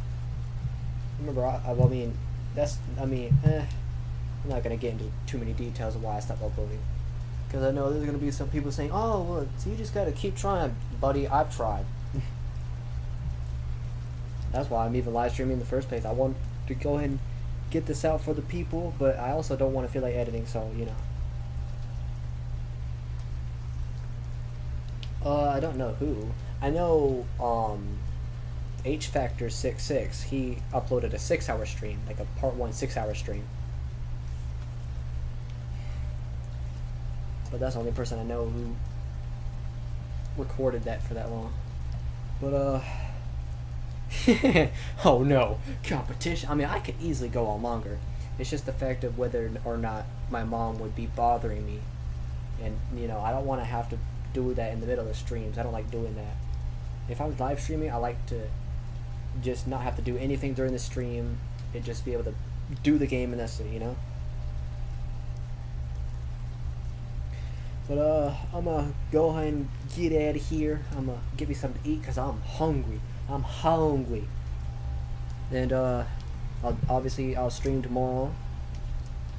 Remember, I mean, I'm not gonna get into too many details of why I stopped uploading, because I know there's gonna be some people saying, "Oh, well, so you just gotta keep trying, buddy. I've tried." That's why I'm even live streaming in the first place. I want to go ahead and get this out for the people, but I also don't want to feel like editing, so you know. I don't know who. I know, H Factor 66. He uploaded a 6-hour stream, like a part 1 6-hour stream. But that's the only person I know who recorded that for that long. But oh no, competition. I mean, I could easily go on longer. It's just the fact of whether or not my mom would be bothering me, and you know, I don't want to have to do that in the middle of the streams. I don't like doing that. If I was live streaming, I like to just not have to do anything during the stream and just be able to do the game, and that's it, you know. But I'm gonna go ahead and get out of here. I'm gonna give me something to eat because I'm hungry. And I'll stream tomorrow,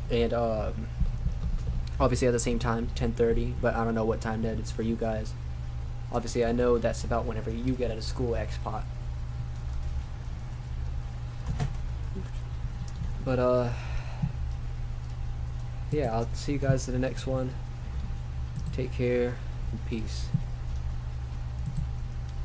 and obviously at the same time, 10:30. But I don't know what time that is for you guys. Obviously, I know that's about whenever you get out of school, Xpot. But yeah, I'll see you guys in the next one. Take care and peace.